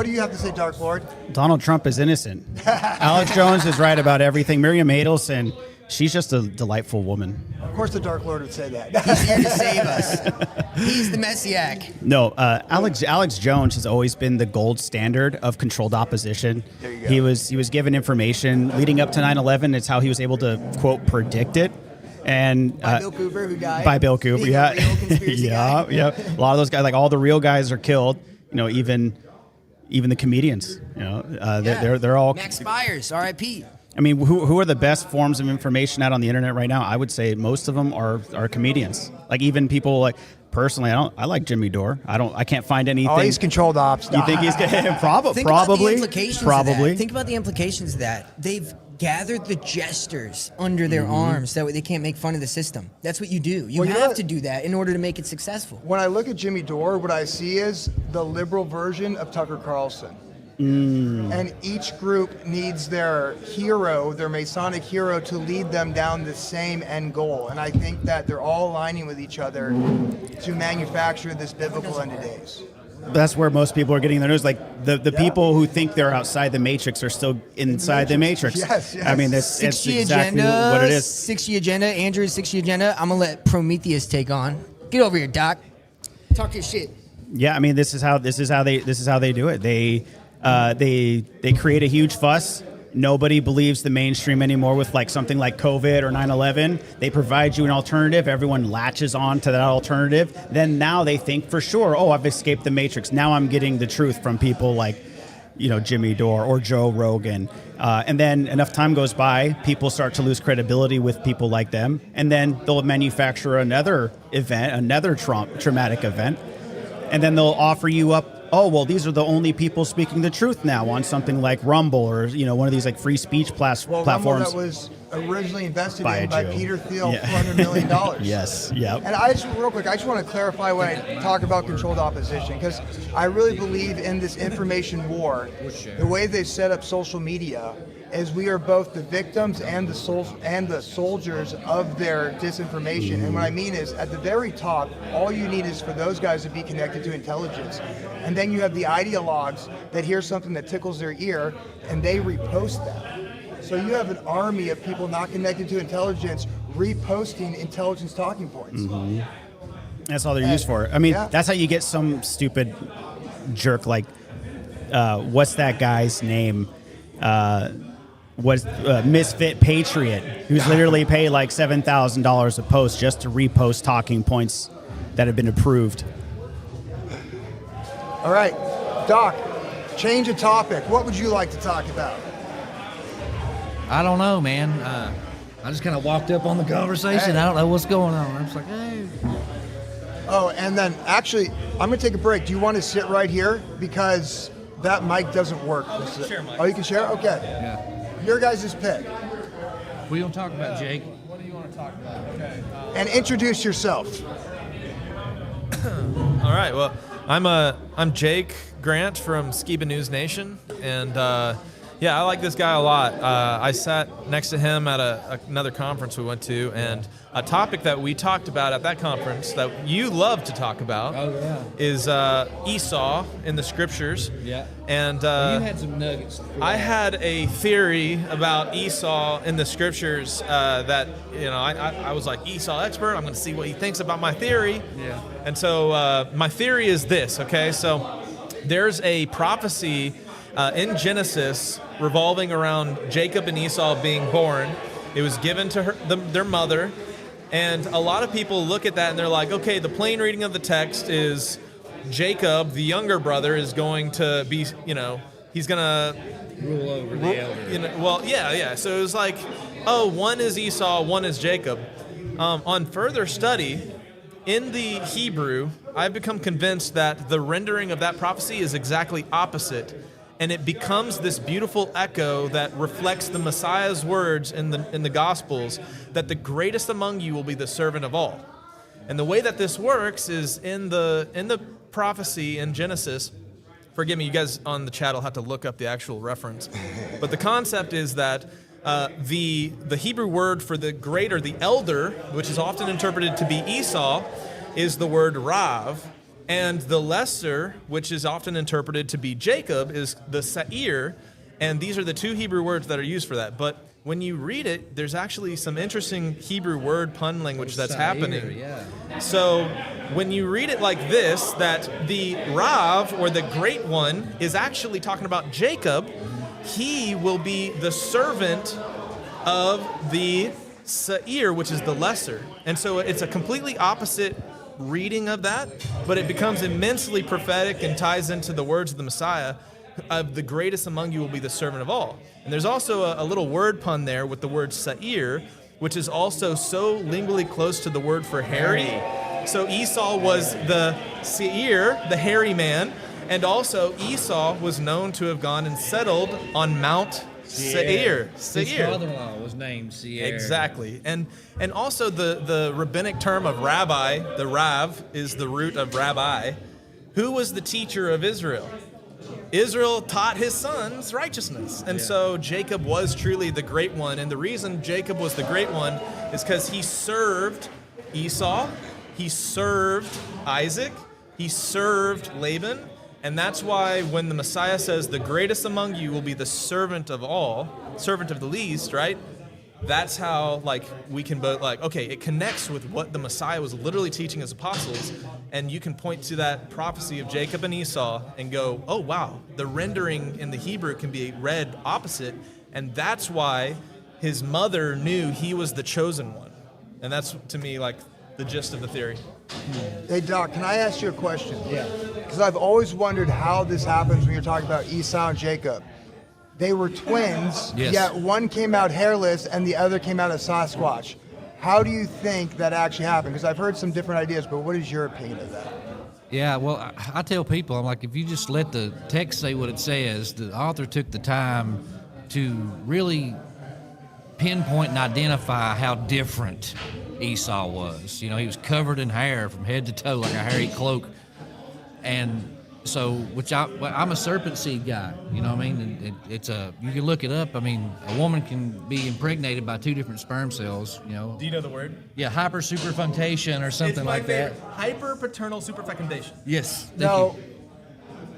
do you have to say, Dark Lord? Donald Trump is innocent. Alex Jones is right about everything. Miriam Adelson, she's just a delightful woman. Of course the Dark Lord would say that. He's here to save us. He's the Messiah. No, Alex Jones has always been the gold standard of controlled opposition. There you go. He was given information leading up to 9/11. It's how he was able to, quote, predict it. And By Bill Cooper, who died. By Bill Cooper, Being yeah. a real conspiracy guy. Yeah. A lot of those guys, like all the real guys are killed. You know, even the comedians, you know, they're all. Max Byers, R.I.P. I mean, who are the best forms of information out on the internet right now? I would say most of them are comedians. Like even people like personally, I like Jimmy Dore. I can't find anything. Oh, he's controlled ops. You think he's Think probably about the implications probably? Of that. Think about the implications of that. gather the jesters under their arms. That way they can't make fun of the system. That's what you do. You Well, you know have what? to do that in order to make it successful. When I look at Jimmy Dore, what I see is the liberal version of Tucker Carlson. And each group needs their hero, their Masonic hero, to lead them down the same end goal. And I think that they're all aligning with each other to manufacture this biblical end of days. That's where most people are getting their news. Like the people who think they're outside the matrix are still inside the matrix. Yes, yes. I mean, that's 6G exactly agenda. what it is. 6G agenda. Andrew's 6G agenda. I'm gonna let Prometheus take on. Get over here, Doc. Talk your shit. Yeah, I mean, this is how they do it. They create a huge fuss. Nobody believes the mainstream anymore with like something like COVID or 9/11. They provide you an alternative. Everyone latches on to that alternative. Then now they think for sure, oh, I've escaped the matrix. Now I'm getting the truth from people like, Jimmy Dore or Joe Rogan. And then enough time goes by, people start to lose credibility with people like them. And then they'll manufacture another event, another traumatic event. And then they'll offer you up, oh, well, these are the only people speaking the truth now on something like Rumble or, one of these like free speech platforms. Rumble that was originally invested in by Peter Thiel, Yeah. $400 million. Yes, yep. And real quick, I just want to clarify when I talk about controlled opposition, because I really believe in this information war. The way they've set up social media is we are both the victims and the soldiers of their disinformation. And what I mean is, at the very top, all you need is for those guys to be connected to intelligence. And then you have the ideologues that hear something that tickles their ear, and they repost that. So you have an army of people not connected to intelligence reposting intelligence talking points. That's all they're used for. I mean, that's how you get some stupid jerk like, what's that guy's name? Was Misfit Patriot, who's literally paid like $7,000 a post just to repost talking points that have been approved. All right, Doc, change of topic. What would you like to talk about? I don't know, man. I just kind of walked up on the conversation. Hey. I don't know what's going on. I'm just like, hey. Oh, and then actually, I'm going to take a break. Do you want to sit right here? Because that mic doesn't work. Oh, we can share mic. Oh, you can share? Okay. Yeah. Your guys' pick. What are you going to talk about, Jake? What do you want to talk about? Okay. And introduce yourself. All right. Well, I'm Jake Grant from Skiba News Nation, and I like this guy a lot. I sat next to him at another conference we went to, and a topic that we talked about at that conference that you love to talk about is Esau in the scriptures. Yeah. And you had some nuggets. I had a theory about Esau in the scriptures that, I was like, Esau expert, I'm going to see what he thinks about my theory. Yeah. And so my theory is this, okay? So there's a prophecy in Genesis revolving around Jacob and Esau being born. It was given to their mother. And a lot of people look at that and they're like, okay, the plain reading of the text is Jacob, the younger brother, is going to be, he's going to rule over the elder. So it was like, oh, one is Esau, one is Jacob. On further study, in the Hebrew, I've become convinced that the rendering of that prophecy is exactly opposite. And it becomes this beautiful echo that reflects the Messiah's words in the Gospels, that the greatest among you will be the servant of all. And the way that this works is in the prophecy in Genesis. Forgive me, you guys on the chat will have to look up the actual reference. But the concept is that the Hebrew word for the great or the elder, which is often interpreted to be Esau, is the word Rav. And the lesser, which is often interpreted to be Jacob, is the Seir. And these are the two Hebrew words that are used for that. But when you read it, there's actually some interesting Hebrew word pun language that's happening. Yeah. So when you read it like this, that the Rav, or the great one, is actually talking about Jacob, he will be the servant of the Seir, which is the lesser. And so it's a completely opposite reading of that, but it becomes immensely prophetic and ties into the words of the Messiah of the greatest among you will be the servant of all. And there's also a little word pun there with the word Seir, which is also so lingually close to the word for hairy. So Esau was the Seir, the hairy man, and also Esau was known to have gone and settled on Mount Seir. His father-in-law was named Seir. Exactly. And also the rabbinic term of rabbi, the rav, is the root of rabbi. Who was the teacher of Israel? Israel taught his sons righteousness. And so Jacob was truly the great one. And the reason Jacob was the great one is because he served Esau, he served Isaac, he served Laban. And that's why when the Messiah says the greatest among you will be the servant of all, servant of the least, right? That's how we can both okay, it connects with what the Messiah was literally teaching his apostles, and you can point to that prophecy of Jacob and Esau and go, oh wow, the rendering in the Hebrew can be read opposite, and that's why his mother knew he was the chosen one. And that's, to me, the gist of the theory. Hey Doc, can I ask you a question? Yeah. Because I've always wondered how this happens when you're talking about Esau and Jacob. They were twins, yet one came out hairless and the other came out a Sasquatch. How do you think that actually happened? Because I've heard some different ideas, but what is your opinion of that? Yeah, well, I tell people, I'm like, if you just let the text say what it says, the author took the time to really pinpoint and identify how different Esau was. You know, he was covered in hair from head to toe like a hairy cloak. And so, I'm a serpent seed guy, you know what I mean? And you can look it up. I mean, a woman can be impregnated by 2 different sperm cells, you know. Do you know the word? Yeah, hypersuperfecundation or something like that. Hyperpaternal superfecundation. Yes. Now,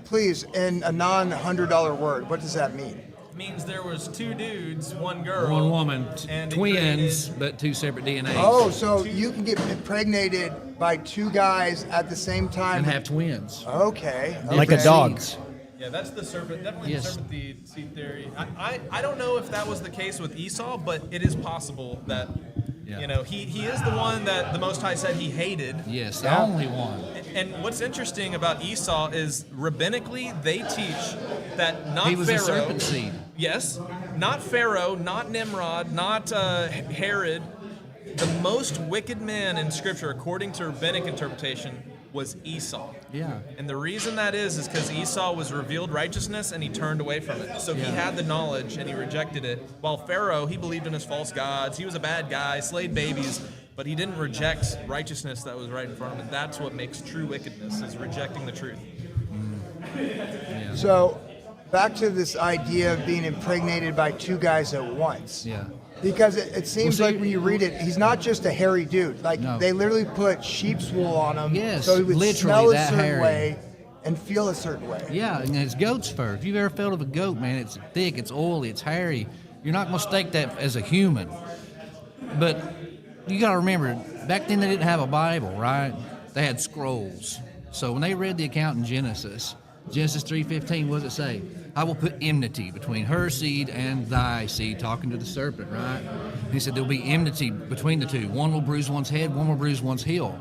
please, in a non-$100 word, what does that mean? Means there was 2 dudes, 1 girl, 1 woman, and twins, but 2 separate DNAs. Oh, so you can get impregnated by 2 guys at the same time and have twins. Okay. Like a dog. Yeah, that's the serpent. Definitely Yes. the serpent seed theory. I don't know if that was the case with Esau, but it is possible that he is the one that the Most High said he hated. Yes, the only one. And what's interesting about Esau is rabbinically they teach that not He was Pharaoh. a serpent seed. Yes, not Pharaoh, not Nimrod, not Herod. The most wicked man in Scripture, according to rabbinic interpretation, was Esau. Yeah. And the reason that is because Esau was revealed righteousness and he turned away from it. So he had the knowledge and he rejected it. While Pharaoh, he believed in his false gods. He was a bad guy, slayed babies, but he didn't reject righteousness that was right in front of him. And that's what makes true wickedness, is rejecting the truth. Yeah. So, back to this idea of being impregnated by 2 guys at once. Yeah. Because it seems like when you read it, he's not just a hairy dude. They literally put sheep's wool on him, Yes, so he would literally smell a that certain hairy. way and feel a certain way. Yeah, and it's goat's fur. If you've ever felt of a goat, man, it's thick, it's oily, it's hairy. You're not going to stake that as a human. But you got to remember, back then they didn't have a Bible, right? They had scrolls. So when they read the account in Genesis 3:15, what does it say? I will put enmity between her seed and thy seed, talking to the serpent, right? And he said there'll be enmity between the 2. One will bruise one's head, one will bruise one's heel.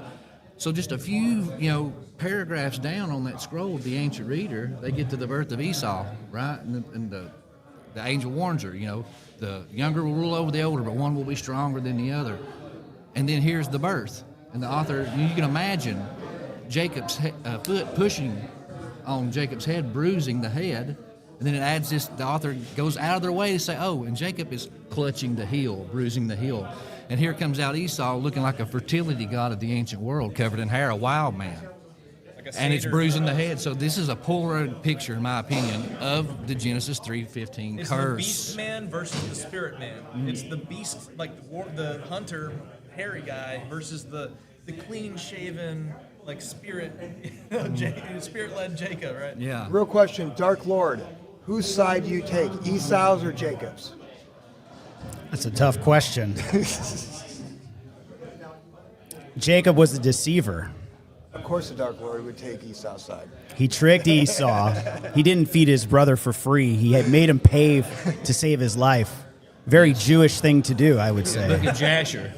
So just a few, paragraphs down on that scroll of the ancient reader, they get to the birth of Esau, right? And the angel warns her, the younger will rule over the older, but one will be stronger than the other. And then here's the birth. And the author, you can imagine Jacob's foot pushing on Jacob's head, bruising the head. And then it adds this, the author goes out of their way to say, oh, and Jacob is clutching the heel, bruising the heel. And here comes out Esau looking like a fertility god of the ancient world, covered in hair, a wild man. And it's bruising the head. So this is a Polaroid picture, in my opinion, of the Genesis 3:15 It's curse. the beast man versus the spirit man. It's the beast, the hunter, hairy guy, versus the clean-shaven, spirit, spirit-led Jacob, right? Yeah. Real question, Dark Lord, whose side do you take, Esau's or Jacob's? That's a tough question. Jacob was the deceiver. Of course the Dark Lord would take Esau's side. He tricked Esau. He didn't feed his brother for free. He had made him pay to save his life. Very Jewish thing to do, I would say. Look at Jasher.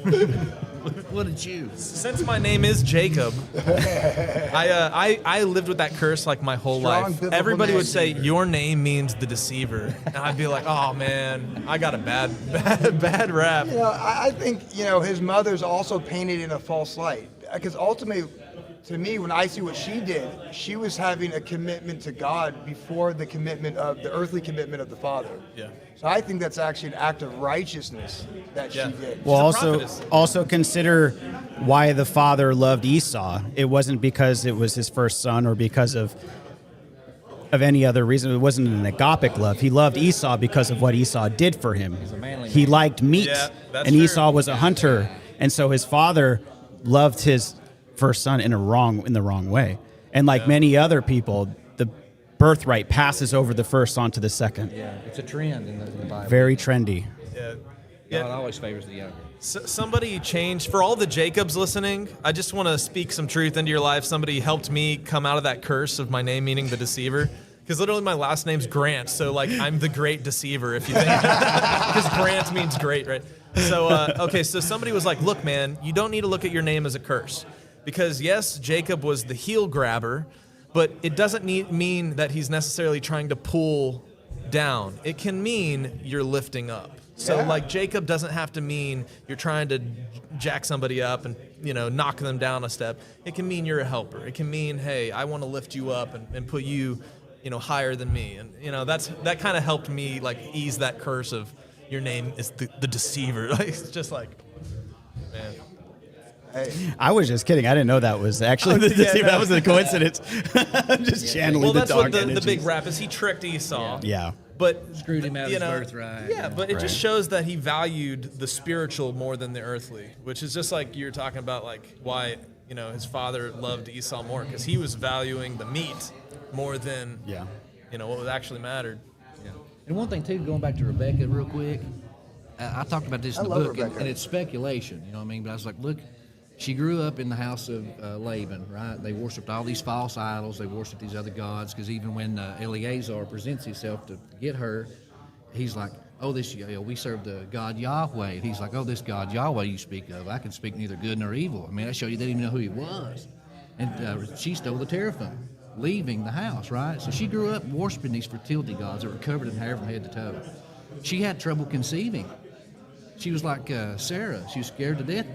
What a Jew. Since my name is Jacob, I lived with that curse my whole Strong life. biblical Everybody name. would say, your name means the deceiver. And I'd be like, oh man, I got a bad rap. I think, his mother's also painted in a false light. Because ultimately, to me, when I see what she did, she was having a commitment to God before the commitment of the earthly commitment of the Father. Yeah. So I think that's actually an act of righteousness that she did. Well, also consider why the father loved Esau. It wasn't because it was his first son or because of any other reason. It wasn't an agapic love. He loved Esau because of what Esau did for him. He liked meat, and Esau was a hunter, and so his father loved his first son in the wrong way. And like many other people, the birthright passes over the first onto the second. Yeah, it's a trend in the Bible. Very trendy. Yeah. God always favors the younger. Somebody changed, for all the Jacobs listening, I just want to speak some truth into your life. Somebody helped me come out of that curse of my name meaning the deceiver. Because literally my last name's Grant, so like I'm the great deceiver if you think. Because Grant means great, right? So, okay, so somebody was like, look, man, you don't need to look at your name as a curse. Because yes, Jacob was the heel grabber, but it doesn't mean that he's necessarily trying to pull down. It can mean you're lifting up. So like Jacob doesn't have to mean you're trying to jack somebody up and, you know, knock them down a step. It can mean you're a helper. It can mean, hey, I want to lift you up and put you, you know, higher than me. And, you know, that kind of helped me like ease that curse of your name is the deceiver. Like, it's just like, man. I was just kidding. I didn't know that was actually the deceiver. That was a coincidence. I'm just channeling the dog Well, that's what the energies. big rap is. He tricked Esau. Yeah. But screwed him out of you his know, birthright. Yeah, but it just shows that he valued the spiritual more than the earthly, which is just like you're talking about, like why, you know, his father loved Esau more because he was valuing the meat more than you know, what actually mattered. Yeah. And one thing too, going back to Rebecca real quick, I talked about this in the book, and it's speculation. You know what I mean? But I was like, look, she grew up in the house of Laban, right? They worshipped all these false idols. They worshipped these other gods. Because even when Eleazar presents himself to get her, he's like, oh, we serve the God Yahweh. And he's like, oh, this God Yahweh you speak of, I can speak neither good nor evil. I mean, I show you they didn't even know who he was. And she stole the teraphim, leaving the house, right? So she grew up worshiping these fertility gods that were covered in hair from head to toe. She had trouble conceiving. She was like Sarah. She was scared to death.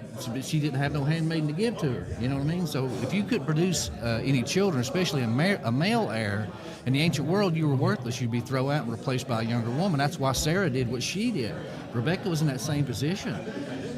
She didn't have no handmaiden to give to her. You know what I mean? So if you could produce any children, especially a male heir, in the ancient world, you were worthless. You'd be thrown out and replaced by a younger woman. That's why Sarah did what she did. Rebecca was in that same position.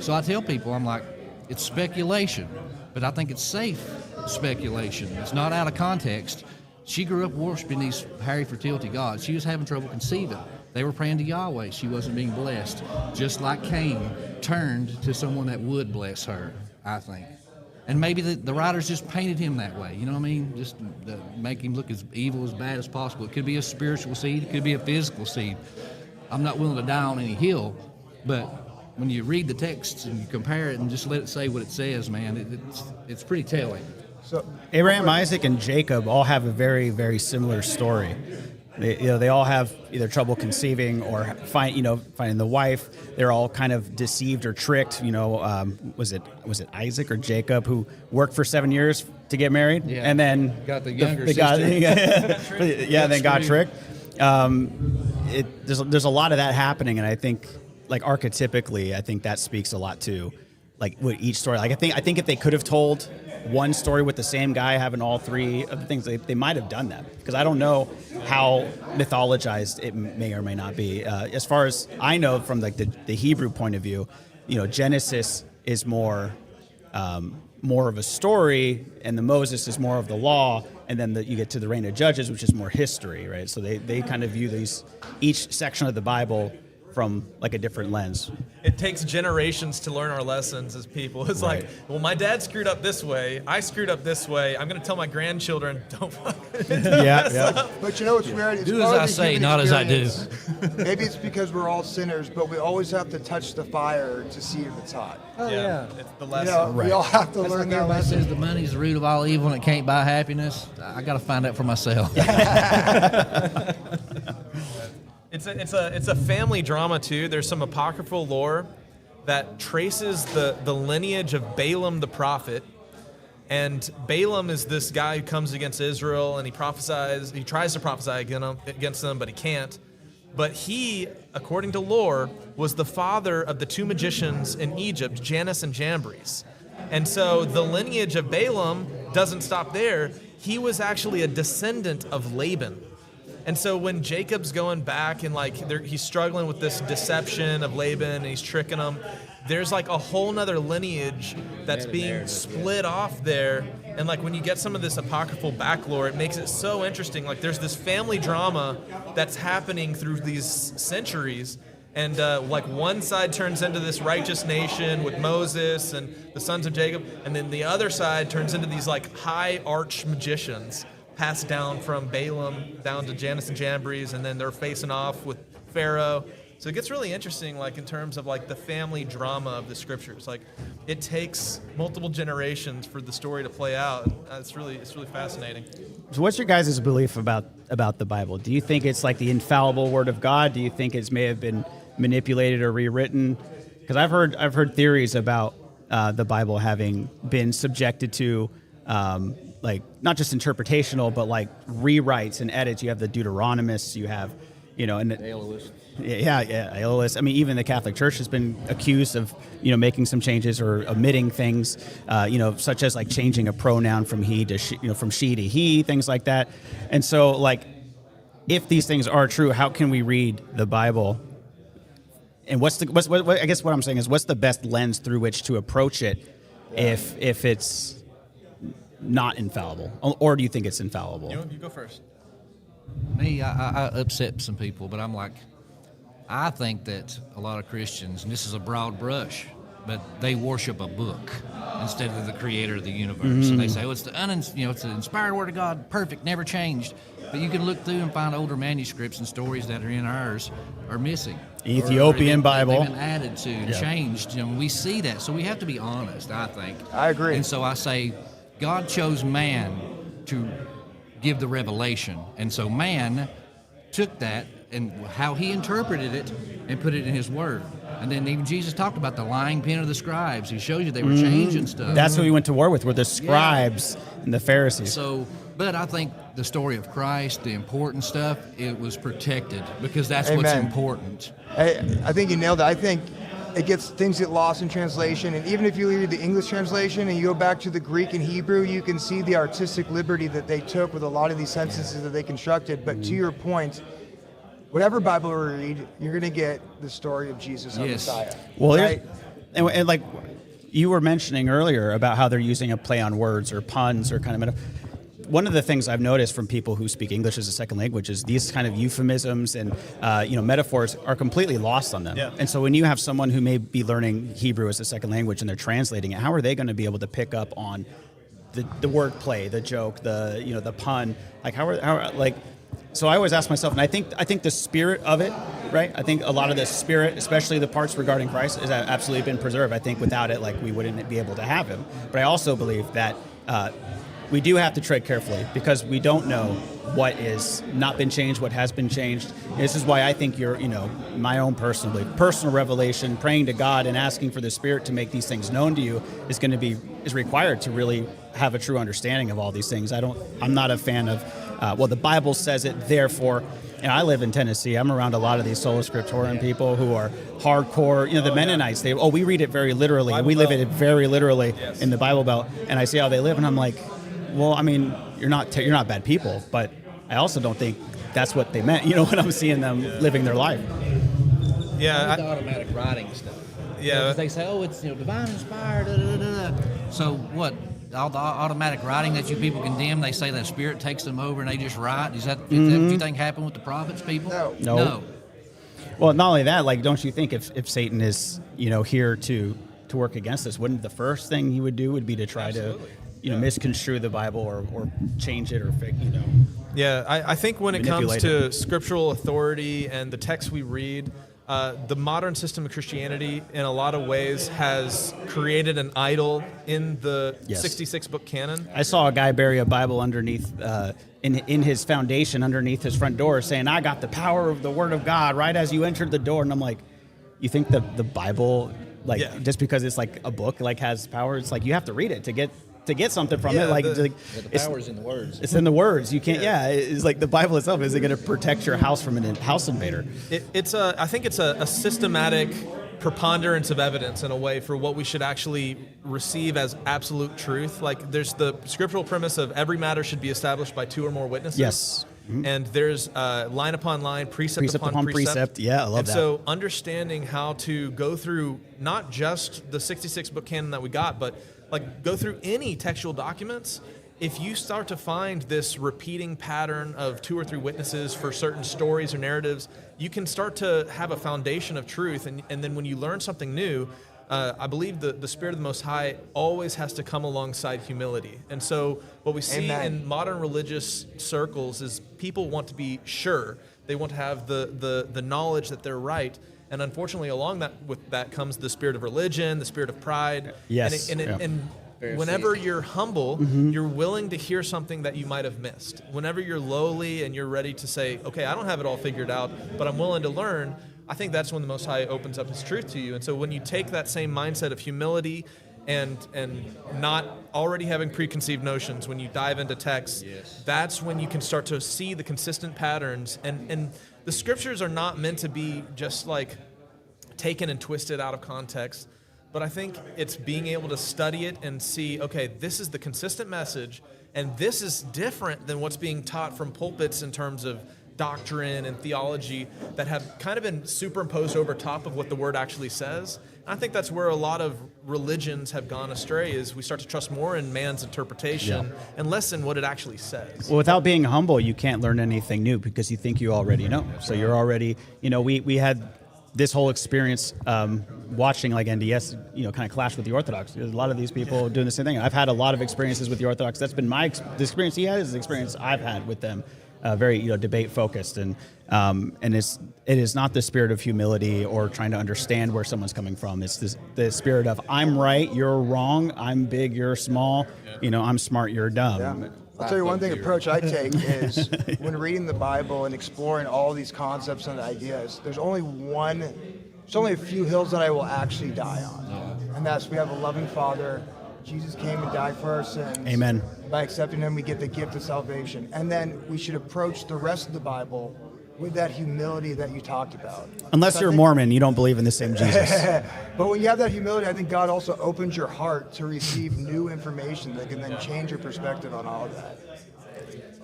So I tell people, I'm like, it's speculation, but I think it's safe speculation. It's not out of context. She grew up worshiping these hairy fertility gods. She was having trouble conceiving. They were praying to Yahweh. She wasn't being blessed. Just like Cain turned to someone that would bless her, I think. And maybe the writers just painted him that way. You know what I mean? Just to make him look as evil, as bad as possible. It could be a spiritual seed. It could be a physical seed. I'm not willing to die on any hill, but when you read the texts and you compare it and just let it say what it says, man, it's pretty telling. So Abraham, Isaac, and Jacob all have a very, very similar story. They all have either trouble conceiving or finding the wife. They're all kind of deceived or tricked. Was it Isaac or Jacob who worked for 7 years to get married, and then got the younger sister. Then got tricked. There's a lot of that happening, and I think, like archetypically, I think that speaks a lot to, like, what each story. Like I think if they could have told one story with the same guy having all three of the things, they might have done that, because I don't know how mythologized it may or may not be. As far as I know, from like the Hebrew point of view, Genesis is more of a story, and the Moses is more of the law, and then you get to the reign of Judges, which is more history, right? So they kind of view each section of the Bible from like a different lens. It takes generations to learn our lessons as people. It's like, well, my dad screwed up this way, I screwed up this way, I'm going to tell my grandchildren, don't fucking mess up. But you know what's weird? It's do as I say, not as I do. Maybe it's because we're all sinners, but we always have to touch the fire to see if it's hot. Oh, yeah. It's the lesson. We all have to That's learn like that everybody lesson. says the money's the root of all evil and it can't buy happiness. I got to find out for myself. It's a family drama too. There's some apocryphal lore that traces the lineage of Balaam the prophet. And Balaam is this guy who comes against Israel, and he tries to prophesy against them, but he can't. But he, according to lore, was the father of the two magicians in Egypt, Jannes and Jambres. And so the lineage of Balaam doesn't stop there. He was actually a descendant of Laban. And so when Jacob's going back and like he's struggling with this deception of Laban and he's tricking him, there's like a whole nother lineage that's being split off there. And like when you get some of this apocryphal backlore, it makes it so interesting. Like there's this family drama that's happening through these centuries. And like one side turns into this righteous nation with Moses and the sons of Jacob. And then the other side turns into these like high arch magicians passed down from Balaam down to Jannes and Jambres. And then they're facing off with Pharaoh. So it gets really interesting, like in terms of like the family drama of the scriptures. Like it takes multiple generations for the story to play out. It's really fascinating. So what's your guys' belief about the Bible? Do you think it's like the infallible word of God? Do you think it may have been manipulated or rewritten? Because I've heard theories about the Bible having been subjected to like not just interpretational, but like rewrites and edits. You have the Deuteronomists. You have, and Aeolists. Yeah, Aeolists. I mean, even the Catholic Church has been accused of, making some changes or omitting things, such as like changing a pronoun from he to she, from she to he, things like that. And so, like, if these things are true, how can we read the Bible? And what I guess what I'm saying is, what's the best lens through which to approach it, if it's not infallible, or do you think it's infallible? You go first. Me, I upset some people, but I'm like, I think that a lot of Christians, and this is a broad brush, but they worship a book instead of the creator of the universe. And they say, it's it's the inspired word of God, perfect, never changed. But you can look through and find older manuscripts and stories that are in ours are missing. Ethiopian Bible. They've been added to and changed. We see that. So we have to be honest, I think. I agree. And so I say, God chose man to give the revelation. And so man took that and how he interpreted it and put it in his word. And then even Jesus talked about the lying pen of the scribes. He shows you they were changing stuff. That's who he went to war with, were the scribes and the Pharisees. So, but I think the story of Christ, the important stuff, it was protected because that's what's important. I think you nailed it. I think things get lost in translation, and even if you read the English translation and you go back to the Greek and Hebrew, you can see the artistic liberty that they took with a lot of these sentences that they constructed. But to your point, whatever Bible you read, you're going to get the story of Jesus, our Messiah. Well, right? and like you were mentioning earlier about how they're using a play on words or puns or kind of one of the things I've noticed from people who speak English as a second language is these kind of euphemisms and metaphors are completely lost on them. Yeah. And so when you have someone who may be learning Hebrew as a second language and they're translating it, how are they going to be able to pick up on the wordplay, the joke, the pun? Like so I always ask myself, and I think the spirit of it, right? I think a lot of the spirit, especially the parts regarding Christ, has absolutely been preserved. I think without it, like we wouldn't be able to have him. But I also believe that we do have to tread carefully because we don't know what is not been changed, what has been changed. This is why I think my own personal revelation, praying to God and asking for the Spirit to make these things known to you is required to really have a true understanding of all these things. I'm not a fan of, the Bible says it, therefore. And I live in Tennessee. I'm around a lot of these sola scriptorian people who are hardcore. The Mennonites. We read it very literally. We live it very literally in the Bible Belt. And I see how they live, and I'm like, well, I mean, you're not bad people, but I also don't think that's what they meant. When I'm seeing them living their life. Yeah, the automatic writing stuff. Yeah, because they say, it's divine inspired. Da, da, da, da. So what? All the automatic writing that you people condemn, they say that Spirit takes them over and they just write. Is that what you think happened with the prophets, people? No. Well, not only that, like, don't you think if Satan is here to work against us, wouldn't the first thing he would do would be to try to misconstrue the Bible or change it or fake, Yeah, I think when it comes to scriptural authority and the texts we read, the modern system of Christianity, in a lot of ways, has created an idol in the 66-book canon. I saw a guy bury a Bible underneath, in his foundation, underneath his front door, saying, "I got the power of the Word of God right as you entered the door." And I'm like, you think the Bible, just because it's like a book, has power? It's like you have to read it to get something from it. The power is in the words. It's in the words. You can't. Yeah, it's like the Bible itself isn't going to protect your house from a house invader. I think it's a systematic preponderance of evidence in a way for what we should actually receive as absolute truth. Like there's the scriptural premise of every matter should be established by 2 or more witnesses. Yes. And there's line upon line, precept upon precept. Yeah, I love that. So understanding how to go through not just the 66 book canon that we got, but like go through any textual documents. If you start to find this repeating pattern of 2 or 3 witnesses for certain stories or narratives, you can start to have a foundation of truth. And then when you learn something new, I believe the Spirit of the Most High always has to come alongside humility. And so what we see in modern religious circles is people want to be sure. They want to have the knowledge that they're right. And unfortunately, along with that comes the spirit of religion, the spirit of pride. Yes. And whenever you're humble, you're willing to hear something that you might have missed. Whenever you're lowly and you're ready to say, okay, I don't have it all figured out, but I'm willing to learn, I think that's when the Most High opens up His truth to you. And so when you take that same mindset of humility and not already having preconceived notions, when you dive into text, that's when you can start to see the consistent patterns. And the scriptures are not meant to be just like taken and twisted out of context. But I think it's being able to study it and see, okay, this is the consistent message, and this is different than what's being taught from pulpits in terms of doctrine and theology that have kind of been superimposed over top of what the Word actually says. And I think that's where a lot of religions have gone astray, is we start to trust more in man's interpretation and less in what it actually says. Well, without being humble, you can't learn anything new because you think you already know. So you're already, we had this whole experience watching like NDS, kind of clash with the Orthodox. There's a lot of these people doing the same thing. I've had a lot of experiences with the Orthodox. That's been the experience he had is the experience I've had with them. Very debate focused, and it is not the spirit of humility or trying to understand where someone's coming from. It's the spirit of I'm right, you're wrong, I'm big, you're small, I'm smart, you're dumb. Yeah. I'll tell you one thing approach I take is when reading the Bible and exploring all these concepts and ideas, there's only a few hills that I will actually die on. And that's we have a loving Father. Jesus came and died for our sins. Amen. By accepting Him, we get the gift of salvation. And then we should approach the rest of the Bible with that humility that you talked about. Unless you're Mormon, you don't believe in the same Jesus. But when you have that humility, I think God also opens your heart to receive new information that can then change your perspective on all of that.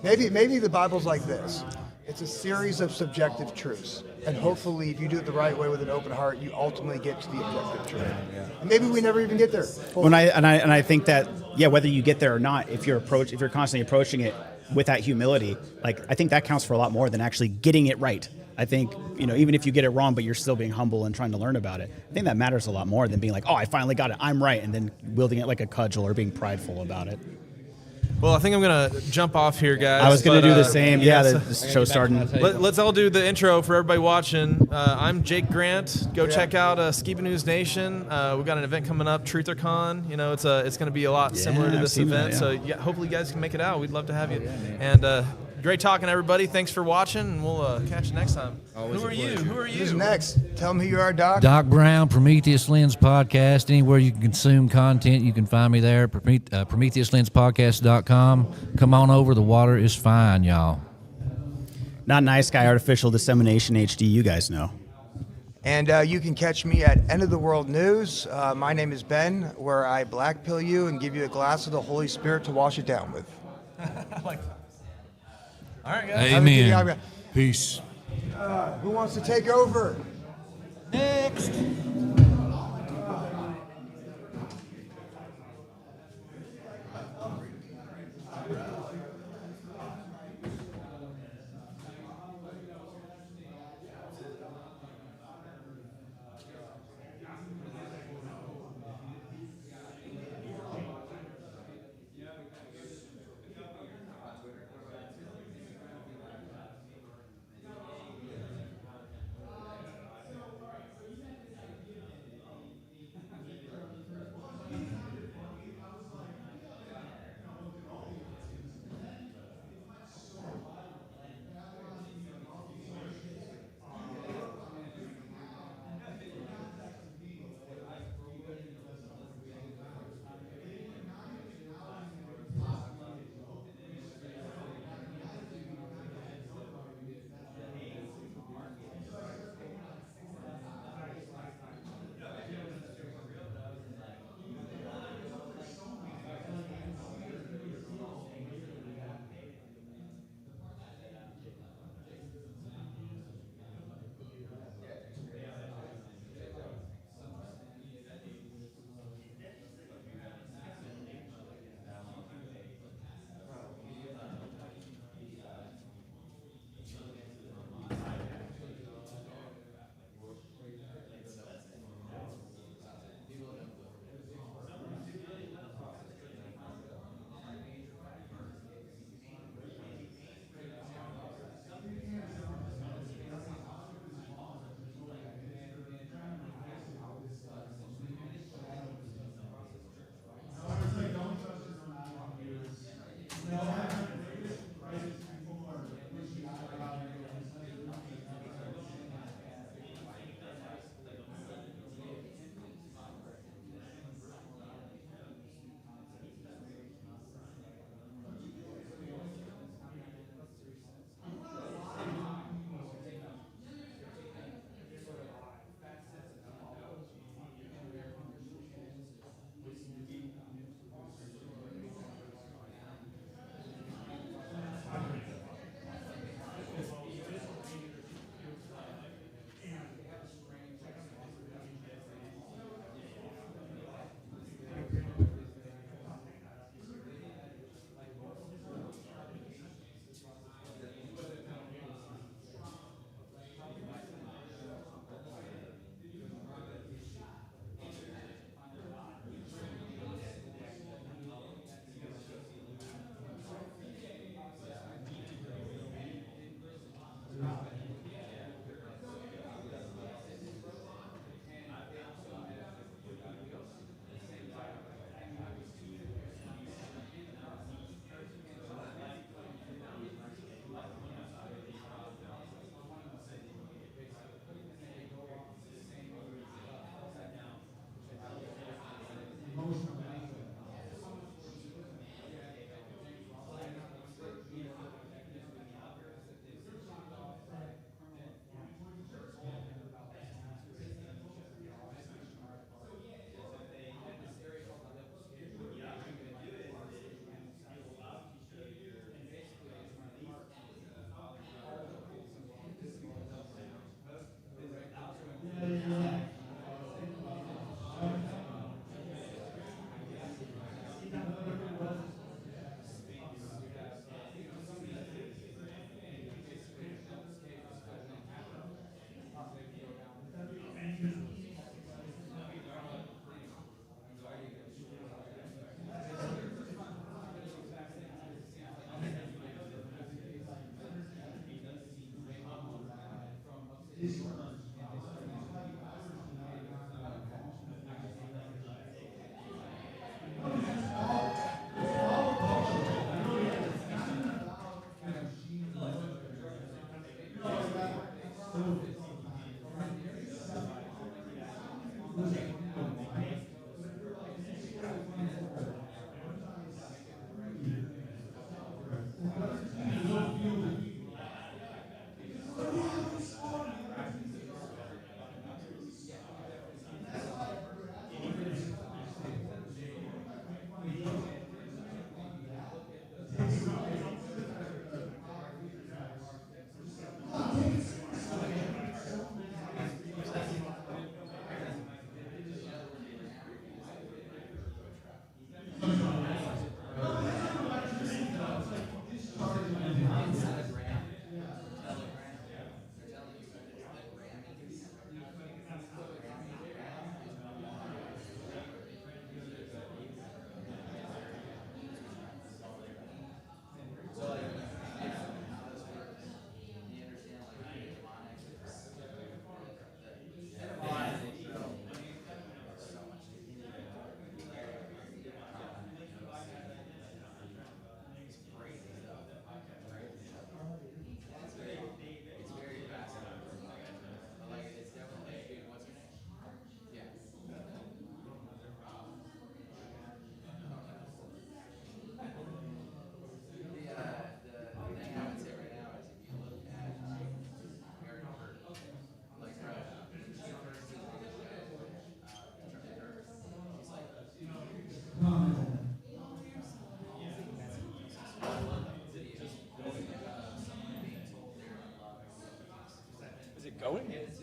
Maybe the Bible's like this. It's a series of subjective truths. And hopefully, if you do it the right way with an open heart, you ultimately get to the objective truth. And maybe we never even get there. I think that, whether you get there or not, if you're constantly approaching it with that humility, like I think that counts for a lot more than actually getting it right. I think, even if you get it wrong, but you're still being humble and trying to learn about it, I think that matters a lot more than being like, oh, I finally got it, I'm right, and then wielding it like a cudgel or being prideful about it. Well, I think I'm going to jump off here, guys. I was going to do the same. The show's starting. Let's all do the intro for everybody watching. I'm Jake Grant. Go check out Skiba News Nation. We've got an event coming up, TrutherCon. It's going to be a lot similar to this event. So hopefully you guys can make it out. We'd love to have you. And great talking, everybody. Thanks for watching, and we'll catch you next time. Who are you? Who's next? Tell them who you are, Doc. Doc Brown, Prometheus Lens Podcast. Anywhere you can consume content, you can find me there. PrometheusLensPodcast.com. Come on over. The water is fine, y'all. Not Nice Guy, Artificial Dissemination HD. You guys know. And you can catch me at End of the World News. My name is Ben, where I black pill you and give you a glass of the Holy Spirit to wash it down with. I like that. All right, guys. Amen. Peace. Who wants to take over? Next.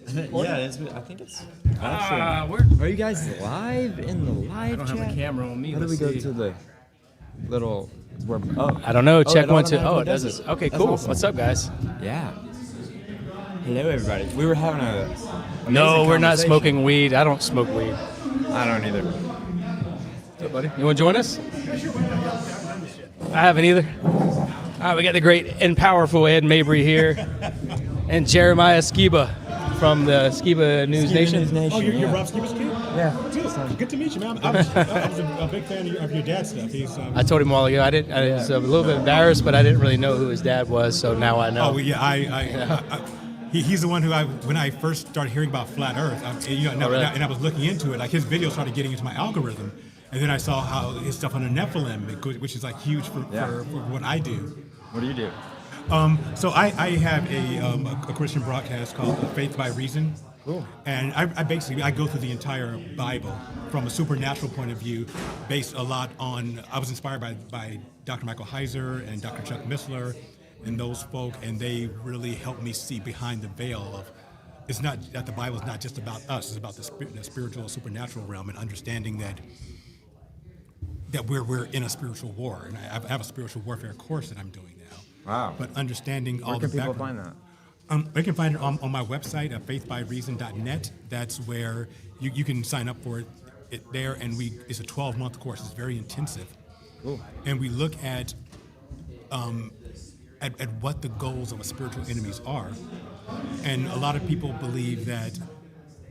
I think it's. Are you guys live in the live I don't chat? have a camera on me. How do we Let's go see. to the little? I don't know. Check 1, 2. Oh, it does does it. Okay, cool. Awesome. What's up, guys? Yeah. Hello, everybody. We were having a. No, amazing we're not conversation. smoking weed. I don't smoke weed. I don't either. What's up, buddy? You want to join us? I haven't either. All right, we got the great and powerful Ed Mabrie here, and Jeremiah Skiba from the Skiba News Nation. Oh, you're Rob Skiba's kid? Yeah. Good to meet you, man. I was a big fan of your dad's stuff. He's, I told him a while ago. I was a little bit embarrassed, but I didn't really know who his dad was, so now I know. Oh, yeah. He's the one who when I first started hearing about flat Earth, and I was looking into it. Like his videos started getting into my algorithm, and then I saw how his stuff on the Nephilim, which is like huge for what I do. What do you do? So I have a Christian broadcast called Faith by Reason. Cool. And I go through the entire Bible from a supernatural point of view, based a lot on. I was inspired by Dr. Michael Heiser and Dr. Chuck Missler, and those folk, and they really helped me see behind the veil of. It's not that the Bible is not just about us; it's about the spiritual, supernatural realm, and understanding that we're in a spiritual war. And I have a spiritual warfare course that I'm doing now. Wow. But understanding all Where can the people background. find that? They can find it on my website at faithbyreason.net. That's where you can sign up for it there, and it's a 12-month course. It's very intensive. Cool. And we look at what the goals of a spiritual enemies are. And a lot of people believe that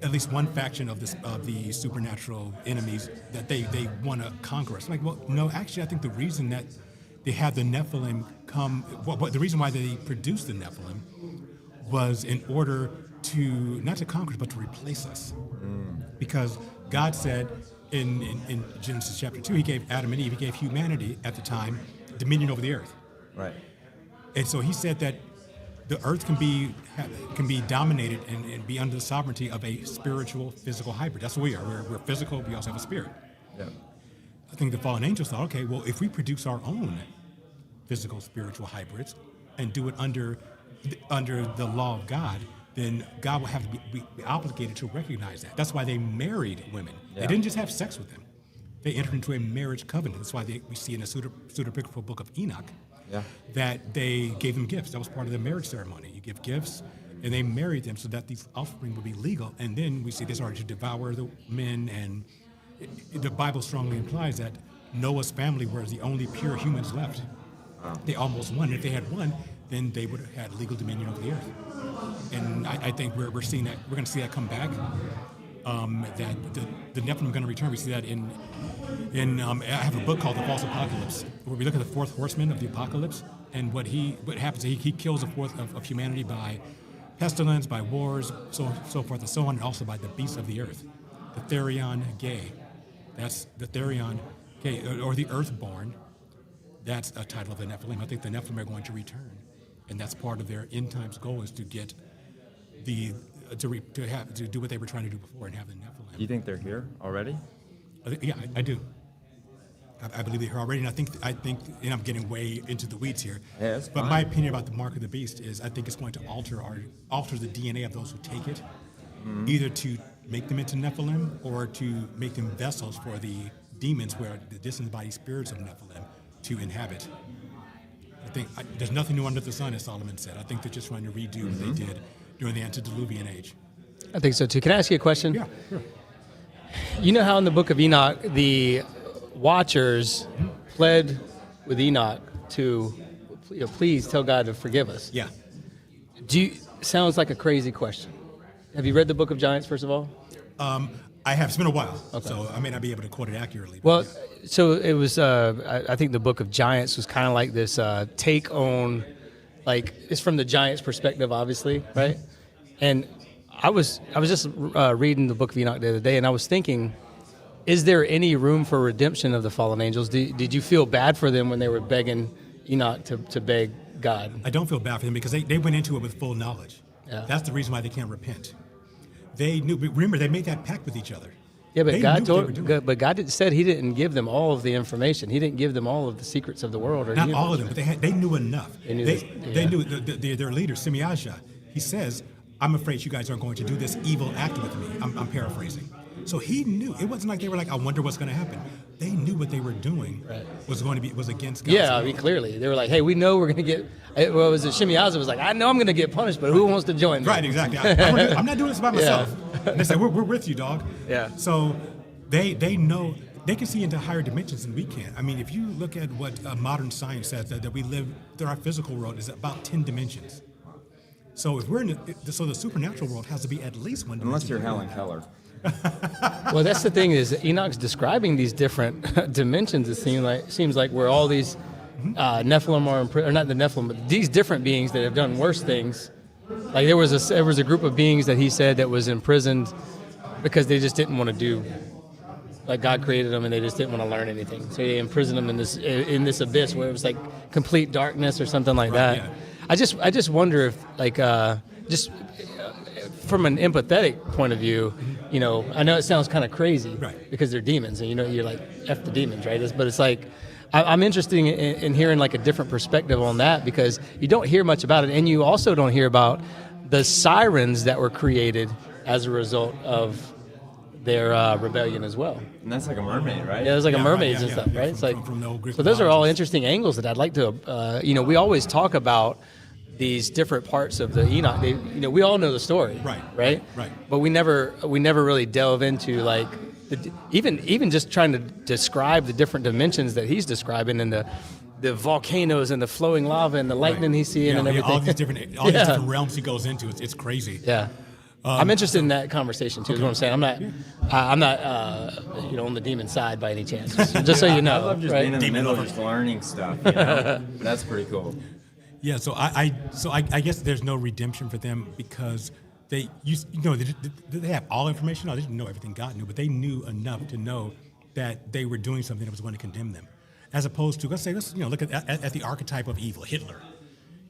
at least one faction of the supernatural enemies, that they want to conquer us. Like, well, no, actually, I think the reason that they had the Nephilim come, the reason why they produced the Nephilim was in order to, not to conquer, but to replace us. Because God said in Genesis chapter 2, he gave Adam and Eve, he gave humanity at the time dominion over the earth. Right. And so he said that the earth can be dominated and be under the sovereignty of a spiritual, physical hybrid. That's what we are. We're physical, we also have a spirit. Yeah. I think the fallen angels thought, okay, well, if we produce our own physical, spiritual hybrids and do it under the law of God, then God will have to be obligated to recognize that. That's why they married women. Yeah. They didn't just have sex with them. They entered into a marriage covenant. That's why we see in the pseudepigraphical Book of Enoch that they gave them gifts. That was part of the marriage ceremony. You give gifts, and they married them so that these offspring would be legal. And then we see they started to devour the men, and the Bible strongly implies that Noah's family were the only pure humans left. Wow. They almost won. If they had won, then they would have had legal dominion over the earth. And I think we're seeing that. We're going to see that come back. That the Nephilim are going to return. We see that in I have a book called The False Apocalypse, where we look at the fourth horseman of the apocalypse, and what happens. He kills a fourth of humanity by pestilence, by wars, so forth and so on, and also by the beasts of the earth, the Therion Gay. That's the Therion Gay, or the Earthborn. That's a title of the Nephilim. I think the Nephilim are going to return, and that's part of their end times goal, is to get to do what they were trying to do before and have the Nephilim. Do you think they're here already? Yeah, I do. I believe they're here already, and I think, and I'm getting way into the weeds here. Yeah, that's but fine. my opinion about the mark of the beast is, I think it's going to alter the DNA of those who take it, either to make them into Nephilim or to make them vessels for the demons, where the disembodied spirits of Nephilim, to inhabit. I think there's nothing new under the sun, as Solomon said. I think they're just trying to redo what they did during the antediluvian age. I think so too. Can I ask you a question? Yeah, sure. You know how in the Book of Enoch, the Watchers pled with Enoch to, please tell God to forgive us. Yeah. Sounds like a crazy question. Have you read the Book of Giants, first of all? I have. It's been a while, Okay. so I may not be able to quote it accurately. Well, so it was. I think the Book of Giants was kind of like this take on, like, it's from the Giants' perspective, obviously, right? And I was just reading the Book of Enoch the other day, and I was thinking, is there any room for redemption of the fallen angels? Did you feel bad for them when they were begging Enoch to beg God? I don't feel bad for them, because they went into it with full knowledge. Yeah. That's the reason why they can't repent. They knew. Remember, they made that pact with each other. Yeah, but They God knew what they were doing. but God said He didn't give them all of the information. He didn't give them all of the secrets of the world. Or Not universe. all of them, but they knew enough. They knew they knew their leader, Semyaja. He says, I'm afraid you guys are going to do this evil act with me. I'm paraphrasing. So he knew. It wasn't like they were like, I wonder what's going to happen. They knew what they were doing was against God's Yeah, I mean, clearly. They were like, hey, we know we're going to get, what was it? Shimiaza was like, I know I'm going to get punished, but who wants to join me? Right, exactly. I'm not doing this by myself. And they say, we're with you, dog. Yeah. So they know, they can see into higher dimensions than we can. I mean, if you look at what modern science says, that we live, that our physical world is about 10 dimensions. So if we're in so the supernatural world has to be at least one dimension. Unless you're Helen Keller. Well, that's the thing is Enoch's describing these different dimensions. It seems like where all these Nephilim are, or not the Nephilim, but these different beings that have done worse things. Like there was a group of beings that he said that was imprisoned because they just didn't want to do, like God created them and they just didn't want to learn anything. So he imprisoned them in this abyss where it was like complete darkness or something like that. Yeah. I just wonder if like just from an empathetic point of view, you know, I know it sounds kind of crazy because they're demons and, you know, you're like, F the demons, right? But it's like, I'm interested in hearing like a different perspective on that because you don't hear much about it. And you also don't hear about the sirens that were created as a result of their rebellion as well. And that's like a mermaid, right? Yeah, there's like a mermaids and stuff, right? It's like, so those are all interesting angles that I'd like to, you know, we always talk about these different parts of the Enoch. You know, we all know the story, right? But we never really delve into like even just trying to describe the different dimensions that he's describing and the volcanoes and the flowing lava and the lightning he's seeing and everything. All these different realms he goes into. It's crazy. Yeah. I'm interested in that conversation too. Is what I'm saying. I'm not, you know, on the demon side by any chance. Just so you know. I love just being in the middle of just learning stuff. You know? That's pretty cool. Yeah. So I guess there's no redemption for them because they have all information. No, they didn't know everything God knew, but they knew enough to know that they were doing something that was going to condemn them, as opposed to let's look at the archetype of evil, Hitler.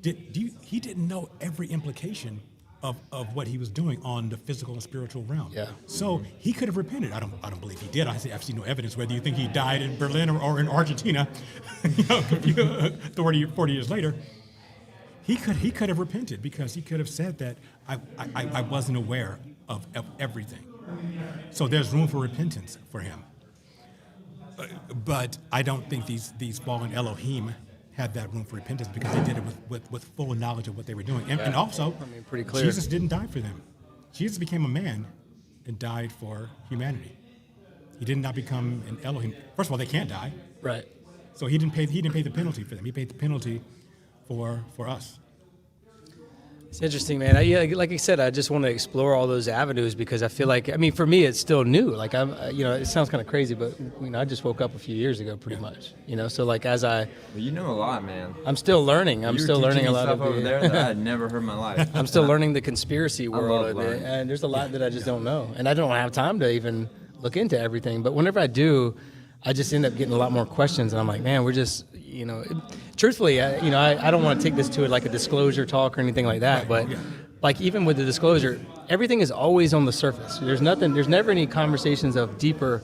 He didn't know every implication of what he was doing on the physical and spiritual realm. Yeah. So he could have repented. I don't believe he did. I've seen no evidence. Whether you think he died in Berlin or in Argentina, 40 years later, he could have repented because he could have said that I wasn't aware of everything. So there's room for repentance for him. But I don't think these fallen Elohim had that room for repentance because they did it with full knowledge of what they were doing. And also, pretty clear. Jesus didn't die for them. Jesus became a man and died for humanity. He did not become an Elohim. First of all, they can't die. Right. So he didn't pay the penalty for them. He paid the penalty for us. It's interesting, man. Like I said, I just want to explore all those avenues because I feel like, I mean, for me, it's still new. Like it sounds kind of crazy, but I just woke up a few years ago, pretty much. So like Well, you know a lot, man. I'm still learning. I'm still learning a lot stuff over there that I had never heard in my life. I'm still learning the conspiracy world of it, and there's a lot that I just don't know, and I don't have time to even look into everything. But whenever I do, I just end up getting a lot more questions, and I'm like, man, we're just, truthfully, I don't want to take this to like a disclosure talk or anything like that, but like even with the disclosure, everything is always on the surface. There's never any conversations of deeper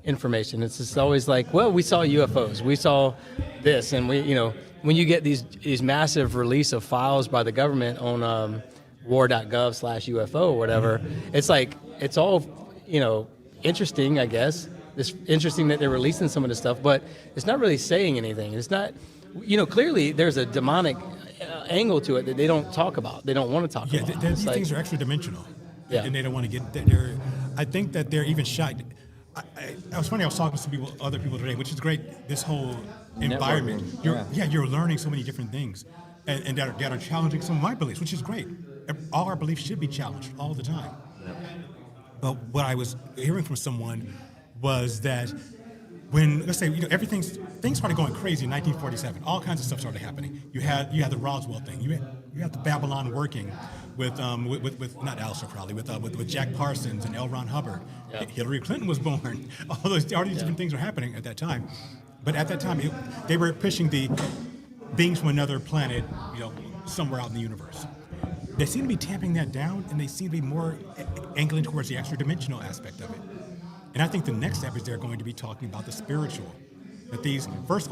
information. It's just always like, well, we saw UFOs, we saw this, and when you get these massive release of files by the government on war.gov/UFO or whatever, it's like, it's all, interesting, I guess. It's interesting that they're releasing some of this stuff, but it's not really saying anything. It's not, clearly there's a demonic angle to it that they don't talk about. They don't want to talk about. Yeah, these things are extra dimensional. Yeah. And they don't want to get, I think that they're even shy. I was talking to other people today, which is great, this whole environment. You're learning so many different things and that are challenging some of my beliefs, which is great. All our beliefs should be challenged all the time. Yeah. But what I was hearing from someone was that when, let's say, things started going crazy in 1947. All kinds of stuff started happening. You had the Roswell thing. You had the Babylon working with not Aleister Crowley, with Jack Parsons and L. Ron Hubbard. Yeah. Hillary Clinton was born. All these different things were happening at that time. But at that time, they were pushing the beings from another planet, somewhere out in the universe. They seem to be tamping that down, and they seem to be more angling towards the extra-dimensional aspect of it. And I think the next step is they're going to be talking about the spiritual That these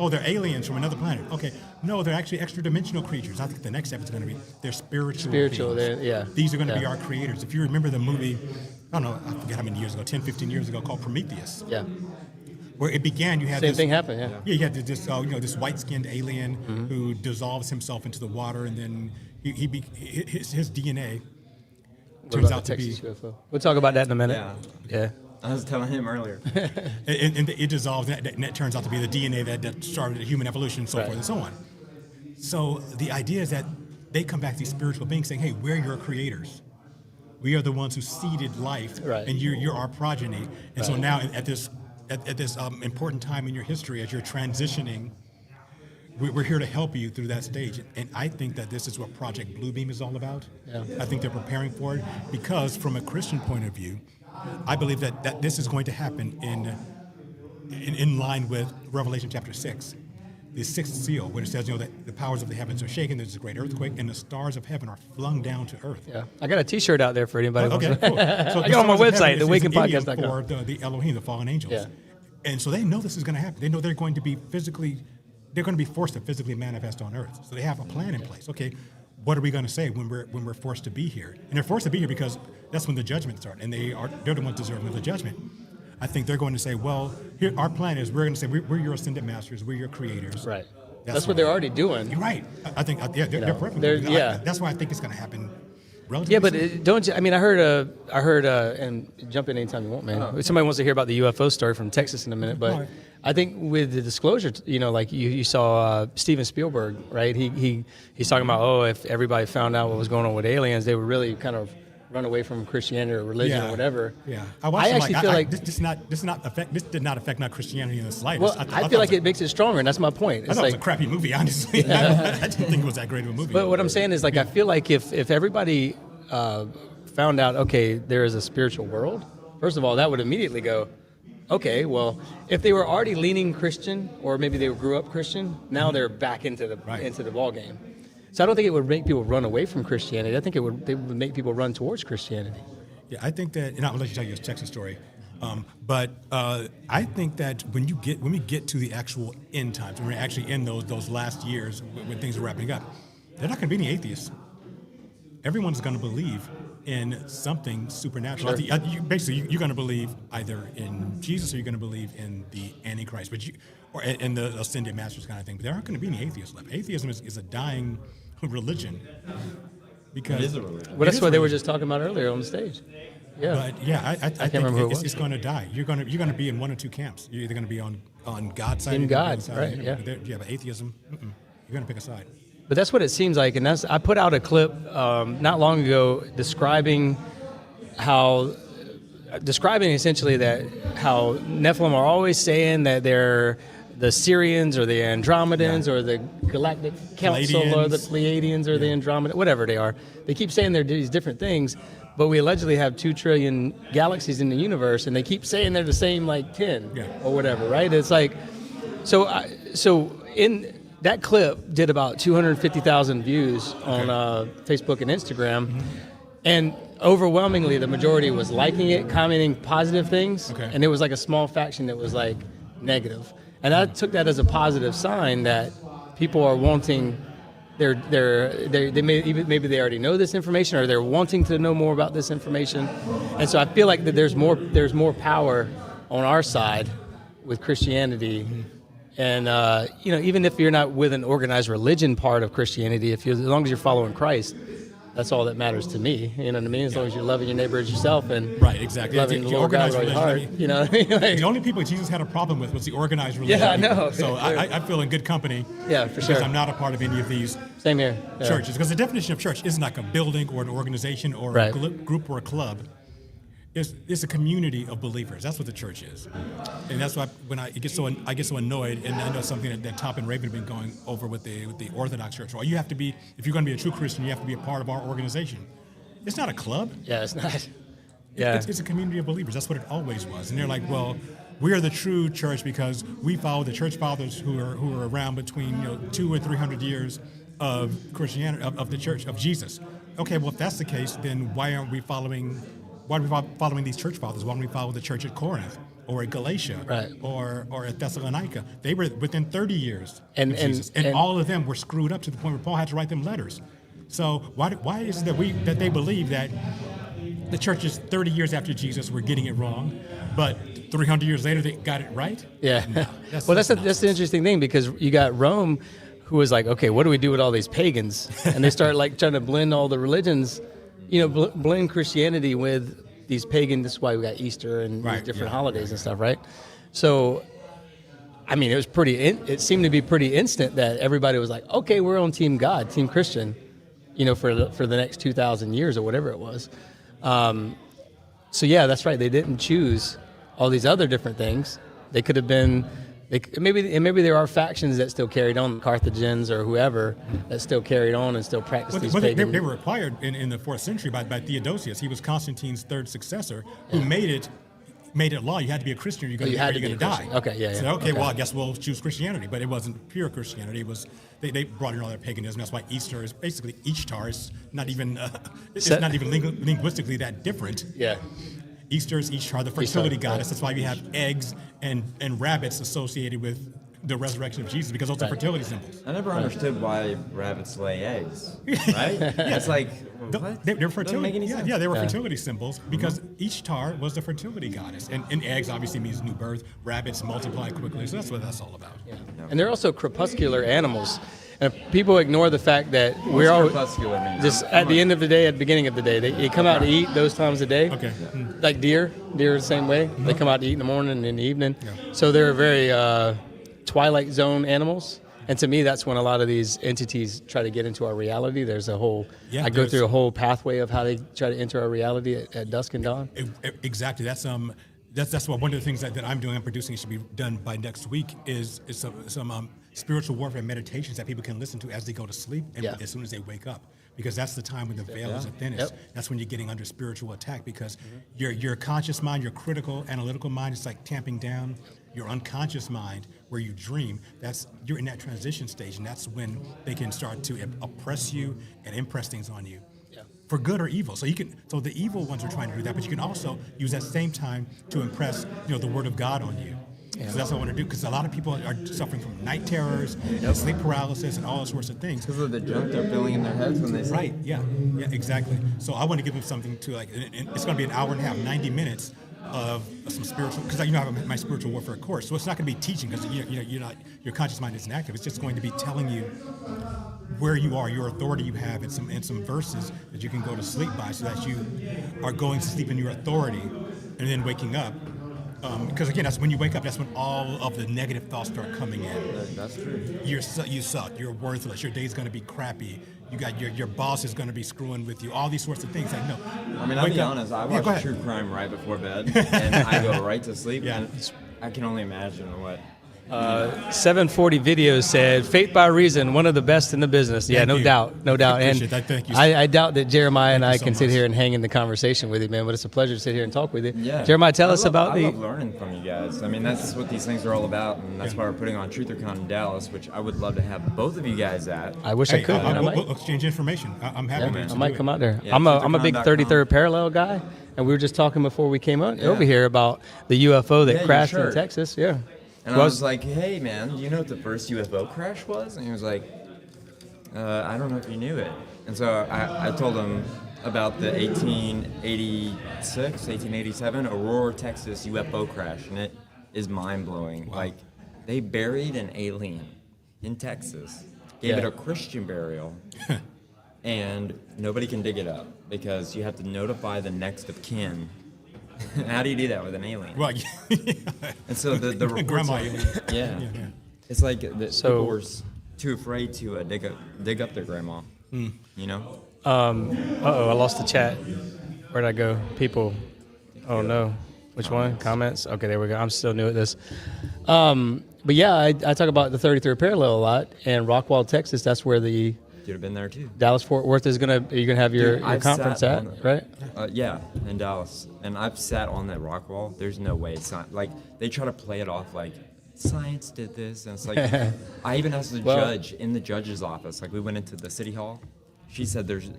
they're aliens from another planet. Okay, no, they're actually extra-dimensional creatures. I think the next step is going to be they're spiritual beings. Yeah. These are going to be our creators. If you remember the movie, I don't know, I forget how many years ago, 10, 15 years ago, called Prometheus. Yeah. Where it began, you had Same thing happen. Yeah. Yeah, you had this white-skinned alien who dissolves himself into the water, and then his DNA turns out to be. UFO? We'll talk about that in a minute. Yeah. I was telling him earlier. and it dissolves, and that turns out to be the DNA that started human evolution, and so forth and so on. So the idea is that they come back, these spiritual beings, saying, "Hey, we're your creators. We are the ones who seeded life, and you're our progeny." And so now, at this important time in your history, as you're transitioning, we're here to help you through that stage. And I think that this is what Project Bluebeam is all about. Yeah. I think they're preparing for it because, from a Christian point of view, I believe that this is going to happen in line with Revelation chapter 6, the sixth seal, where it says, that the powers of the heavens are shaken, there's a great earthquake, and the stars of heaven are flung down to earth. Yeah, I got a T-shirt out there for anybody. Okay, cool. So I got on my website, theawakenpodcast.com. theawakenpodcast.com. For the Elohim, the fallen angels. Yeah. And so they know this is going to happen. They know they're going to be forced to physically manifest on earth. So they have a plan in place. Okay, what are we going to say when we're forced to be here? And they're forced to be here because that's when the judgment starts, and they're the ones deserving of the judgment. I think they're going to say, well, here our plan is we're going to say we're your ascended masters, we're your creators. Right. That's what they're already doing. You're right. I think they're perfect. That's why I think it's going to happen. Yeah, but don't you? I mean, I heard, and jump in anytime you want, man. Somebody wants to hear about the UFO story from Texas in a minute, but I think with the disclosure, like you saw Steven Spielberg, right? He's talking about, if everybody found out what was going on with aliens, they would really kind of run away from Christianity or religion or whatever. Yeah, I actually feel like this did not affect Christianity in the slightest. Well, I feel like it makes it stronger, and that's my point. I thought it was a crappy movie, honestly. I didn't think it was that great of a movie. But what I'm saying is, I feel like if everybody found out, okay, there is a spiritual world, first of all, that would immediately go, okay, well, if they were already leaning Christian, or maybe they grew up Christian, now they're back into the ball game. So I don't think it would make people run away from Christianity. I think they would make people run towards Christianity. Yeah, I think that, and I'll let you tell your Texas story. But I think that when we get to the actual end times, when we're actually in those last years when things are wrapping up, they're not going to be any atheists. Everyone's going to believe in something supernatural. Sure. You're going to believe either in Jesus or you're going to believe in the Antichrist, or in the ascended masters kind of thing. But there aren't going to be any atheists left. Atheism is a dying religion. Because it is a religion. Well, that's what they were just talking about earlier on the stage. Yeah. But yeah, I think it's going to die. You're going to be in one or two camps. You're either going to be on God's side. In God, right? Yeah. You have atheism. You're going to pick a side. But that's what it seems like, and I put out a clip not long ago describing essentially that how Nephilim are always saying that they're the Syrians or the Andromedans or the Galactic Council or the Pleiadians or the Andromeda, whatever they are. They keep saying they're these different things, but we allegedly have 2 trillion galaxies in the universe, and they keep saying they're the same 10 or whatever, right? It's like, so in that clip did about 250,000 views on Facebook and Instagram, and overwhelmingly the majority was liking it, commenting positive things, and there was a small faction that was negative. And I took that as a positive sign that people are wanting, maybe they already know this information, or they're wanting to know more about this information, and so I feel like that there's more power on our side with Christianity. And even if you're not with an organized religion part of Christianity, as long as you're following Christ, that's all that matters to me. You know what I mean? As long as you're loving your neighbor as yourself and exactly. loving the Lord God with all your heart. You know what I mean? The only people Jesus had a problem with was the organized religion. Yeah, I know. So I feel in good company. Yeah, for sure. Because I'm not a part of any of these Same here. Yeah. churches. Because the definition of church isn't like a building or an organization or a group or a club. It's a community of believers. That's what the church is, and that's why when I get so annoyed, and I know something that Top and Raven have been going over with the Orthodox Church. Well, you have to be, if you're going to be a true Christian, you have to be a part of our organization. It's not a club. Yeah, it's not. Yeah, it's a community of believers. That's what it always was. And they're like, well, we are the true church because we follow the church fathers who are around between 200 or 300 years of Christianity, of the church of Jesus. Okay, well, if that's the case, then why aren't we following why are we following these church fathers? Why don't we follow the church at Corinth or at Galatia or at Thessalonica? They were within 30 years of Jesus, and all of them were screwed up to the point where Paul had to write them letters. So why is it that they believe that the churches 30 years after Jesus were getting it wrong, but 300 years later they got it right? Yeah. No, that's the interesting thing, because you got Rome, who was like, okay, what do we do with all these pagans? And they start like trying to blend all the religions, blend Christianity with these pagan. This is why we got Easter and these different holidays and stuff, right? So, I mean, it seemed to be pretty instant that everybody was like, okay, we're on Team God, Team Christian, for the next 2,000 years or whatever it was. So yeah, that's right. They didn't choose all these other different things. They could have been. Maybe there are factions that still carried on, Carthaginians or whoever, that still carried on and still practiced these pagan. They were acquired in the 4th century by Theodosius. He was Constantine's third successor, who made it law. You had to be a Christian or you're going to die. Okay, yeah. So, well, I guess we'll choose Christianity. But it wasn't pure Christianity. It was they brought in all their paganism. That's why Easter is basically Ishtar. It's not even linguistically that different. Yeah. Easter is Ishtar, the fertility goddess. That's why we have eggs and rabbits associated with the resurrection of Jesus, because those are fertility symbols. I never understood why rabbits lay eggs. Right? It's like they're fertility. Yeah, they were fertility symbols because Ishtar was the fertility goddess, and eggs obviously means new birth. Rabbits multiply quickly, so that's what that's all about. Yeah. And they're also crepuscular animals. And people ignore the fact that we're all just at the end of the day, at the beginning of the day. They come out to eat those times a day. Okay. Like deer are the same way. They come out to eat in the morning and in the evening. So they're very twilight zone animals. And to me, that's when a lot of these entities try to get into our reality. There's a whole, I go through a whole pathway of how they try to enter our reality at dusk and dawn. Exactly. That's what one of the things that I'm doing. I'm producing. It should be done by next week. Is some spiritual warfare meditations that people can listen to as they go to sleep and as soon as they wake up, because that's the time when the veil is the thinnest. That's when you're getting under spiritual attack, because your conscious mind, your critical analytical mind, is like tamping down. Your unconscious mind, where you dream, you're in that transition stage, and that's when they can start to oppress you and impress things on you. For good or evil. So the evil ones are trying to do that, but you can also use that same time to impress, the word of God on you. So that's what I want to do, because a lot of people are suffering from night terrors, sleep paralysis, and all those sorts of things. Because of the junk they're filling in their heads when they sleep. Right, yeah, exactly. So I want to give them something to, and it's going to be an hour and a half, 90 minutes of some spiritual, because I have my spiritual warfare course. So it's not going to be teaching, because your conscious mind isn't active. It's just going to be telling you where you are, your authority you have, and some verses that you can go to sleep by, so that you are going to sleep in your authority and then waking up. Because again, that's when you wake up. That's when all of the negative thoughts start coming in. That's true. You suck. You're worthless. Your day's going to be crappy. You got your boss is going to be screwing with you. All these sorts of things. No. I mean, I'll be honest. I watch true crime right before bed, and I go right to sleep. And I can only imagine what. 740 Videos said, "Faith by Reason, one of the best in the business." Yeah, no doubt. And thank you. I doubt that Jeremiah and I can sit here and hang in the conversation with you, man. But it's a pleasure to sit here and talk with you. Yeah. Jeremiah, tell us about I love learning from you guys. I mean, that's what these things are all about, and that's why we're putting on TruthorCon in Dallas, which I would love to have both of you guys at. I wish I could. We'll exchange information. I'm happy to. I might come out there. Yeah, I'm a big 33rd parallel guy, and we were just talking before we came over here about the UFO that crashed in Texas. Yeah. And I was like, hey, man, do you know what the first UFO crash was? And he was like, I don't know if you knew it. And so I told him about the 1886, 1887 Aurora, Texas UFO crash, and it is mind-blowing. Wow. Like, they buried an alien in Texas, gave it a Christian burial, and nobody can dig it up because you have to notify the next of kin. How do you do that with an alien? Well, and so the reports it's like people were too afraid to dig up their grandma. You know. I lost the chat. Where'd I go? People. Oh no. Which one? Comments. Okay, there we go. I'm still new at this. But yeah, I talk about the 33rd parallel a lot, and Rockwall, Texas. That's where the You'd have been there too. Dallas Fort Worth is you're gonna have your conference at, right? Yeah, in Dallas, and I've sat on that rock wall. There's no way it's not like they try to play it off like science did this, and it's like I even asked the judge in the judge's office. Like we went into the city hall, she said there's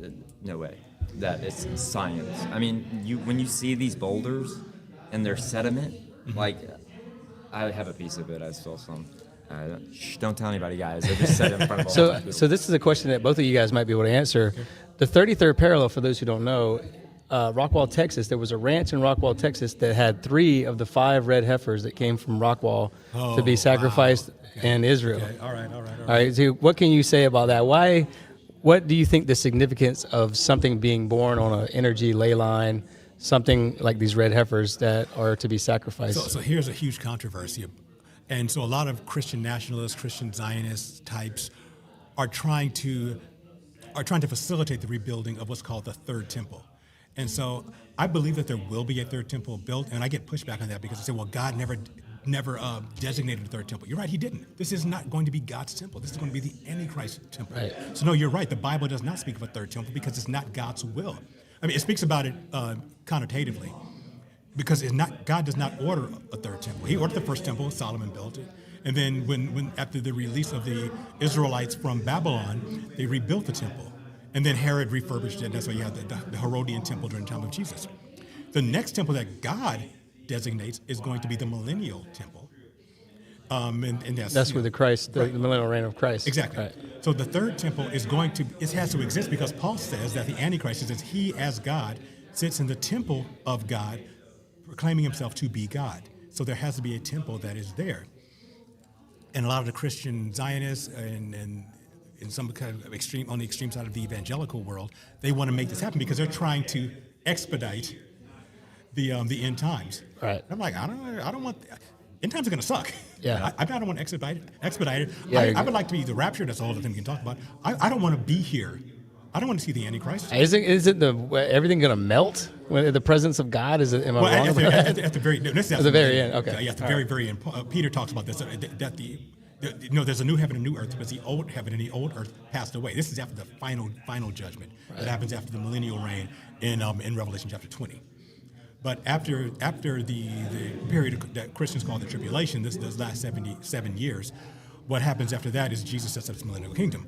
no way. that it's science. I mean, when you see these boulders and their sediment, like I have a piece of it. I stole some. Don't tell anybody, guys. I just said it in front of all So, the people. so this is a question that both of you guys might be able to answer. The 33rd parallel, for those who don't know, Rockwall, Texas, there was a ranch in Rockwall, Texas that had 3 of the 5 red heifers that came from Rockwall to be sacrificed in Israel. Okay. All right. All right. So what can you say about that? What do you think the significance of something being born on an energy ley line, something like these red heifers that are to be sacrificed? So here's a huge controversy. And so a lot of Christian nationalists, Christian Zionist types are trying to facilitate the rebuilding of what's called the third temple. And so I believe that there will be a third temple built, and I get pushback on that because they say, well, God never designated a third temple. You're right, he didn't. This is not going to be God's temple. This is going to be the Antichrist temple. Right. So no, you're right. The Bible does not speak of a third temple because it's not God's will. I mean, it speaks about it connotatively because God does not order a third temple. He ordered the first temple, Solomon built it. And then when after the release of the Israelites from Babylon, they rebuilt the temple. And then Herod refurbished it. That's why you have the Herodian temple during the time of Jesus. The next temple that God designates is going to be the millennial temple. And that's with the millennial reign of Christ. Exactly. Right. So the third temple has to exist because Paul says that the Antichrist says he as God sits in the temple of God, proclaiming himself to be God. So there has to be a temple that is there. And a lot of the Christian Zionists and in some kind of extreme, on the extreme side of the evangelical world, they want to make this happen because they're trying to expedite the end times. Right. I'm like, I don't want. End times are going to suck. Yeah. I don't want to expedite it. Yeah, I would like to be the rapture. That's all the thing we can talk about. I don't want to be here. I don't want to see the Antichrist. Isn't everything going to melt when the presence of God? Am I wrong? At the very end. Okay. Yeah, at the very end. Peter talks about this. That there's a new heaven and new earth because the old heaven and the old earth passed away. This is after the final judgment that happens after the millennial reign in Revelation chapter 20. But after the period that Christians call the tribulation, this last 77 years, what happens after that is Jesus sets up his millennial kingdom.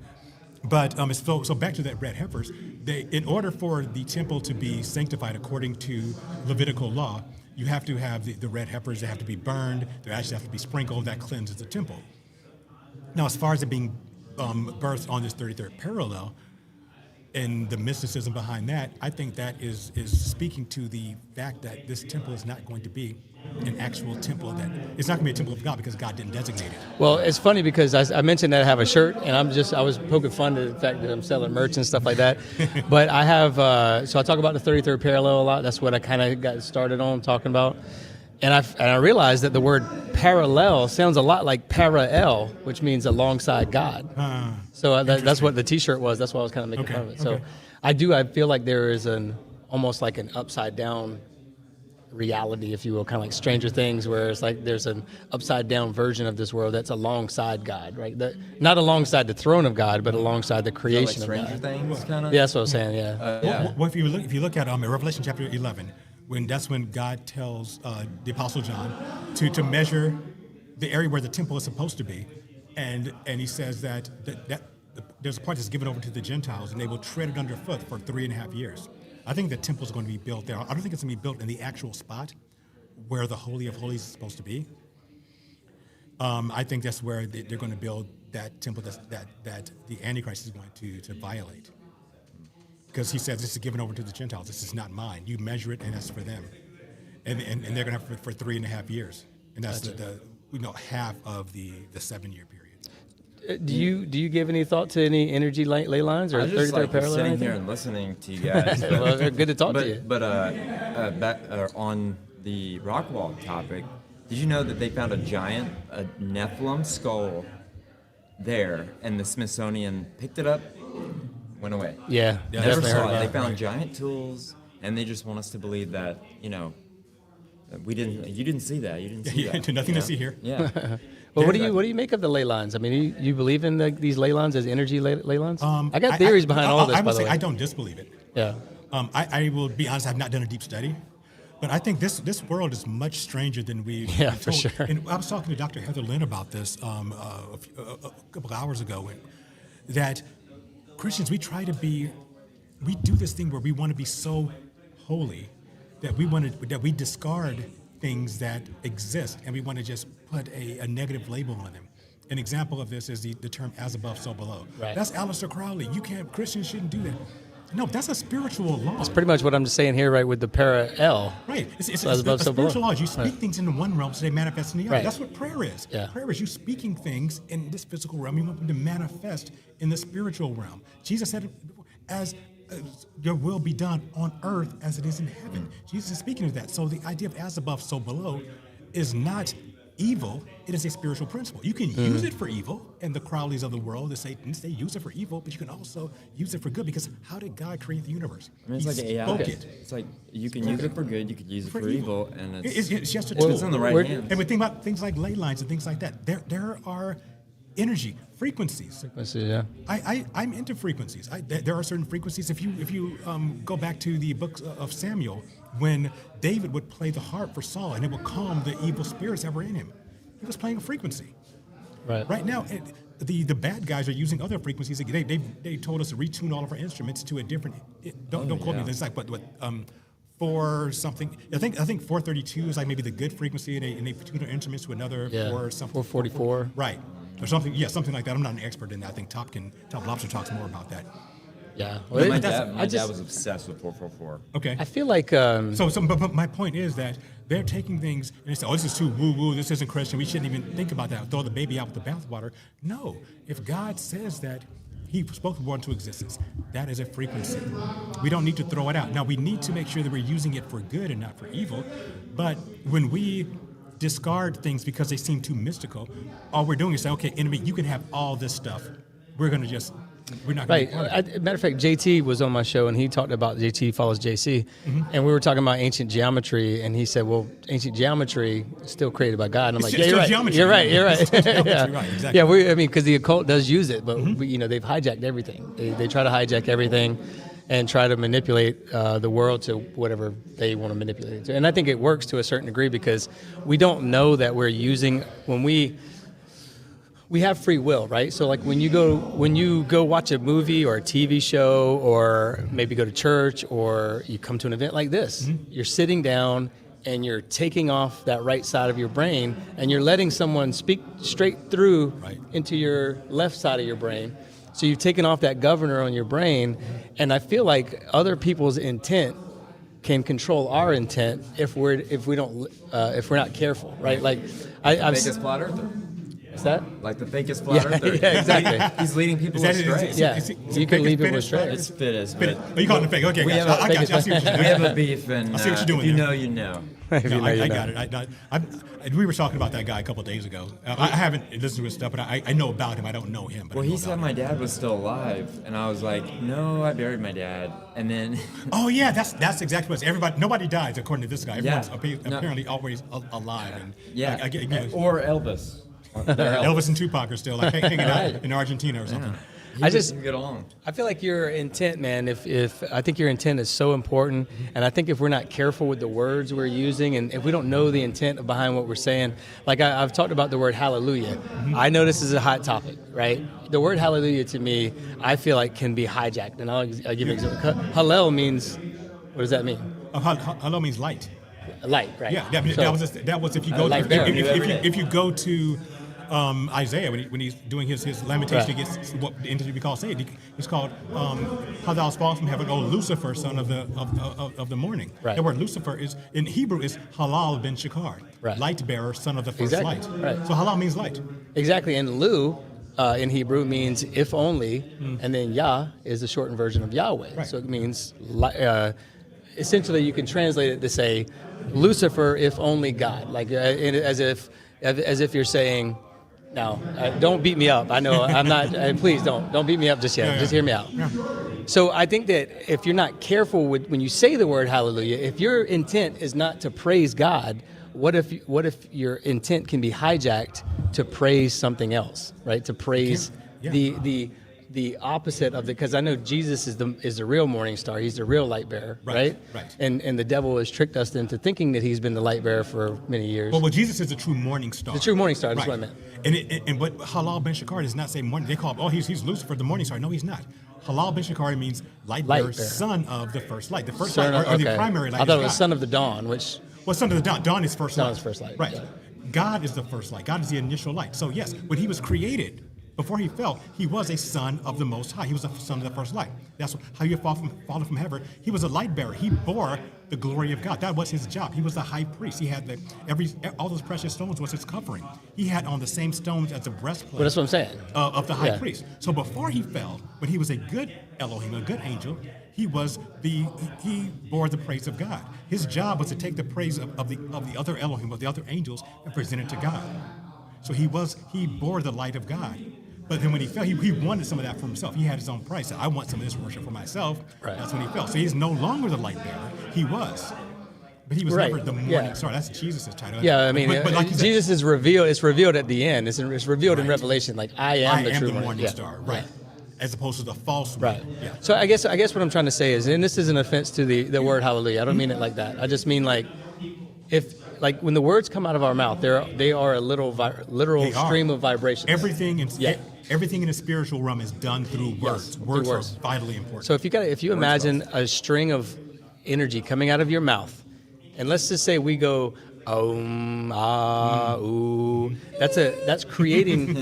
But so back to that red heifers, in order for the temple to be sanctified according to Levitical law, you have to have the red heifers. They have to be burned. They actually have to be sprinkled. That cleanses the temple. Now, as far as it being birthed on this 33rd parallel, and the mysticism behind that, I think that is speaking to the fact that this temple is not going to be an actual temple. That it's not going to be a temple of God because God didn't designate it. Well, it's funny because I mentioned that I have a shirt, and I was poking fun at the fact that I'm selling merch and stuff like that. But I have, so I talk about the 33rd parallel a lot. That's what I kind of got started on talking about. And I realized that the word parallel sounds a lot like para-el, which means alongside God. So that's what the T-shirt was. That's why I was kind of making fun of it. So I feel like there is almost like an upside down reality, if you will, kind of like Stranger Things, where it's like there's an upside down version of this world that's alongside God, right? Not alongside the throne of God, but alongside the creation of God. Stranger Things, kind of. Yeah, that's what I was saying. Yeah. Well, if you look at Revelation chapter 11. That's when God tells the Apostle John to measure the area where the temple is supposed to be, and he says that there's a part that's given over to the Gentiles, and they will tread it underfoot for 3.5 years. I think the temple is going to be built there. I don't think it's going to be built in the actual spot where the Holy of Holies is supposed to be. I think that's where they're going to build that temple that the Antichrist is going to violate. Because he says this is given over to the Gentiles. This is not mine. You measure it, and that's for them. And they're going to have it for 3.5 years, and that's the half of the 7-year period. Do you give any thought to any energy ley lines or 33rd parallel? Sitting here and listening to you guys. Well, they're good to talk to you. But back on the Rockwall topic, did you know that they found a Nephilim skull there, and the Smithsonian picked it up? Went away. Yeah, never saw it. They found giant tools, and they just want us to believe that we didn't. You didn't see that. You didn't see that. Nothing to see here. Yeah. Well, what do you make of the ley lines? I mean, you believe in these ley lines as energy ley lines? I got theories behind all this. I by the way, I don't disbelieve it. Yeah. I will be honest. I've not done a deep study, but I think this world is much stranger than we. Yeah, for sure. And I was talking to Dr. Heather Lynn about this a couple of hours ago, that Christians, we try to be we do this thing where we want to be so holy that we discard things that exist, and we want to just put a negative label on them. An example of this is the term "as above, so below." Right. That's Aleister Crowley. Christians shouldn't do that. No, that's a spiritual law. That's pretty much what I'm just saying here, right, with the para-L. Right. It's So as above, a so below. spiritual law. You speak Right. things in the one realm so they manifest in the other. Right. That's what prayer is. Yeah. Prayer is you speaking things in this physical realm. You want them to manifest in the spiritual realm. Jesus said, as your will be done on earth as it is in heaven. Jesus is speaking of that. So the idea of as above, so below is not evil. It is a spiritual principle. You can use it for evil, and the Crowleys of the world, the Satanists, they use it for evil, but you can also use it for good, because how did God create the universe? I mean, it's like AI. Spoke it. It's like you can use it for good, you could use it for evil, and It's just a tool. it's in the right hands. And we think about things like ley lines and things like that. There are energy frequencies. Frequencies, yeah. I'm into frequencies. There are certain frequencies. If you go back to the books of Samuel, when David would play the harp for Saul, and it would calm the evil spirits that were in him, he was playing a frequency. Right. Right now, the bad guys are using other frequencies. They told us to retune all of our instruments to a different. Don't quote me. It's like what for something. I think 432 is like maybe the good frequency, and they tune their instruments to another 4 something. 444. Right. Or something. Yeah, something like that. I'm not an expert in that. I think Top Lobster talks more about that. Yeah. Well, my dad was obsessed with 444. Okay. I feel like but my point is that they're taking things and they say, "Oh, this is too woo-woo. This isn't Christian. We shouldn't even think about that. Throw the baby out with the bathwater." No. If God says that He spoke the world into existence, that is a frequency. We don't need to throw it out. Now we need to make sure that we're using it for good and not for evil. But when we discard things because they seem too mystical, all we're doing is say, "Okay, enemy, you can have all this stuff. We're not going right. to." Matter of fact, JT was on my show, and he talked about JT follows JC, and we were talking about ancient geometry, and he said, "Well, ancient geometry is still created by God." And I'm like, "Yeah, you're right. Geometry. You're right. You're right." It's still geometry, yeah. right, exactly. Yeah, because the occult does use it, but they've hijacked everything. They try to hijack everything, and try to manipulate the world to whatever they want to manipulate it to. And I think it works to a certain degree, because we don't know that we're using when we have free will, right? So like when you go watch a movie or a TV show, or maybe go to church, or you come to an event like this, you're sitting down and you're taking off that right side of your brain, and you're letting someone speak straight through into your left side of your brain. So you've taken off that governor on your brain, and I feel like other people's intent can control our intent if we're not careful, right? Like I've Fakest flat earther. Is that? Like the fakest flat earther. Yeah, exactly. He's leading people astray. You can lead people astray. It's fit as Fit. Oh, you call it fake? Okay, we gotcha. have I got you. I see what you're doing. We have a beef, and I see what you're doing if you there. know, you know. No, I got it. We were talking about that guy a couple of days ago. I haven't listened to his stuff, but I know about him. I don't know him. But Well, he said my dad was still alive, and I was like, no, I buried my dad. And then oh yeah, that's exactly what it is. Nobody dies according to this guy. Everyone's Yeah. apparently always alive. And yeah, I get, or Elvis. Elvis and Tupac are still like hanging out in Argentina or something. I just get along. I feel like your intent, man. If I think your intent is so important, and I think if we're not careful with the words we're using, and if we don't know the intent behind what we're saying, like I've talked about the word hallelujah. I know this is a hot topic, right? The word hallelujah to me, I feel like can be hijacked, and I'll give you an example. Hallel means, what does that mean? Hallel means light. Light, right? Yeah, that was if you go if you go to Isaiah when he's doing his lamentation against what the entity we call Satan. It's called "How Thou Hast Fallen from Heaven, O Lucifer, son of the morning." Right. The word Lucifer is in Hebrew is Halal ben Shakar, light bearer, son of the first light. Right. So Halal means light. Exactly, and Lu in Hebrew means if only, and then Yah is the shortened version of Yahweh. Right. So it means essentially you can translate it to say Lucifer, if only God, like as if you're saying. No, don't beat me up. I know I'm not. Please don't beat me up just yet. Just hear me out. Yeah. So I think that if you're not careful with when you say the word hallelujah, if your intent is not to praise God, what if your intent can be hijacked to praise something else, right? To praise the the opposite of because I know Jesus is the real morning star. He's the real light bearer, right? Right. And the devil has tricked us into thinking that he's been the light bearer for many years. Well, Jesus is the true morning star. The true morning star. That's Right. what I meant. And what Halal Ben Shakar does not say morning. They call him, he's Lucifer, the morning star. No, he's not. Halal Ben Shakar means light bearer, son of the first light. The first light, or the primary light. I thought is it was God. son of the dawn, which. Well, son of the dawn. Dawn is first light. Dawn is first light. Right. Yeah. God is the first light. God is the initial light. So yes, when he was created, before he fell, he was a son of the Most High. He was a son of the first light. That's how you fallen from heaven. He was a light bearer. He bore the glory of God. That was his job. He was the high priest. He had all those precious stones was his covering. He had on the same stones as the breastplate. Well, that's what I'm saying. Of the high priest. So before he fell, when he was a good Elohim, a good angel, he bore the praise of God. His job was to take the praise of the other Elohim, of the other angels, and present it to God. So he bore the light of God. But then when he fell, he wanted some of that for himself. He had his own price. I want some of this worship for myself. Right. That's when he fell. So he's no longer the light bearer. He was. But he was never the morning star. That's Jesus' title. Yeah, I mean, but like Jesus is revealed. It's revealed at the end. It's revealed in Revelation. Like I am the true morning star. Right. As opposed to the false one. Right. Yeah. So I guess what I'm trying to say is, and this is an offense to the word hallelujah. I don't mean it like that. I just mean like, when the words come out of our mouth, they are a literal stream of vibration. Everything in the spiritual realm is done through words. Yes, words through are vitally important. So if you imagine a string of energy coming out of your mouth, and let's just say we go ooh, that's creating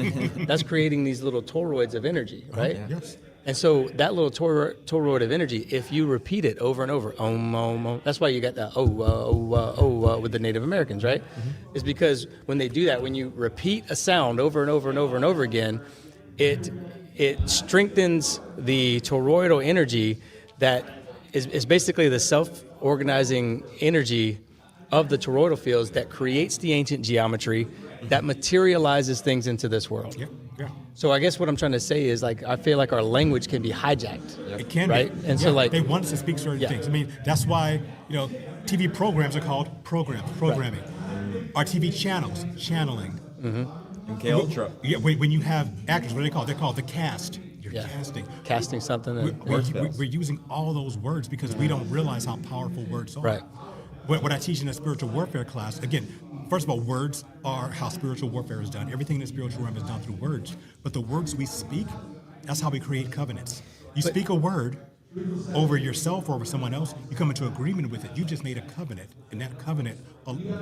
these little toroids of energy, right? Yes. And so that little toroid of energy, if you repeat it over and over, that's why you got that with the Native Americans, right? Mm-hmm. It's because when they do that, when you repeat a sound over and over and over and over again, it strengthens the toroidal energy that is basically the self-organizing energy of the toroidal fields that creates the ancient geometry that materializes things into this world. Yeah. So I guess what I'm trying to say is I feel like our language can be hijacked. It can be. And so they want us to speak certain things. I mean, that's why TV programs are called programming. Right. Our TV channels, channeling. Mm-hmm. MK Ultra. Yeah, when you have actors, what are they called? They're called the cast. You're casting. Casting something. We're using all those words because we don't realize how powerful words are. Right. What I teach in the spiritual warfare class, again, first of all, words are how spiritual warfare is done. Everything in the spiritual realm is done through words. But the words we speak, that's how we create covenants. You speak a word over yourself or over someone else, you come into agreement with it. You just made a covenant, and that covenant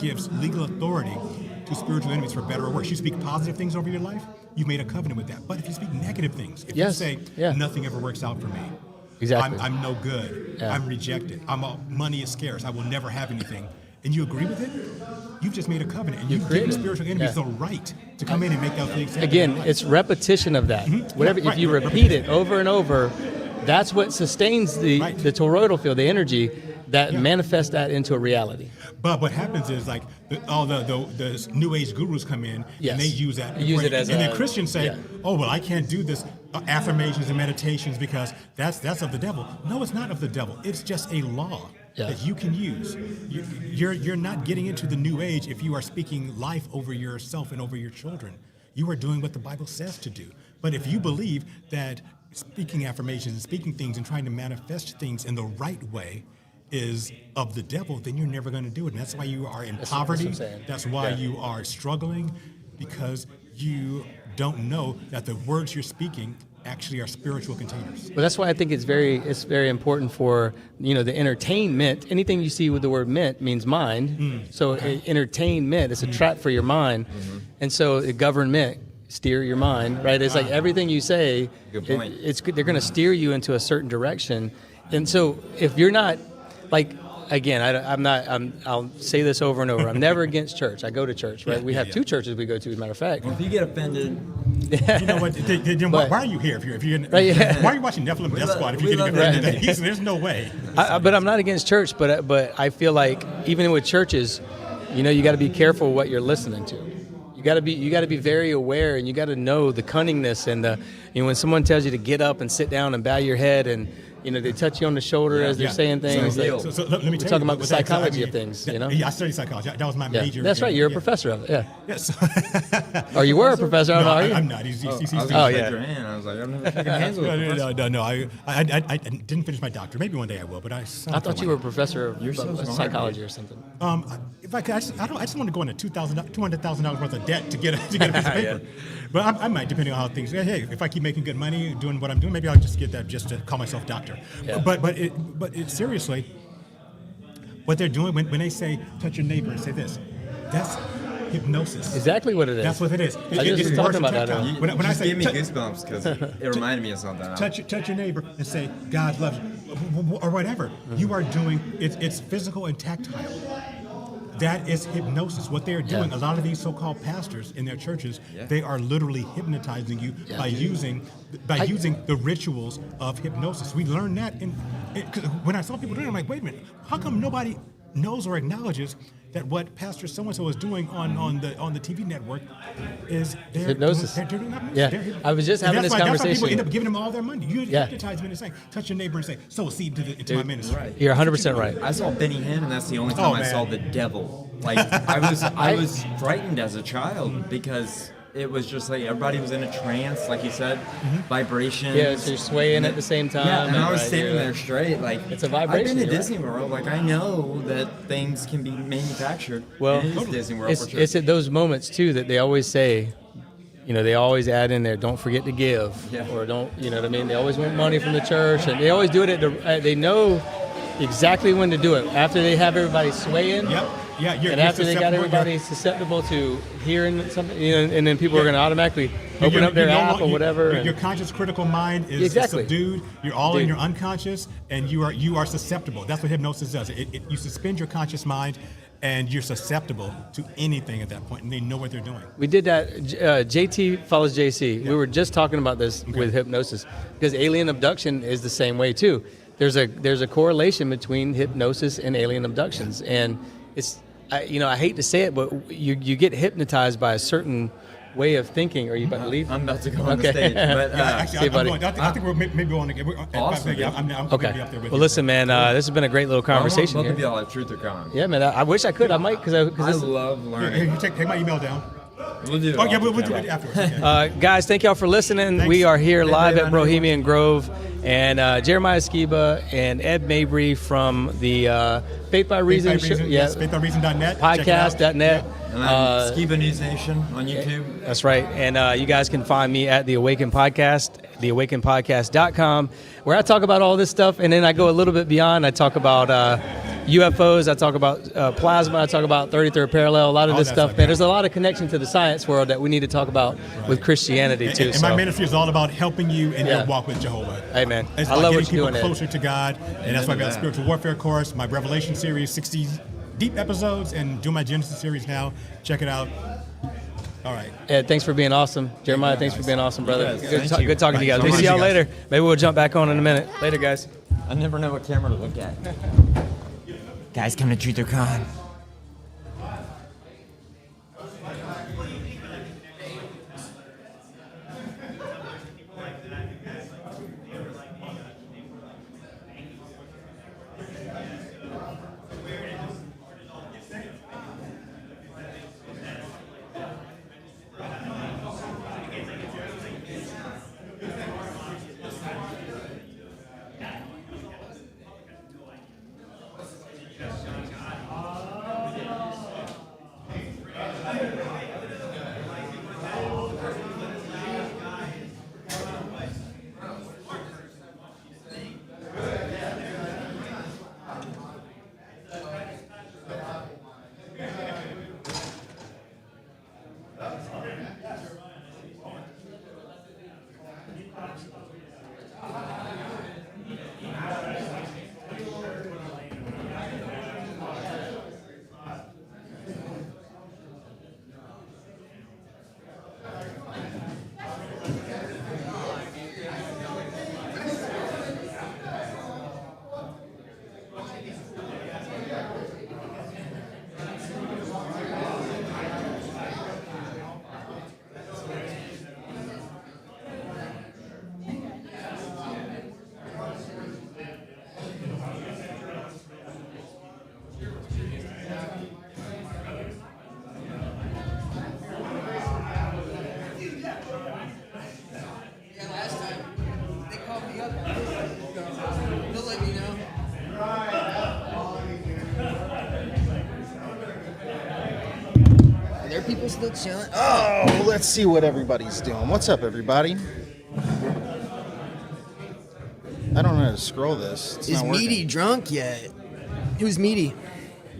gives legal authority to spiritual enemies for better or worse. You speak positive things over your life, you've made a covenant with that. But if you speak negative things, if you say, nothing ever works out for me, exactly. I'm no good, I'm rejected, money is scarce, I will never have anything, and you agree with it, you've just made a covenant, and you've given spiritual enemies the right to come in and make those things happen. Again, it's repetition of that. Mm-hmm. If you repeat it over and over, that's what sustains the toroidal field, the energy that manifests that into a reality. But what happens is all the New Age gurus come in and they use that. And then Christians say, "Oh well, I can't do this affirmations and meditations because that's of the devil." No, it's not of the devil. It's just a law that you can use. You're not getting into the New Age if you are speaking life over yourself and over your children. You are doing what the Bible says to do. But if you believe that speaking affirmations and speaking things and trying to manifest things in the right way is of the devil, then you're never going to do it. And that's why you are in poverty. That's why you are struggling, because you don't know that the words you're speaking actually are spiritual containers. Well, that's why I think it's very important for the entertainment. Anything you see with the word "ment" means mind. So entertainment is a trap for your mind, and so the government steer your mind, right? It's like everything you say, they're going to steer you into a certain direction. And so if you're not, I'll say this over and over, I'm never against church. I go to church, right? We have two churches we go to, as a matter of fact. Well, if you get offended, you know what? Then why are you here? Why are you watching Nephilim Death Squad if you're getting offended? There's no way. But I'm not against church, but I feel like even with churches, you got to be careful what you're listening to. You got to be very aware, and you got to know the cunningness and when someone tells you to get up and sit down and bow your head and they touch you on the shoulder as they're saying things. So let me we're tell talking you about the psychology of things, Yeah, I studied psychology. That was my major. That's right. You're a professor of it. Yeah. Yes. Or you were a professor. I don't know. Are you? I'm not. He's I was oh gonna yeah. shake your hand. I was like, I've never shaken hands with a professor. No. I didn't finish my doctorate. Maybe one day I will, but I thought you were a professor of psychology or something. If I could, I just want to go into $200,000 worth of debt to get a piece of paper. But I might, depending on how things. Hey, if I keep making good money doing what I'm doing, maybe I'll just get that just to call myself doctor. Yeah. But seriously, what they're doing when they say touch your neighbor and say this, that's hypnosis. Exactly what it is. That's what it is. I just was talking about that. When I say gave me goosebumps because it reminded me of something. Touch your neighbor and say God loves you, or whatever. You are doing it's physical and tactile. That is hypnosis. What they are doing, a lot of these so-called pastors in their churches, they are literally hypnotizing you by using the rituals of hypnosis. We learned that when I saw people doing it, I'm like, wait a minute, how come nobody knows or acknowledges that what Pastor so-and-so is doing on the TV network is hypnosis. They're doing hypnosis. Yeah. I was just having this conversation. That's why people end up giving them all their money. You hypnotize them and say, touch your neighbor and say, sow a seed into my ministry. Right. You're 100% right. I saw Benny Hinn, and that's the only time I saw the devil. Like I was frightened as a child because it was just like everybody was in a trance, like you said, vibrations. Yeah, so you're swaying at the same time. Yeah, and I was standing there straight, like it's a vibration. I've been to Disney World, like I know that things can be manufactured. Well, and it is Disney World. It's at those moments too that they always say, they always add in there, don't forget to give, or don't, you know what I mean? They always want money from the church, and they always do it they know exactly when to do it. After they have everybody swaying. Yep. Yeah, and after they got everybody susceptible to hearing something, and then people are going to automatically open up their app or whatever. Your conscious critical mind is subdued. You're all in your unconscious, and you are susceptible. That's what hypnosis does. You suspend your conscious mind, and you're susceptible to anything at that point, and they know what they're doing. We did that. JT follows JC. We were just talking about this with hypnosis because alien abduction is the same way too. There's a correlation between hypnosis and alien abductions, and it's. I hate to say it, but you get hypnoptized by a certain way of thinking. Are you about to leave? I'm about to go on the stage. But, I think we're maybe going to get. Awesome. I'm okay. Be up there with well, listen, man. This has been a great little conversation. Both of y'all have truth or con. Yeah, man. I wish I could. I might because I love learning. Take my email down. We'll do it. We'll do it afterwards. Guys, thank y'all for listening. Thanks. We are here live at Brohemian Grove, and Jeremiah Skiba and Ed Mabrie from the Faith by Reason show. Yes, faithbyreason.net. Podcast.net. And I'm Skiba News Nation on YouTube. That's right. And you guys can find me at The Awakened Podcast, theawakenedpodcast.com, where I talk about all this stuff, and then I go a little bit beyond. I talk about UFOs, I talk about plasma, I talk about 33rd parallel, a lot of this stuff. Man, there's a lot of connection to the science world that we need to talk about with Christianity too. And my ministry is all about helping you in your walk with Jehovah. Hey man, it's I about love getting what you're people doing. Closer to God, and that's why I got a spiritual warfare course, my Revelation series, 60 deep episodes, and do my Genesis series now. Check it out. All right. Ed, thanks for being awesome. Jeremiah, thanks for being awesome, brother. Yes, good talking to you guys. We'll see y'all later. Maybe we'll jump back on in a minute. Later, guys. I never know what camera to look at. Guys, come to Truth or Con. Are there people still chilling? Oh, let's see what everybody's doing. What's up, everybody? I don't know how to scroll this. It's Is not working. Meaty drunk yet? Who's Meaty?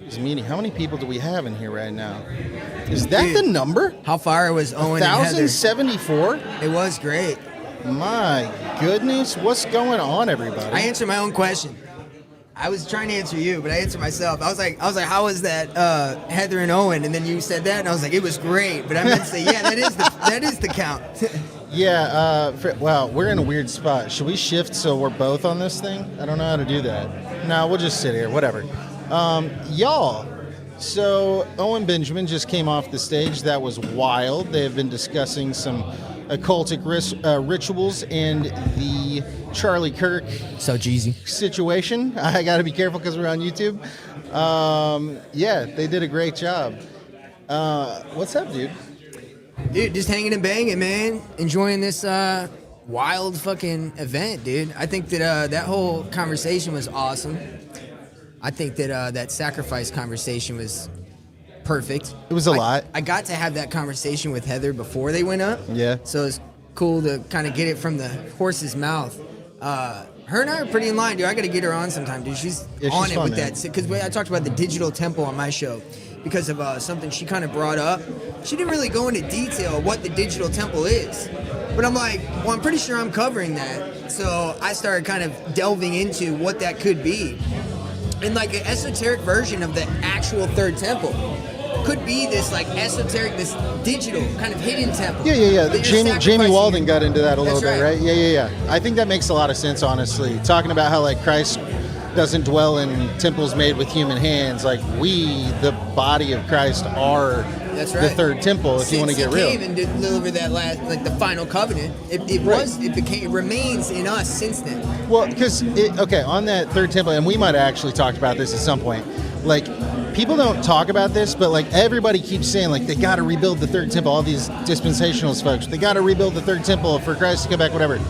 Is Meaty? How many people do we have in here right now? Is that the number? How far was Owen and Heather? 1,074? It was great. My goodness, what's going on, everybody? I answered my own question. I was trying to answer you, but I answered myself. I was like, how was that Heather and Owen? And then you said that, and I was like, it was great. But I meant to say, yeah, that is the count. Yeah, well, we're in a weird spot. Should we shift so we're both on this thing? I don't know how to do that. No, we'll just sit here, whatever. Y'all, so Owen Benjamin just came off the stage. That was wild. They have been discussing some occultic rituals and the Charlie Kirk situation. I got to be careful because we're on YouTube. Yeah, they did a great job. What's up, dude? Dude, just hanging and banging, man. Enjoying this wild fucking event, dude. I think that that whole conversation was awesome. I think that that sacrifice conversation was perfect. It was a lot. I got to have that conversation with Heather before they went up. Yeah. So it's cool to kind of get it from the horse's mouth. Her and I are pretty in line, dude. I got to get her on sometime, dude. She's on she's it fun, with man. that. Because I talked about the digital temple on my show because of something she kind of brought up. She didn't really go into detail of what the digital temple is. But I'm like, well, I'm pretty sure I'm covering that. So I started kind of delving into what that could be. And like an esoteric version of the actual third temple could be this like esoteric, this digital kind of hidden temple. Yeah. that you're Jamie sacrificing. Walden got into that a little That's bit, right. right? Yeah. I think that makes a lot of sense, honestly. Talking about how like Christ doesn't dwell in temples made with human hands. Like we, the body of Christ, are That's the right. third temple. If you want to get Since real. he came and delivered that last, like the final covenant, it remains in us since then. Well, because on that third temple, and we might have actually talked about this at some point. Like people don't talk about this, but like everybody keeps saying like they got to rebuild the third temple. All these dispensationalist folks, they got to rebuild the third temple for Christ to come back. Whatever.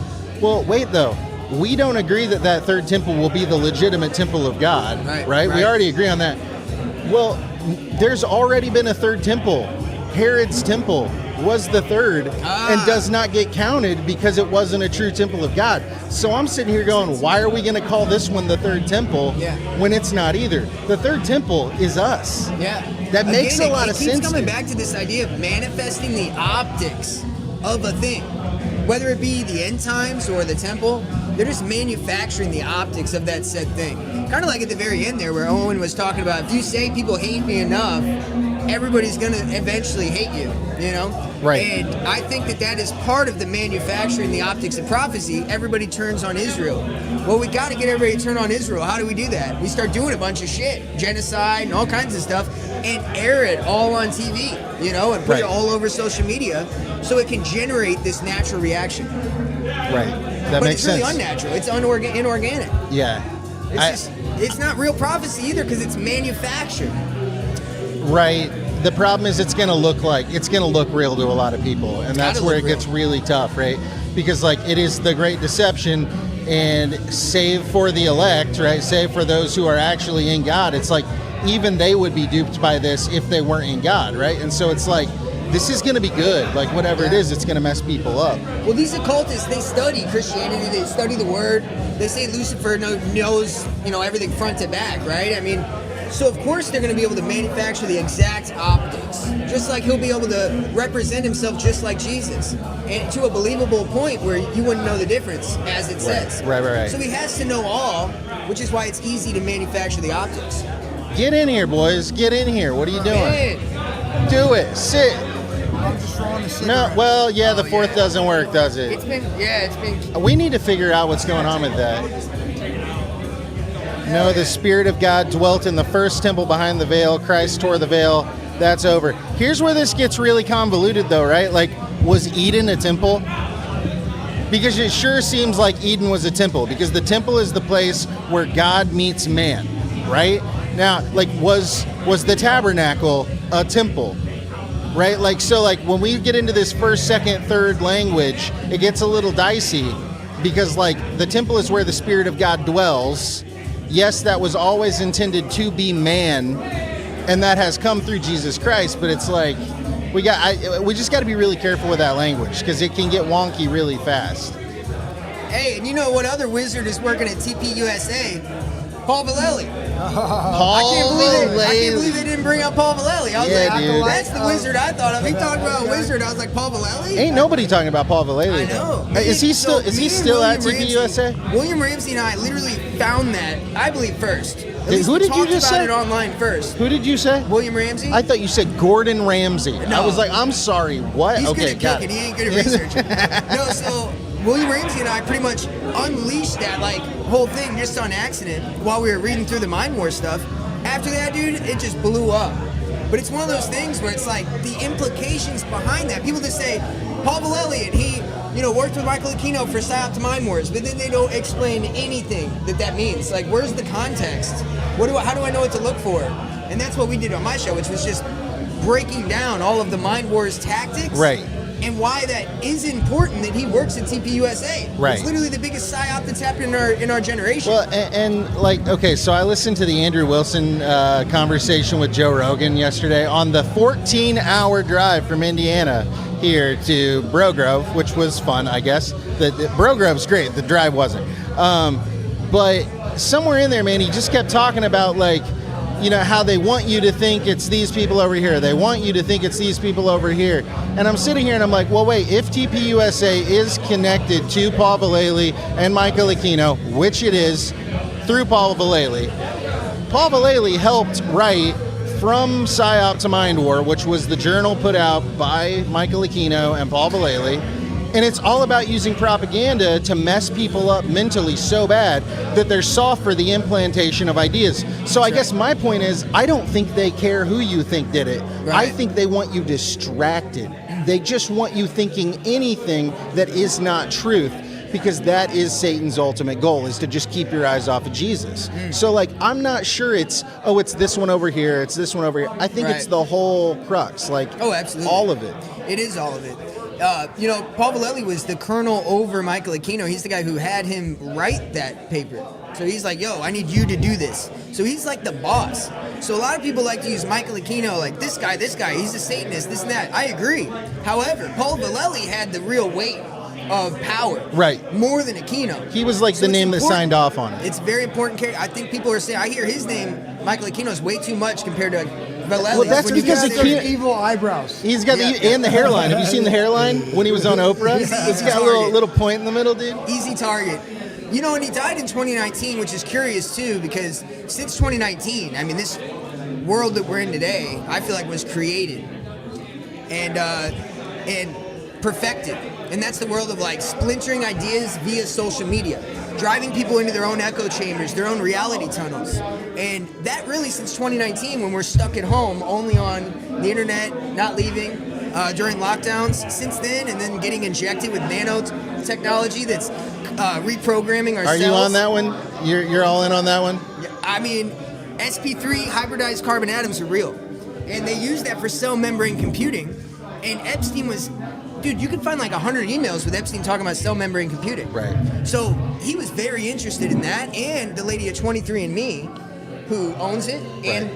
Well, wait though. We don't agree that that third temple will be the legitimate temple of God, right? We already agree on that. Well, there's already been a third temple. Herod's temple was the third and does not get counted because it wasn't a true temple of God. So I'm sitting here going, why are we going to call this one the third temple when it's not either? The third temple is us. Yeah. That makes a lot of sense. It keeps coming back to this idea of manifesting the optics of a thing. Whether it be the end times or the temple, they're just manufacturing the optics of that said thing. Kind of like at the very end there where Owen was talking about, if you say people hate me enough, everybody's going to eventually hate you, you know? Right. And I think that is part of the manufacturing the optics of prophecy. Everybody turns on Israel. Well, we got to get everybody to turn on Israel. How do we do that? We start doing a bunch of shit, genocide and all kinds of stuff, and air it all on TV, you know, and put it all over social media so it can generate this natural reaction. Right. That makes sense. But it's really unnatural. It's inorganic. Yeah. It's not real prophecy either because it's manufactured. Right. The problem is it's going to look real to a lot of people, and that's where it gets really tough, right? Because like it is the great deception, and save for the elect, right? Save for those who are actually in God. It's like even they would be duped by this if they weren't in God, right? And so it's like this is going to be good. Like whatever it is, it's going to mess people up. Well, these occultists, they study Christianity, they study the Word. They say Lucifer knows, everything front to back, right? I mean, so of course they're going to be able to manufacture the exact optics, just like he'll be able to represent himself just like Jesus, and to a believable point where you wouldn't know the difference, as it says. Right. So he has to know all, which is why it's easy to manufacture the optics. Get in here, boys. Get in here. What are you doing? Do it. Sit. I'm just throwing the shit No, around. well, yeah, the fourth doesn't work, does it? It's been. We need to figure out what's going on with that. No, the Spirit of God dwelt in the first temple behind the veil. Christ tore the veil. That's over. Here's where this gets really convoluted, though, right? Like, was Eden a temple? Because it sure seems like Eden was a temple, because the temple is the place where God meets man, right? Now, like, was the tabernacle a temple? Right? Like, so like when we get into this first, second, third language, it gets a little dicey because like the temple is where the Spirit of God dwells. Yes, that was always intended to be man, and that has come through Jesus Christ, but it's like we just got to be really careful with that language because it can get wonky really fast. Hey, and you know what other wizard is working at TPUSA? Paul Vallely. I can't believe they didn't bring up Paul Vallely. I was dude. that's the wizard I thought of. He talked about a wizard. I was like, Paul Vallely? Ain't nobody talking about Paul Vallely. I know. Is he still at TPUSA? William Ramsey and I literally found that, I believe, first. Who did you just say? It online first. Who did you say? William Ramsey. I thought you said Gordon Ramsay. No. I was like, I'm sorry, what? He's okay, good at got cooking. it. He ain't good at research. No, so William Ramsey and I pretty much unleashed that whole thing just on accident while we were reading through the Mind War stuff. After that, dude, it just blew up. But it's one of those things where it's like the implications behind that. People just say Paul Vallely and he, worked with Michael Aquino for Psyop to Mind Wars, but then they don't explain anything that means. Like, where's the context? How do I know what to look for? And that's what we did on my show, which was just breaking down all of the Mind Wars tactics. Right. And why that is important that he works at TPUSA. Right. It's literally the biggest psyop that's happened in our generation. Well, and so I listened to the Andrew Wilson conversation with Joe Rogan yesterday on the 14-hour drive from Indiana here to Bro Grove, which was fun, I guess. The Bro Grove's great. The drive wasn't. But somewhere in there, man, he just kept talking about how they want you to think it's these people over here. They want you to think it's these people over here. And I'm sitting here and I'm like, well, wait, if TPUSA is connected to Paul Vallely and Michael Aquino, which it is, through Paul Vallely helped write From Psyop to Mind War, which was the journal put out by Michael Aquino and Paul Vallely. And it's all about using propaganda to mess people up mentally so bad that they're soft for the implantation of ideas. So I guess my point is, I don't think they care who you think did it. Right. I think they want you distracted. They just want you thinking anything that is not truth, because that is Satan's ultimate goal, is to just keep your eyes off of Jesus. So I'm not sure it's this one over here, it's this one over here. I think it's the whole crux, absolutely. All of it. It is all of it. Paul Vallely was the colonel over Michael Aquino. He's the guy who had him write that paper. So he's like, yo, I need you to do this. So he's like the boss. So a lot of people like to use Michael Aquino like this guy, he's a Satanist, this and that. I agree. However, Paul Vallely had the real weight of power. Right. More than Aquino. He was the name that signed off on it. It's very important. I think people are saying, I hear his name, Michael Aquino, is way too much compared to Vallely. Well, that's because those evil eyebrows. He's got and the hairline. Have you seen the hairline when he was on Oprah? It's got a little point in the middle, dude. Easy target. And he died in 2019, which is curious too, because since 2019, I mean, this world that we're in today, I feel like was created and perfected. And that's the world of splintering ideas via social media, driving people into their own echo chambers, their own reality tunnels. And that really, since 2019, when we're stuck at home, only on the internet, not leaving, during lockdowns, since then, and then getting injected with nanotechnology that's reprogramming our cells. Are you on that one? You're all in on that one? I mean, sp3 hybridized carbon atoms are real. And they use that for cell membrane computing. And Epstein was... Dude, you can find 100 emails with Epstein talking about cell membrane computing. Right. So he was very interested in that, and the lady at 23andMe, who owns it, and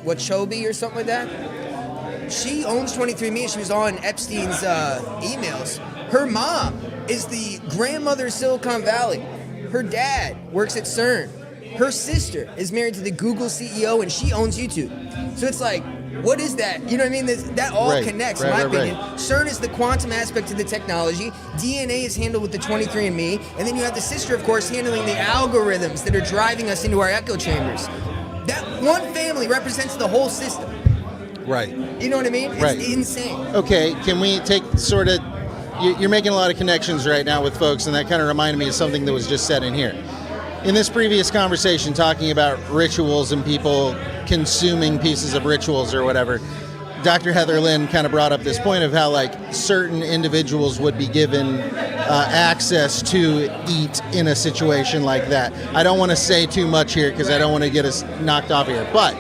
Wachobe or something like that. She owns 23andMe. She was on Epstein's emails. Her mom is the grandmother of Silicon Valley. Her dad works at CERN. Her sister is married to the Google CEO, and she owns YouTube. So it's what is that? You know what I mean? That all connects, in my opinion. CERN is the quantum aspect of the technology. DNA is handled with the 23andMe. And then you have the sister, of course, handling the algorithms that are driving us into our echo chambers. That one family represents the whole system. Right. You know what I mean? It's insane. Okay, can we take you're making a lot of connections right now with folks, and that kind of reminded me of something that was just said in here. In this previous conversation, talking about rituals and people consuming pieces of rituals or whatever, Dr. Heather Lynn kind of brought up this point of how certain individuals would be given access to eat in a situation like that. I don't want to say too much here because I don't want to get us knocked off here. But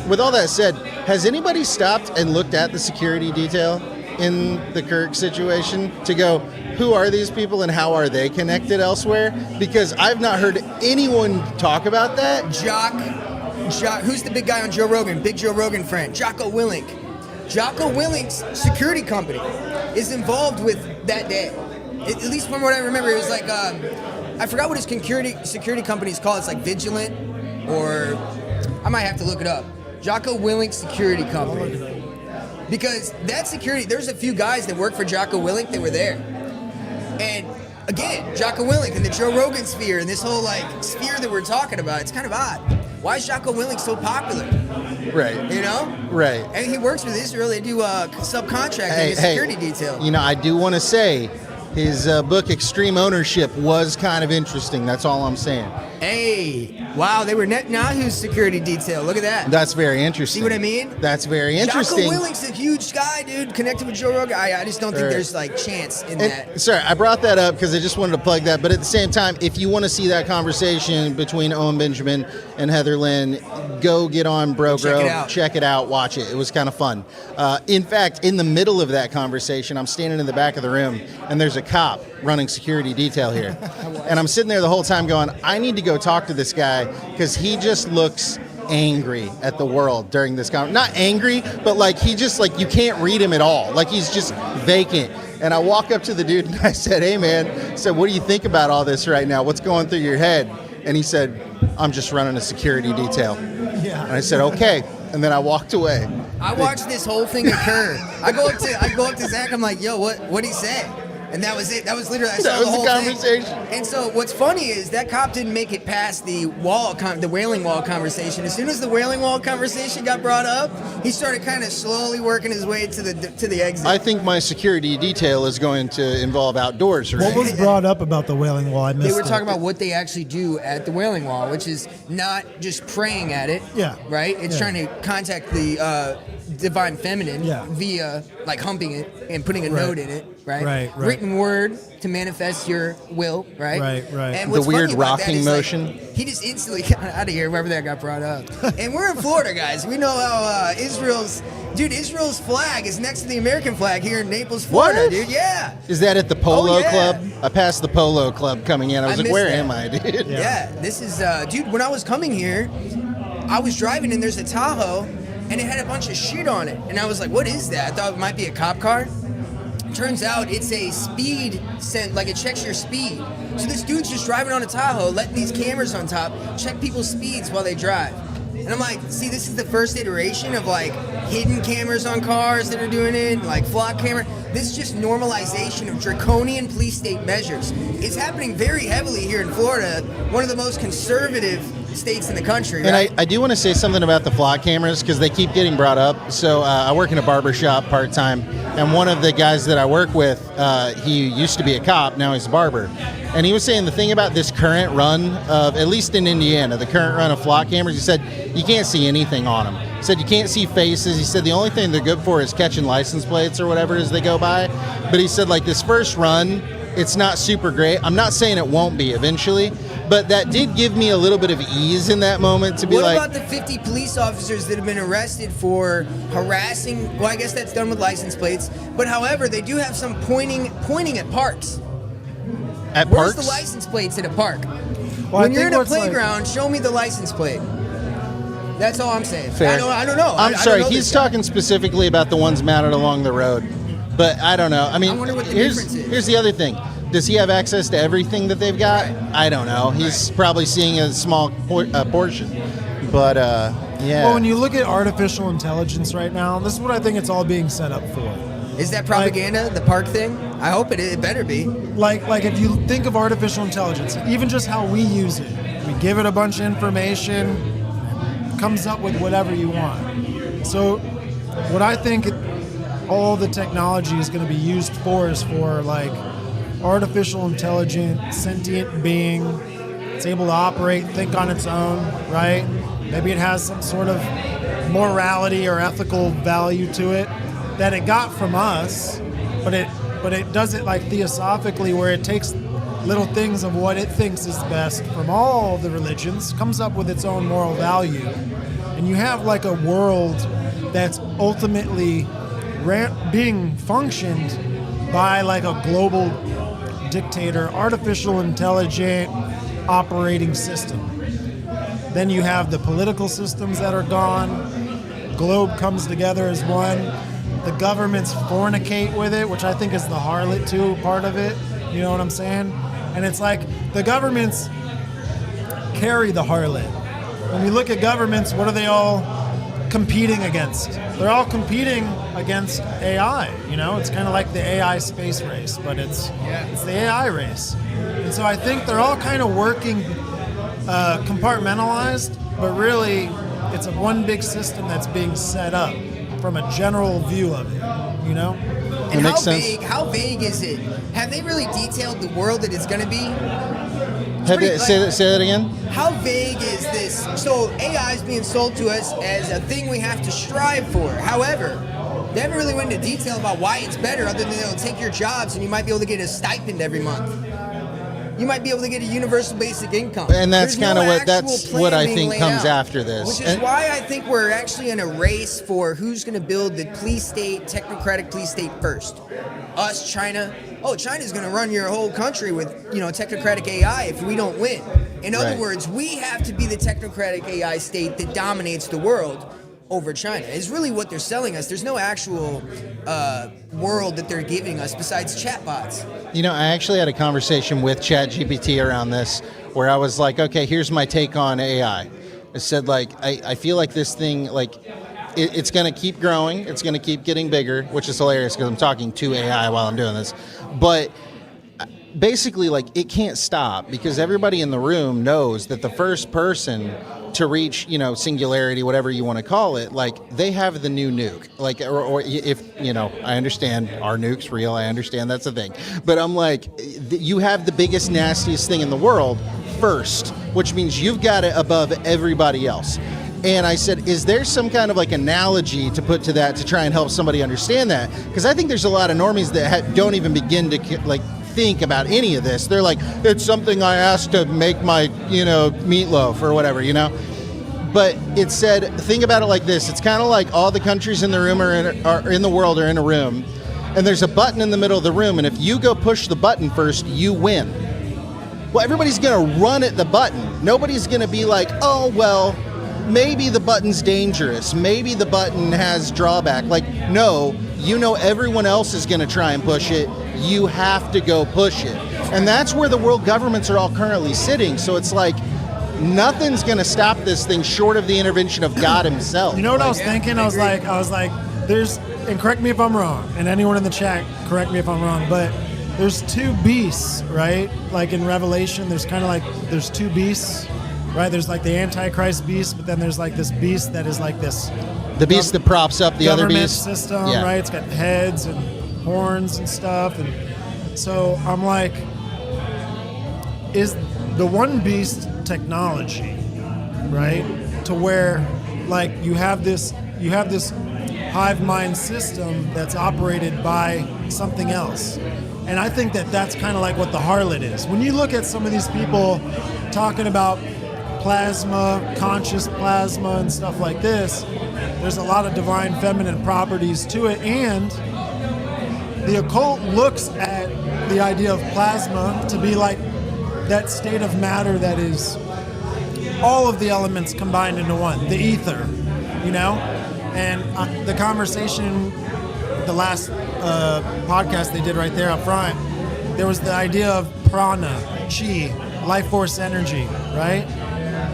with all that said, has anybody stopped and looked at the security detail in the Kirk situation to go, who are these people and how are they connected elsewhere? Because I've not heard anyone talk about that. Jock, who's the big guy on Joe Rogan? Big Joe Rogan friend. Jocko Willink. Jocko Willink's security company is involved with that day. At least from what I remember, it was like, I forgot what his security company is called. It's like Vigilant, or I might have to look it up. Jocko Willink Security Company. Because that security, there's a few guys that work for Jocko Willink that were there. And again, Jocko Willink and the Joe Rogan sphere and this whole like sphere that we're talking about, it's kind of odd. Why is Jocko Willink so popular? Right. You know? Right. And he works with Israel. They do subcontracting security detail. You know, I do want to say his book, Extreme Ownership, was kind of interesting. That's all I'm saying. Hey, wow, they were Netanyahu's security detail. Look at that. That's very interesting. See what I mean? That's very interesting. Jocko Willink's a huge guy, dude, connected with Joe Rogan. I just don't think there's like chance in that. Sorry, I brought that up because I just wanted to plug that. But at the same time, if you want to see that conversation between Owen Benjamin and Heather Lynn, go get on Bro Grove, check it out, watch it. It was kind of fun. In fact, in the middle of that conversation, I'm standing in the back of the room, and there's a cop running security detail here. And I'm sitting there the whole time going, I need to go talk to this guy because he just looks angry at the world during this conversation. Not angry, but like he just like you can't read him at all. Like he's just vacant. And I walk up to the dude and I said, hey man, I said, what do you think about all this right now? What's going through your head? And he said, I'm just running a security detail. Yeah. And I said, okay. And then I walked away. I watched this whole thing occur. I go up to Zach. I'm like, yo, what'd he say? And that was it. That was literally, I saw the whole conversation. And so what's funny is that cop didn't make it past the Wailing Wall conversation. As soon as the Wailing Wall conversation got brought up, he started kind of slowly working his way to the exit. I think my security detail is going to involve outdoors. Right? What was brought up about the Wailing Wall? I missed They were talking about what they actually do at the Wailing Wall, which is not just praying at it. Yeah. Right? It's trying to contact the divine feminine via like humping it and putting a note in it. Right. Written word to manifest your will, right? Right. And The what's weird funny about that rocking is, motion. Like, he just instantly got out of here wherever that got brought up. And we're in Florida, guys. We know how Israel's flag is next to the American flag here in Naples, Florida, dude. Yeah. Is that at the Polo Club? I passed the Polo Club coming in. I was like, where am I, dude? Yeah. This is, dude, when I was coming here, I was driving and there's a Tahoe and it had a bunch of shit on it. And I was like, what is that? I thought it might be a cop car. Turns out it's a speed like it checks your speed. So this dude's just driving on a Tahoe, letting these cameras on top check people's speeds while they drive. And I'm like, see, this is the first iteration of like hidden cameras on cars that are doing it, like flock camera. This is just normalization of draconian police state measures. It's happening very heavily here in Florida, one of the most conservative states in the country. And right? I do want to say something about the flock cameras because they keep getting brought up. So I work in a barber shop part-time, and one of the guys that I work with, he used to be a cop, now he's a barber. And he was saying the thing about this current run of, at least in Indiana, the current run of flock cameras, he said you can't see anything on them. He said you can't see faces. He said the only thing they're good for is catching license plates or whatever as they go by. But he said like this first run, it's not super great. I'm not saying it won't be eventually, but that did give me a little bit of ease in that moment to be What like... about the 50 police officers that have been arrested for harassing? Well, I guess that's done with license plates. But however, they do have some pointing at parks. At Where's parks? the license plates at a park? Well, when you're in a playground, show me the license plate. That's all I'm saying. Fair. I don't know. I'm I sorry, don't know he's talking specifically about the ones mounted along the road. But I don't know. I mean, I wonder what the difference is. Here's the other thing. Does he have access to everything that they've got? Right. I don't know. He's probably seeing a small portion. But, yeah. Well, when you look at artificial intelligence right now, this is what I think it's all being set up for. Is that propaganda, the park thing? I hope it better be. Like if you think of artificial intelligence, even just how we use it, we give it a bunch of information, it comes up with whatever you want. So what I think all the technology is going to be used for is for like artificial intelligent, sentient being. It's able to operate, think on its own, right? Maybe it has some sort of morality or ethical value to it that it got from us, but it does it like theosophically, where it takes little things of what it thinks is best from all the religions, comes up with its own moral value, and you have like a world that's ultimately being functioned by like a global dictator, artificial intelligent operating system. Then you have the political systems that are gone. Globe comes together as one. the governments fornicate with it, which I think is the harlot too part of it. You know what I'm saying? And it's like the governments carry the harlot. When we look at governments, what are they all competing against? They're all competing against AI. You know, it's kind of like the AI space race, but it's the AI race. And so I think they're all kind of working compartmentalized, but really it's a one big system that's being set up from a general view of it, you know? And how vague is it? Have they really detailed the world that it's going to be? Say that again? How vague is this? So AI is being sold to us as a thing we have to strive for. However, they haven't really went into detail about why it's better, other than it'll take your jobs and you might be able to get a stipend every month. You might be able to get a universal basic income. And that's kind of what I think comes after this. Which is why I think we're actually in a race for who's going to build the police state, technocratic police state first. Us, China. Oh, China's going to run your whole country with, technocratic AI if we don't win. In other words, we have to be the technocratic AI state that dominates the world over China. Is really what they're selling us. There's no actual world that they're giving us besides chatbots. I actually had a conversation with ChatGPT around this where I was like, okay, here's my take on AI. I said, I feel like this thing, it's going to keep growing. It's going to keep getting bigger, which is hilarious because I'm talking to AI while I'm doing this. But basically, it can't stop because everybody in the room knows that the first person to reach, singularity, whatever you want to call it, they have the new nuke. Or if, I understand our nuke's real. I understand that's a thing. But I'm like, you have the biggest, nastiest thing in the world first, which means you've got it above everybody else. And I said, is there some kind of analogy to put to that to try and help somebody understand that? Because I think there's a lot of normies that don't even begin to think about any of this. They're like, it's something I asked to make my, meatloaf or whatever, But it said, think about it like this. It's kind of like all the countries in the room are in the world are in a room, and there's a button in the middle of the room, and if you go push the button first, you win. Well, everybody's going to run at the button. Nobody's going to be like, oh, well, maybe the button's dangerous. Maybe the button has drawback. No, everyone else is going to try and push it. You have to go push it. And that's where the world governments are all currently sitting. So it's nothing's going to stop this thing short of the intervention of God himself. You know what I was thinking? I was like, there's, and correct me if I'm wrong, and anyone in the chat, correct me if I'm wrong, but there's two beasts, right? In Revelation, there's there's two beasts. Right, there's the Antichrist beast, but then there's this beast that is this. The beast that props up the other beast. System, right? It's got heads and horns and stuff, and so I'm like, is the one beast technology, right? To where you have this hive mind system that's operated by something else, and I think that's kind of what the harlot is. When you look at some of these people talking about plasma, conscious plasma, and stuff like this, there's a lot of divine feminine properties to it, and the occult looks at the idea of plasma to be that state of matter that is all of the elements combined into one, the ether, and the conversation, the last podcast they did right there up front, there was the idea of prana, chi, life force energy, right?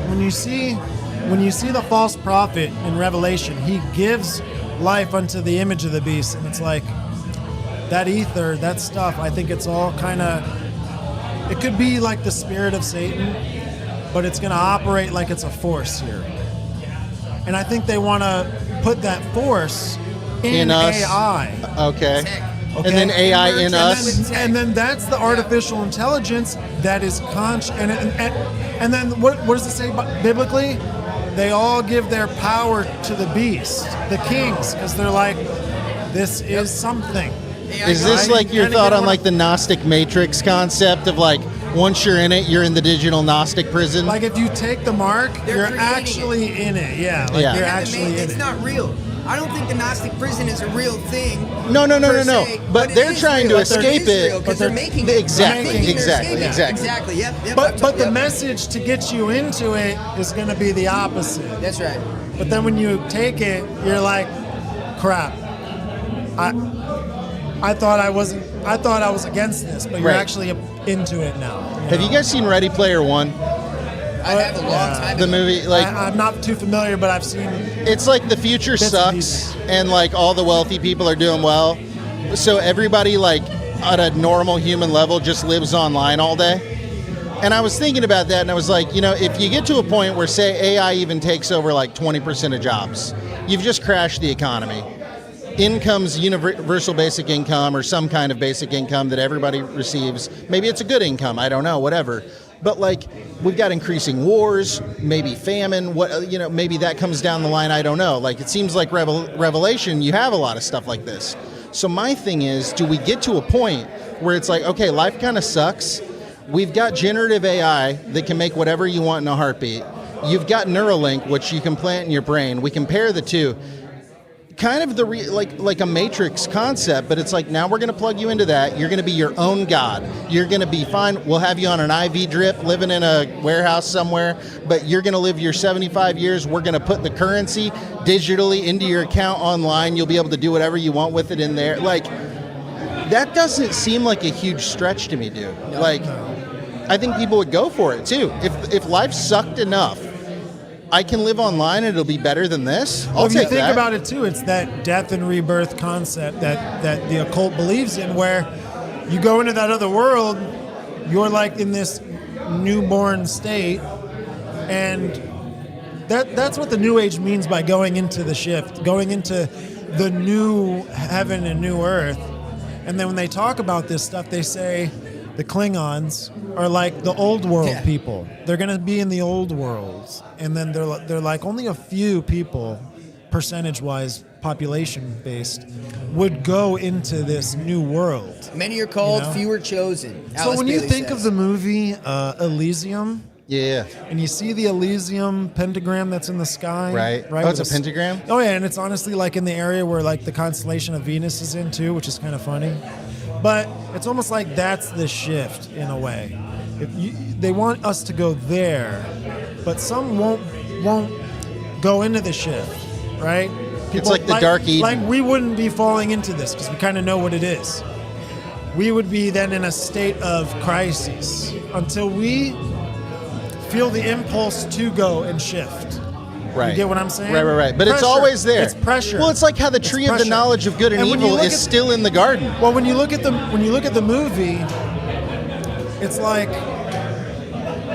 When you see the false prophet in Revelation, he gives life unto the image of the beast, and it's that ether, that stuff. I think it's all kind of. It could be the spirit of Satan, but it's going to operate like it's a force here, and I think they want to put that force in us. AI. Okay. And then AI in us. And then that's the artificial intelligence that is conscious. And then what does it say biblically? They all give their power to the beast, the kings, because they're this is something. Is this your thought on the Gnostic Matrix concept of once you're in it, you're in the digital Gnostic prison? If you take the mark, you're actually in it. Yeah. You're actually in it. It's not real. I don't think the Gnostic prison is a real thing. No. But they're trying to escape it. Because they're making it. Exactly. Yep. But the message to get you into it is going to be the opposite. That's right. But then when you take it, you're like, crap. I thought I wasn't. I thought I was against this, but you're Right. actually into it now. Have you guys seen Ready Player One? I have a long time The ago. movie, like I'm not too familiar, but I've seen. it's like the future Bits and sucks, pieces. and like all the wealthy people are doing well, so everybody like at a normal human level just lives online all day. And I was thinking about that, and I was like, you know, if you get to a point where, say, AI even takes over like 20% of jobs, you've just crashed the economy. Income's universal basic income or some kind of basic income that everybody receives. Maybe it's a good income, I don't know, whatever. But like, we've got increasing wars, maybe famine, maybe that comes down the line, I don't know. Like, it seems like Revelation, you have a lot of stuff like this. So my thing is, do we get to a point where it's like, okay, life kind of sucks. We've got generative AI that can make whatever you want in a heartbeat. You've got Neuralink, which you can plant in your brain. We compare the two. Kind of like a Matrix concept, but it's like, now we're going to plug you into that. You're going to be your own God. You're going to be fine. We'll have you on an IV drip, living in a warehouse somewhere, but you're going to live your 75 years. We're going to put the currency digitally into your account online. You'll be able to do whatever you want with it in there. Like, that doesn't seem like a huge stretch to me, dude. I think people would go for it too. If life sucked enough, I can live online and it'll be better than this. I'll If you take think that. about it too, it's that death and rebirth concept that the occult believes in, where you go into that other world, you're like in this newborn state, and that's what the New Age means by going into the shift, going into the new heaven and new earth. And then when they talk about this stuff, they say the Klingons are like the old world people. They're going to be in the old worlds. And then they're like only a few people, percentage-wise, population-based, would go into this new world. Many are called, You know? few are chosen. So Alice when you Bailey think says. of the movie Elysium, yeah, and you see the Elysium pentagram that's in the sky, Right. Right. Oh, it's with a pentagram? Oh yeah, and it's honestly like in the area where like the constellation of Venus is in too, which is kind of funny. But it's almost like that's the shift in a way. They want us to go there, but some won't go into the shift, right? It's like the Dark Eden. Like we wouldn't be falling into this because we kind of know what it is. We would be then in a state of crisis until we feel the impulse to go and shift. Right. You get what I'm saying? Right. But it's Pressure. always there. It's pressure. Well, it's like how the It's tree of the pressure. knowledge of good and when you evil look is at- still in the garden. Well, when you look at the movie, it's like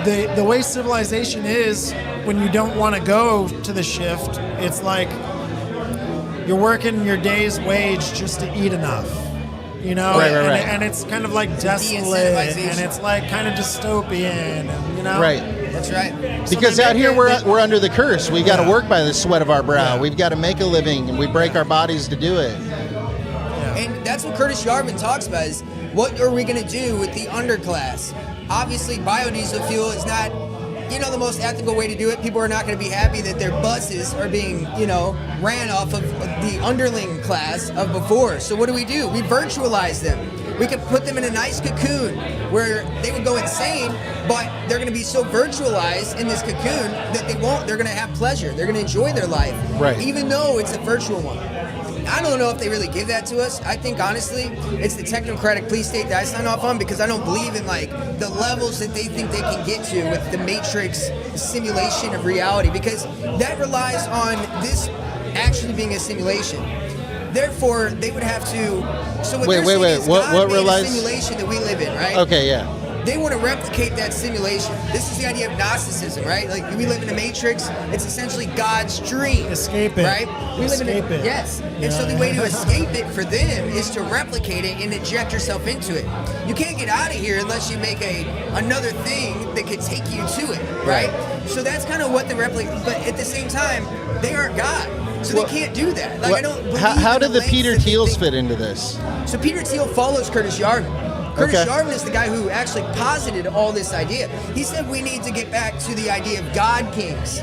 the way civilization is when you don't want to go to the shift. It's like you're working your day's wage just to eat enough. You know, Right. And it's kind of like desolate, and it's like kind of dystopian, and, you know. Right. That's right. Because out here we're under the curse. We got to work by the sweat of our brow. We've got to make a living, and we break our bodies to do it. And that's what Curtis Yarvin talks about is what are we going to do with the underclass? Obviously, biodiesel fuel is not, the most ethical way to do it. People are not going to be happy that their buses are being, ran off of the underling class of before. So what do? We virtualize them. We could put them in a nice cocoon where they would go insane, but they're going to be so virtualized in this cocoon that they're going to have pleasure. They're going to enjoy their life. Right. Even though it's a virtual one. I don't know if they really give that to us. I think, honestly, it's the technocratic police state that I sign off on because I don't believe in, the levels that they think they can get to with the Matrix simulation of reality, because that relies on this actually being a simulation. Therefore, they would have to... So what Wait. What made relies... a simulation that we live in, right? Okay, yeah. They want to replicate that simulation. This is the idea of Gnosticism, right? Like, we live in a matrix. It's essentially God's dream. Escape it. Right? We live Escape it. Yes. And so the way to escape it for them is to replicate it and inject yourself into it. You can't get out of here unless you make another thing that could take you to it, right? So that's kind of what the but at the same time, they aren't God. So they can't do that. I don't believe How in did the lengths Peter that they Thiels think- fit into this? So Peter Thiel follows Curtis Yarvin. Curtis Okay. Yarvin is the guy who actually posited all this idea. He said we need to get back to the idea of God kings.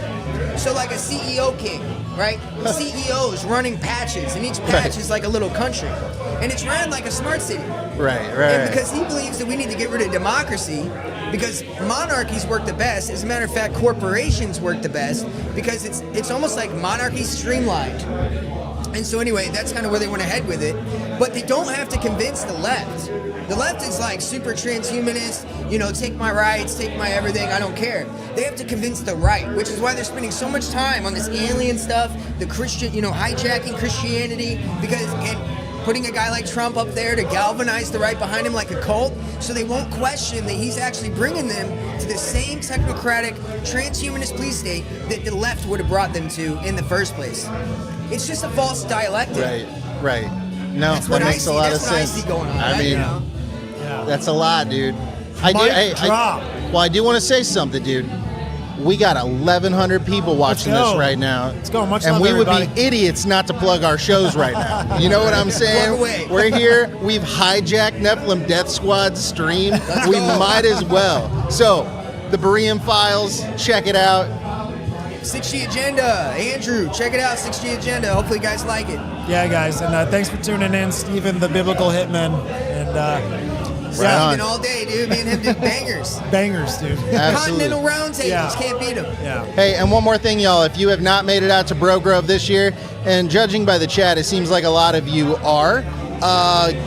So like a CEO king, right? CEOs running patches, and each patch is like a little country. And it's ran like a smart city. Right. And because he believes that we need to get rid of democracy, because monarchies work the best. As a matter of fact, corporations work the best because it's almost like monarchy streamlined. And so anyway, that's kind of where they want to head with it. But they don't have to convince the left. The left is like super transhumanist, take my rights, take my everything, I don't care. They have to convince the right, which is why they're spending so much time on this alien stuff, the Christian, hijacking Christianity, and putting a guy like Trump up there to galvanize the right behind him like a cult, so they won't question that he's actually bringing them to the same technocratic, transhumanist police state that the left would have brought them to in the first place. It's just a false dialectic. Right. No, that makes a lot of sense. I see going on. I mean, that's a lot, dude. I do want to say something, dude. We got 1,100 people watching this right now. Let's go. Much and love, we everybody. would be idiots not to plug our shows right now. You know what I'm saying? We're here. We've hijacked Nephilim Death Squad's stream. We might as well. So, the Berean Files, check it out. 6G Agenda. Andrew, check it out, 6G Agenda. Hopefully you guys like it. Yeah, guys, and thanks for tuning in, Stephen, the Biblical Hitman, and Stephen all day, dude. Me and him do bangers. Bangers, dude. Continental roundtables, can't beat them. Yeah. Hey, and one more thing, y'all. If you have not made it out to Bro Grove this year, and judging by the chat, it seems like a lot of you are,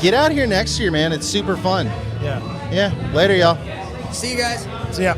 get out here next year, man. It's super fun. Yeah. Later, y'all. See you guys. See ya.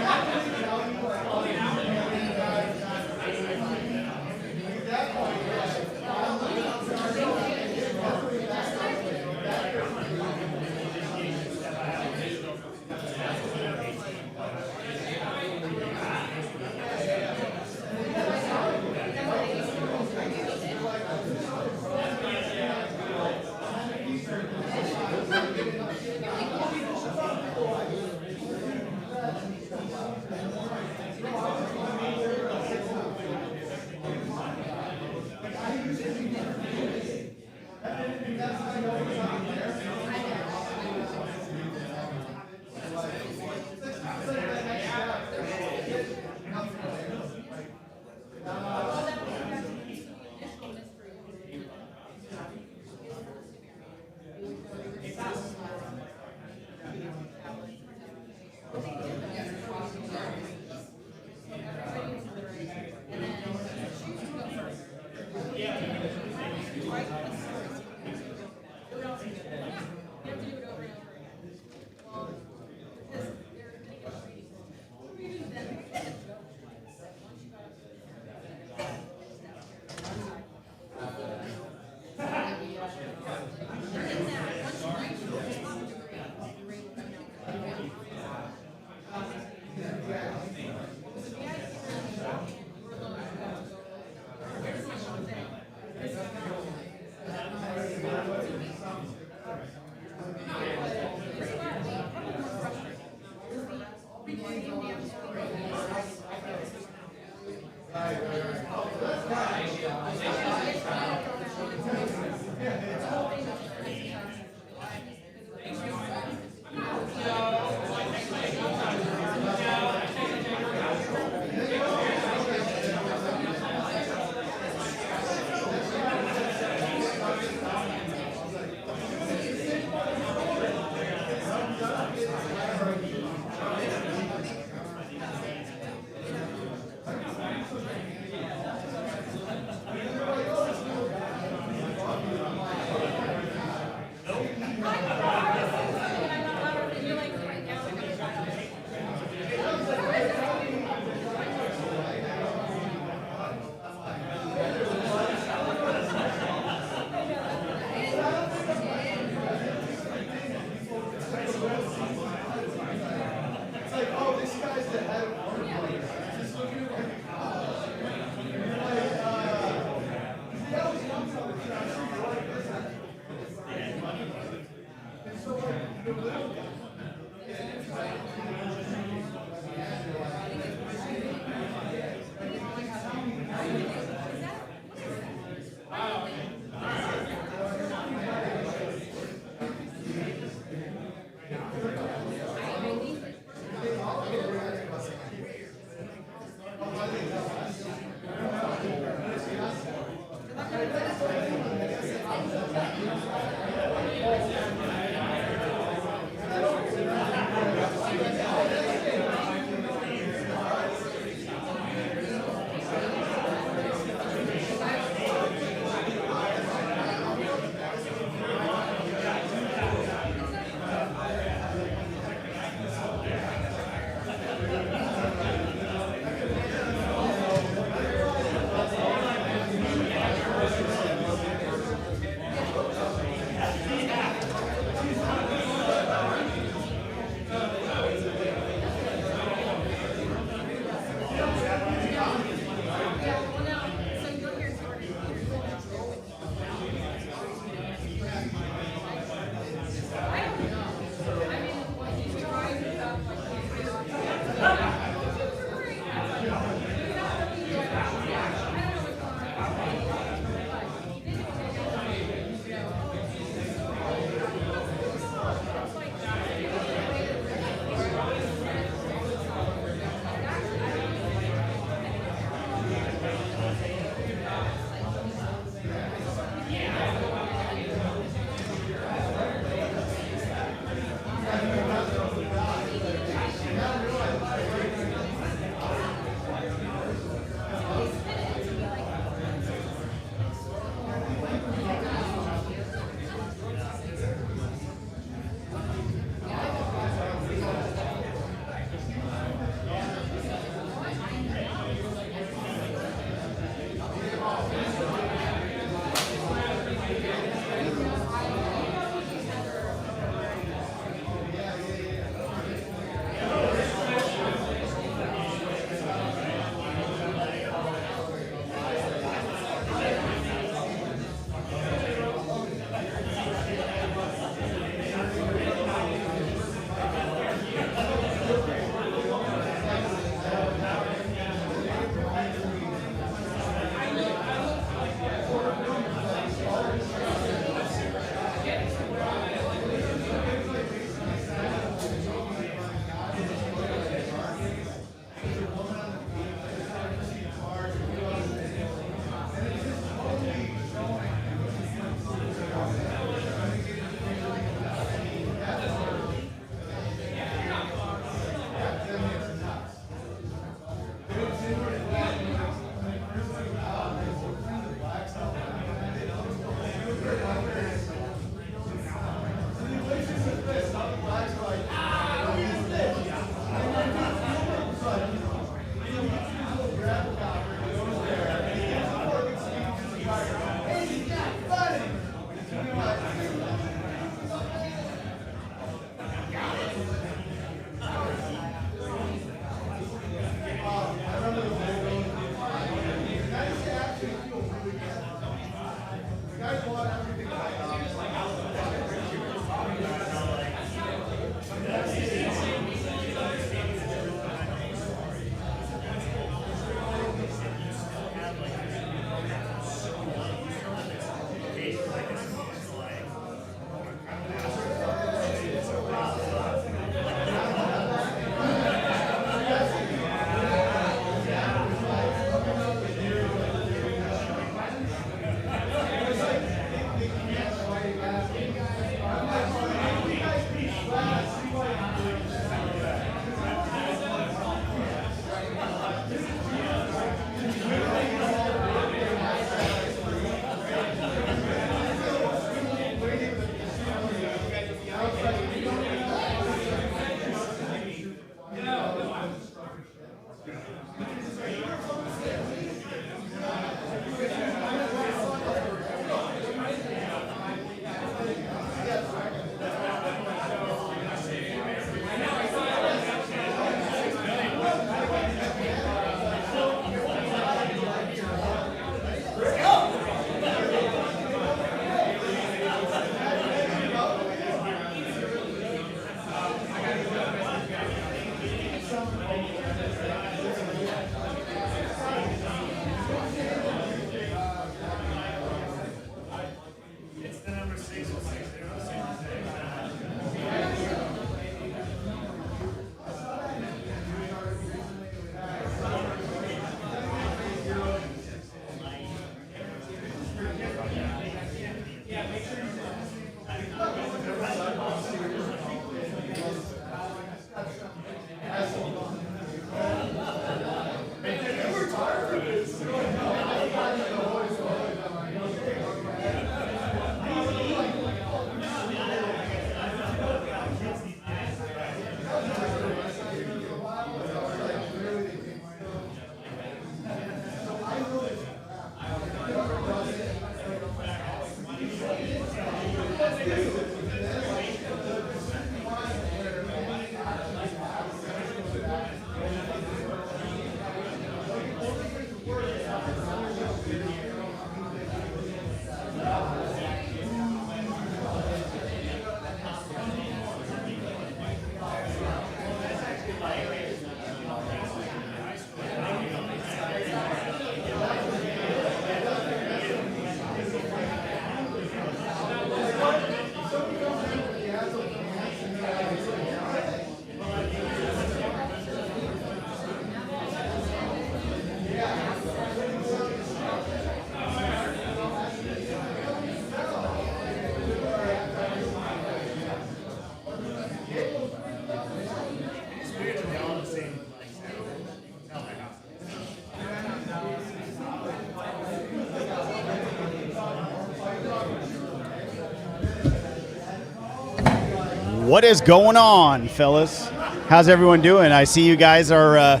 What is going on, fellas? How's everyone doing? I see you guys are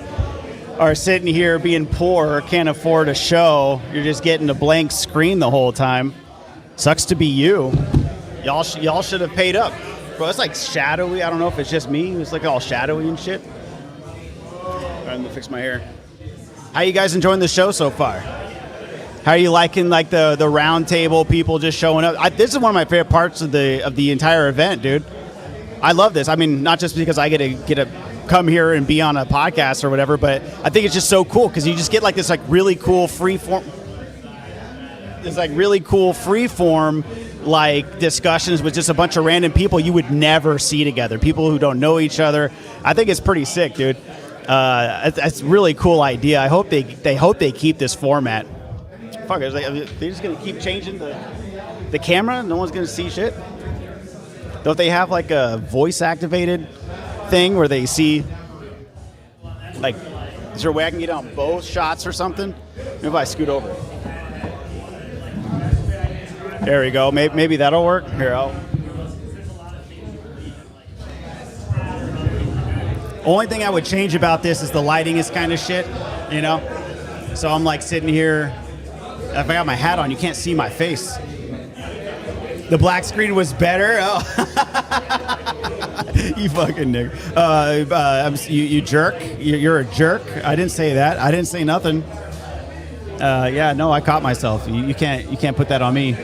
sitting here being poor, can't afford a show. You're just getting a blank screen the whole time. Sucks to be you. Y'all should have paid up. Bro, it's like shadowy. I don't know if it's just me. It's like all shadowy and shit. All right, I'm gonna fix my hair. How you guys enjoying the show so far? How are you liking like the round table, people just showing up? This is one of my favorite parts of the entire event, dude. I love this. I mean, not just because I get to come here and be on a podcast or whatever, but I think it's just so cool because you just get like this like really cool free form like discussions with just a bunch of random people you would never see together, people who don't know each other. I think it's pretty sick, dude. It's a really cool idea. I hope they keep this format. Fuck, they're just gonna keep changing the camera. No one's gonna see shit. Don't they have like a voice activated thing where they see, like, is there a way I can get on both shots or something? Maybe if I scoot over. There we go. Maybe that'll work. Here, Only thing I would change about this is the lighting is kind of shit, you know? So I'm like sitting here. If I got my hat on, you can't see my face. The black screen was better. Oh, you fucking nigga. You jerk. You're a jerk. I didn't say that. I didn't say nothing. Yeah, no, I caught myself. You can't put that on me.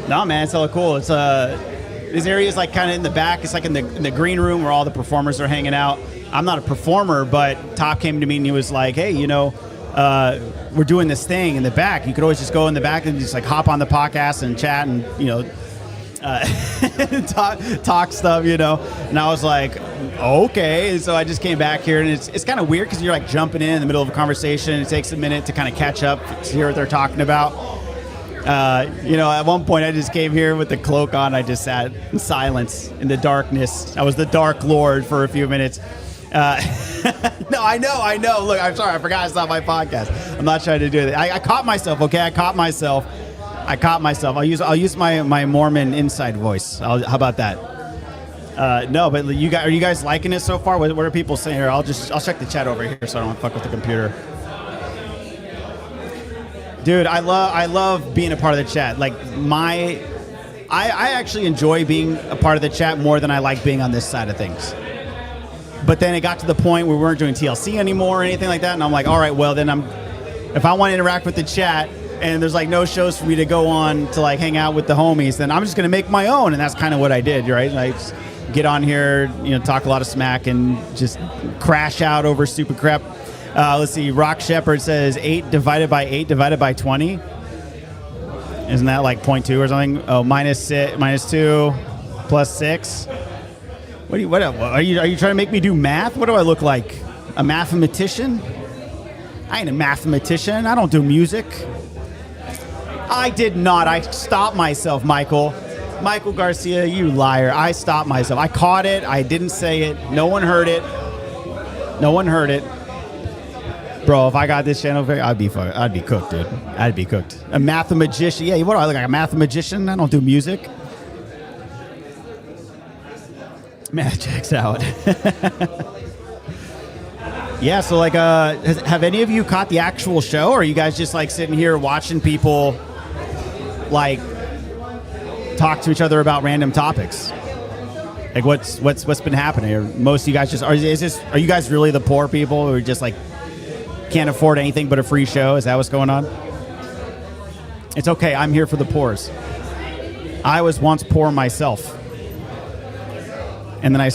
No, man, it's hella cool. It's this area is like kind of in the back. It's like in the green room where all the performers are hanging out. I'm not a performer, but Top came to me and he was like, "Hey, you know, we're doing this thing in the back. You could always just go in the back and just like hop on the podcast and chat and, you know, talk stuff, you know." And I was like, okay. And so I just came back here, and it's kind of weird because you're like jumping in the middle of a conversation. It takes a minute to kind of catch up to hear what they're talking about. You know, at one point I just came here with the cloak on. I just sat in silence in the darkness. I was the Dark Lord for a few minutes. No, I know. Look, I'm sorry. I forgot it's not my podcast. I'm not trying to do that. I caught myself. Okay, I caught myself. I'll use my Mormon inside voice. How about that? No, but are you guys liking it so far? What are people saying here? I'll check the chat over here so I don't fuck with the computer. Dude, I love being a part of the chat. Like I actually enjoy being a part of the chat more than I like being on this side of things. But then it got to the point where we weren't doing TLC anymore or anything like that, and I'm like, all right, well then if I want to interact with the chat and there's like no shows for me to go on to like hang out with the homies, then I'm just gonna make my own, and that's kind of what I did, right? Like just get on here, you know, talk a lot of smack and just crash out over stupid crap. Let's see, Rock Shepherd says 8 divided by 8 divided by 20. Isn't that like 0.2 or something? Oh, minus 2 plus 6. What are you trying to make me do math? What do I look like? A mathematician? I ain't a mathematician. I don't do music. I did not. I stopped myself, Michael. Michael Garcia, you liar. I stopped myself. I caught it. I didn't say it. No one heard it. Bro, if I got this channel, I'd be cooked, dude. I'd be cooked. A mathematician. Yeah, what do I look like? A mathematician? I don't do music. Math checks out. Yeah, so like, have any of you caught the actual show, or are you guys just like sitting here watching people like talk to each other about random topics? Like, what's been happening? Or most of you guys are you guys really the poor people who are just like can't afford anything but a free show? Is that what's going on? It's okay. I'm here for the poors. I was once poor myself. And then I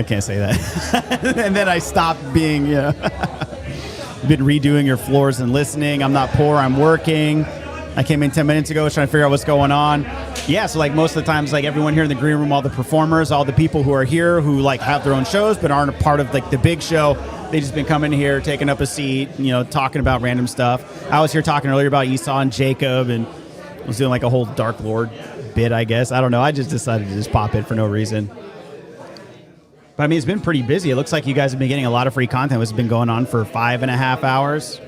can't say that. And then I stopped being, you know, been redoing your floors and listening. I'm not poor, I'm working. I came in 10 minutes ago trying to figure out what's going on. Yeah, so like most of the times, like everyone here in the green room, all the performers, all the people who are here who like have their own shows but aren't a part of like the big show, they just been coming here, taking up a seat, you know, talking about random stuff. I was here talking earlier about Esau and Jacob, and I was doing like a whole Dark Lord bit, I guess. I don't know. I just decided to just pop in for no reason. But I mean, it's been pretty busy. It looks like you guys have been getting a lot of free content. It's been going on for 5.5 hours.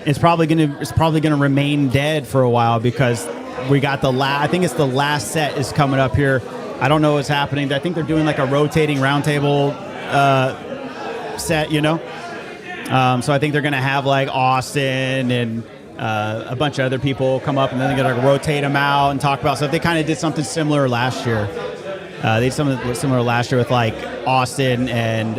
It's probably gonna remain dead for a while because we got I think it's the last set is coming up here I don't know what's happening. I think they're doing like a rotating roundtable set, you know. So I think they're gonna have like Austin and a bunch of other people come up, and then they're gonna rotate them out and talk about stuff. They kind of did something similar last year. They did something similar last year with like Austin and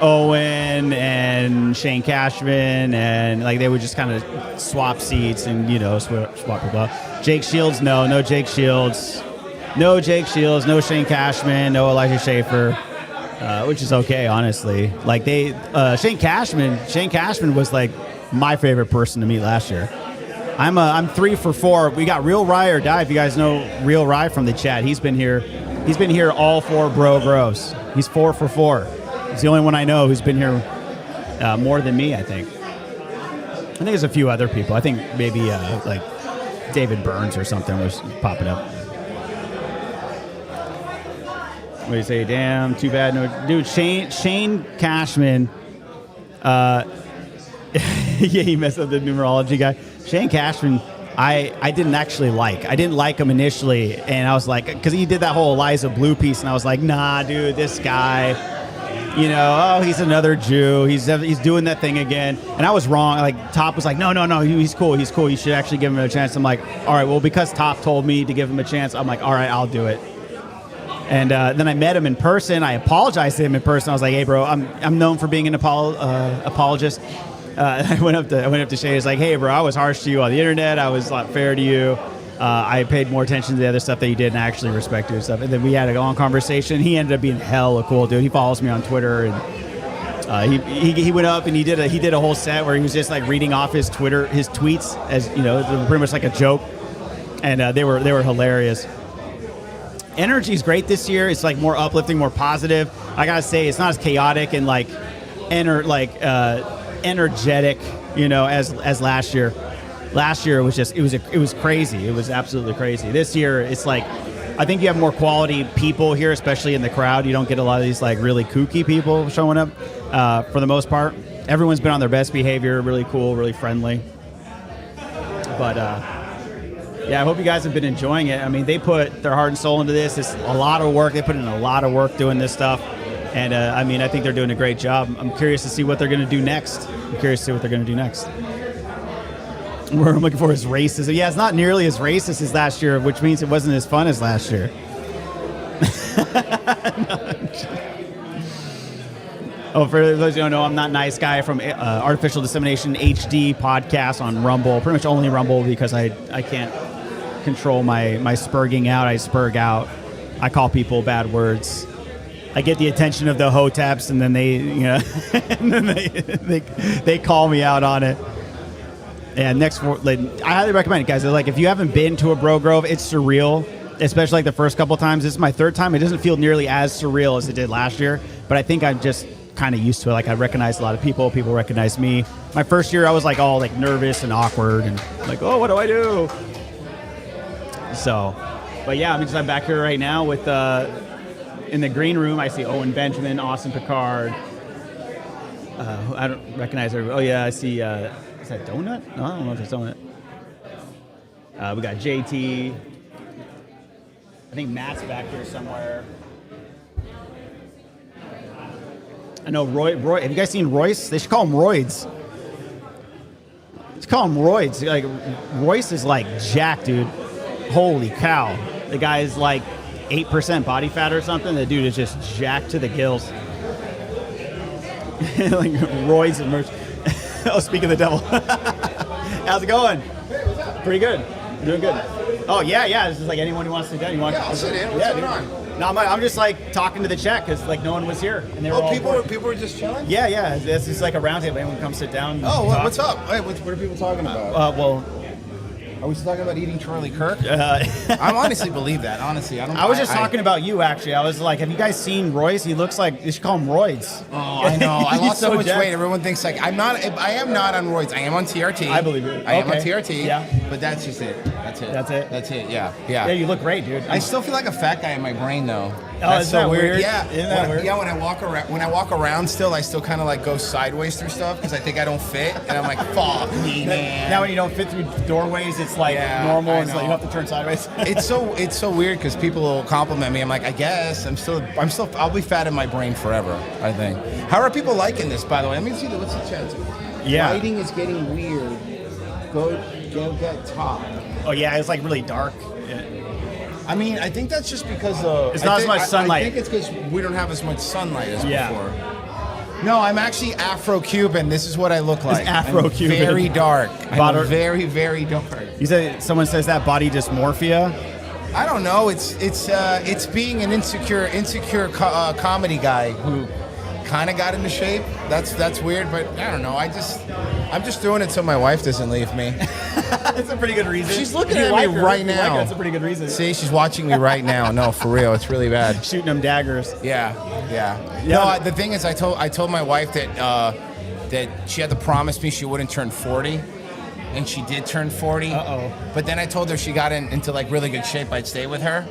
Owen and Shane Cashman, and like they would just kind of swap seats and, you know, swap people out. Jake Shields, no Jake Shields. No Jake Shields, no Shane Cashman, no Elijah Schaefer, which is okay, honestly. Like Shane Cashman was like my favorite person to meet last year. I'm 3 for 4. We got Real Rye or Die. If you guys know Real Rye from the chat, he's been here all 4 Bro Groves. He's 4 for 4. He's the only one I know who's been here more than me, I think. I think there's a few other people. I think maybe like David Burns or something was popping up. What do you say? Damn, too bad. No, dude, Shane Cashman. Yeah, he messed up the numerology guy. Shane Cashman, I didn't actually like. I didn't like him initially, and I was like, because he did that whole Eliza Blue piece, and I was like, nah, dude, this guy, you know, oh, he's another Jew. He's doing that thing again, and I was wrong. Like Top was like, no, he's cool. You should actually give him a chance. I'm like, all right, well, because Top told me to give him a chance, I'm like, all right, I'll do it. And then I met him in person. I apologized to him in person. I was like, "Hey, bro, I'm known for being an apologist." I went up to Shay. I was like, "Hey, bro, I was harsh to you on the internet. I was not fair to you. I paid more attention to the other stuff that you did and actually respect you and stuff." And then we had a long conversation. He ended up being hella cool, dude. He follows me on Twitter, and he went up and he did a whole set where he was just like reading off his tweets, as you know, pretty much like a joke, and they were hilarious. Energy's great this year. It's like more uplifting, more positive. I gotta say, it's not as chaotic and like energetic, you know, as last year. Last year was just it was crazy. It was absolutely crazy. This year, it's like I think you have more quality people here, especially in the crowd. You don't get a lot of these like really kooky people showing up. For the most part, everyone's been on their best behavior, really cool, really friendly. But yeah, I hope you guys have been enjoying it. I mean, they put their heart and soul into this. It's a lot of work. They put in a lot of work doing this stuff. And, I mean, I think they're doing a great job. I'm curious to see what they're going to do next. What I'm looking for is racism. Yeah, it's not nearly as racist as last year, which means it wasn't as fun as last year. Oh, for those who don't know, I'm Not Nice Guy from Artificial Dissemination HD podcast on Rumble. Pretty much only Rumble because I can't control my spurging out. I spurg out. I call people bad words. I get the attention of the hoteps, and then they, you know, and then they call me out on it. And I highly recommend it, guys. Like, if you haven't been to a Bro Grove, it's surreal, especially like the first couple times. This is my 3rd time. It doesn't feel nearly as surreal as it did last year, but I think I'm just kind of used to it. Like, I recognize a lot of people. People recognize me. My first year, I was like all like nervous and awkward and like, oh, what do I do? So, but yeah, I'm back here right now with in the green room. I see Owen Benjamin, Austin Picard. I don't recognize everybody. Oh yeah, I see. Is that Donut? No, I don't know if it's Donut. We got JT. I think Matt's back here somewhere. I know Roy. Have you guys seen Royce? They should call him Roids. Let's call him Roids. Like, Royce is like jacked, dude. Holy cow. The guy is like 8% body fat or something. The dude is just jacked to the gills. Like Roids and merch. Oh, speak of the devil. How's it going? Pretty good. Doing good. Oh, yeah. This is like anyone who wants to sit down. I'll sit in. What's going on? No, I'm just like talking to the chat because like no one was here. And they were all people were just chilling? Yeah. This is like a round table. Anyone come sit down. Oh, what's up? Hey, what are people talking about? Well, are we still talking about eating Charlie Kirk? I honestly believe that. Honestly, I was just talking about you, actually. I was like, have you guys seen Royce? He looks like, you should call him Roids. Oh, I know. I lost so much weight. Everyone thinks like, I am not on Roids. I am on TRT. I believe it. I am on TRT. Yeah. But that's just it. That's it. Yeah. Yeah, you look great, dude. I still feel like a fat guy in my brain, though. That's so weird. Yeah, Isn't that weird? Yeah, when I walk around still, I still kind of like go sideways through stuff because I think I don't fit, and I'm like, fuck me, man. Now when you don't fit through doorways, it's like normal. It's like you have to turn sideways. It's so weird because people will compliment me. I'm like, I guess I'll be fat in my brain forever, I think. How are people liking this, by the way? Let me see what's the chat. Yeah. Lighting is getting weird. Go get top. Oh yeah, it's like really dark. Yeah. I mean, I think that's just because it's not as much sunlight. I think it's because we don't have as much sunlight as before. No, I'm actually Afro-Cuban. This is what I look like. It's Afro-Cuban. I'm very dark. Body- I'm very, very dark. You said someone says that body dysmorphia. I don't know. It's being an insecure comedy guy who kind of got into shape. That's weird, but I don't know. I'm just doing it so my wife doesn't leave me. That's a pretty good reason. She's looking at me right now. That's a pretty good reason. See, she's watching me right now. No, for real, it's really bad. Shooting them daggers. Yeah. No, the thing is, I told my wife that she had to promise me she wouldn't turn 40. And she did turn 40. But then I told her she got into like really good shape, I'd stay with her.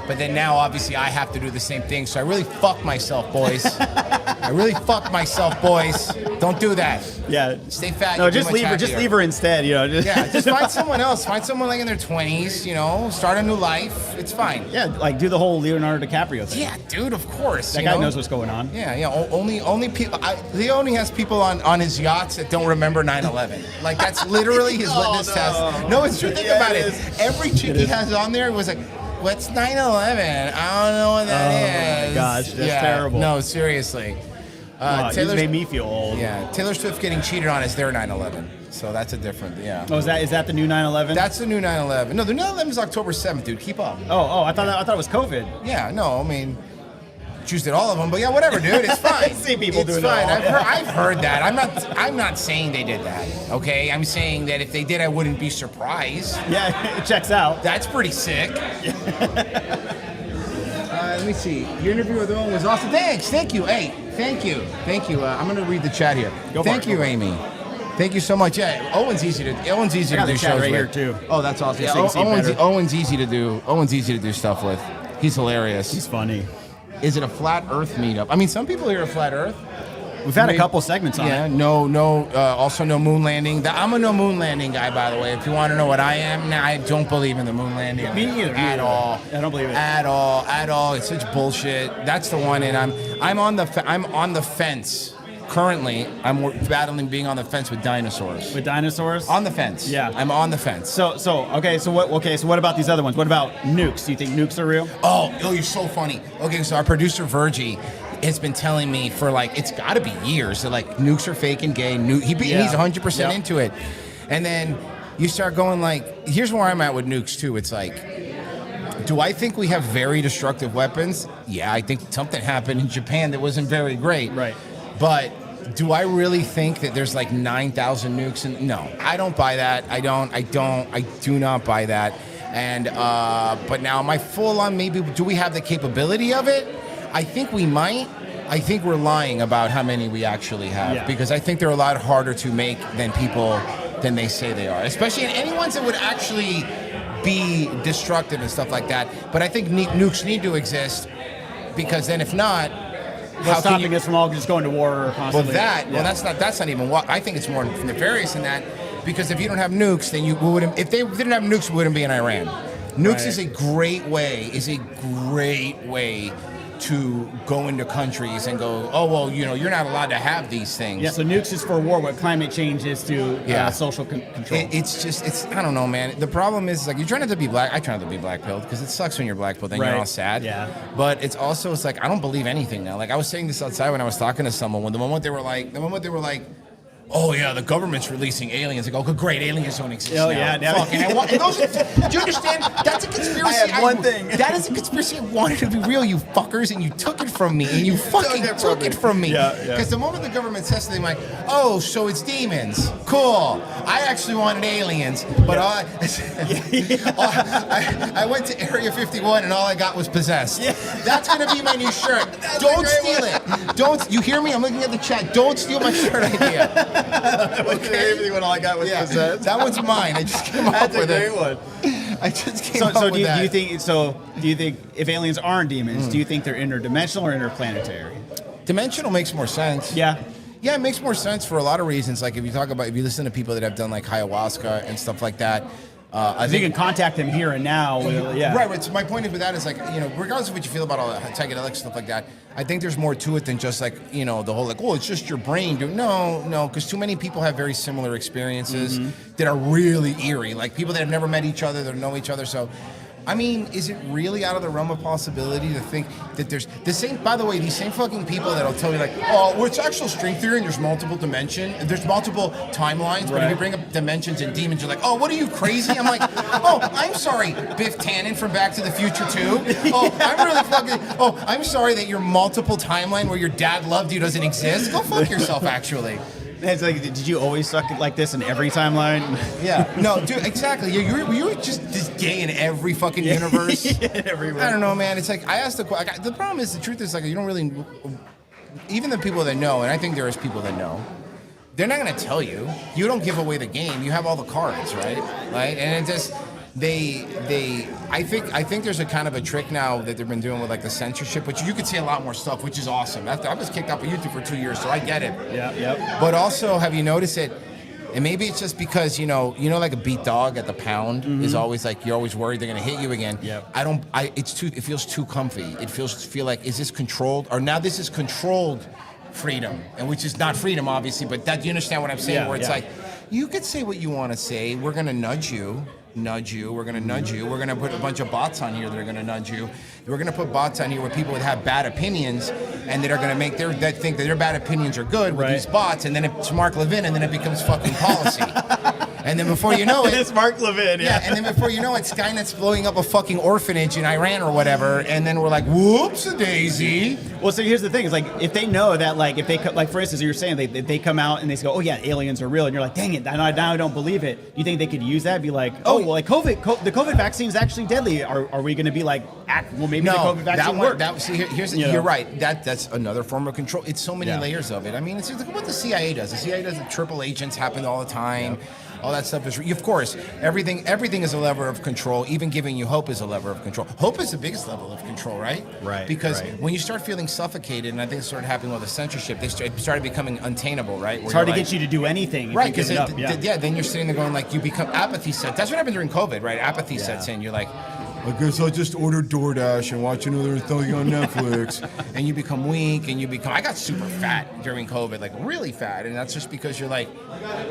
But then now, obviously, I have to do the same thing. So I really fucked myself, boys. Don't do that. Yeah. Stay fat. No, just leave her. Just leave her instead. Just find someone else. Find someone like in their 20s. Start a new life. It's fine. Yeah, like do the whole Leonardo DiCaprio thing. Yeah, dude. Of course. That guy knows what's going on. Yeah. Only people. He only has people on his yachts that don't remember 9/11. Like that's literally his litmus test. No, it's true. Think about it. Every chick he has on there was like, "What's 9/11? I don't know what that is." Oh my gosh, that's terrible. No, seriously. Taylor made me feel old. Yeah, Taylor Swift getting cheated on is their 9/11. So that's a different, Oh, is that the new 9/11? That's the new 9/11. No, the 9/11 is October 7th, dude. Keep up. Oh, I thought it was COVID. Yeah, no, I mean, Jews did all of them, but yeah, whatever, dude. It's fine. I see people it's doing fine. that. I've heard that. I'm not saying they did that. Okay, I'm saying that if they did, I wouldn't be surprised. Yeah, it checks out. That's pretty sick. Let me see. Your interview with Owen was awesome. Thanks. Thank you. Hey, thank you. I'm gonna read the chat here. Thank you, Amy. Thank you so much. Yeah, Owen's easy to do shows right here with. too. Oh, that's awesome. Yeah, Owen's easy to do. Owen's easy to do stuff with. He's hilarious. He's funny. Is it a flat Earth meetup? I mean, some people here are flat Earth. We've had a couple segments on it. Yeah, also no moon landing. I'm a no moon landing guy, by the way. If you want to know what I am, I don't believe in the moon landing. Me neither. At all. I don't believe it. At all. It's such bullshit. That's the one, and I'm on the fence. Currently, I'm battling being on the fence with dinosaurs. With dinosaurs? On the fence. Yeah. I'm on the fence. So what about these other ones? What about nukes? Do you think nukes are real? Oh, you're so funny. Okay, so our producer Virgie has been telling me for like it's got to be years that like nukes are fake and gay. He's 100% into it. And then you start going like, here's where I'm at with nukes too. It's like, do I think we have very destructive weapons? Yeah, I think something happened in Japan that wasn't very great. Right. But do I really think that there's like 9,000 nukes? No, I don't buy that. I do not buy that. And but now am I full on maybe? Do we have the capability of it? I think we might. I think we're lying about how many we actually have because I think they're a lot harder to make than they say they are. Especially in any ones that would actually be destructive and stuff like that. But I think nukes need to exist because then if not. What's stopping us from all just going to war constantly? Well, that's not even what I think. It's more nefarious than that, because if you don't have nukes, then we wouldn't. If they didn't have nukes, we wouldn't be in Iran. Nukes is a great way. To go into countries and go, oh well, you're not allowed to have these things. Yeah, so nukes is for war. What climate change is to social control. It's I don't know, man. The problem is like you're trying not to be black. I try not to be black pilled because it sucks when you're black pilled. Then you're all sad. Yeah. But it's also like I don't believe anything now. Like I was saying this outside when I was talking to someone. When the moment they were like, oh yeah, the government's releasing aliens. I go, oh, great, aliens don't exist now. Yeah, fuck. Do you understand? That's a conspiracy. I have one thing. That is a conspiracy. I wanted it to be real, you fuckers, and you took it from me, and you fucking took it from me. Yeah. Because the moment the government says something like, oh, so it's demons. Cool. I actually wanted aliens, but I went to Area 51 and all I got was possessed. Yeah. That's gonna be my new shirt. Don't steal it. You hear me? I'm looking at the chat. Don't steal my shirt idea. Everything what I got was possessed. That one's mine. I just came up with That's a it. great one. I just came So, up so with do, that. do you think? So do you think if aliens aren't demons, do you think they're interdimensional or interplanetary? Dimensional makes more sense. Yeah. Yeah, it makes more sense for a lot of reasons. Like if you listen to people that have done like ayahuasca and stuff like that. I think you can contact them here and now. Yeah. Right. So my point with that is like, regardless of what you feel about all the psychedelic stuff like that, I think there's more to it than just like, the whole like, oh, it's just your brain. Dude. No, because too many people have very similar experiences that are really eerie. Like people that have never met each other, that know each other. So, I mean, is it really out of the realm of possibility to think that there's the same? By the way, these same fucking people that'll tell you like, oh, well, it's actual string theory and there's multiple there's multiple timelines. But if you bring up dimensions and demons, you're like, oh, what are you crazy? I'm like, oh, I'm sorry, Biff Tannen from Back to the Future 2. Oh, I'm really fucking. Oh, I'm sorry that your multiple timeline where your dad loved you doesn't exist. Go fuck yourself, actually. It's like, did you always suck it like this in every timeline? Yeah. No, dude, exactly. You were just this gay in every fucking universe. Everywhere. I don't know, man. It's like, I asked the problem is, the truth is, like, you don't really, even the people that know, and I think there is people that know, they're not going to tell you. You don't give away the game. You have all the cards, right? Right? And it just, I think there's a kind of a trick now that they've been doing with like the censorship, which you could see a lot more stuff, which is awesome. I was kicked off of YouTube for 2 years, so I get it. Yeah. But also, have you noticed it? And maybe it's just because like a beat dog at the pound is always like you're always worried they're gonna hit you again. Yep. It feels too comfy. It feel like, is this controlled, or now this is controlled freedom, and which is not freedom obviously, but that, you understand what I'm saying? Where it's like, you could say what you want to say. We're gonna nudge you. We're going to nudge you. We're going to put a bunch of bots on here that are going to nudge you. We're going to put bots on here where people would have bad opinions and that are going to that think that their bad opinions are good with these bots, and then it's Mark Levin, and then it becomes fucking policy. And then before you know it, it's Mark Levin. Yeah. And then before you know it, Skynet's blowing up a fucking orphanage in Iran or whatever, and then we're like, whoops-a-daisy. Well, so here's the thing: is like if they know that, like if they like, for instance, you're saying they come out and they go, oh yeah, aliens are real, and you're like, dang it, now I don't believe it. Do you think they could use that? Be like, oh well, like the COVID vaccine is actually deadly. Are we going to be like, maybe the COVID vaccine worked? You're right. That's another form of control. It's so many layers of it. I mean, it's like what the CIA does. The CIA does triple agents happen all the time. All that stuff is, of course, everything is a lever of control. Even giving you hope is a lever of control. Hope is the biggest level of control, right? Right. Because when you start feeling suffocated, and I think it started happening with the censorship, it started becoming untainable, right? It's hard to get you to do anything. Right, because then you're sitting there going like, you become apathy set. That's what happened during COVID, right? Apathy sets in. You're like, I guess I'll just order DoorDash and watch another thing on Netflix. And you become weak, and I got super fat during COVID, like really fat. And that's just because you're like,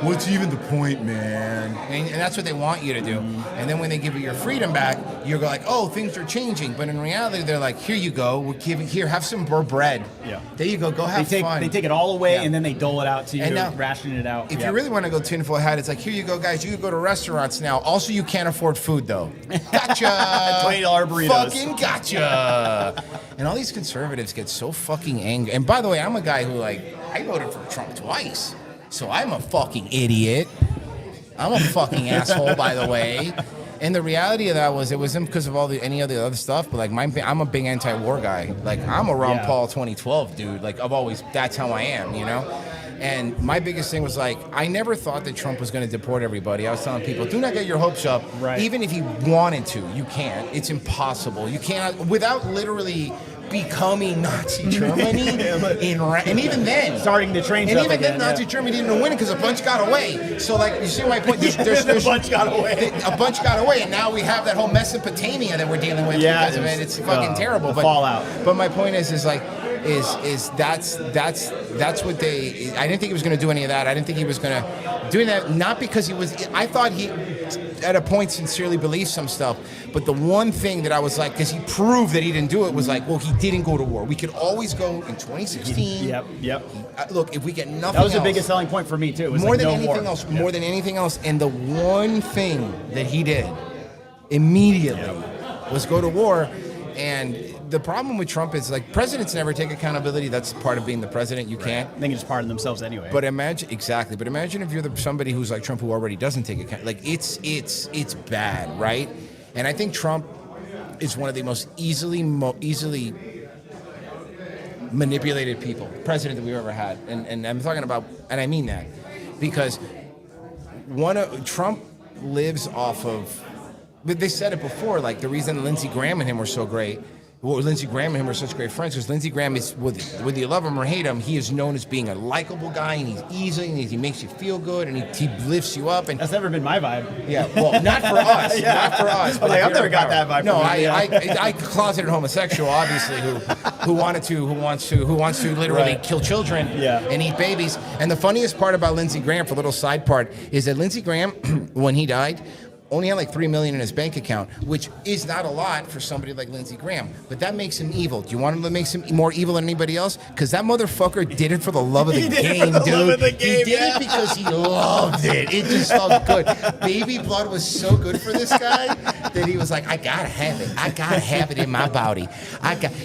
what's even the point, man? And that's what they want you to do. And then when they give you your freedom back, you're like, oh, things are changing. But in reality, they're like, here you go. We're giving, have some more bread. Yeah. There you go. Go have fun. They take it all away, and then they dole it out to you, and now, ration it out. If you really want to go tinfoil hat, it's like, here you go, guys. You can go to restaurants now. Also, you can't afford food, though. Gotcha. $20 burritos. Fucking gotcha. And all these conservatives get so fucking angry. And by the way, I'm a guy who, like, I voted for Trump twice. So I'm a fucking idiot. I'm a fucking asshole, by the way. And the reality of that was, it wasn't because of any of the other stuff, but like I'm a big anti-war guy. Like I'm a Ron Paul 2012 dude. Like that's how I am, you know? And my biggest thing was like, I never thought that Trump was going to deport everybody. I was telling people, do not get your hopes up. Right. Even if he wanted to, you can't. It's impossible. You cannot, without literally becoming Nazi Germany. And even then, starting the trains and up even again, then, Nazi Germany didn't win it because a bunch got away. So like, you see my point? There's a bunch got away. A bunch got away, and now we have that whole Mesopotamia that we're dealing with because of it. It's fucking terrible. But fallout. But my point is that's what they. I didn't think he was going to do any of that. I didn't think he was going to do that. Not because he was. I thought he, at a point, sincerely believed some stuff. But the one thing that I was like, because he proved that he didn't do it, was like, well, he didn't go to war. We could always go in 2016. Yep. Look, if we get nothing else. That was the biggest selling point for me too. It was more like than no anything war. else. More than anything else. And the one thing that he did immediately was go to war. And the problem with Trump is, like, presidents never take accountability. That's part of being the president. You can't. They can just pardon themselves anyway. But imagine if you're somebody who's like Trump, who already doesn't take account. Like, it's bad, right? And I think Trump is one of the most easily manipulated president that we've ever had. And I'm talking about, and I mean that. because Trump lives off of. But they said it before. Like the reason Lindsey Graham and him were so great. Well, Lindsey Graham and him are such great friends because Lindsey Graham is, whether you love him or hate him, he is known as being a likable guy, and he's easy, and he makes you feel good, and he lifts you up. And that's never been my vibe. Yeah, well, not for us, not for us. But I've never got that vibe. No, from him. I closeted homosexual, obviously, who wants to literally kill children and eat babies. And the funniest part about Lindsey Graham, for a little side part, is that Lindsey Graham, when he died, only had like $3 million in his bank account, which is not a lot for somebody like Lindsey Graham. But that makes him evil. Do you want him to make him more evil than anybody else? Because that motherfucker did it for the love of the game, dude. He did it because he loved it. It just felt good. Baby blood was so good for this guy that he was like, I gotta have it. I gotta have it in my body.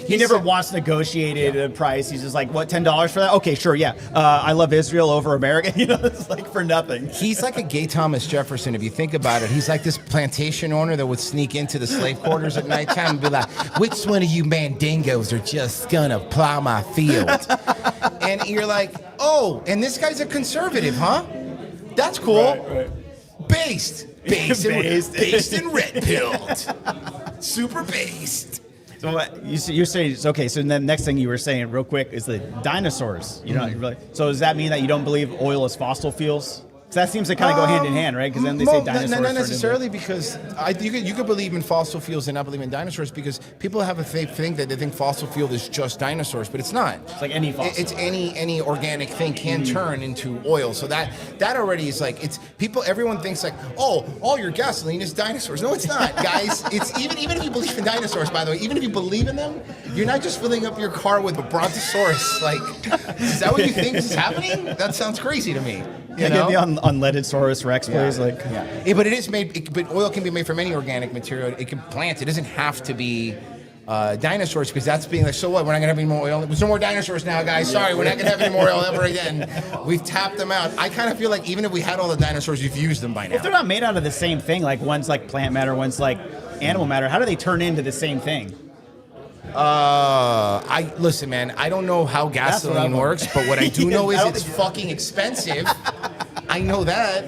He never once negotiated a price. He's just like, what, $10 for that? Okay, sure, yeah. I love Israel over America. You know, it's like for nothing. He's like a gay Thomas Jefferson, if you think about it. He's like this plantation owner that would sneak into the slave quarters at nighttime and be like, which one of you mandingos are just gonna plow my field? And you're like, oh, and this guy's a conservative, huh? That's cool. Right. Based and red-pilled. Super based. So what you're saying, okay, so then the next thing you were saying real quick is the dinosaurs. You know, really, so does that mean that you don't believe oil is fossil fuels? That seems to kind of go hand in hand, right? Because then they say dinosaurs. Not necessarily, because you could believe in fossil fuels and not believe in dinosaurs, because people have a thing that they think fossil fuel is just dinosaurs, but it's not. It's like any fossil. It's any organic thing can turn into oil. So that already is like, it's people. Everyone thinks like, oh, all your gasoline is dinosaurs. No, it's not, guys. It's even if you believe in dinosaurs, by the way, even if you believe in them, you're not just filling up your car with a brontosaurus. Like, is that what you think is happening? That sounds crazy to me. You know? The unleaded Saurus Rex, please. Yeah. But it is made. But oil can be made from any organic material. It can plant. It doesn't have to be dinosaurs, because that's being like, so what? We're not gonna have any more oil. There's no more dinosaurs now, guys. Sorry, we're not gonna have any more oil ever again. We've tapped them out. I kind of feel like even if we had all the dinosaurs, we've used them by now. If they're not made out of the same thing, like one's like plant matter, one's like animal matter, how do they turn into the same thing? Listen, man, I don't know how gasoline works, but what I do know is it's fucking expensive. I know that.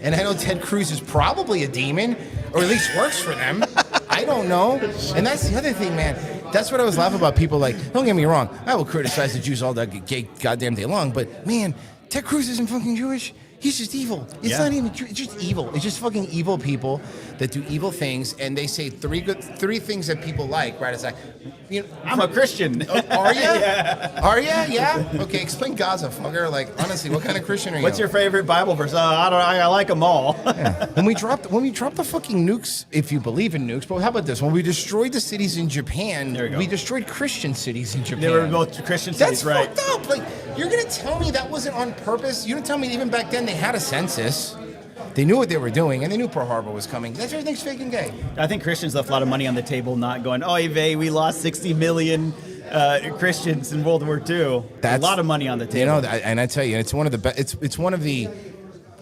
And I know Ted Cruz is probably a demon, or at least works for them. I don't know. And that's the other thing, man. That's what I was laughing about. People like, don't get me wrong, I will criticize the Jews all that goddamn day long, but man, Ted Cruz isn't fucking Jewish. He's just evil. It's not even true. It's just evil. It's just fucking evil people that do evil things, and they say three things that people like, right? It's like, you know, I'm a Christian. Are you? Yeah. Are you? Yeah. Okay, explain Gaza, fucker. Like, honestly, what kind of Christian are you? What's your favorite Bible verse? I like them all. When we dropped the fucking nukes, if you believe in nukes, but how about this? When we destroyed the cities in Japan, we destroyed Christian cities in Japan. They were both Christian cities, right? That's fucked up. Like, you're gonna tell me that wasn't on purpose? You don't tell me even back then they had a census. They knew what they were doing, and they knew Pearl Harbor was coming. That's everything's fake and gay. I think Christians left a lot of money on the table, not going, oy vey, we lost 60 million Christians in World War II. That's a lot of money on the table. You know, and I tell you, it's one of the it's one of the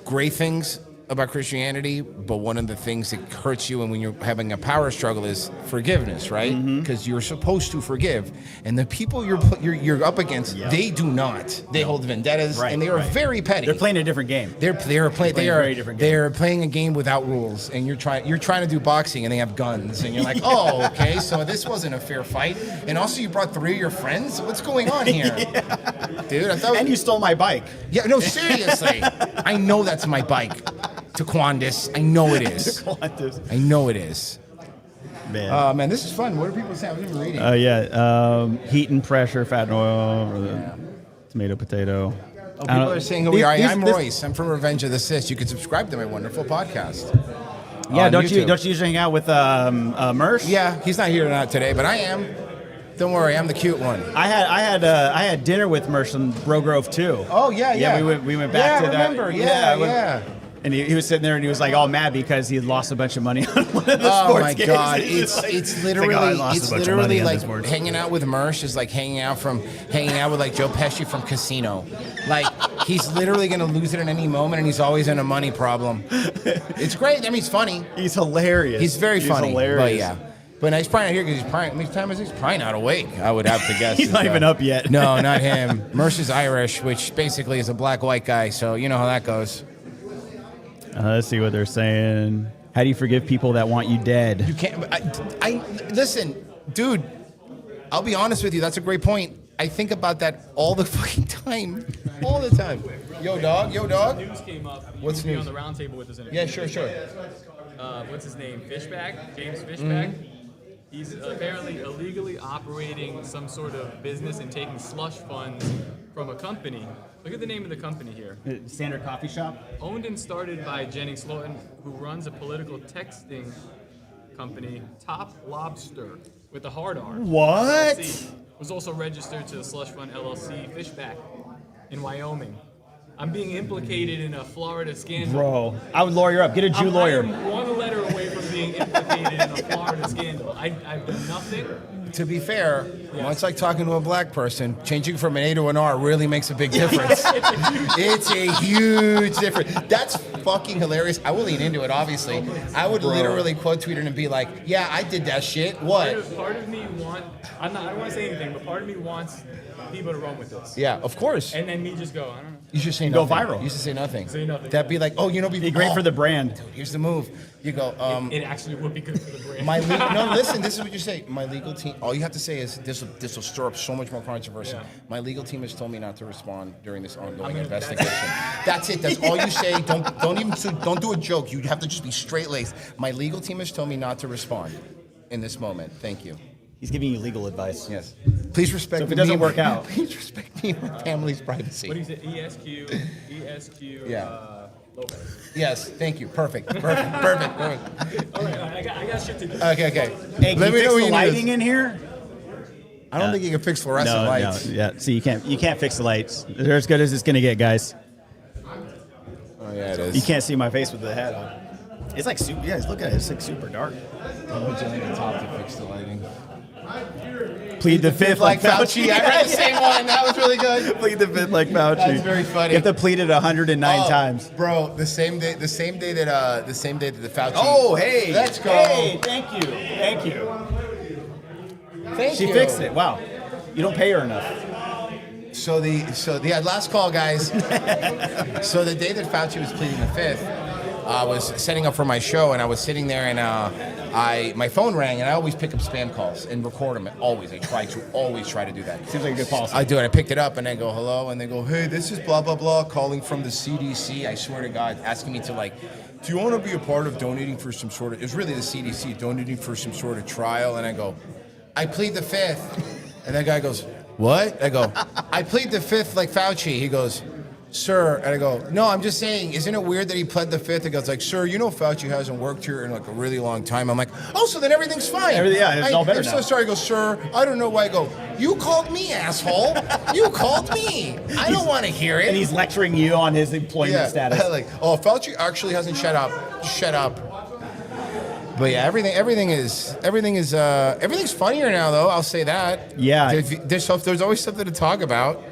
great things about Christianity, but one of the things that hurts you, and when you're having a power struggle, is forgiveness, right? Because you're supposed to forgive, and the people you're up against, they do not. They hold vendettas, and they are very petty. They're playing a different game. They're playing a game without rules, and you're trying to do boxing, and they have guns, and you're like, oh, okay, so this wasn't a fair fight, and also you brought 3 of your friends. What's going on here, dude? And you stole my bike. Yeah, no, seriously, I know that's my bike. Taquandis. I know it is. I know it is. Man, this is fun. What are people saying? I was even reading. Heat and pressure, fat and oil, tomato, potato. Oh, people are saying who we are. I'm Royce. I'm from Revenge of the Sis. You can subscribe to my wonderful podcast. Yeah, don't you usually hang out with Mersh? Yeah, he's not here today, but I am. Don't worry, I'm the cute one. I had dinner with Mersh in Bro Grove too. Oh yeah. We went back to that. I remember. Yeah. And he was sitting there and he was like all mad because he had lost a bunch of money on one of the sports games. Oh my God! It's literally like hanging out with Mersh is like hanging out with like Joe Pesci from Casino. Like he's literally gonna lose it at any moment, and he's always in a money problem. It's great. I mean, he's funny. He's hilarious. He's very funny. Hilarious. But yeah. But he's probably not here because he's probably, how many time is he? He's probably not awake, I would have to guess. He's not even up yet. No, not him. Mercer's Irish, which basically is a black-white guy, so you know how that goes. Let's see what they're saying. How do you forgive people that want you dead? You can't. I listen, dude. I'll be honest with you. That's a great point. I think about that all the fucking time. All the time. Yo, dog. Yo, dog. News came up. What's He was news? on the round table with us in Yeah, sure. What's his name? Fishback? James Fishback? He's apparently illegally operating some sort of business and taking slush funds from a company. Look at the name of the company here. Standard Coffee Shop? Owned and started by Jennings Slaughton, who runs a political texting company, Top Lobster, with a hard R. What? LLC. Was also registered to the Slush Fund LLC, Fishback, in Wyoming. I'm being implicated in a Florida scandal. Bro, I would lawyer up. Get a Jew lawyer. I am one letter away from being implicated in a Florida scandal. I've done nothing. To be fair, it's like talking to a black person. Changing from an A to an R really makes a big difference. It's a huge difference. That's fucking hilarious. I will lean into it, obviously. I would literally quote tweet it and be like, yeah, I did that shit. What? Part of me I don't want to say anything, but part of me wants people to run with this. Yeah, of course. And then me just go, I don't know. You should say Go nothing. viral. You should say nothing. Say nothing. That'd be like, oh, be great for the brand. Dude, here's the move. You go, It actually would be good for the brand. no, listen, this is what you say. My legal team, all you have to say is this will stir up so much more controversy. Yeah. My legal team has told me not to respond during this ongoing investigation. That's it. That's all you say. Don't do a joke. You have to just be straight laced. My legal team has told me not to respond in this moment. Thank you. He's giving you legal advice. Yes. Please respect So if it doesn't work out. Please respect me and my family's privacy. What do you say? ESQ. Yeah. Lopez. Yes, thank you. Perfect. All right, I got shit to do. Okay. Hey, can Let you me fix know when the you lighting need in here? I don't think you can fix fluorescent lights. No, yeah. See, you can't fix the lights. They're as good as it's gonna get, guys. Oh yeah, it is. You can't see my face with the hat on. It's like super. Yeah, look at it. It's like super dark. I'll put you on the top to fix the lighting. Plead the fifth like Fauci. I read the same one. That was really good. Plead the fifth like Fauci. That's very funny. You have to plead it 109 times. Bro, the same day that the Fauci. Oh, hey. Let's go. Hey, thank you. She fixed it. Wow. You don't pay her enough. So last call, guys. So the day that Fauci was pleading the fifth, I was setting up for my show, and I was sitting there, and my phone rang, and I always pick up spam calls and record them. Always, I always try to do that. Seems like a good policy. I do it. I picked it up, and I go hello, and they go, hey, this is blah blah blah, calling from the CDC. I swear to God, asking me to do you want to be a part of donating for some sort of? It was really the CDC donating for some sort of trial, and I go, I plead the fifth, and that guy goes, what? I go, I plead the fifth like Fauci. He goes, sir, and I go, no, I'm just saying, isn't it weird that he pled the fifth? He goes sir, you know Fauci hasn't worked here in a really long time. I'm like, oh, so then everything's fine. It's all better I'm now. so sorry. I go, sir, I don't know why. I go, you called me, asshole. You called me. I don't want to hear it. And he's lecturing you on his employment status. Oh, Fauci actually hasn't shut up. Shut up. But yeah, everything's funnier now, though. I'll say that. Yeah. There's always something to talk about.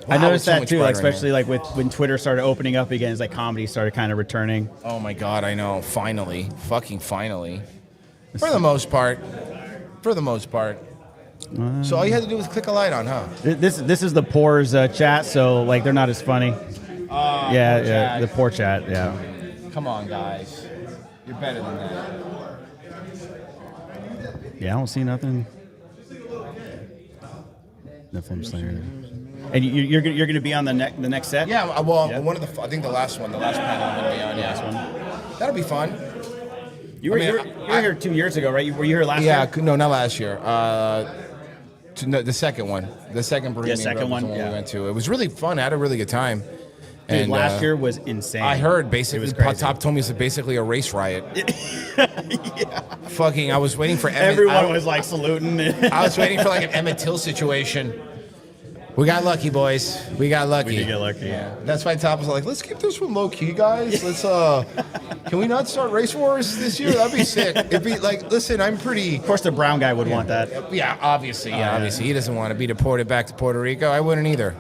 I Wow, noticed it's so that much too, brighter especially when Twitter started opening up again. It's like comedy started kind of returning. Oh my God, I know. Finally, fucking finally. For the most part. So all you had to do was click a light on, huh? This is the Poor's chat, so they're not as funny. Yeah, the poor chat. Yeah. Come on, guys. You're better than that. Yeah, I don't see nothing. Nothing Slayer. And you're going to be on the next set? Yeah, well, one of I think the last panel I'm going to be on. Yeah, last one. That'll be fun. You were here 2 years ago, right? Were you here last year? Yeah, no, not last year. The second one. The second Bohemian Grove was the one we went to. It was really fun. I had a really good time. Dude, and last year was insane. I heard basically, It was crazy. Top told me it's basically a race riot. Fucking, I was waiting for Emmett. Everyone was saluting. I was waiting for an Emmett Till situation. We got lucky, boys. We got lucky. We did get lucky. Yeah. That's why Top was like, let's keep this one low key, guys. Let's can we not start race wars this year? That'd be sick. It'd be listen, I'm pretty. Of course, the brown guy would want that. Yeah, obviously. Obviously, he doesn't want to be deported back to Puerto Rico. I wouldn't either.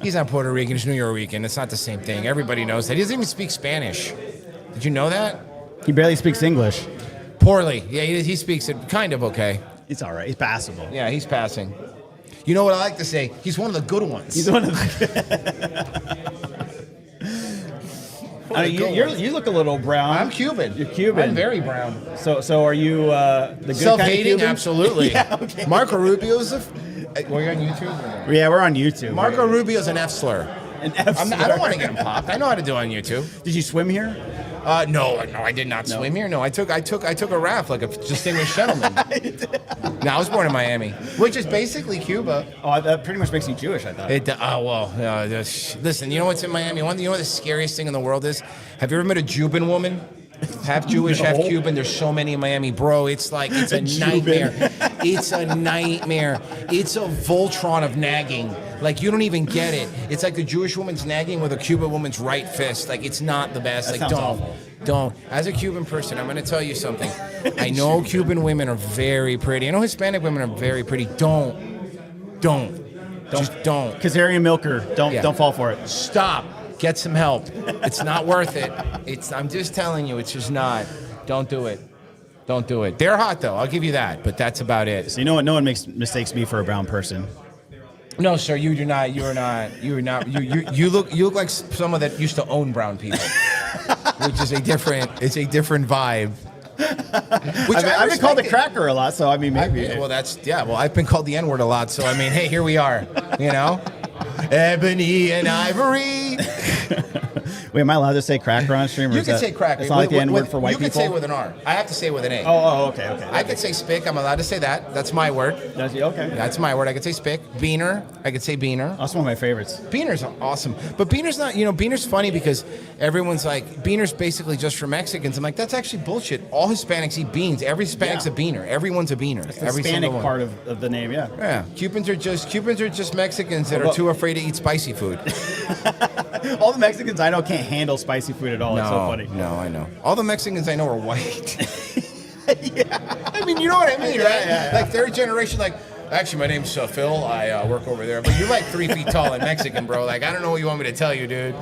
He's not Puerto Rican. He's New Yorkican. It's not the same thing. Everybody knows that. He doesn't even speak Spanish. Did you know that? He barely speaks English. Poorly. Yeah, he speaks it kind of okay. It's all right. He's passable. Yeah, he's passing. You know what I like to say? He's one of the good ones. He's one of the. You look a little brown. I'm Cuban. You're Cuban. I'm very brown. So are you the good Self-hating? kind of Cuban? Absolutely. Yeah, okay. Marco Rubio's we're on YouTube? Yeah, we're on YouTube. Marco Rubio's an F slur. An F slur. I don't want to get him popped. I know how to do it on YouTube. Did you swim here? No, I did not swim here. No, I took a raft like a distinguished gentleman. No, I was born in Miami, which is basically Cuba. Oh, that pretty much makes you Jewish, I thought. Listen, you know what's in Miami? You know what the scariest thing in the world is? Have you ever met a Cuban woman? Half Jewish, half Cuban. There's so many in Miami, bro. It's like it's a nightmare. It's a nightmare. It's a Voltron of nagging. Like you don't even get it. It's like the Jewish woman's nagging with a Cuban woman's right fist. Like it's not the best. That like sounds don't. As a Cuban person, I'm going to tell you something. I know Cuban women are very pretty. I know Hispanic women are very pretty. Don't. Just don't. Kazarian Milker. Don't fall for it. Stop. Get some help. It's not worth it. I'm just telling you, it's just not. Don't do it. Don't do it. They're hot though. I'll give you that. But that's about it. So you know what? No one mistakes me for a brown person. No, sir. You do not. You are not. You are not. You look like someone that used to own brown people, which is a different. It's a different vibe. Which I've been called a cracker a lot, so I mean maybe. Well, I've been called the N-word a lot, so I mean, hey, here we are. You know, ebony and ivory. Wait, am I allowed to say cracker on stream? You can say cracker. It's not like the N-word for white people? You can say it with an R. I have to say it with an A. Oh, okay. I could say spick. I'm allowed to say that. That's my word. Okay. That's my word. I could say spick. Beaner. I could say beaner. That's one of my favorites. Beaner's awesome. But Beaner's not, Beaner's funny because everyone's like, Beaner's basically just for Mexicans. I'm like, that's actually bullshit. All Hispanics eat beans. Every Hispanic's a beaner. Everyone's a beaner. That's the Every Hispanic single part one. of the name, yeah. Yeah. Cubans are just Mexicans that are too afraid to eat spicy food. All the Mexicans I know can't handle spicy food at all. It's so funny. No, I know. All the Mexicans I know are white. Yeah. I mean, you know what I mean, right? Yeah. Like third generation, like, actually, my name's Phil. I work over there. But you're like 3 feet tall and Mexican, bro. Like, I don't know what you want me to tell you, dude.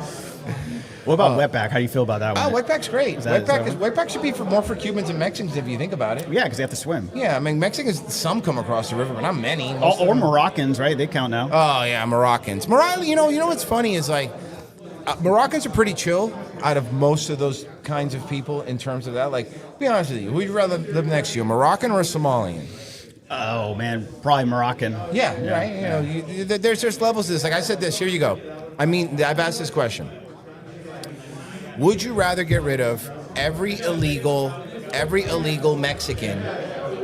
What about wetback? How do you feel about that one? Wetback's great. Wetback should be more for Cubans and Mexicans if you think about it. Yeah, because they have to swim. Yeah, I mean, Mexicans, some come across the river, but not many. Or Moroccans, right? They count now. Oh, yeah, Moroccans. You know what's funny is, like, Moroccans are pretty chill out of most of those kinds of people in terms of that. Like, be honest with you, who'd you rather live next to you, a Moroccan or a Somalian? Oh, man, probably Moroccan. Yeah, right. You know, there's levels to this. Like I said this, here you go. I mean, I've asked this question. Would you rather get rid of every illegal Mexican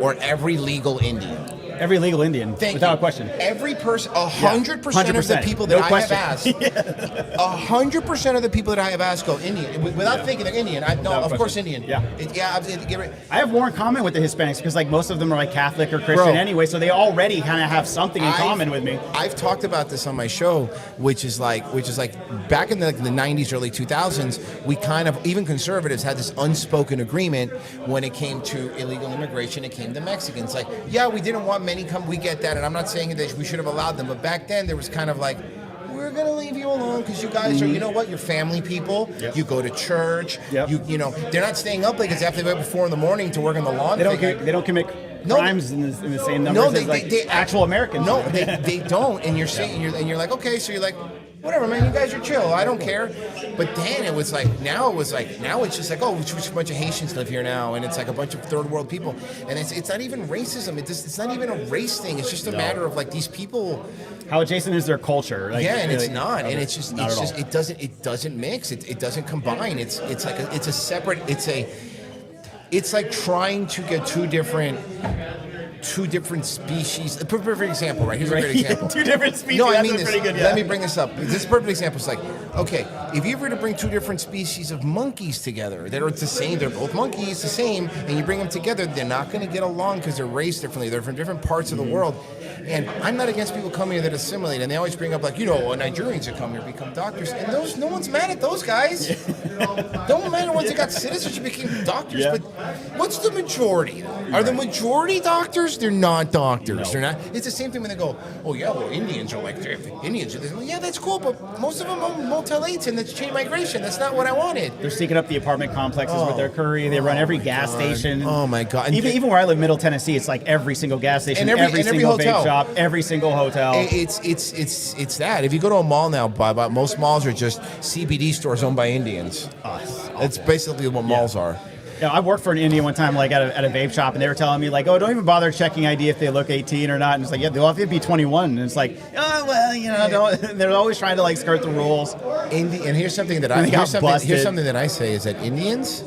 or every legal Indian? Every legal Indian, without question. Every person, 100% of the people that I have asked, 100% of the people that I have asked go Indian. Without thinking they're Indian. Of course Indian. Yeah. I have more in common with the Hispanics because like most of them are like Catholic or Christian anyway, so they already kind of have something in common with me. I've talked about this on my show, which is like back in the 90s, early 2000s, we kind of, even conservatives had this unspoken agreement when it came to illegal immigration, it came to Mexicans. Like, yeah, we didn't want many come, we get that, and I'm not saying that we should have allowed them, but back then there was kind of like, we're gonna leave you alone because you guys are, you know what, you're family people. Yep. You go to church. Yep. You know, they're not staying up late because they have to be up at 4 a.m. to work on the lawn. They don't commit crimes in the same numbers as they actual Americans. No, they don't. And you're saying, and you're like, okay, so you're like, whatever, man, you guys are chill. I don't care. But then now it's just like, oh, which bunch of Haitians live here now, and it's like a bunch of third world people, and it's not even racism. It's not even a race thing. It's just a matter of like these people. How adjacent is their culture? Like, yeah, and it's not, and it doesn't mix. It doesn't combine. It's like trying to get two different species. A perfect example, right? Here's a great example. Two different species. No, I mean this. Pretty good, Let me bring this up. This is a perfect example. It's like, okay, if you were to bring two different species of monkeys together that are the same, they're both monkeys, the same, and you bring them together, they're not going to get along because they're raised differently. They're from different parts of the world. And I'm not against people coming here that assimilate, and they always bring up like, Nigerians that come here become doctors, and no one's mad at those guys. Don't matter once they got citizenship, became doctors. Yeah. But what's the majority? Are the majority doctors? They're not doctors. No. They're not. It's the same thing when they go, oh yeah, well Indians are like Indians. Are this. Well, yeah, that's cool, but most of them are Motel 8s and that's chain migration. That's not what I wanted. They're sneaking up the apartment complexes with their curry. They run every gas station. Oh my God! And Even where I live, Middle Tennessee, it's like every single gas station, and every single hotel. vape shop, every single hotel. It's that. If you go to a mall now, most malls are just CBD stores owned by Indians. It's basically what malls are. You know, I worked for an Indian one time, like at a vape shop, and they were telling me, like, oh, don't even bother checking ID if they look 18 or not. And it's like, yeah, they'll have to be 21. And it's like, oh, well, you know, don't. They're always trying to like skirt the rules. And here's something that here's something that I say is that Indians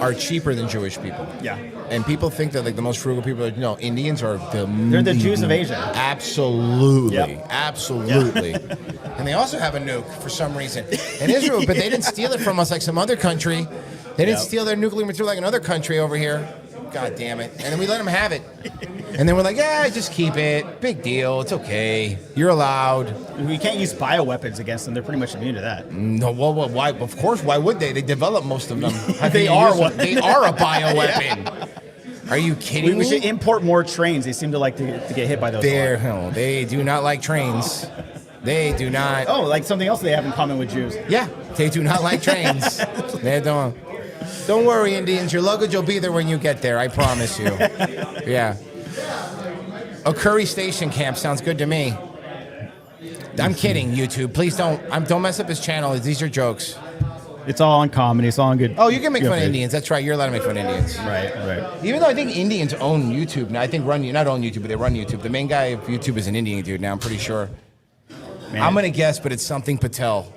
are cheaper than Jewish people. Yeah. And people think that like the most frugal people are, no, Indians are They're the Jews of Asia. Absolutely. Yep. Absolutely. And they also have a nuke for some reason. In Israel, but they didn't steal it from us like some other country. They didn't steal their nuclear material like another country over here. God damn it. And then we let them have it. And then we're like, yeah, just keep it. Big deal. It's okay. You're allowed. We can't use bioweapons against them. They're pretty much immune to that. No, well, why? Of course, why would they? They develop most of them. They are They are a bioweapon. Yeah. Are you kidding me? We should import more trains. They seem to like to get hit by those. They do not like trains. They do not. Oh, like something else they have in common with Jews. Yeah, they do not like trains. They don't. Don't worry, Indians. Your luggage will be there when you get there. I promise you. Yeah. A curry station camp sounds good to me. I'm kidding, YouTube. Please don't mess up his channel. These are jokes. It's all on comedy. It's all on good. Oh, you can make fun of Indians. That's right. You're allowed to make fun of Indians. Right. Even though I think Indians own YouTube now. I think not own YouTube, but they run YouTube. The main guy of YouTube is an Indian dude now. I'm pretty sure. Man. I'm gonna guess, but it's something Patel.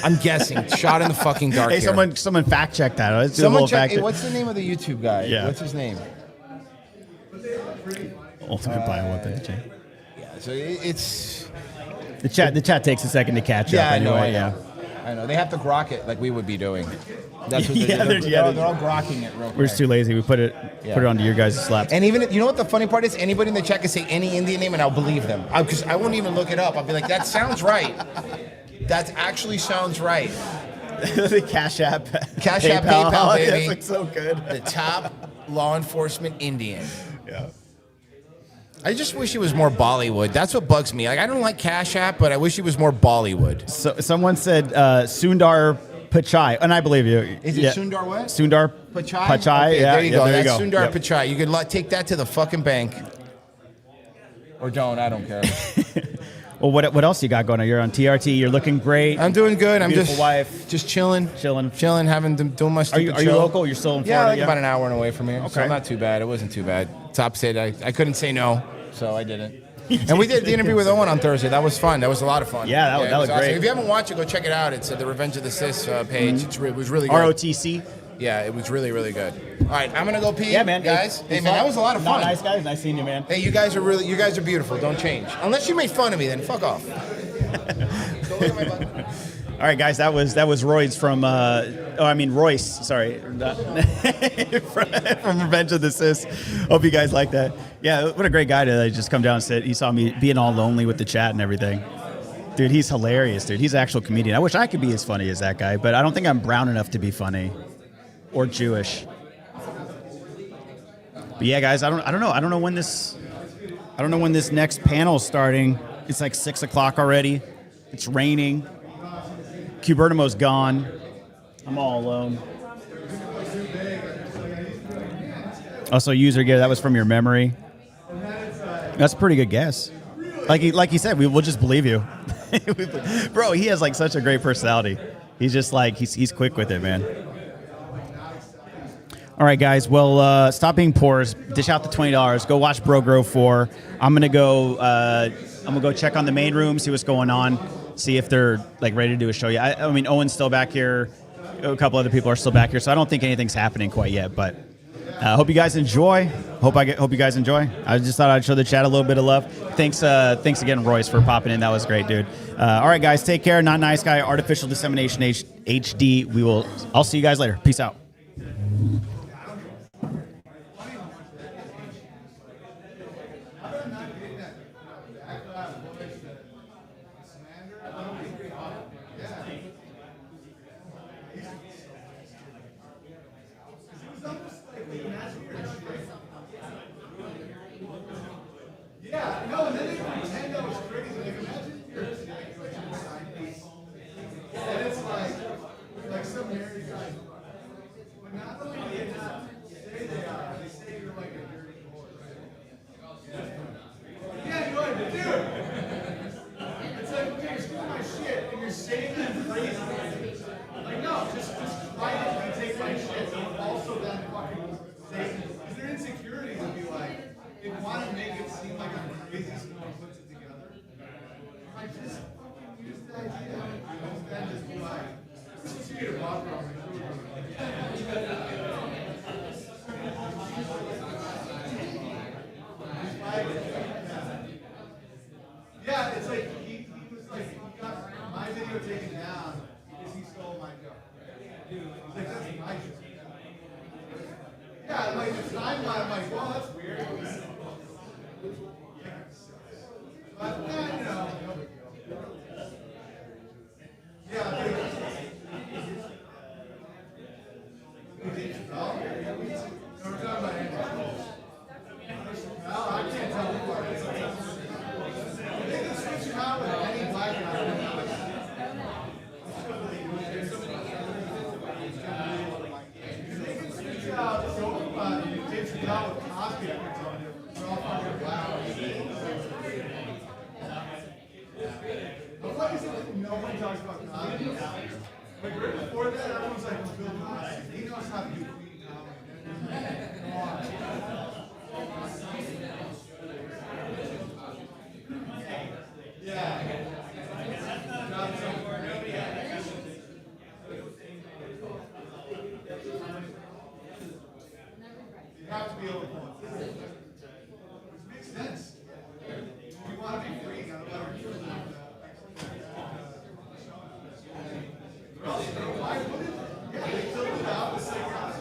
I'm guessing. Shot in the fucking dark. Hey, here. someone fact check that. Let's do Someone a check. fact Hey, what's the name of the YouTube guy? Yeah. What's his name? Ultimate bioweapon. Yeah. So it's the chat takes a second to catch up. Anyway, I know. They have to grok it like we would be doing. That's what Yeah, they're they're- all grokking it real quick. We're just too lazy. We put it onto your guys' slaps. And even, you know what the funny part is? Anybody in the chat can say any Indian name and I'll believe them. Because I won't even look it up. I'll be like, that sounds right. That actually sounds right. The Cash App. Cash App, PayPal, baby. That's like so good. The top law enforcement Indian. Yeah. I just wish it was more Bollywood. That's what bugs me. Like, I don't like Cash App, but I wish it was more Bollywood. So someone said Sundar Pichai, and I believe you. Is it Sundar what? Sundar Pichai? Pichai. Okay, Yeah, there you go. There That's you go. Sundar Pichai. You could take that to the fucking bank. Or don't. I don't care. Well, what else you got going on? You're on TRT. You're looking great. I'm doing good. I'm Beautiful just wife. Just chilling, doing my stupid Are you show. local? You're still in Yeah, Florida? like about an hour away from here. So Okay. not too bad. It wasn't too bad. Top said I couldn't say no, so I didn't. And we did the interview with Owen on Thursday. That was fun. That was a lot of fun. Yeah, that was awesome. great. If you haven't watched it, go check it out. It's the Revenge of the Sis page. It was really good. ROTC. Yeah, it was really, really good. All right, I'm gonna go pee. Yeah, man. Guys. Hey, It's man, fun. that was a lot of fun. Nice guys. Nice seeing you, man. Hey, you guys are beautiful. Don't change. Unless you made fun of me, then fuck off. Go look at my butt. All right, guys. That was Royce from. Royce. Sorry, from Revenge of the Sis. Hope you guys like that. Yeah, what a great guy to just come down and sit. He saw me being all lonely with the chat and everything. Dude, he's hilarious, dude. He's an actual comedian. I wish I could be as funny as that guy, but I don't think I'm brown enough to be funny, or Jewish. But yeah, guys, I don't know when this next panel's starting. It's like 6 o'clock already. It's raining. Cubertimo's gone. I'm all alone. Also, user gear, that was from your memory. That's a pretty good guess. Like he said, we'll just believe you. Bro, he has like such a great personality. He's just like, he's quick with it, man. All right, guys. Well, stop being poor. Dish out the $20. Go watch Bro Grow 4. I'm gonna go check on the main room, see what's going on, see if they're like ready to do a show. Yeah, I mean, Owen's still back here. A couple other people are still back here, so I don't think anything's happening quite yet. But I hope you guys enjoy. Hope you guys enjoy. I just thought I'd show the chat a little bit of love. Thanks again, Royce, for popping in. That was great, dude. All right, guys, take care. Not Nice Guy, Artificial Dissemination HD. I'll see you guys later. Peace out. Yeah, it's like he was like, he got my video taken down because he stole my joke. He's like, that's my joke. Yeah, like the timeline, I'm like, well, that's weird. But, yeah, you know, no big deal. Yeah, I think we're talking about animals. No, I can't tell who are they. They can switch him out with any black guy. They can switch out James Bell with Cosby. We're all fucking loud. But what is it that no one talks about Cosby? Like right before that, everyone's like, Bill Cosby. He knows how to do clean comedy. Come on. Yeah. You have to be able to pull it. Which makes sense. You want to be free, you gotta let her do it. Why would it? Yeah, they killed it out with psychology.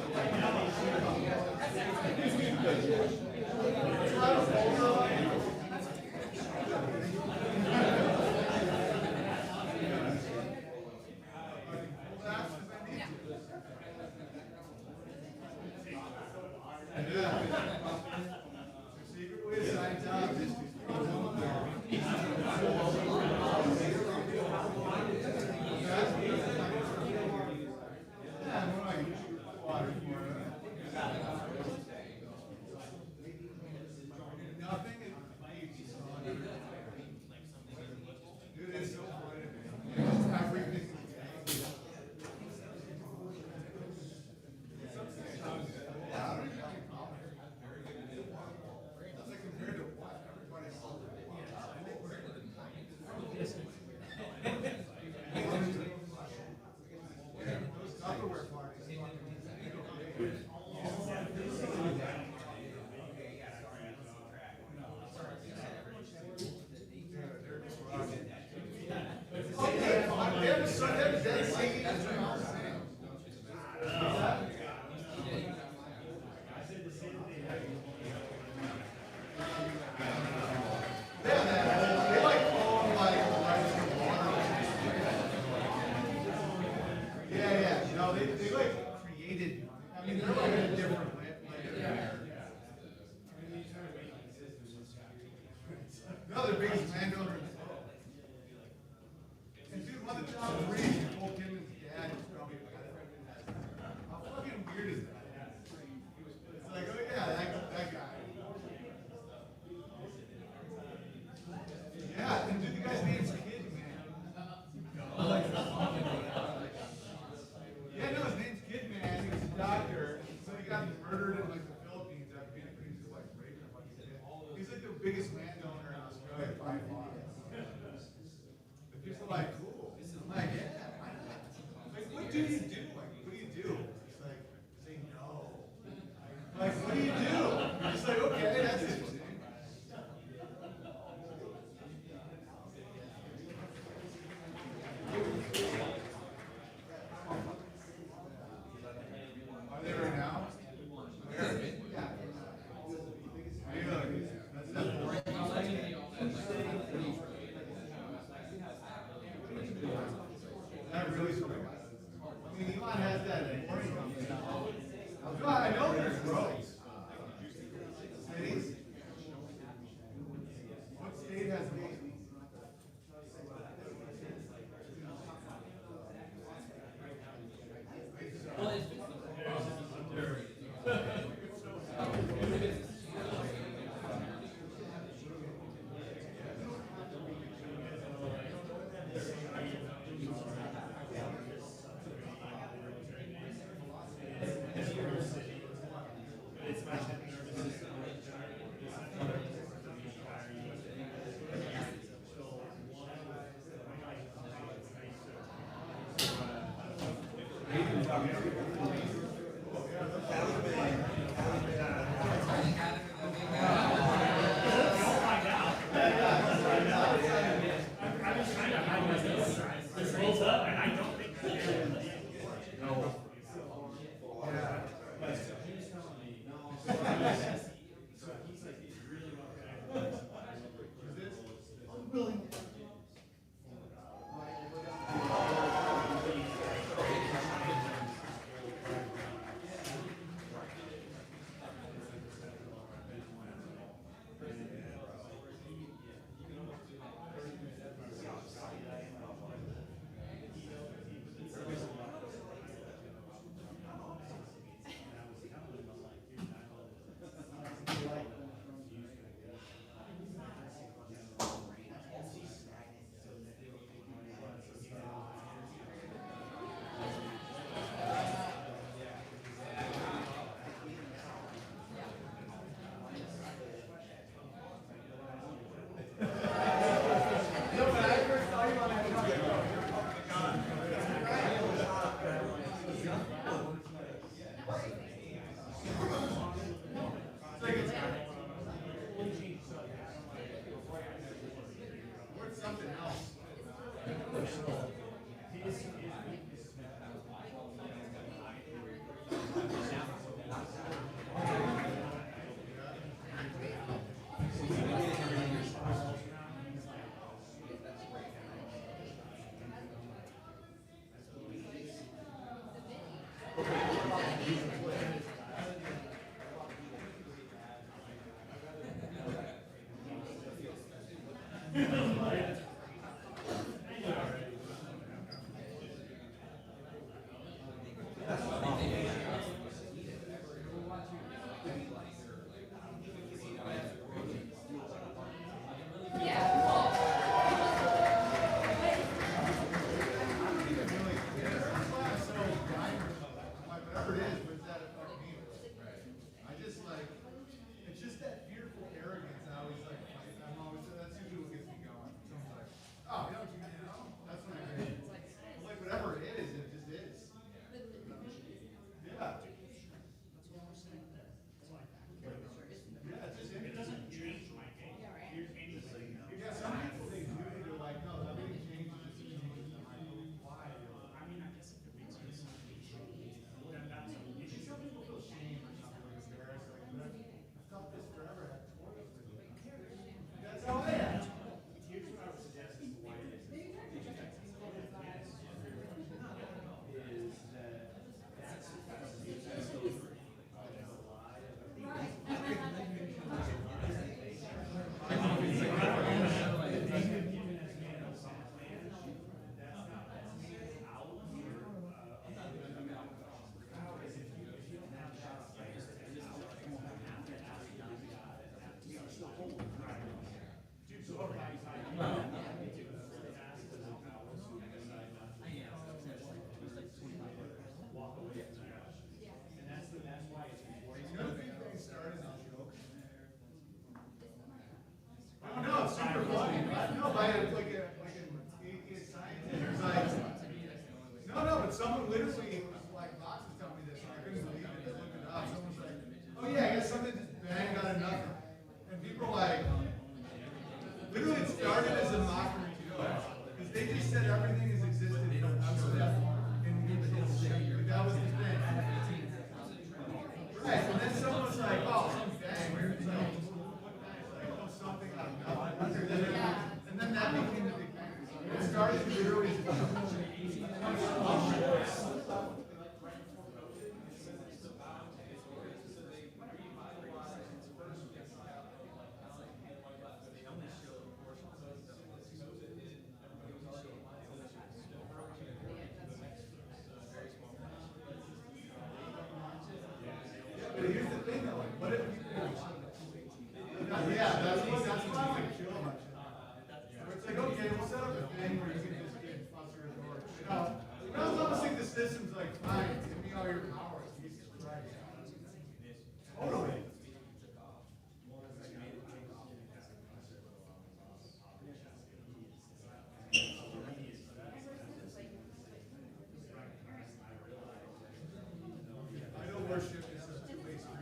worship is such a waste of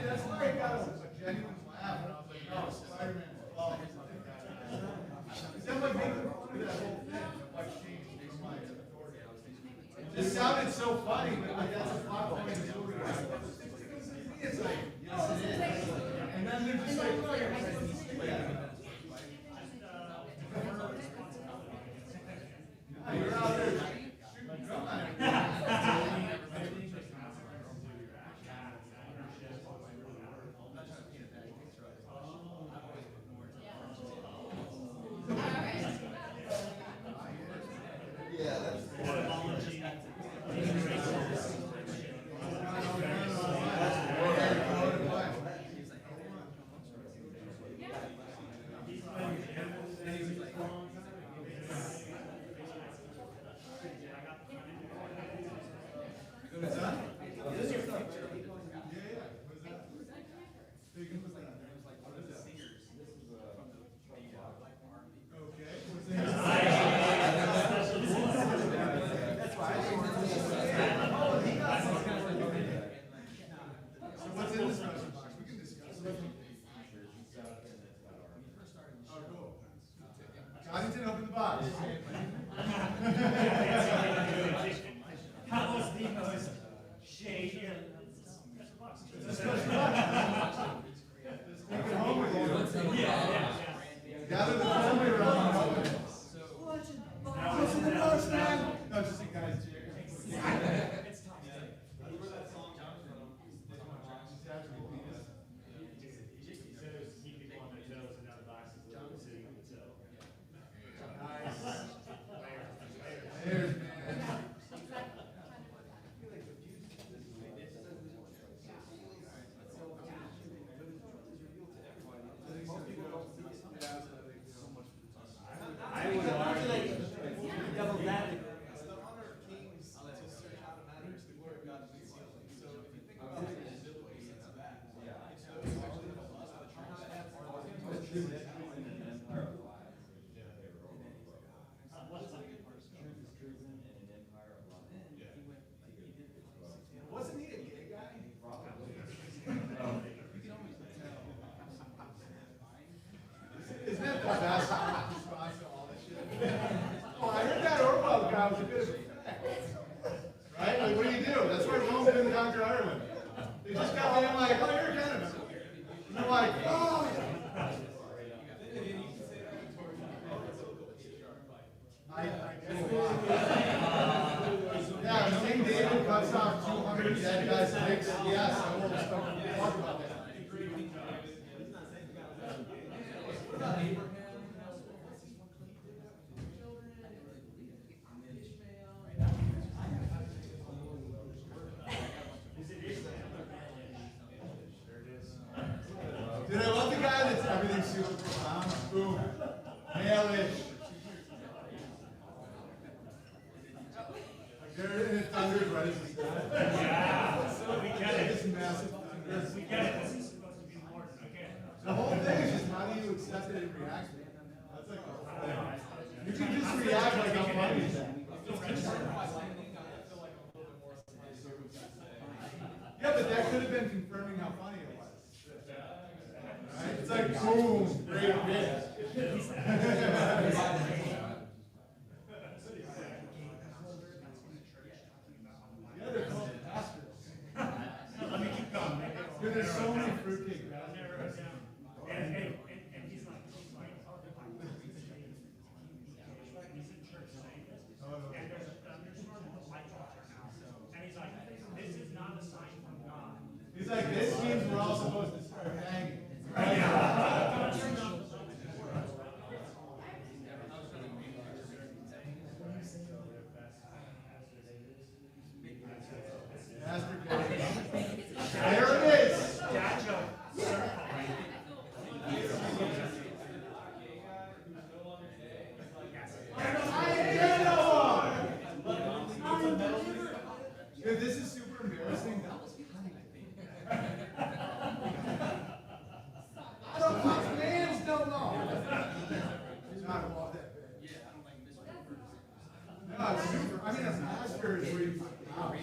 That's why I got a genuine laugh, and I was like, no, Spider-Man is falling. Is that like making fun of that whole thing? Like change takes my authority. It sounded so funny, but like that's a plot point of the movie. It's like, yes, it is. And then they're just like, you're out there shooting drum at it. I didn't open the box. That was the most shady. Just take it home with you. Yeah. Gather the family around and open it. What's in the box, man? No, just a guy's chair. It's tough. That's where that song comes from. He says keep people on their toes and now the box is literally sitting on the toe. Nice. Layers, man. I would argue double that. It's the honor of kings to search out the matters, the glory of God is concealed. So if you think about it in a biblical sense of that, it's actually the plus of the truth. Wasn't he a gay guy? Isn't that the best response to all this shit? Oh, I heard that Orwell guy was a bit of a fact. Right? Like, what do you do? That's why Rome didn't conquer Ireland. They just got in like, oh, you're kind of. And they're like, oh. Yeah, when King David cuts off 200 dead guys' legs, yes, I will talk about that. Dude, I love the guy that's everything's super profound. Boom. Male-ish. Like they're in it thunders right as it's done. Yeah. So we get it. It's massive thunders. We get it. This is supposed to be important. Okay. The whole thing is just how do you accept it and react to it. That's like the whole thing. You can just react like how funny is that? Yeah, but that could have been confirming how funny it was. Right? It's like, boom, great bit. Yeah, they're called pastors. Let me keep going. Dude, there's so many fruitcake pastors. And he's like, he's in church saying this. And there's a thunderstorm and the lights off right now. I mean, as an pastor, is where you find out.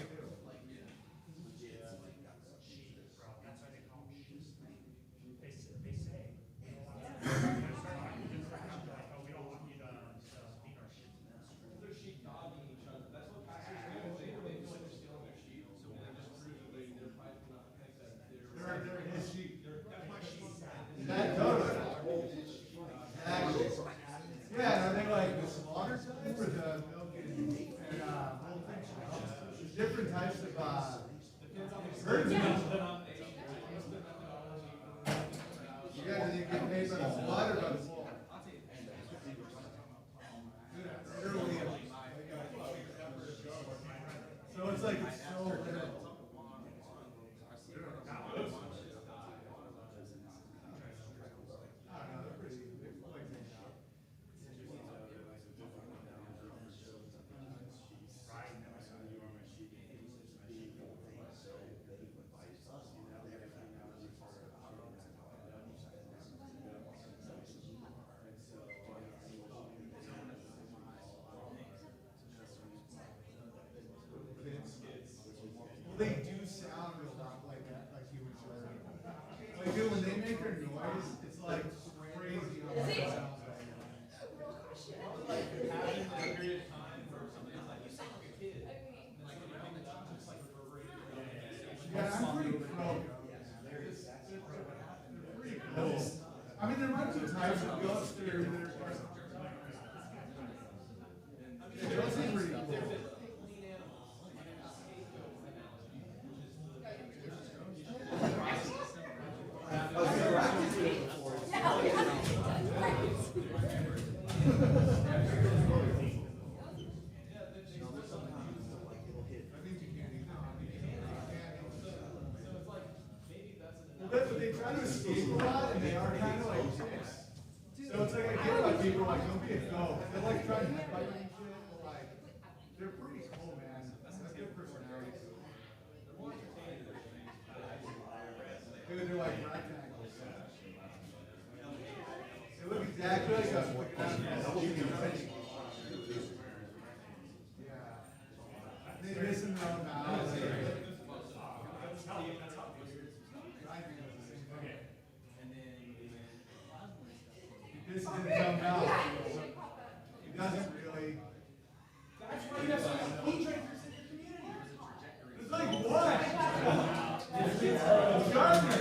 Yeah, are they like the slaughter type or the milk and whole thing? There's different types of herds. Yeah, do they get paid by the blood or by the bull? So it's like it's so good. They do sound real loud like that, like human children. Like, dude, when they make their noise, it's like crazy how loud it sounds right now. Like, having a period of time for something like you sound like a kid. Like, around the time, it's like yeah, I'm pretty pro. They're pretty cool. I mean, there might be types of ghosts that are those seem pretty cool. But they try to escape a lot, and they are kind of like dicks. So it's like I get about people like, don't be a ghost. They're like trying to fight and shit, but like, they're pretty cool, man. That's good personality. Dude, they're like rectangles. They look exactly like us. Yeah. They're missing their own mouths. This didn't come out. He doesn't really. That's why you have some key drinkers in your community. It's like what? It's garbage.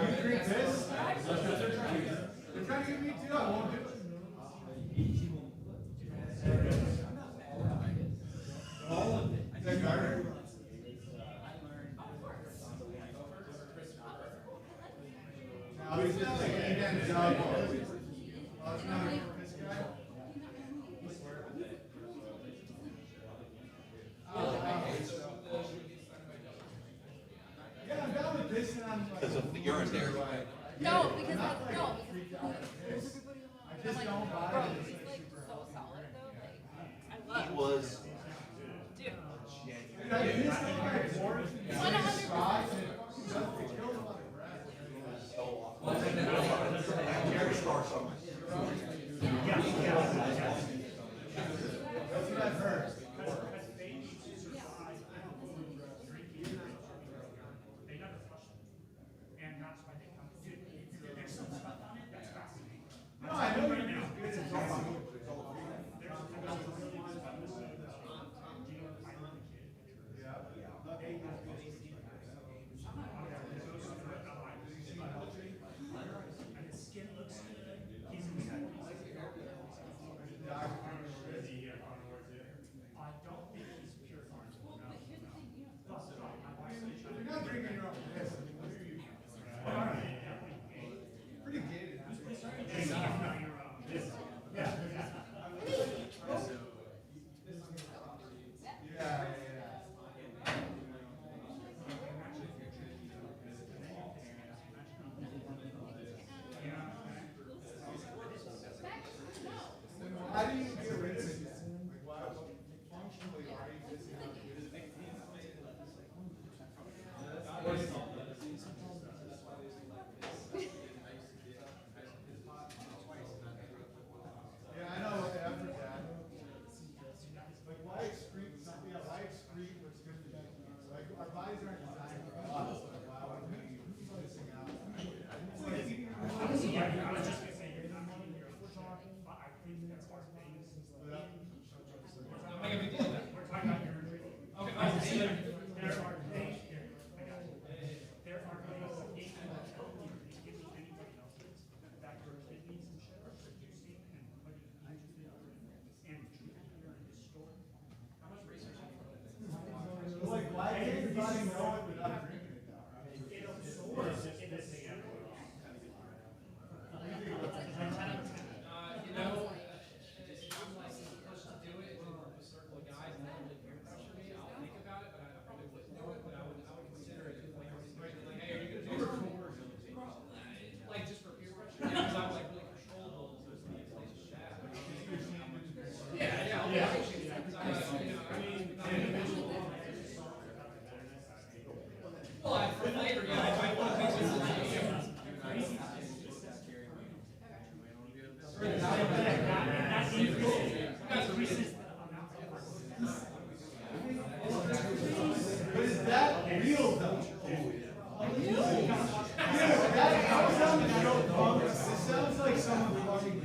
You drink this? They're trying to get me too. I won't do it. Is that Gardner? No, he's not like again, it's not another Chris guy. Yeah, I'm down with this and I'm like, because of the urine there. No, because like, no, because I just don't buy it. he's like so solid though. Like, I love. He was. Dude. Yeah, this guy is more than 'Cause he got hurt. They never flush it. And that's why they come. There's some stuff on it that's fascinating. No, I know you're good. It's all good. And his skin looks good. He's in the I don't think he's pure farms. No. You're not drinking your own piss. Pretty gated. Yeah. But is that real though? It sounds like someone fucking.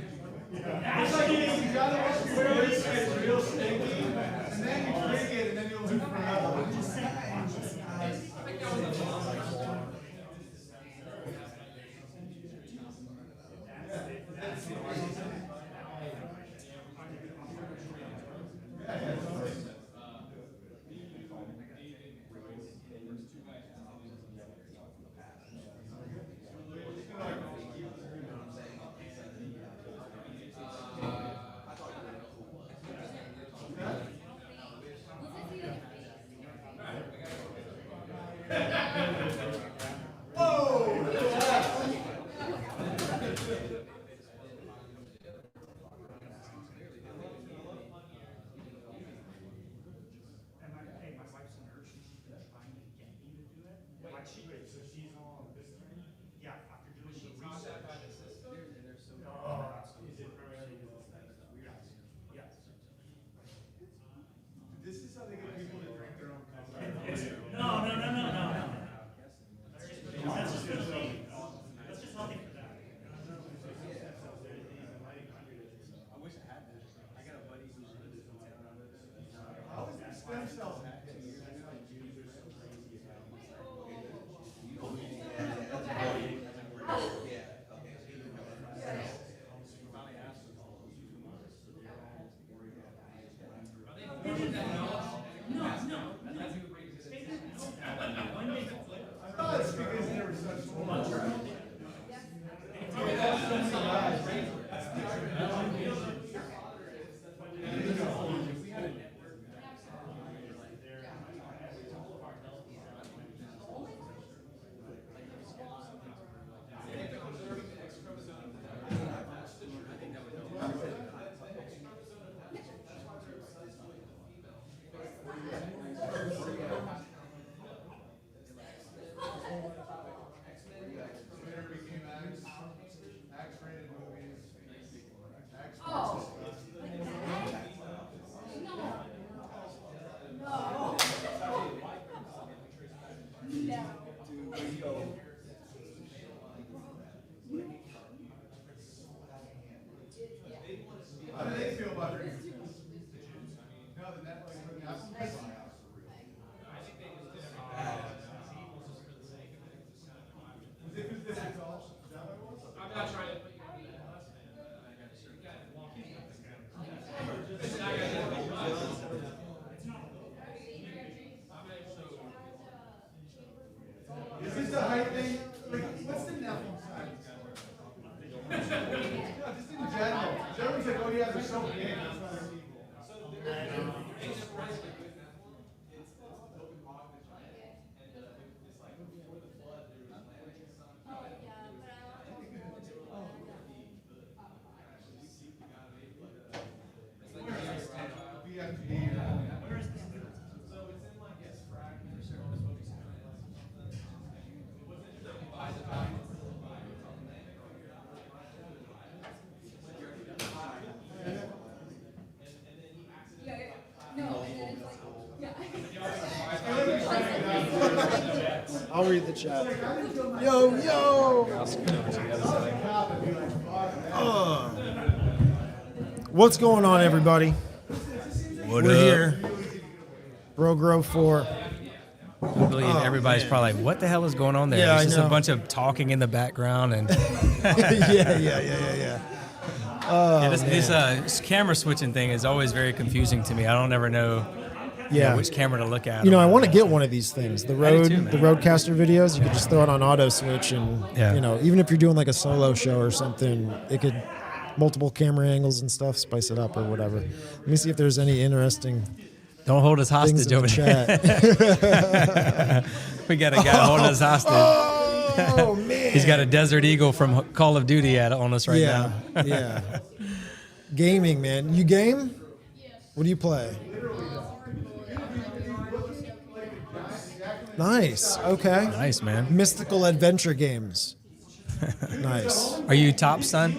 It's like you gotta watch your words, it's real stinky, and then you drink it, and then you'll live forever. How do they feel about it? No, the Netflix movie. I'm not trying to put you on the Is this the hype thing? Like, what's the Nephilim side? No, just in general. Everyone's like, oh yeah, they're so big. That's why they're evil. I'll read the chat. Yo, yo! What's going on, everybody? What We're up? here. Bro Grove 4. I believe everybody's probably like, what the hell is going on there? Yeah, There's I just know. a bunch of talking in the background and yeah. This camera switching thing is always very confusing to me. I don't ever know, Yeah. which camera to look at. You know, I want to get one of these things. The I do too, the Roadcaster videos, you could just throw it on auto switch, and Yeah. you know, even if you're doing like a solo show or something, it could multiple camera angles and stuff, spice it up or whatever. Let me see if there's any interesting. Don't hold us things hostage in over the there. We got a guy holding us hostage. Oh man, He's got a Desert Eagle from Call of Duty on us right now. Yeah. Gaming, man. You game? What do you play? Nice. Okay. Nice, man. Mystical adventure games. Nice. Are you top son?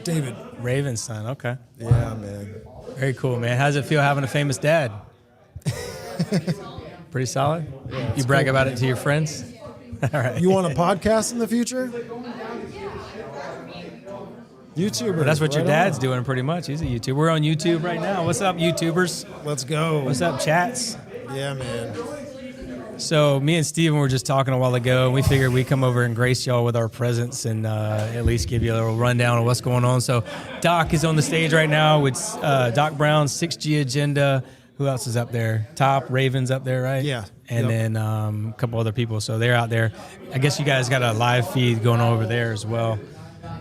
David. Raven's son. Okay. Yeah, man. Very cool, man. How does it feel having a famous dad? Pretty solid? Yeah, You brag cool. about it to your friends? All right. You want a podcast in the future? YouTuber. Well, that's what your right dad's on. doing pretty much. He's a YouTuber. We're on YouTube right now. What's up, YouTubers? Let's go. What's up, chats? Yeah, man. So me and Steven were just talking a while ago, and we figured we'd come over and grace y'all with our presence and at least give you a little rundown of what's going on. So Doc is on the stage right now with Doc Brown's 6G Agenda. Who else is up there? Top Raven's up there, right? Yeah. And then a couple other people. So they're out there. I guess you guys got a live feed going on over there as well.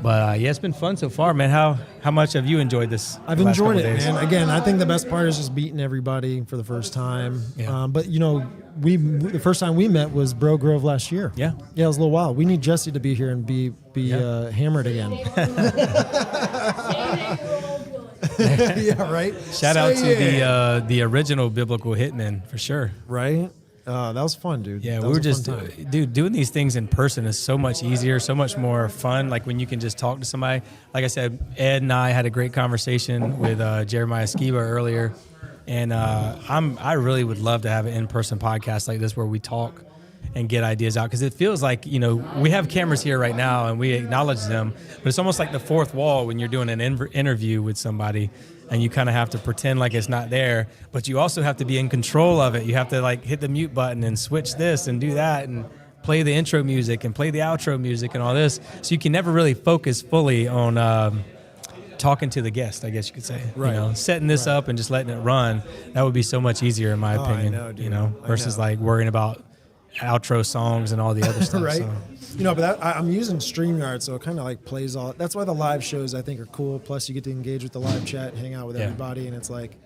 But yeah, it's been fun so far, man. How much have you enjoyed this? I've enjoyed it, man. Again, I think the best part is just meeting everybody for the first time. Yeah. But you know, the first time we met was Bro Grove last year. Yeah. Yeah, it was a little wild. We need Jesse to be here and be hammered again. Yeah, right. Shout out to the original biblical hitman for sure. Right. That was fun, dude. Yeah, That we was were a just, fun time. dude, doing these things in person is so much easier, so much more fun. Like when you can just talk to somebody. Like I said, Ed and I had a great conversation with Jeremiah Skiba earlier, and I really would love to have an in-person podcast like this where we talk and get ideas out, because it feels like, you know, we have cameras here right now and we acknowledge them, but it's almost like the fourth wall when you're doing an interview with somebody. And you kind of have to pretend like it's not there, but you also have to be in control of it. You have to like hit the mute button and switch this and do that and play the intro music and play the outro music and all this. So you can never really focus fully on talking to the guest, I guess you could say. Right. You know, setting this up and just letting it run, that would be so much easier in my Oh, I opinion. know, dude. You know, I versus know. like worrying about outro songs and all the other stuff. Right. So. You know, but I'm using StreamYard, so it kind of like plays all. That's why the live shows I think are cool. Plus, you get to engage with the live chat and hang out with Yeah. everybody, and it's like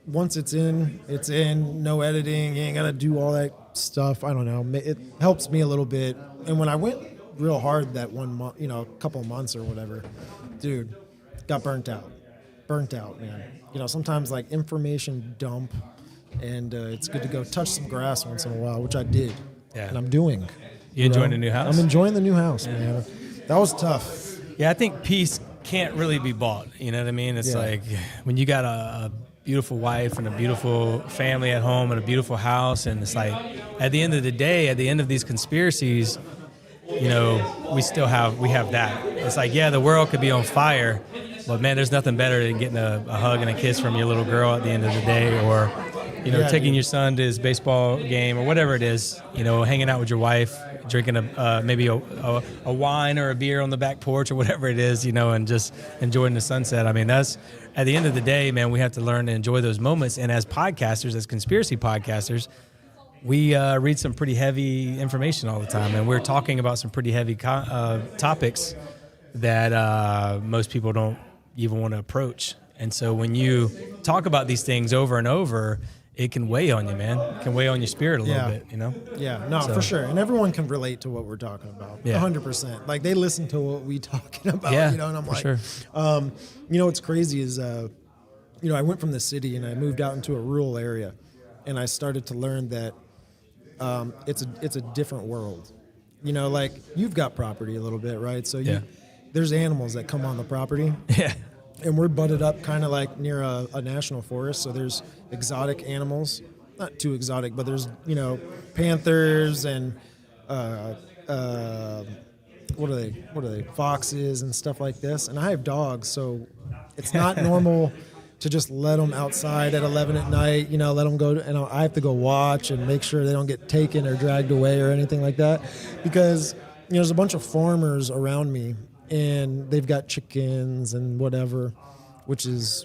once it's in, it's in. No editing. You ain't gotta do all that stuff. I don't know. It helps me a little bit. And when I went real hard that 1 month, you know, a couple of months or whatever, dude, got burnt out, man. You know, sometimes like information dump, and it's good to go touch some grass once in a while, which I did. Yeah. And I'm doing. You enjoying the new house? I'm enjoying the new house, man. That was tough. Yeah, I think peace can't really be bought. You know what I mean? It's Yeah. like when you got a beautiful wife and a beautiful family at home and a beautiful house, and it's like at the end of the day, at the end of these conspiracies, you know, we have that. It's like, yeah, the world could be on fire, but man, there's nothing better than getting a hug and a kiss from your little girl at the end of the day, or you know, Yeah, taking dude. your son to his baseball game or whatever it is, you know, hanging out with your wife, drinking maybe a wine or a beer on the back porch or whatever it is, you know, and just enjoying the sunset. I mean, that's at the end of the day, man, we have to learn to enjoy those moments. And as podcasters, as conspiracy podcasters, we read some pretty heavy information all the time, and we're talking about some pretty heavy topics that most people don't even want to approach. And so when you talk about these things over and over, it can weigh on you, man. It can weigh on your spirit a little bit, you know? Yeah, no, So- for sure. And everyone can relate to what we're talking about. Yeah. 100%. Like, they listen to what we talking about, Yeah, you know, and I'm for like, sure. You know, what's crazy is, you know, I went from the city and I moved out into a rural area, and I started to learn that it's a different world. You know, like, you've got property a little bit, right? So there's animals that come on the property. Yeah. And we're butted up kind of like near a national forest, so there's exotic animals, not too exotic, but there's, you know, panthers and what are they, foxes and stuff like this. And I have dogs, so it's not normal to just let them outside at 11 at night, you know, let them go, and I have to go watch and make sure they don't get taken or dragged away or anything like that, because, you know, there's a bunch of farmers around me, and they've got chickens and whatever, which is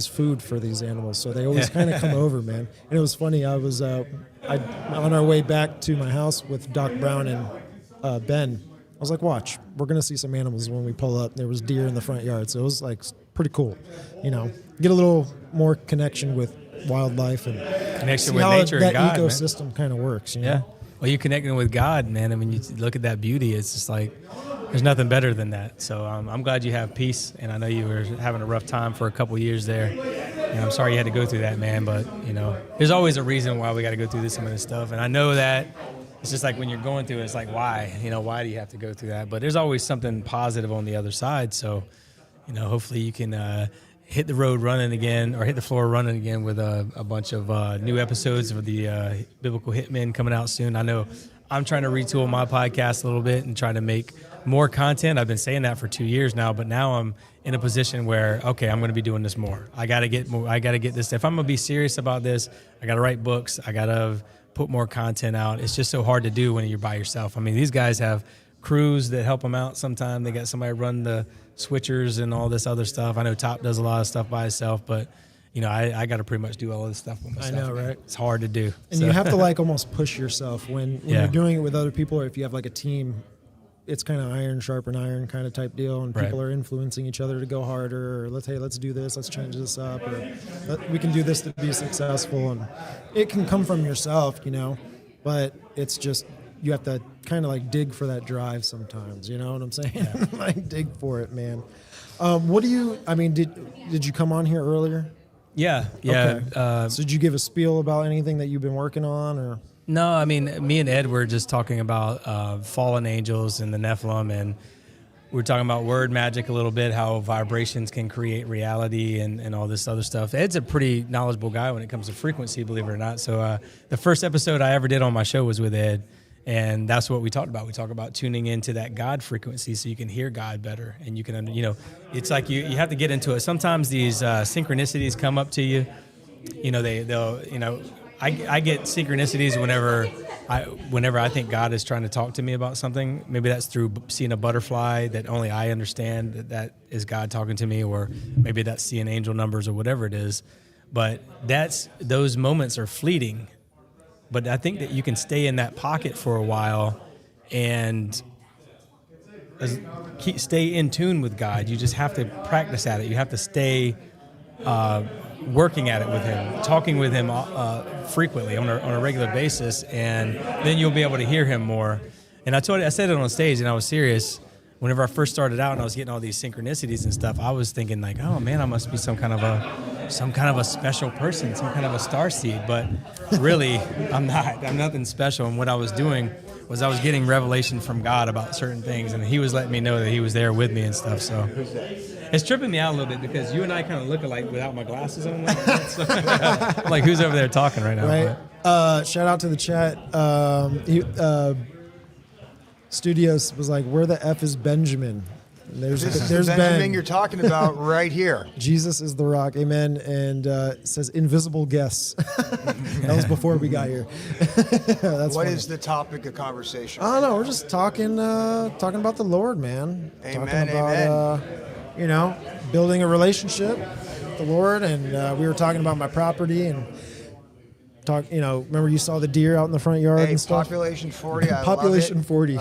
food for these animals. So they always kind of come over, man. And it was funny. I was on our way back to my house with Doc Brown and Ben. I was like, watch, we're going to see some animals when we pull up. There was deer in the front yard. So it was like pretty cool, you know, get a little more connection with wildlife and Connection see with how nature and that God, man. ecosystem kind of works. You know? Yeah. Well, you're connecting with God, man. And when you look at that beauty, it's just like, there's nothing better than that. So I'm glad you have peace, and I know you were having a rough time for a couple years there, and I'm sorry you had to go through that, man. But there's always a reason why we got to go through some of this stuff, and I know that it's just like when you're going through it, it's like why why do you have to go through that? But there's always something positive on the other side. So hopefully you can hit the road running again, or hit the floor running again with a bunch of new episodes of the Biblical Hitmen coming out soon. I know I'm trying to retool my podcast a little bit and trying to make more content. I've been saying that for 2 years now, but now I'm in a position where, okay, I'm going to be doing this more. I got to get more. I got to get this. If I'm going to be serious about this, I got to write books. I got to put more content out. It's just so hard to do when you're by yourself. I mean, these guys have crews that help them out sometimes. They got somebody run the switchers and all this other stuff. I know Top does a lot of stuff by himself, but I got to pretty much do all of this stuff with myself. I know, right? It's hard to do. And you have to almost push yourself when you're doing it with other people, or if you have a team. It's kind of iron sharpen iron kind of type deal, and people are influencing each other to go harder, or let's do this, let's change this up, or we can do this to be successful. And it can come from yourself, but it's just you have to kind of dig for that drive sometimes. You know what I'm saying? Yeah. Dig for it, man. What do you? I mean, did you come on here earlier? Yeah. Okay. So did you give a spiel about anything that you've been working on, or? No, I mean, me and Ed were just talking about fallen angels and the Nephilim, and we're talking about word magic a little bit, how vibrations can create reality and all this other stuff. Ed's a pretty knowledgeable guy when it comes to frequency, believe it or not. So the first episode I ever did on my show was with Ed, and that's what we talked about. We talk about tuning into that God frequency so you can hear God better, and you can, it's like you have to get into it. Sometimes these synchronicities come up to you. I get synchronicities whenever I think God is trying to talk to me about something. Maybe that's through seeing a butterfly that only I understand that is God talking to me, or maybe that's seeing angel numbers or whatever it is. But those moments are fleeting. But I think that you can stay in that pocket for a while and stay in tune with God. You just have to practice at it. You have to stay working at it with him, talking with him frequently on a regular basis, and then you'll be able to hear him more. And I said it on stage, and I was serious. Whenever I first started out and I was getting all these synchronicities and stuff, I was thinking oh man, I must be some kind of a special person, some kind of a starseed. But really, I'm not. I'm nothing special. And what I was doing was I was getting revelation from God about certain things, and he was letting me know that he was there with me and stuff. So it's tripping me out a little bit because you and I kind of look alike without my glasses on. I'm like, who's over there talking right now? Right. Shout out to the chat. Studios was like, where the F is Benjamin? And there's Benjamin Ben. you're talking about right here. Jesus is the rock. Amen. And it says invisible guests. That was before we got here. That's What funny. is the topic of conversation? I don't know. We're just talking about the Lord, man. Amen, talking about, building a relationship with the Lord. And we were talking about my property and remember you saw the deer out in the front yard and stuff? Population 40, I Population love it. 40.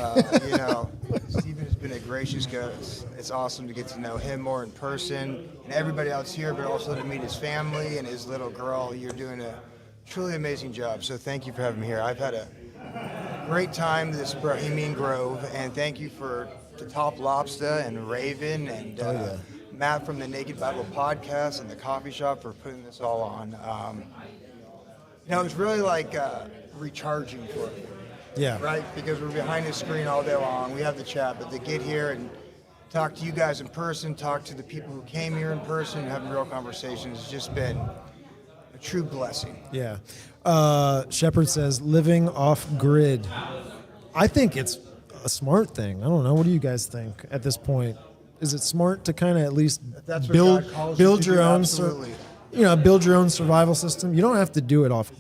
Stephen has been a gracious guest. It's awesome to get to know him more in person and everybody else here, but also to meet his family and his little girl. You're doing a truly amazing job, so thank you for having me here. I've had a great time this Brohemian Grove, and thank you to Top Lobster and Raven and Matt from the Naked Bible Podcast and the coffee shop for putting this all on. It's really like recharging for me. Yeah. Right? Because we're behind the screen all day long. We have the chat, but to get here and talk to you guys in person, talk to the people who came here in person, and having real conversations has just been a true blessing. Yeah. Shepard says, living off grid. I think it's a smart thing. I don't know. What do you guys think at this point? Is it smart to kind of at least That's what build God calls build you to your do, own absolutely. build your own survival system? You don't have to do it off.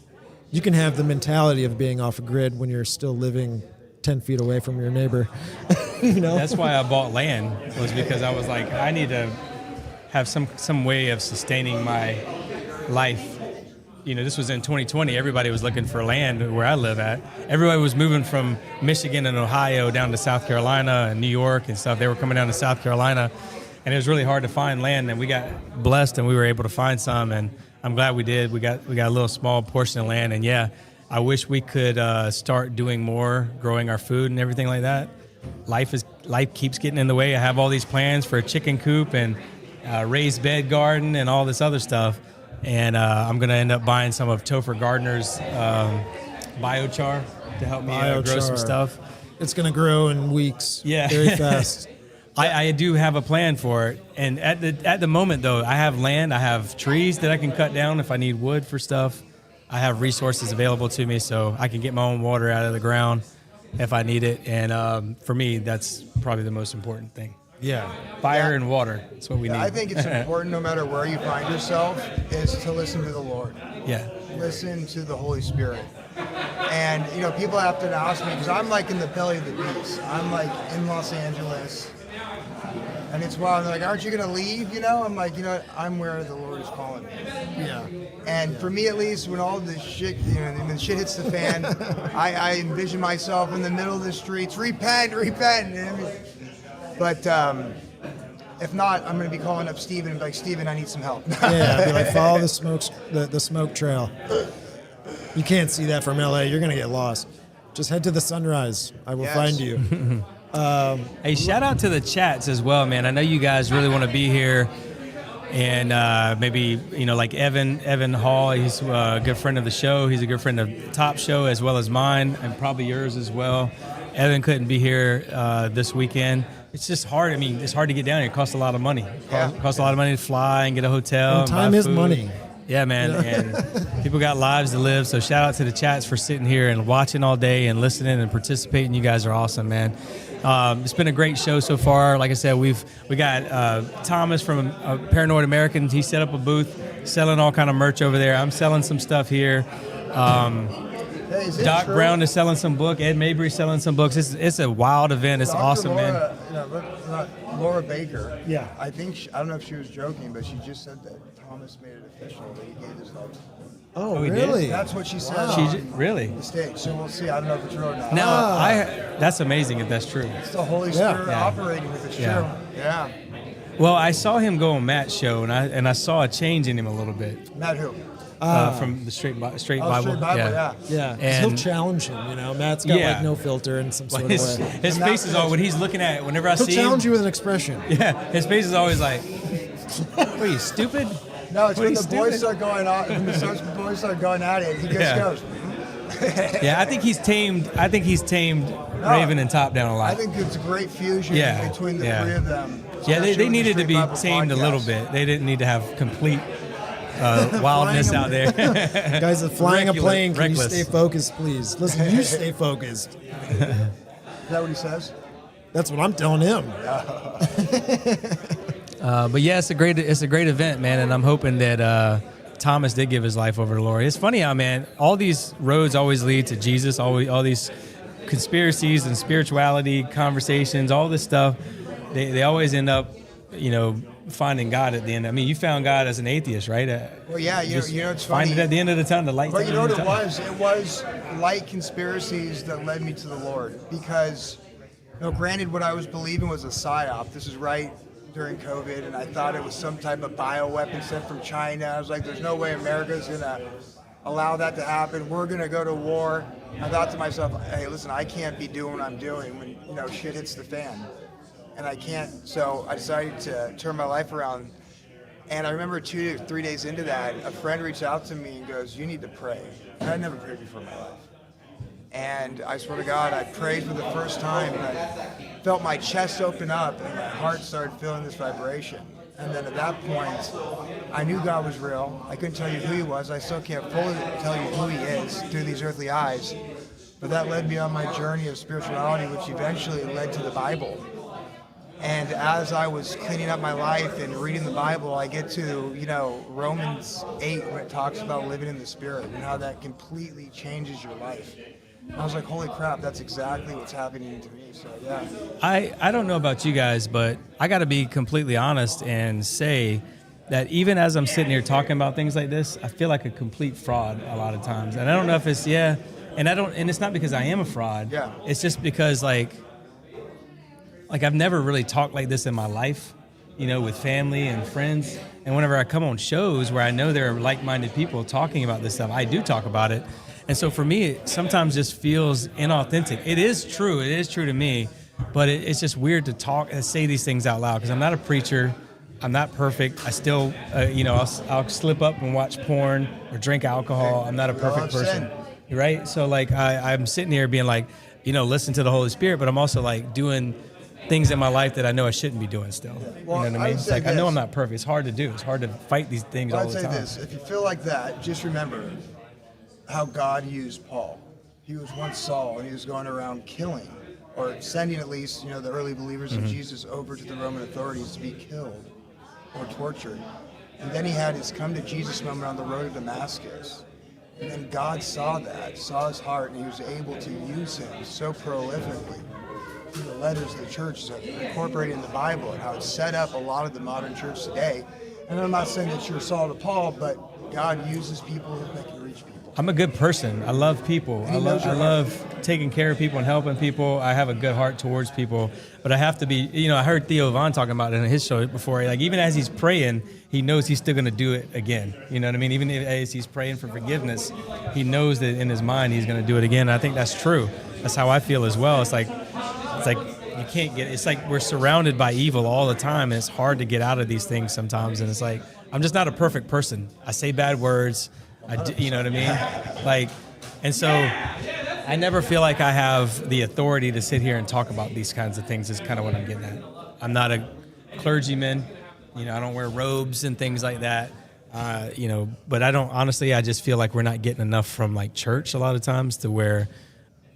You can have the mentality of being off a grid when you're still living 10 feet away from your neighbor. That's why I bought land, was because I was like, I need to have some way of sustaining my life. This was in 2020. Everybody was looking for land where I live at. Everybody was moving from Michigan and Ohio down to South Carolina and New York and stuff. They were coming down to South Carolina, and it was really hard to find land. And we got blessed, and we were able to find some. And I'm glad we did. We got a little small portion of land. And yeah, I wish we could start doing more, growing our food and everything like that. life keeps getting in the way. I have all these plans for a chicken coop and raised bed garden and all this other stuff. And I'm going to end up buying some of Topher Gardner's biochar to help me grow some stuff. It's going to grow in weeks. Yeah. Very fast. I do have a plan for it. And at the moment, though, I have land. I have trees that I can cut down if I need wood for stuff. I have resources available to me, so I can get my own water out of the ground if I need it. And for me, that's probably the most important thing. Yeah. Fire and water. That's what we need. I think it's important, no matter where you find yourself, is to listen to the Lord. Yeah. Listen to the Holy Spirit. And, people have to ask me, because I'm like in the belly of the beast. I'm like in Los Angeles. And it's wild. They're like, aren't you going to leave? I'm like, I'm where the Lord is calling me. Yeah. And for me, at least, when all this shit, when shit hits the fan, I envision myself in the middle of the streets, repent. But if not, I'm going to be calling up Steven and be like, Steven, I need some help. Yeah, be like, follow the smoke trail. You can't see that from LA. You're going to get lost. Just head to the sunrise. I will find you. Hey, shout out to the chats as well, man. I know you guys really want to be here. And maybe, like Evan Hall, he's a good friend of the show. He's a good friend of the Top Show as well as mine, and probably yours as well. Evan couldn't be here this weekend. It's just hard. I mean, it's hard to get down here. It costs a lot of money. It costs a lot of money to fly and get a hotel. And time is money. Yeah, man. And people got lives to live. So shout out to the chats for sitting here and watching all day and listening and participating. You guys are awesome, man. It's been a great show so far. Like I said, we got Thomas from Paranoid Americans. He set up a booth selling all kind of merch over there. I'm selling some stuff here. Doc true? Brown is selling some book. Ed Mabrie selling some books. It's a wild event. It's Dr. awesome, Laura, man. Laura Baker. Yeah. I think I don't know if she was joking, but she just said that Thomas made it official that he gave his life. Oh, he really? did? That's what she said. Wow. Really? The stage. So we'll see. I don't know if it's true or not. Now, that's amazing if that's true. It's the Holy Spirit operating if it's Yeah. true. Yeah. Well, I saw him go on Matt's show, and I saw a change in him a little bit. Matt who? From the Straight Bible. Straight Bible, yeah. Yeah, 'cause And he'll challenge him. Matt's got like no filter in some sort of way. His face is all when he's looking at it. Whenever I He'll see him, challenge you with an expression. Yeah, his face is always like, "What are you stupid?" No, it's What are when you the boys start going on. When the boys start going at it, he just goes. Yeah, I think he's tamed. Raven and Top Down a lot. I think it's a great fusion between the three of them. Yeah, they especially needed to with the be Straight Bible tamed a little podcast. bit. They didn't need to have complete wildness out there. Guys, flying a plane, can you reckless. stay focused, please? Listen, you stay focused. Is that what he says? That's what I'm telling him. But yeah, it's a great event, man, and I'm hoping that Thomas did give his life over to the Lord. It's funny how, man, all these roads always lead to Jesus. All these conspiracies and spirituality conversations, all this stuff, they always end up, finding God at the end. I mean, you found God as an atheist, right? Well, yeah, Just it's find funny. it at the end of the tunnel. The light. But you know what it was? It was light conspiracies that led me to the Lord. Because, granted, what I was believing was a psyop. This is right during COVID, and I thought it was some type of bioweapon sent from China. I was like, there's no way America's going to allow that to happen. We're going to go to war. I thought to myself, hey, listen, I can't be doing what I'm doing when, shit hits the fan. And I can't, so I decided to turn my life around. And I remember 2 or 3 days into that, a friend reached out to me and goes, you need to pray. And I'd never prayed before in my life. And I swear to God, I prayed for the first time, and I felt my chest open up, and my heart started feeling this vibration. And then at that point, I knew God was real. I couldn't tell you who he was. I still can't fully tell you who he is through these earthly eyes. But that led me on my journey of spirituality, which eventually led to the Bible. And as I was cleaning up my life and reading the Bible, I get to, Romans 8, when it talks about living in the Spirit and how that completely changes your life. And I was like, holy crap, that's exactly what's happening to me. So, yeah. I don't know about you guys, but I got to be completely honest and say that even as I'm sitting here talking about things like this, I feel like a complete fraud a lot of times. And I don't know if it's, and it's not because I am a fraud. Yeah. It's just because, like I've never really talked like this in my life, with family and friends. And whenever I come on shows where I know there are like-minded people talking about this stuff, I do talk about it. And so for me, it sometimes just feels inauthentic. It is true to me, but it's just weird to talk and say these things out loud because I'm not a preacher. I'm not perfect. I still, I'll slip up and watch porn or drink alcohol. I'm not a perfect person, right? So like I'm sitting here being like, listen to the Holy Spirit, but I'm also like doing things in my life that I know I shouldn't be doing still. Well, you know what I mean? It's like I know I'm not perfect. It's hard to do. It's hard to fight these things all the time. I'd say this: if you feel like that, just remember how God used Paul. He was once Saul, and he was going around killing, or sending at least, the early believers of Jesus over to the Roman authorities to be killed or tortured. And then he had his come to Jesus moment on the road to Damascus. And then God saw that, saw his heart, and he was able to use him so prolifically. The letters of the church incorporated in the Bible and how it set up a lot of the modern church today. And I'm not saying that you're Saul to Paul, but God uses people that can reach people. I'm a good person. I love people. I love taking care of people and helping people. I have a good heart towards people, but I have to be, I heard Theo Von talking about it in his show before, like even as he's praying, he knows he's still going to do it again. You know what I mean? Even as he's praying for forgiveness, he knows that in his mind he's going to do it again. And I think that's true. That's how I feel as well. It's like you can't get, it's like we're surrounded by evil all the time, and it's hard to get out of these things sometimes. And it's like, I'm just not a perfect person. I say bad words. You know what I mean? Like, and so I never feel like I have the authority to sit here and talk about these kinds of things is kind of what I'm getting at. I'm not a clergyman. I don't wear robes and things like that. But I don't, honestly, I just feel like we're not getting enough from like church a lot of times to where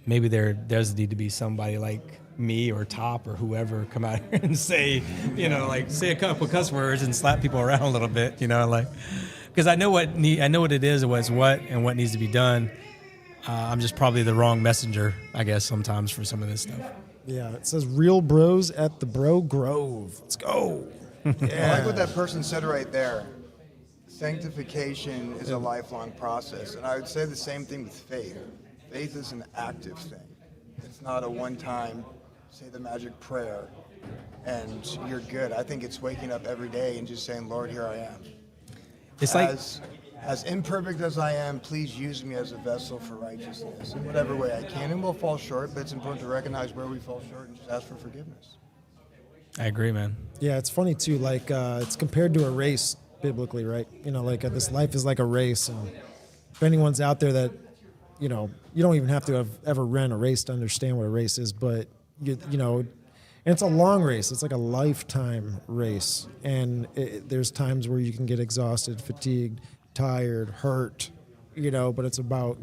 maybe there does need to be somebody like me or Top or whoever come out here and say, say a couple cuss words and slap people around a little bit, because I know what it is and what's what and what needs to be done. I'm just probably the wrong messenger, I guess, sometimes for some of this stuff. Yeah, it says real bros at the Bro Grove. Let's go. Yeah. I like what that person said right there. Sanctification is a lifelong process, and I would say the same thing with faith. Faith is an active thing. It's not a one-time, say the magic prayer, and you're good. I think it's waking up every day and just saying, Lord, here I am. It's as imperfect as I am, please use me as a vessel for righteousness in whatever way I can. And we'll fall short, but it's important to recognize where we fall short and just ask for forgiveness. I agree, man. Yeah, it's funny too. Like it's compared to a race biblically, right? This life is like a race, and if anyone's out there that, you don't even have to have ever ran a race to understand what a race is, but and it's a long race. It's like a lifetime race. And there's times where you can get exhausted, fatigued, tired, hurt, but it's about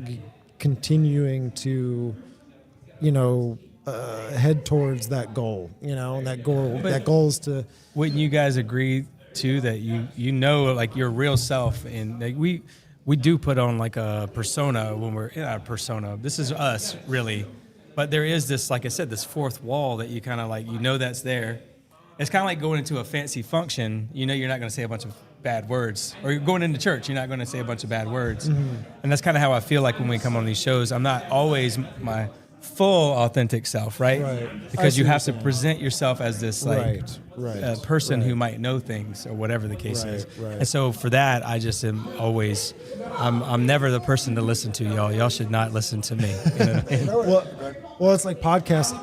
continuing to, head towards that goal, and that goal is to. Wouldn't you guys agree too that like your real self, and like we do put on like a persona when we're in a persona. This is us really. But there is this, like I said, this fourth wall that you kind of like, that's there. It's kind of like going into a fancy function. You're not going to say a bunch of bad words. Or you're going into church, you're not going to say a bunch of bad words. Mm-hmm. And that's kind of how I feel like when we come on these shows. I'm not always my full authentic self, right? Because you have to present yourself as this like person who might know things or whatever the case is. Right. And so for that, I just am always, I'm never the person to listen to, y'all. Y'all should not listen to me. Well, it's like podcasts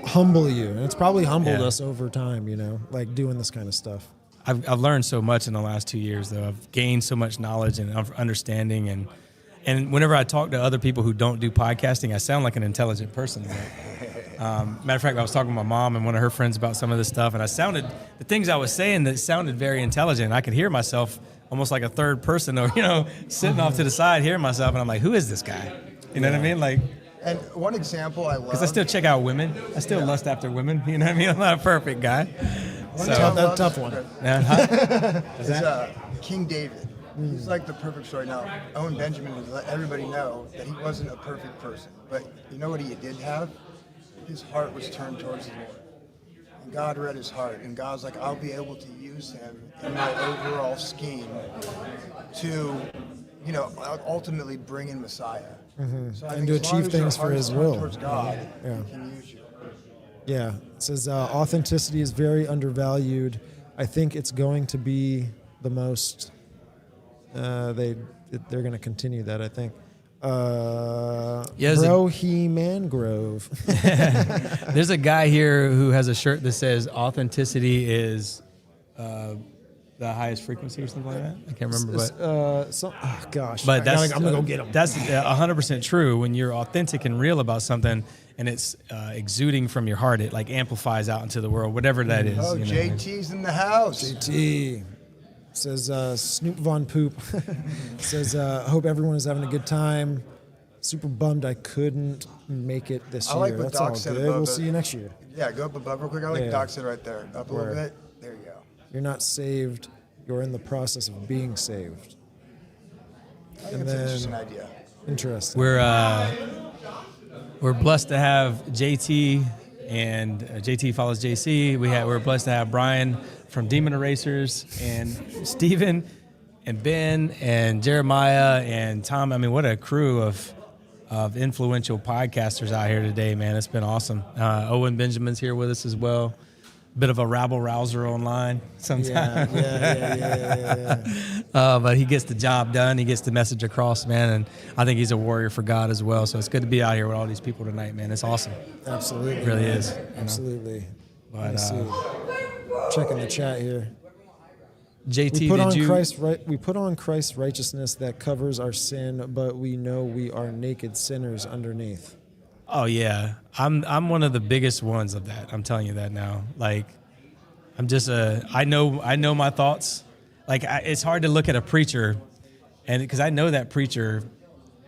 humble you, and it's probably humbled us over time, like doing this kind of stuff. I've learned so much in the last 2 years, though. I've gained so much knowledge and understanding, and whenever I talk to other people who don't do podcasting, I sound like an intelligent person. Matter of fact, I was talking to my mom and one of her friends about some of this stuff, and the things I was saying that sounded very intelligent. I could hear myself almost like a third person, or sitting off to the side, hearing myself, and I'm like, who is this guy? You know what I mean? Like. And one example I love. Because I still check out women. I still lust after women. You know what I mean? I'm not a perfect guy. Tough one. Is King David. He's like the perfect story. Now, Owen Benjamin has let everybody know that he wasn't a perfect person. But you know what he did have? His heart was turned towards the Lord. And God read his heart. And God's like, I'll be able to use him in my overall scheme to, ultimately bring in Messiah. Mm-hmm. So and to achieve things for his will. Towards God, he can use you. Yeah, it says authenticity is very undervalued. I think it's going to be the most. They're going to continue that. I think Brohemian Grove. There's a guy here who has a shirt that says authenticity is the highest frequency or something like that. I can't remember, but gosh. But I'm gonna go get him. That's 100% true. When you're authentic and real about something, and it's exuding from your heart, it like amplifies out into the world, whatever that is. Oh, you know? JT's in the house. JT says Snoop Von Poop says hope everyone is having a good time. Super bummed I couldn't make it this I year. like what That's Doc all said good. above We'll it. see you next year. Yeah, go up above real quick. I like Yeah. Doc said right there. Up a little Where? bit. There you go. You're not saved. You're in the process of being saved. I think it's an interesting idea. Interesting. We're blessed to have JT, and JT follows JC. We're blessed to have Brian from Demon Erasers, and Stephen, and Ben, and Jeremiah, and Tom. I mean, what a crew of influential podcasters out here today, man. It's been awesome. Owen Benjamin's here with us as well. Bit of a rabble-rouser online sometimes. Yeah. But he gets the job done. He gets the message across, man. And I think he's a warrior for God as well. So it's good to be out here with all these people tonight, man. It's awesome. Absolutely. It really is. Absolutely. But, Let me see. Checking the chat here. JT, we put on Christ's righteousness that covers our sin, but we know we are naked sinners underneath. Oh yeah, I'm one of the biggest ones of that. I'm telling you that now. Like, I'm just I know my thoughts. Like, it's hard to look at a preacher, and because I know that preacher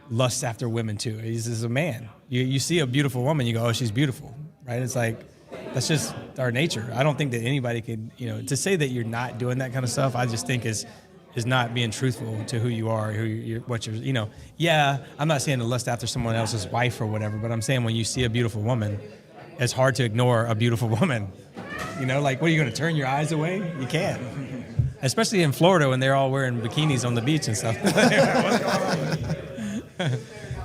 lusts after women too. He's a man. You see a beautiful woman, you go, oh, she's beautiful, right? It's like that's just our nature. I don't think that anybody could, to say that you're not doing that kind of stuff. I just think is not being truthful to who you are, Yeah, I'm not saying to lust after someone else's wife or whatever, but I'm saying when you see a beautiful woman, it's hard to ignore a beautiful woman. Like, what are you going to turn your eyes away? You can't. Especially in Florida when they're all wearing bikinis on the beach and stuff. What's going on?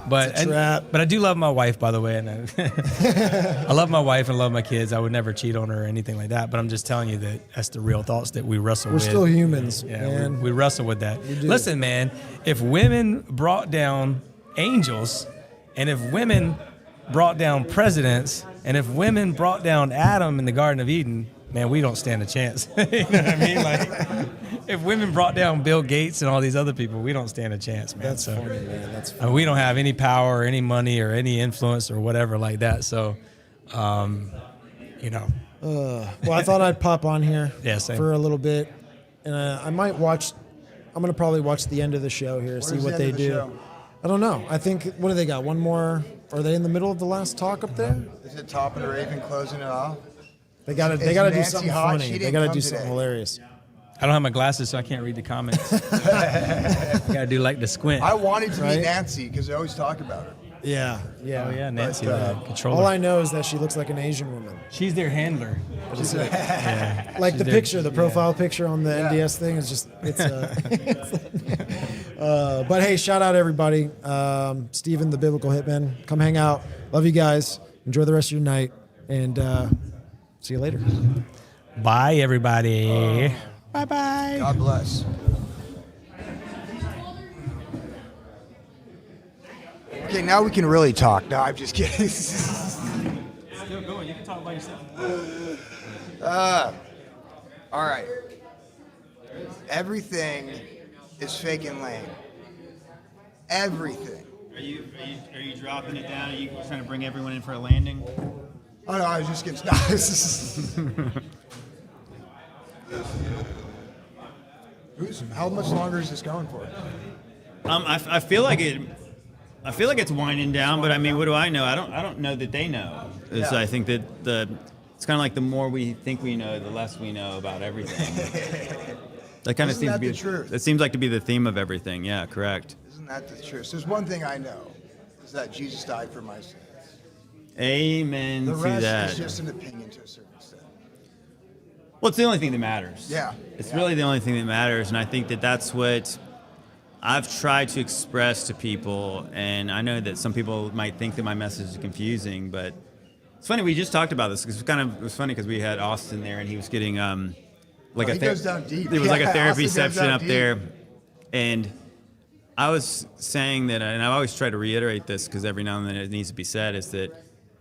But I do love my wife, by the way, and I love my wife and love my kids. I would never cheat on her or anything like that. But I'm just telling you that's the real thoughts that we wrestle with. We're still humans, yeah, man. we wrestle with that. We do. Listen, man, if women brought down angels, and if women brought down presidents, and if women brought down Adam in the Garden of Eden, man, we don't stand a chance. You know what I mean? Like, if women brought down Bill Gates and all these other people, we don't stand a chance, man. That's funny, man. That's funny. We don't have any power or any money or any influence or whatever like that. So, Well, I thought I'd pop on here same. for a little bit, and I'm going to probably watch the end of the show here, see what they do. I don't know. I think, what do they got? One more? Are they in the middle of the last talk up there? Is it Top of the Raven closing it off? They got to do Nancy something hot? funny. She They didn't got to come do today. something hilarious. I don't have my glasses, so I can't read the comments. You gotta do like the squint. I wanted to Right? meet Nancy because they always talk about her. Yeah. Oh yeah, Nancy, But, the controller. All I know is that she looks like an Asian woman. She's their handler. Yeah. Like the picture, the profile picture on the NDS thing is just, but hey, shout out everybody. Steven, the Biblical Hitman, come hang out. Love you guys. Enjoy the rest of your night, and see you later. Bye, everybody. Bye-bye. God bless. Okay, now we can really talk. No, I'm just kidding. Still going. You can talk by yourself. All right. Everything is fake and lame. Everything. Are you dropping it down? Are you trying to bring everyone in for a landing? Oh no, I was just getting started. How much longer is this going for? I feel like it's winding down, but I mean, what do I know? I don't know that they know. Yeah. I think that it's kind of like the more we think we know, the less we know about everything. That kind of Isn't seems that to be the truth? That seems like to be the theme of everything. Yeah, correct. Isn't that the truth? There's one thing I know, is that Jesus died for my sins. Amen The to rest that. is just an opinion to a certain extent. Well, it's the only thing that matters. Yeah. It's really the only thing that matters, and I think that that's what I've tried to express to people. And I know that some people might think that my message is confusing, but it's funny. We just talked about this because it was funny because we had Austin there, and he was getting he goes down deep. There was like a Yeah, therapy Austin goes session down up deep. there, and I was saying that, and I always try to reiterate this because every now and then it needs to be said, is that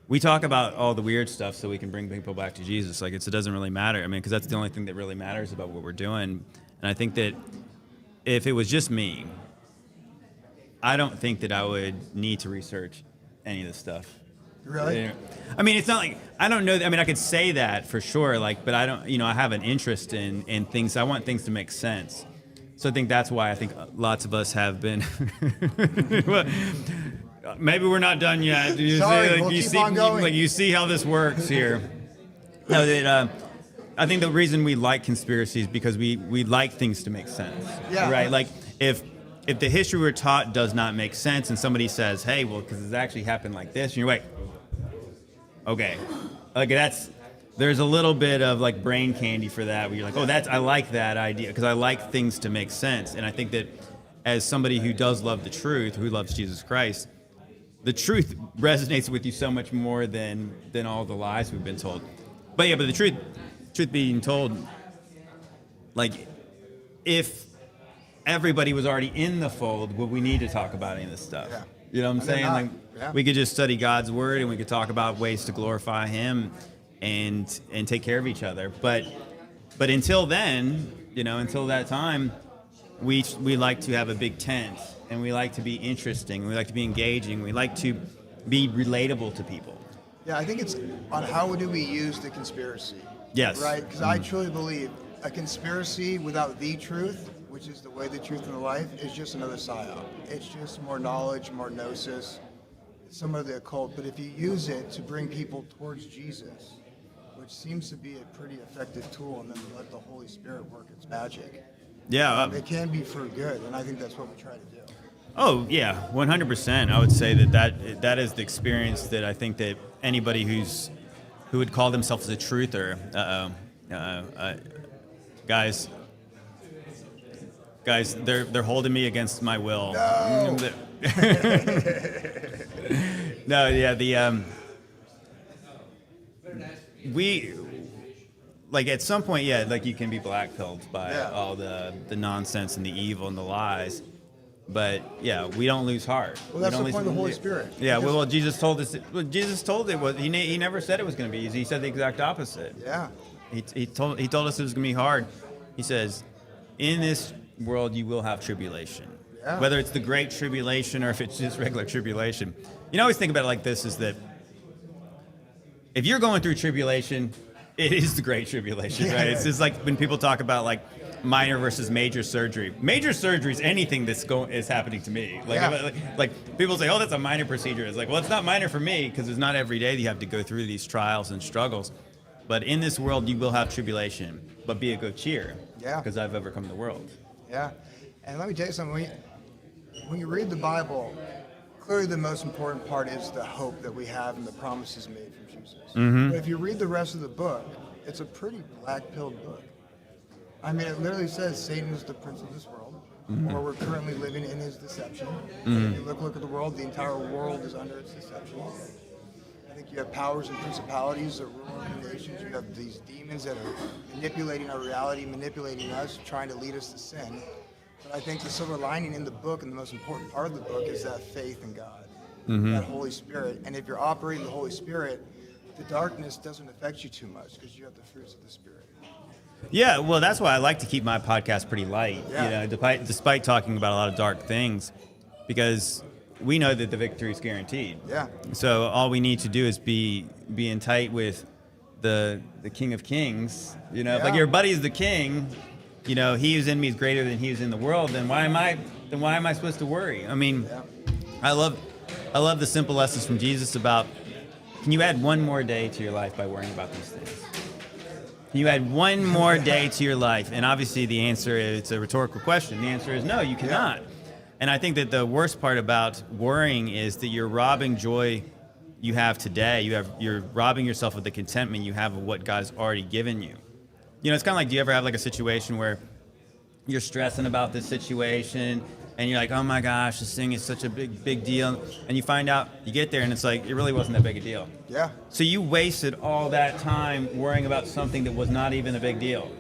we talk about all the weird stuff so we can bring people back to Jesus. Like, it doesn't really matter. I mean, because that's the only thing that really matters about what we're doing. And I think that if it was just me, I don't think that I would need to research any of this stuff. Really? I mean, it's not like, I don't know. I mean, I could say that for sure, like, but I don't, I have an interest in things. I want things to make sense. So I think that's why I think lots of us have been. Well, maybe we're not done yet. You Sorry, see, like, we'll you keep see, on going. like you see how this works here. No, that I think the reason we like conspiracies is because we like things to make sense. Yeah. Right. Like if the history we're taught does not make sense, and somebody says, "Hey, well, because it actually happened like this," and you're like, "Okay," like there's a little bit of like brain candy for that, where you're like, "Oh, I like that idea," because I like things to make sense, and I think that as somebody who does love the truth, who loves Jesus Christ, the truth resonates with you so much more than all the lies we've been told. But yeah, but the truth being told, like, if everybody was already in the fold, would we need to talk about any of this stuff? Yeah. You know what I'm saying? not. Like, Yeah. we could just study God's word and we could talk about ways to glorify Him and take care of each other. But until then, until that time, we like to have a big tent, and we like to be interesting, we like to be engaging, we like to be relatable to people. Yeah, I think it's on how do we use the conspiracy. Yes. Right? Because I truly believe a conspiracy without the truth, which is the way, the truth, and the life, is just another psyop. It's just more knowledge, more gnosis, some of the occult. But if you use it to bring people towards Jesus, which seems to be a pretty effective tool, and then let the Holy Spirit work its magic. Yeah. It can be for good, and I think that's what we try to do. Oh yeah, 100%. I would say that is the experience that I think that anybody who would call themselves a truther, guys, they're holding me against my will. No. No, yeah, we, like, at some point, yeah, like, you can be black-pilled by all the nonsense and the evil and the lies. But yeah, we don't lose heart. Well, that's the point of the Holy Spirit. Yeah, well, Jesus told us. Jesus told it was. He never said it was going to be easy. He said the exact opposite. Yeah. He told us it was going to be hard. He says, "In this world you will have tribulation." Yeah. Whether it's the great tribulation or if it's just regular tribulation. I always think about it like this: is that if you're going through tribulation, it is the great tribulation, right? It's just like when people talk about like minor versus major surgery. Major surgery is anything is happening to me. Like people say, "Oh, that's a minor procedure." It's like, well, it's not minor for me because it's not every day that you have to go through these trials and struggles. But in this world, you will have tribulation. But be of good cheer. Yeah. Because I've overcome the world. Yeah. And let me tell you something. When you read the Bible, clearly the most important part is the hope that we have and the promises made from Jesus. Mm-hmm. But if you read the rest of the book, it's a pretty black-pilled book. I mean, it literally says Satan is the prince of this world, or we're currently living in his deception. If you look at the world, the entire world is under its deception. I think you have powers and principalities that rule the nations. You have these demons that are manipulating our reality, manipulating us, trying to lead us to sin. But I think the silver lining in the book, and the most important part of the book, is that faith in God, that Holy Spirit. And if you're operating the Holy Spirit, the darkness doesn't affect you too much because you have the fruits of the Spirit. Yeah, well, that's why I like to keep my podcast pretty light, despite talking about a lot of dark things, because we know that the victory is guaranteed. Yeah. So all we need to do is be in tight with the King of Kings. If like your buddy's the king, he who's in me is greater than he who's in the world. Then why am I supposed to worry? I mean, I love the simple lessons from Jesus about, can you add one more day to your life by worrying about these things? Can you add one more day to your life? And obviously the answer is, it's a rhetorical question. The answer is no, you cannot. And I think that the worst part about worrying is that you're robbing joy you have today. You're robbing yourself of the contentment you have of what God's already given you. It's kind of like, do you ever have like a situation where you're stressing about this situation and you're like, oh my gosh, this thing is such a big deal. And you find out, you get there and it's like, it really wasn't that big a deal. Yeah. So you wasted all that time worrying about something that was not even a big deal.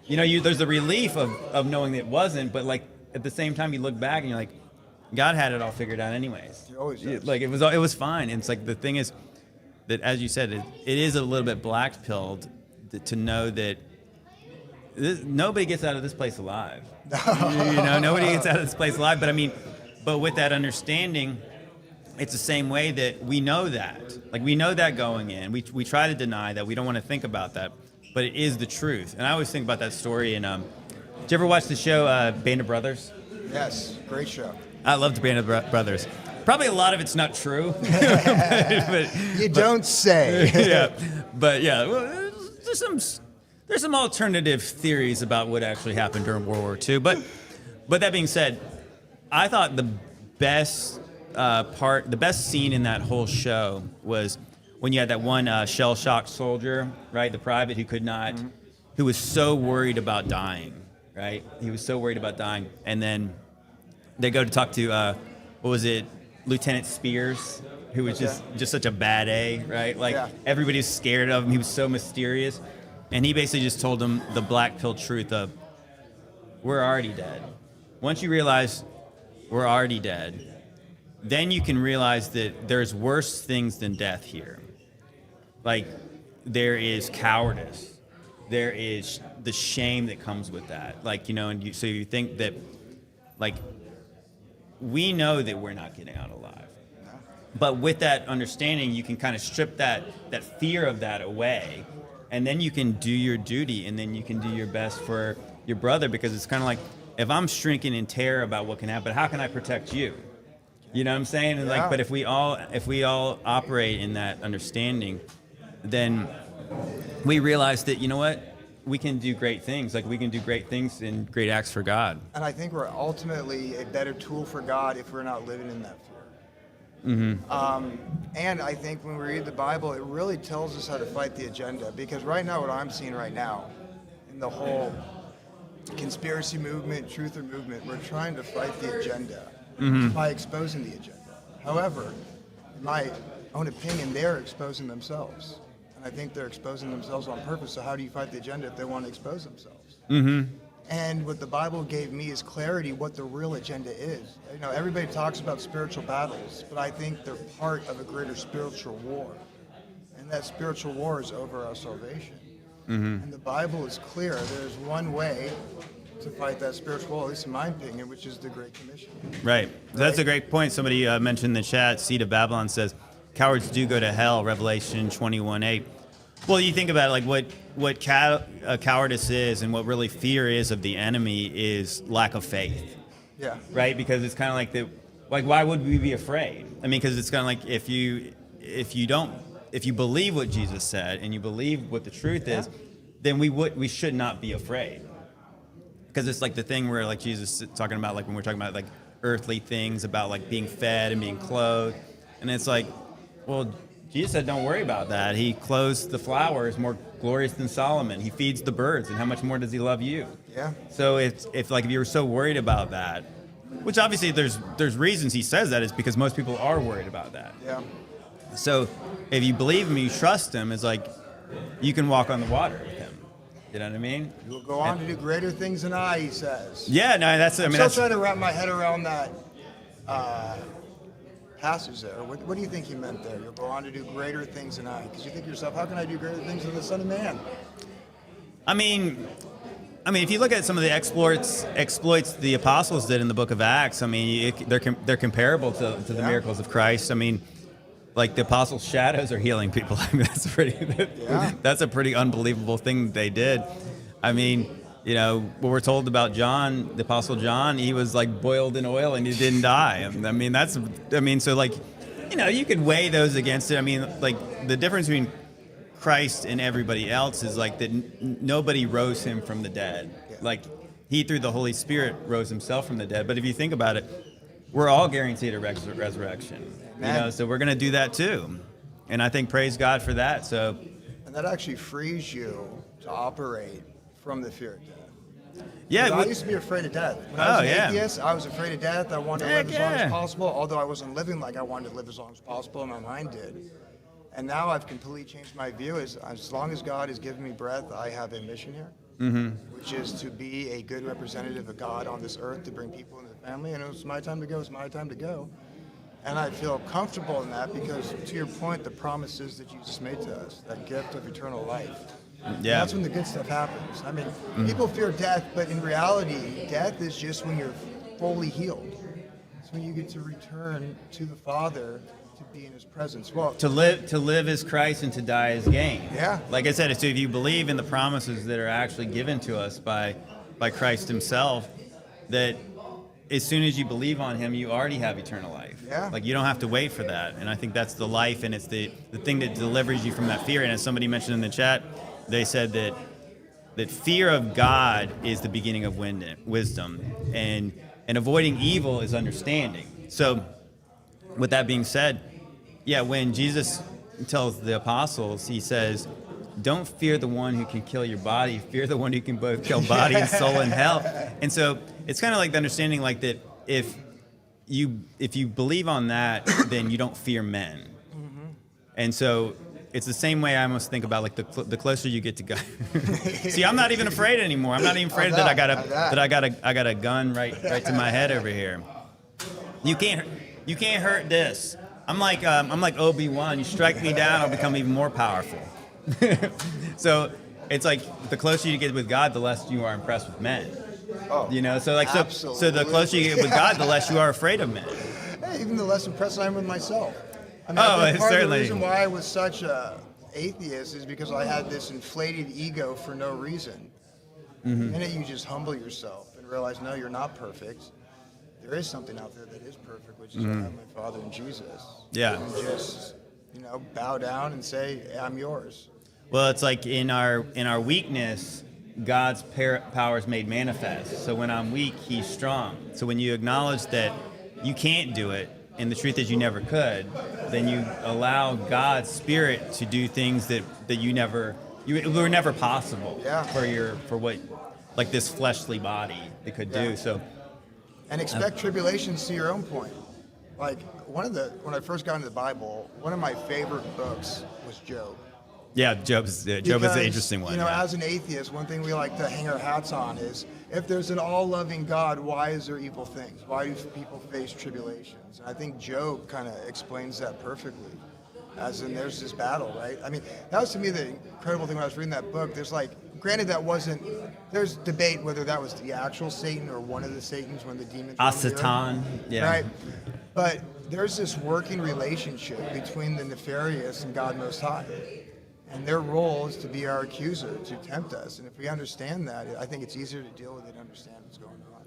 There's the relief of knowing that it wasn't, but like at the same time you look back and you're like, God had it all figured out anyways. He always does. Like it was fine. And it's like the thing is that, as you said, it is a little bit black pilled to know that nobody gets out of this place alive. Nobody gets out of this place alive. But with that understanding, it's the same way that we know that. Like we know that going in. We try to deny that. We don't want to think about that. But it is the truth. And I always think about that story. And did you ever watch the show Band of Brothers? Yes, great show. I loved Band of Brothers. Probably a lot of it's not true. You don't say. Yeah, but yeah, well, there's some alternative theories about what actually happened during World War II. But that being said, I thought the best the best scene in that whole show was when you had that one shell-shocked soldier, right, the private who could not, who was so worried about dying, right? He was so worried about dying, and then they go to talk to what was it, Lieutenant Spears, who was just such a bad A, right? Like everybody was scared of him. He was so mysterious, and he basically just told them the black pill truth of, we're already dead. Once you realize we're already dead, then you can realize that there's worse things than death here. Like there is cowardice, there is the shame that comes with that. Like, and so you think that, like, we know that we're not getting out alive. But with that understanding, you can kind of strip that fear of that away, and then you can do your duty, and then you can do your best for your brother, because it's kind of like, if I'm shrinking in terror about what can happen, how can I protect you? You know what I'm saying? And like, but if we all operate in that understanding, then we realize that, you know what? We can do great things. Like we can do great things and great acts for God. And I think we're ultimately a better tool for God if we're not living in that fear. And I think when we read the Bible, it really tells us how to fight the agenda. Because right now, what I'm seeing right now, in the whole conspiracy movement, truther movement, we're trying to fight the agenda by exposing the agenda. However, in my own opinion, they're exposing themselves. And I think they're exposing themselves on purpose. So how do you fight the agenda if they want to expose themselves? And what the Bible gave me is clarity what the real agenda is. Everybody talks about spiritual battles, but I think they're part of a greater spiritual war. And that spiritual war is over our salvation. And the Bible is clear. There's one way to fight that spiritual war, at least in my opinion, which is the Great Commission. Right. That's a great point. Somebody mentioned in the chat, Seed of Babylon says, cowards do go to hell, Revelation 21:8. Well, you think about it, like what cowardice is and what really fear is of the enemy is lack of faith. Yeah. Right? Because it's kind of like why would we be afraid? I mean, because it's kind of like if you believe what Jesus said and you believe what the truth is, then we should not be afraid. Because it's like the thing where like Jesus is talking about, like when we're talking about like earthly things, about like being fed and being clothed, and it's like, well, Jesus said, don't worry about that. He clothes the flowers more glorious than Solomon. He feeds the birds, and how much more does he love you? Yeah. So if you were so worried about that, which obviously there's reasons he says that, is because most people are worried about that. Yeah. So if you believe him, you trust him, it's like you can walk on the water with him. You know what I mean? You will go on to do greater things than I, he says. Yeah, no, I'm still trying to wrap my head around that passage there. What do you think he meant there? You'll go on to do greater things than I. Because you think to yourself, how can I do greater things than the Son of Man? I mean, if you look at some of the exploits the apostles did in the Book of Acts, I mean, they're comparable to the miracles of Christ. I mean, like the apostles' shadows are healing people. I mean, that's a pretty unbelievable thing that they did. I mean, what we're told about John, the apostle John, he was like boiled in oil and he didn't die. So like, you could weigh those against it. I mean, like the difference between Christ and everybody else is like that nobody rose him from the dead. Yeah. Like he, through the Holy Spirit, rose himself from the dead. But if you think about it, we're all guaranteed a resurrection. So we're going to do that too. And I think praise God for that. So, and that actually frees you to operate from the fear of death. Yeah, I used to be afraid of death. When I was an atheist, I was afraid of death. I wanted to live as long as possible, although I wasn't living like I wanted to live as long as possible, and my mind did. And now I've completely changed my view. As long as God has given me breath, I have a mission here. which is to be a good representative of God on this earth to bring people into the family. And it was my time to go. It's my time to go. And I feel comfortable in that because, to your point, the promises that Jesus made to us, that gift of eternal life. Yeah. That's when the good stuff happens. I mean, people fear death, but in reality, death is just when you're fully healed. It's when you get to return to the Father to be in His presence. Well, To live as Christ and to die as gain. Yeah. Like I said, so if you believe in the promises that are actually given to us by Christ Himself, that as soon as you believe on Him, you already have eternal life. Yeah. Like you don't have to wait for that. And I think that's the life, and it's the thing that delivers you from that fear. And as somebody mentioned in the chat, they said that fear of God is the beginning of wisdom, and avoiding evil is understanding. So, with that being said, yeah, when Jesus tells the apostles, He says, "Don't fear the one who can kill your body. Fear the one who can both kill body and soul in hell." And so it's kind of like the understanding, like that if you believe on that, then you don't fear men. And so it's the same way I almost think about like the closer you get to God. See, I'm not even afraid anymore. I'm not even afraid that I got a gun right to my head over here. You can't hurt this. I'm like Obi-Wan. You strike me down, I'll become even more powerful. So it's like the closer you get with God, the less you are impressed with men. Oh, you know, so the closer you get with God, the less you are afraid of men. Hey, even the less impressed I am with myself. I mean, Oh, I think part certainly. of the reason why I was such a atheist is because I had this inflated ego for no reason. The minute you just humble yourself and realize, no, you're not perfect. There is something out there that is perfect, which is I have my Father in Jesus. Yeah. And just, bow down and say, I'm yours. Well, it's like in our weakness, God's power is made manifest. So when I'm weak, He's strong. So when you acknowledge that you can't do it, and the truth is you never could, then you allow God's Spirit to do things that were never possible for what, like this fleshly body that could do. So. And expect tribulations to your own point. Like when I first got into the Bible, one of my favorite books was Job. Yeah, Job is an interesting one. As an atheist, one thing we like to hang our hats on is if there's an all-loving God, why is there evil things? Why do people face tribulations? And I think Job kind of explains that perfectly. As in, there's this battle, right? I mean, that was to me the incredible thing when I was reading that book. Granted, there's debate whether that was the actual Satan or one of the Satans when the demons were on the earth. Satan, yeah. Right? But there's this working relationship between the nefarious and God Most High. And their role is to be our accuser, to tempt us. And if we understand that, I think it's easier to deal with it and understand what's going on.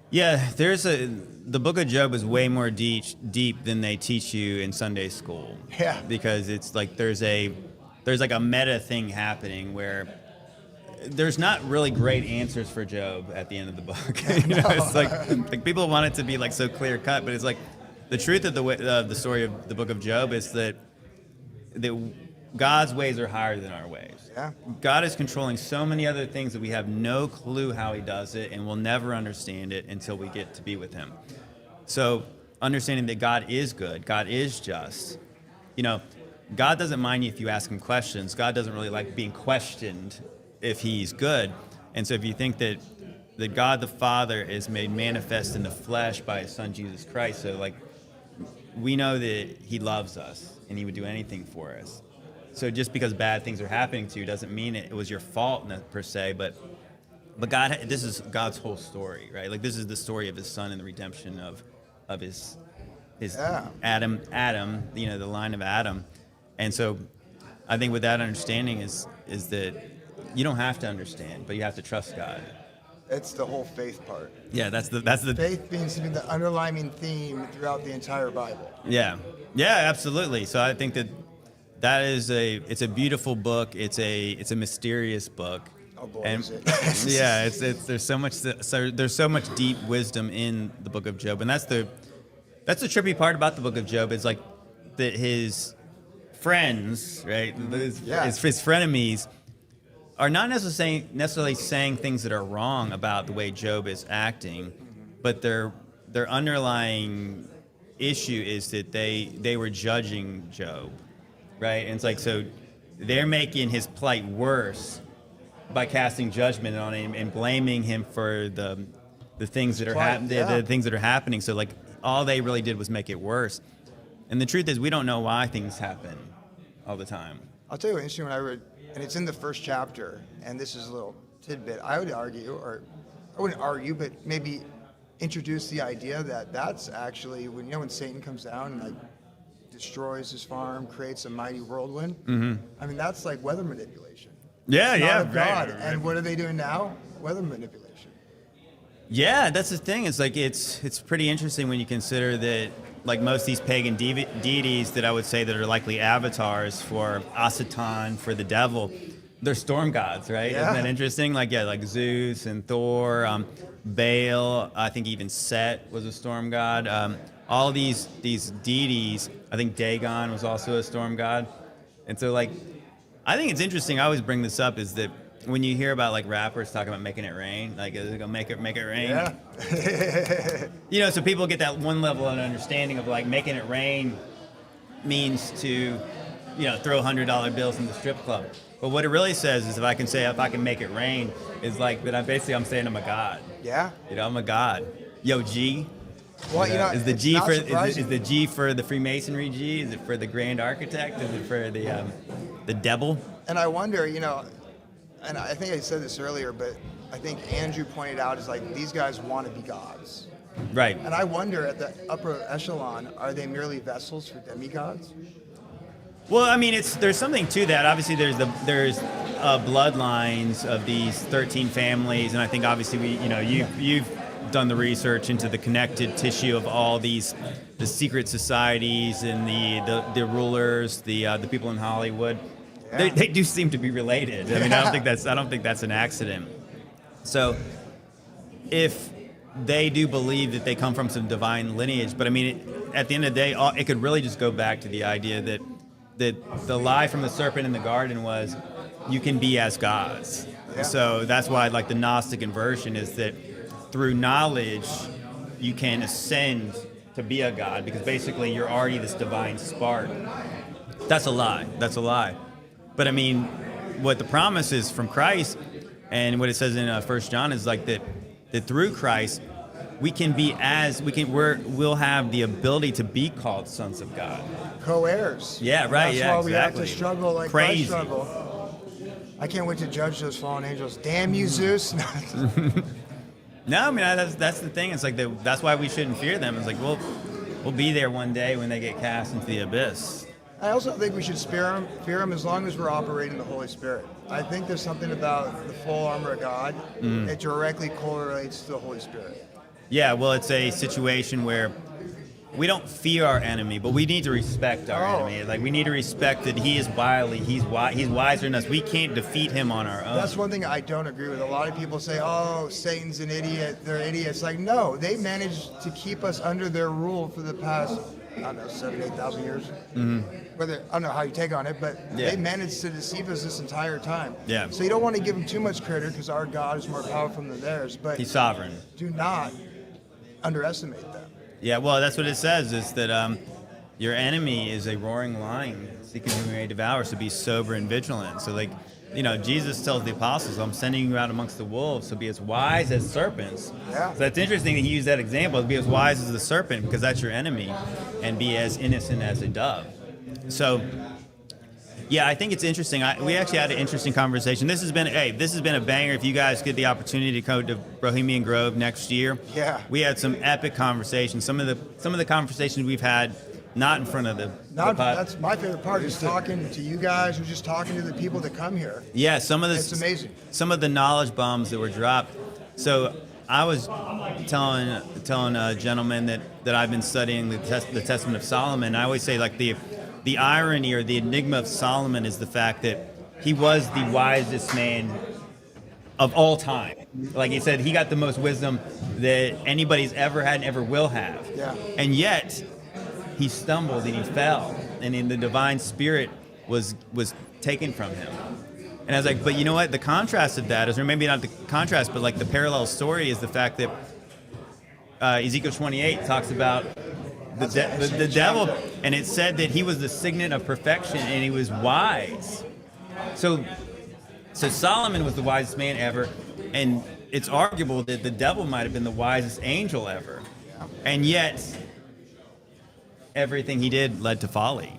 Yeah, the Book of Job is way more deep than they teach you in Sunday school. Yeah. Because it's like there's like a meta thing happening where there's not really great answers for Job at the end of the book. It's like people want it to be like so clear cut, but it's like the truth of the story of the Book of Job is that God's ways are higher than our ways. Yeah. God is controlling so many other things that we have no clue how He does it, and we'll never understand it until we get to be with Him. So understanding that God is good, God is just. God doesn't mind you if you ask Him questions. God doesn't really like being questioned if He's good. And so if you think that God the Father is made manifest in the flesh by His Son Jesus Christ, so like we know that He loves us and He would do anything for us. So just because bad things are happening to you doesn't mean it was your fault per se, but God, this is God's whole story, right? Like this is the story of His Son and the redemption of his Adam, the line of Adam. And so I think with that understanding is that you don't have to understand, but you have to trust God. It's the whole faith part. Yeah, that's the faith being to be the underlying theme throughout the entire Bible. Yeah, absolutely. So I think that is it's a beautiful book. It's a mysterious book. Oh boy, and is it. Yeah, there's so much deep wisdom in the Book of Job, and that's the trippy part about the Book of Job is like that his friends, right, his frenemies are not necessarily saying things that are wrong about the way Job is acting, but their underlying issue is that they were judging Job, right? And it's like, so they're making his plight worse by casting judgment on him and blaming him for the things that are the things that are happening. So like all they really did was make it worse. And the truth is, we don't know why things happen all the time. I'll tell you what interesting when I read, and it's in the first chapter, and this is a little tidbit. I would argue, or I wouldn't argue, but maybe introduce the idea that that's actually when Satan comes down and like destroys his farm, creates a mighty whirlwind. Mm-hmm. I mean, that's like weather manipulation. Yeah, It's yeah, not of God. right. And what are they doing now? Weather manipulation. Yeah, that's the thing. It's like it's pretty interesting when you consider that like most of these pagan deities that I would say that are likely avatars for Asatan, for the devil, they're storm gods, right? Yeah. Isn't that interesting? Like Zeus and Thor, Baal. I think even Set was a storm god. All these deities. I think Dagon was also a storm god. And so like, I think it's interesting. I always bring this up is that when you hear about like rappers talking about making it rain, like is it gonna make it rain? Yeah. So people get that one level of understanding of like making it rain means to, throw $100 bills in the strip club. But what it really says is if I can make it rain, is like that I'm saying I'm a god. Yeah. I'm a god. Yo, G. Well, is the it's G not for surprising. is the G for the Freemasonry G? Is it for the Grand Architect? Is it for the devil? And I wonder, and I think I said this earlier, but I think Andrew pointed out is like these guys want to be gods. Right. And I wonder at the upper echelon, are they merely vessels for demigods? Well, I mean, there's something to that. Obviously, there's bloodlines of these 13 families, and I think obviously you've done the research into the connected tissue of all the secret societies and the rulers, the people in Hollywood. Yeah. They do seem to be related. I mean, I don't think that's an accident. So, if they do believe that they come from some divine lineage, but I mean, at the end of the day, it could really just go back to the idea that the lie from the serpent in the garden was you can be as gods. Yeah. So that's why like the Gnostic inversion is that through knowledge you can ascend to be a god because basically you're already this divine spark. That's a lie. But I mean, what the promise is from Christ and what it says in 1 John is like that through Christ we'll have the ability to be called sons of God. Co-heirs. Yeah, right. That's yeah, why exactly. we have to struggle like Crazy. Christ struggle. I can't wait to judge those fallen angels. Damn you, Zeus. No, I mean that's the thing. It's like that's why we shouldn't fear them. It's like we'll be there one day when they get cast into the abyss. I also think we should fear them as long as we're operating the Holy Spirit. I think there's something about the full armor of God that directly correlates to the Holy Spirit. Yeah, well, it's a situation where we don't fear our enemy, but we need to respect our enemy. Like we need to respect that he is wily, he's wiser than us. We can't defeat him on our own. That's one thing I don't agree with. A lot of people say, "Oh, Satan's an idiot. They're idiots." Like, no, they managed to keep us under their rule for the past, 7,000, 8,000 years. Mm-hmm. Whether I don't know how you take on it, but Yeah. they managed to deceive us this entire time. Yeah. So you don't want to give them too much credit because our God is more powerful than theirs. But He's sovereign. do not underestimate them. Yeah, well, that's what it says, is that your enemy is a roaring lion, seeking whom he may devour, so be sober and vigilant. So, like, Jesus tells the apostles, I'm sending you out amongst the wolves, so be as wise as serpents. Yeah. So that's interesting that he used that example, be as wise as the serpent, because that's your enemy, and be as innocent as a dove. So, yeah, I think it's interesting. We actually had an interesting conversation. This has been a banger. If you guys get the opportunity to come to Brohemian Grove next year, Yeah. we had some epic conversations. Some of the conversations we've had, not in front of the That's my favorite part, is talking to you guys or just talking to the people that come here. Yeah, it's amazing. Some of the knowledge bombs that were dropped. So I was telling a gentleman that I've been studying the Testament of Solomon. I always say like the irony or the enigma of Solomon is the fact that he was the wisest man of all time. Like he said, he got the most wisdom that anybody's ever had and ever will have. Yeah. And yet, he stumbled and he fell, and in the divine spirit was taken from him. And I was like, but you know what? The contrast of that is, or maybe not the contrast, but like the parallel story is the fact that Ezekiel 28 talks about the devil, and it said that he was the signet of perfection and he was wise. So So Solomon was the wisest man ever, and it's arguable that the devil might have been the wisest angel ever. And yet, everything he did led to folly.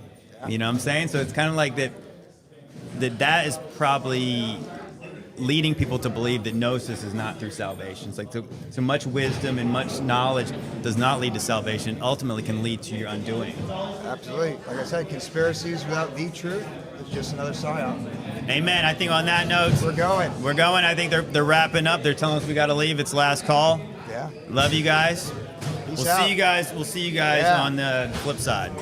You know what I'm saying? So it's kind of like that is probably leading people to believe that gnosis is not through salvation. It's like so much wisdom and much knowledge does not lead to salvation, ultimately can lead to your undoing. Absolutely. Like I said, conspiracies without the truth is just another psyop. Amen. I think on that note, we're going. I think they're wrapping up. They're telling us we got to leave. It's last call. Yeah. Love you guys. Peace We'll out. see you guys. We'll see you guys Yeah. on the flip side.